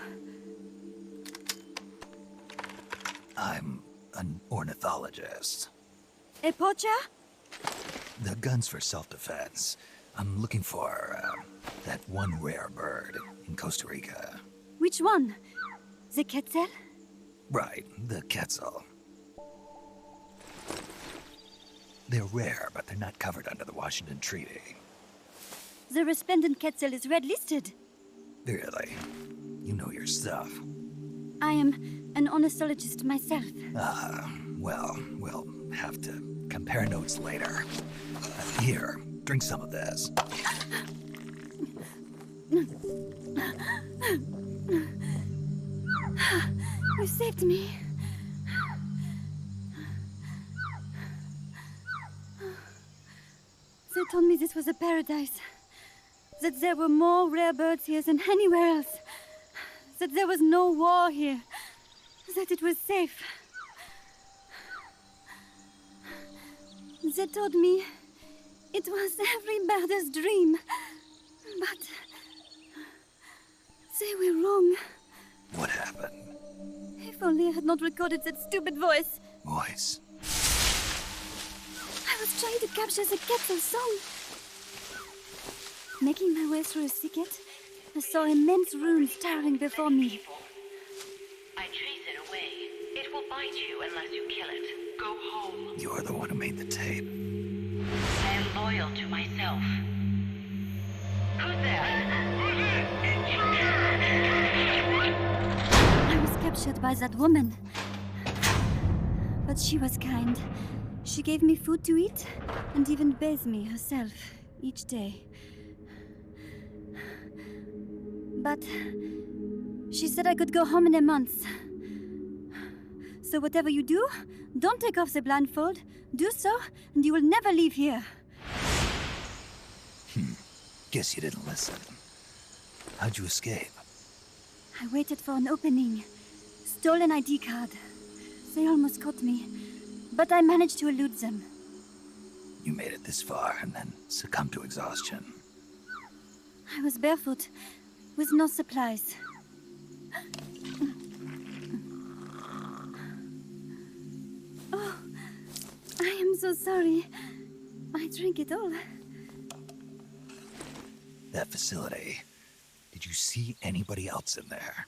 I'm an ornithologist. A poacher? The gun's for self-defense. I'm looking for that one rare bird in Costa Rica. Which one? The quetzal? Right, the quetzal. They're rare, but they're not covered under the Washington Treaty. The resplendent quetzal is red-listed. Really? You know your stuff. I am an ornithologist myself. Well, we'll have to compare notes later. Here, drink some of this. You saved me. They told me this was a paradise. That there were more rare birds here than anywhere else. That there was no war here. That it was safe. They told me it was every birder's dream. But they were wrong. What happened? If only I had not recorded that stupid voice. Voice? I was trying to capture the Quetzal song. Making my way through a thicket, I saw immense runes towering before me. I trace it away. It will bite you unless you kill it. Go home. You're the one who made the tape. I am loyal to myself. Who's there? I was captured by that woman. But she was kind. She gave me food to eat and even bathed me herself each day. But she said I could go home in a month. So whatever you do, don't take off the blindfold. Do so, and you will never leave here. Guess you didn't listen. How'd you escape? I waited for an opening. Stole an ID card. They almost caught me, but I managed to elude them. You made it this far and then succumbed to exhaustion. I was barefoot, with no supplies. Oh, I am so sorry. I drank it all. That facility. Did you see anybody else in there?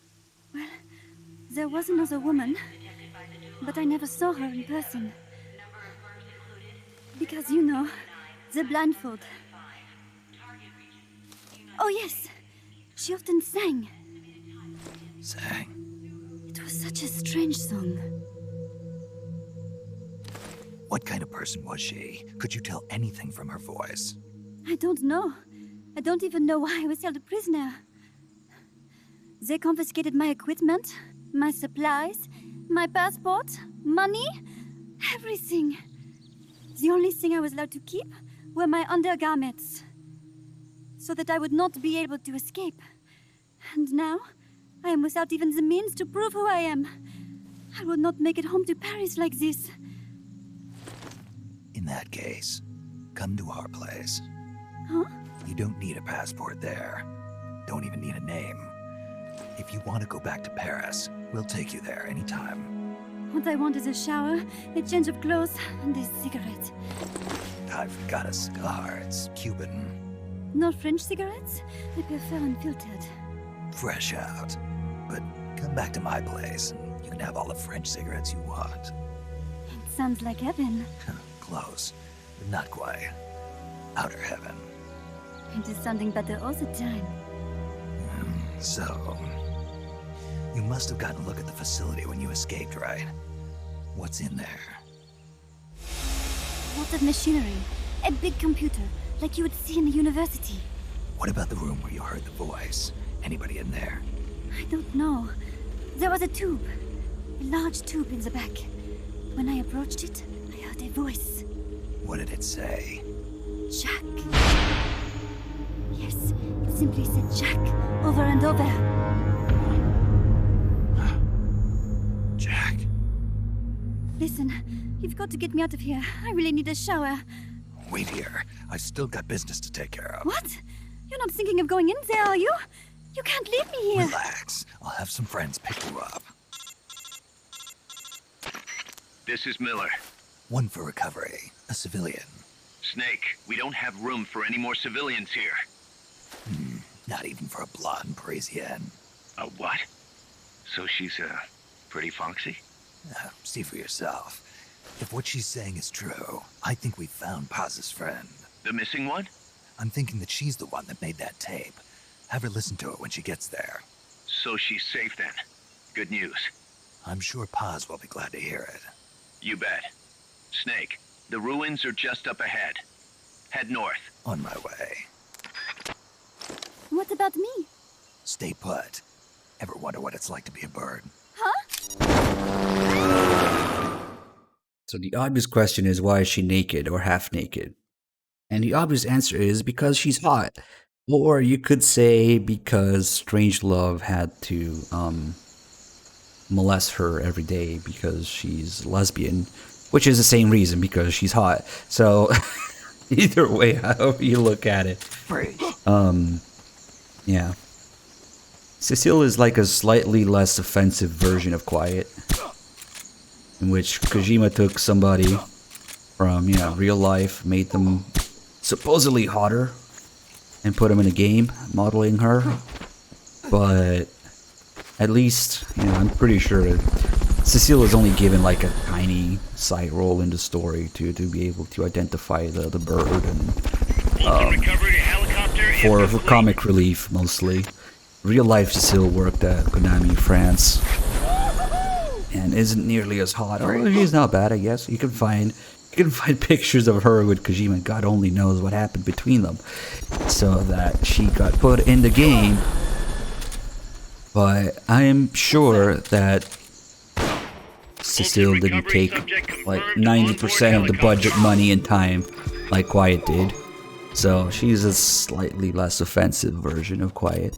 Well, there was another woman, but I never saw her in person. Because, you know, the blindfold. Oh, yes. She often sang. Sang? It was such a strange song. What kind of person was she? Could you tell anything from her voice? I don't know. I don't even know why I was held a prisoner. They confiscated my equipment, my supplies, my passport, money, everything. The only thing I was allowed to keep were my undergarments, so that I would not be able to escape. And now, I am without even the means to prove who I am. I will not make it home to Paris like this. In that case, come to our place. Huh? You don't need a passport there. Don't even need a name. If you want to go back to Paris, we'll take you there anytime. What I want is a shower, a change of clothes, and a cigarette. I've got a cigar. It's Cuban. No French cigarettes? I prefer unfiltered. Fresh out. But come back to my place, and you can have all the French cigarettes you want. It sounds like heaven. Close, but not quite. Outer heaven. It is sounding better all the time. So, you must have gotten a look at the facility when you escaped, right? What's in there? Lots of machinery. A big computer, like you would see in a university. What about the room where you heard the voice? Anybody in there? I don't know. There was a tube. A large tube in the back. When I approached it, I heard a voice. What did it say? Jack. Yes, it simply said Jack over and over. Jack. Listen, you've got to get me out of here. I really need a shower. Wait here. I've still got business to take care of. What? You're not thinking of going in there, are you? You can't leave me here. Relax. I'll have some friends pick you up. This is Miller. One for recovery. A civilian. Snake, we don't have room for any more civilians here. Not even for a blonde Parisienne. A what? So she's, pretty foxy? See for yourself. If what she's saying is true, I think we've found Paz's friend. The missing one? I'm thinking that she's the one that made that tape. Have her listen to it when she gets there. So she's safe then. Good news. I'm sure Paz will be glad to hear it. You bet. Snake, the ruins are just up ahead. Head north. On my way. What about me? Stay put. Ever wonder what it's like to be a bird? Huh? So the obvious question is, why is she naked or half naked? And the obvious answer is because she's hot. Or you could say because Strangelove had to molest her every day because she's lesbian, which is the same reason, because she's hot. So either way, however you look at it. Yeah. Cecile is like a slightly less offensive version of Quiet, in which Kojima took somebody from, you know, real life, made them supposedly hotter, and put them in a game modeling her. But at least, you know, I'm pretty sure Cecile was only given like a tiny side role in the story to be able to identify the bird and for comic relief mostly. Real life Cecile worked at Konami France and isn't nearly as hot. Or she's not bad, I guess. You can find pictures of her with Kojima. God only knows what happened between them, so that she got put in the game. But I'm sure that Cecile didn't take like 90% of the budget money and time like Quiet did. So she's a slightly less offensive version of Quiet.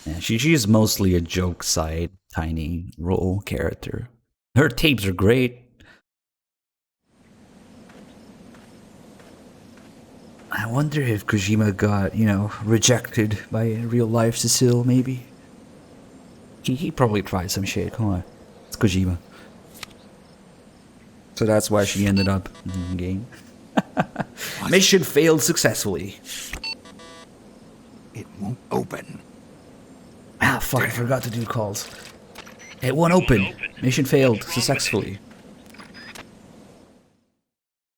Yeah, she is mostly a joke side, tiny role character. Her tapes are great. I wonder if Kojima got, you know, rejected by real life Cecile, maybe? He probably tried some shit, come on. It's Kojima. So that's why she ended up in the game. Mission failed successfully. It won't open. Ah, fuck, I forgot to do calls. It won't open. Mission failed successfully.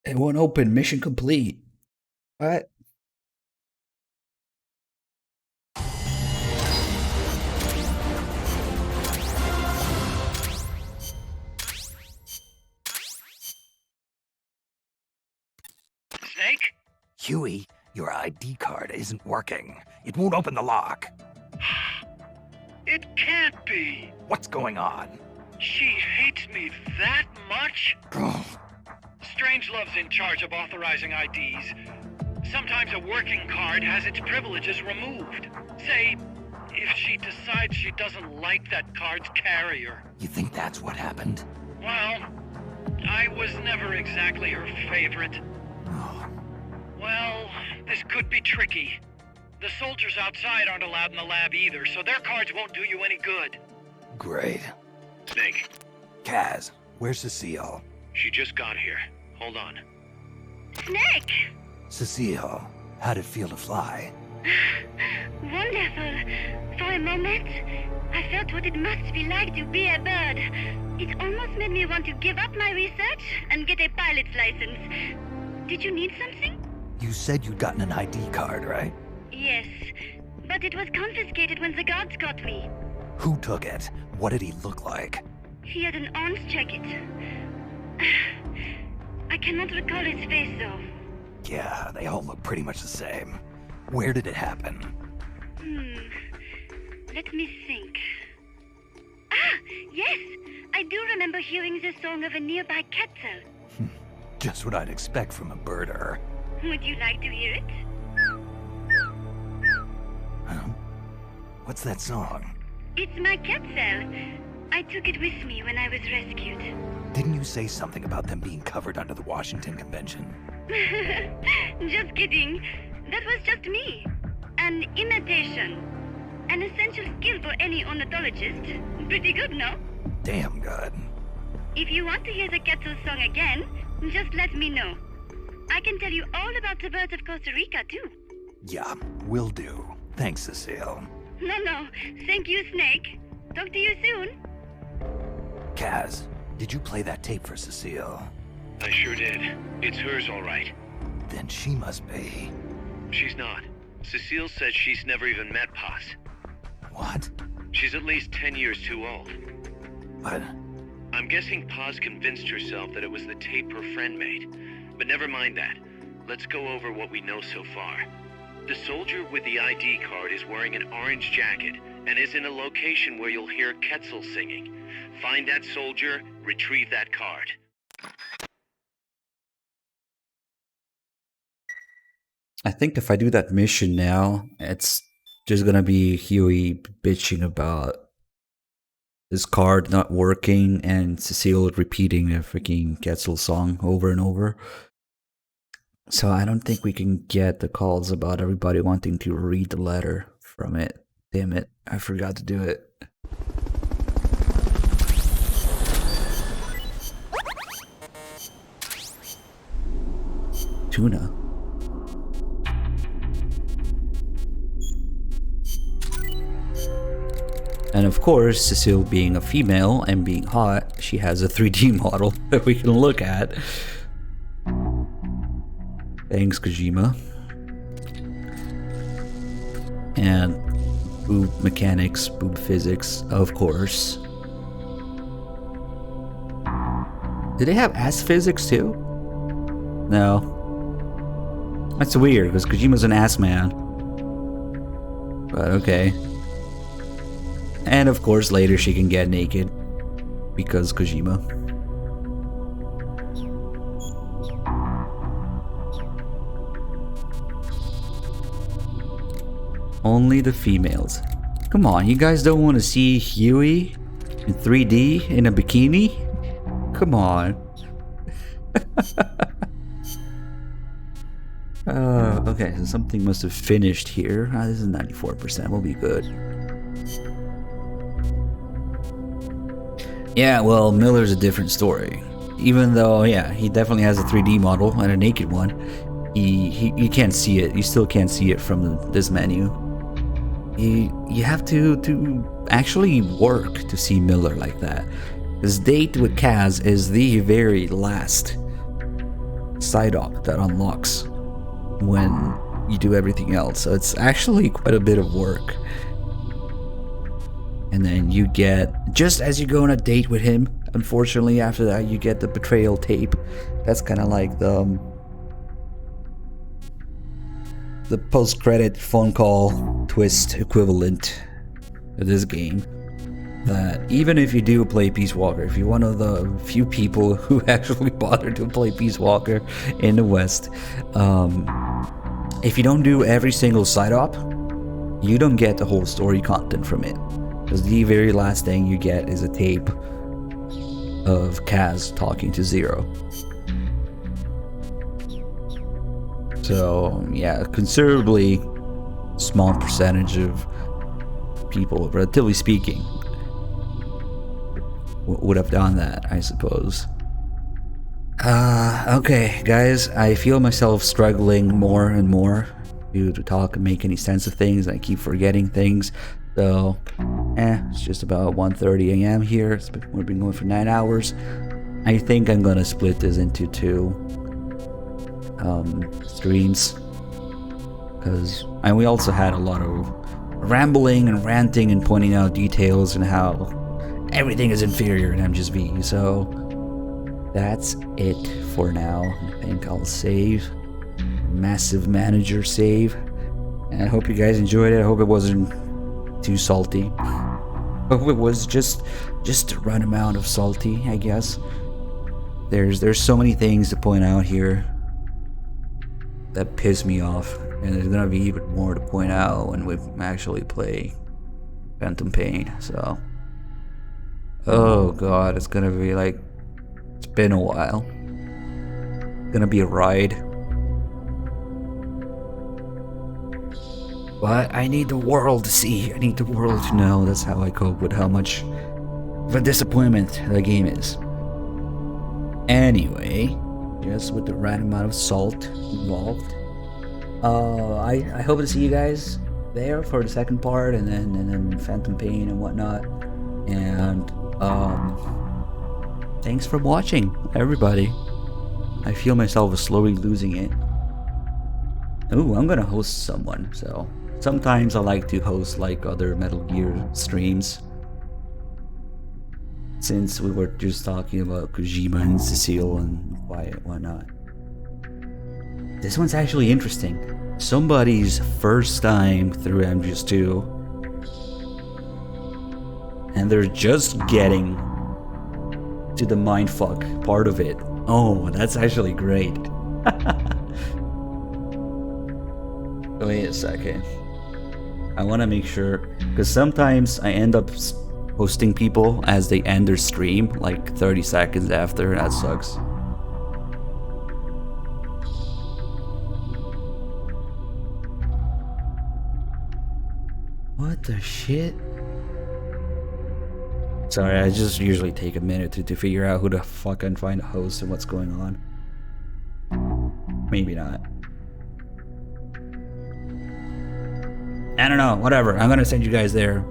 It won't open. Mission complete. What? Snake? Huey, your ID card isn't working. It won't open the lock. It can't be. What's going on? She hates me that much? Strangelove's in charge of authorizing IDs. Sometimes a working card has its privileges removed. Say, if she decides she doesn't like that card's carrier. You think that's what happened? Well, I was never exactly her favorite. Well, this could be tricky. The soldiers outside aren't allowed in the lab either, so their cards won't do you any good. Great. Snake. Kaz, where's Cecile? She just got here. Hold on. Snake! Cecile, how'd it feel to fly? Wonderful. For a moment, I felt what it must be like to be a bird. It almost made me want to give up my research and get a pilot's license. Did you need something? You said you'd gotten an ID card, right? Yes, but it was confiscated when the guards got me. Who took it? What did he look like? He had an orange jacket. I cannot recall his face, though. Yeah, they all look pretty much the same. Where did it happen? Let me think. Ah, yes! I do remember hearing the song of a nearby castle. Just what I'd expect from a birder. Would you like to hear it? Huh? What's that song? It's my cat cell. I took it with me when I was rescued. Didn't you say something about them being covered under the Washington Convention? Just kidding. That was just me. An imitation. An essential skill for any ornithologist. Pretty good, no? Damn good. If you want to hear the Quetzal song again, just let me know. I can tell you all about the birds of Costa Rica, too. Yeah, will do. Thanks, Cecile. No. Thank you, Snake. Talk to you soon. Kaz, did you play that tape for Cecile? I sure did. It's hers, all right. Then she must be... She's not. Cecile says she's never even met Paz. What? She's at least 10 years too old. What? I'm guessing Paz convinced herself that it was the tape her friend made. But never mind that. Let's go over what we know so far. The soldier with the ID card is wearing an orange jacket and is in a location where you'll hear Quetzal singing. Find that soldier, retrieve that card. I think if I do that mission now, it's just gonna be Huey bitching about his card not working and Cecile repeating a freaking Quetzal song over and over. So I don't think we can get the calls about everybody wanting to read the letter from it Damn it, I forgot to do it. Tuna. And of course, Cecile being a female and being hot, she has a 3D model that we can look at. Thanks, Kojima. And boob mechanics, boob physics, of course. Do they have ass physics too? No. That's weird, because Kojima's an ass man. But okay. And of course later she can get naked. Because Kojima. Only the females. Come on, you guys don't want to see Huey in 3D in a bikini? Come on. Okay, so something must have finished here. This is 94%, we'll be good. Yeah, well, Miller's a different story. Even though, yeah, he definitely has a 3D model and a naked one, you can't see it. You still can't see it from this menu. You have to actually work to see Miller like that. His date with Kaz is the very last side op that unlocks when you do everything else. So it's actually quite a bit of work. And then you get, just as you go on a date with him, unfortunately after that you get the betrayal tape. That's kind of like the post-credit phone call twist equivalent of this game. That even if you do play Peace Walker, if you're one of the few people who actually bother to play Peace Walker in the West, if you don't do every single side op, you don't get the whole story content from it. Because the very last thing you get is a tape of Kaz talking to Zero. So yeah, a considerably small percentage of people, relatively speaking, would have done that, I suppose. Okay, guys, I feel myself struggling more and more to talk and make any sense of things. I keep forgetting things. So, it's just about 1:30 a.m. here. We've been going for 9 hours. I think I'm gonna split this into 2 streams. And we also had a lot of rambling and ranting and pointing out details and how everything is inferior in MGS-V. So, that's it for now. I think I'll save. Massive manager save. And I hope you guys enjoyed it. I hope it wasn't too salty. Hope it was just the right amount of salty, I guess. There's so many things to point out here that piss me off, and there's gonna be even more to point out when we actually play Phantom Pain. So, oh god, it's gonna be like, it's been a while. It's gonna be a ride. But I need the world to see. I need the world to know. That's how I cope with how much of a disappointment the game is. Anyway, just with the right amount of salt involved. I hope to see you guys there for the second part, and then Phantom Pain and whatnot. And thanks for watching, everybody. I feel myself slowly losing it. Ooh, I'm gonna host someone, so sometimes I like to host like other Metal Gear streams. Since we were just talking about Kojima and Cecile and whatnot. This one's actually interesting. Somebody's first time through MGS2, and they're just getting to the mindfuck part of it. Oh, that's actually great. Wait a second. I want to make sure, because sometimes I end up hosting people as they end their stream like 30 seconds after. That sucks. What the shit? Sorry, I just usually take a minute to figure out who the fuck I'm trying to host and what's going on. Maybe not. I don't know, whatever. I'm gonna send you guys there.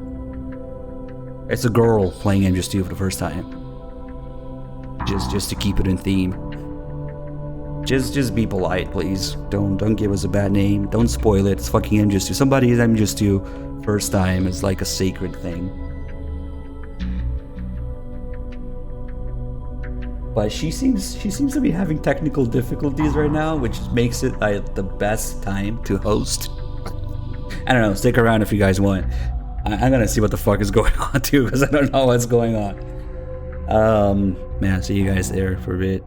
It's a girl playing MGS2 for the first time. Just to keep it in theme. Just be polite, please. Don't give us a bad name. Don't spoil it. It's fucking MGS2. Somebody's MGS2 first time is like a sacred thing. But she seems to be having technical difficulties right now, which makes it like the best time to host. I don't know, stick around if you guys want. I'm gonna see what the fuck is going on too, because I don't know what's going on. Man, see you guys there for a bit.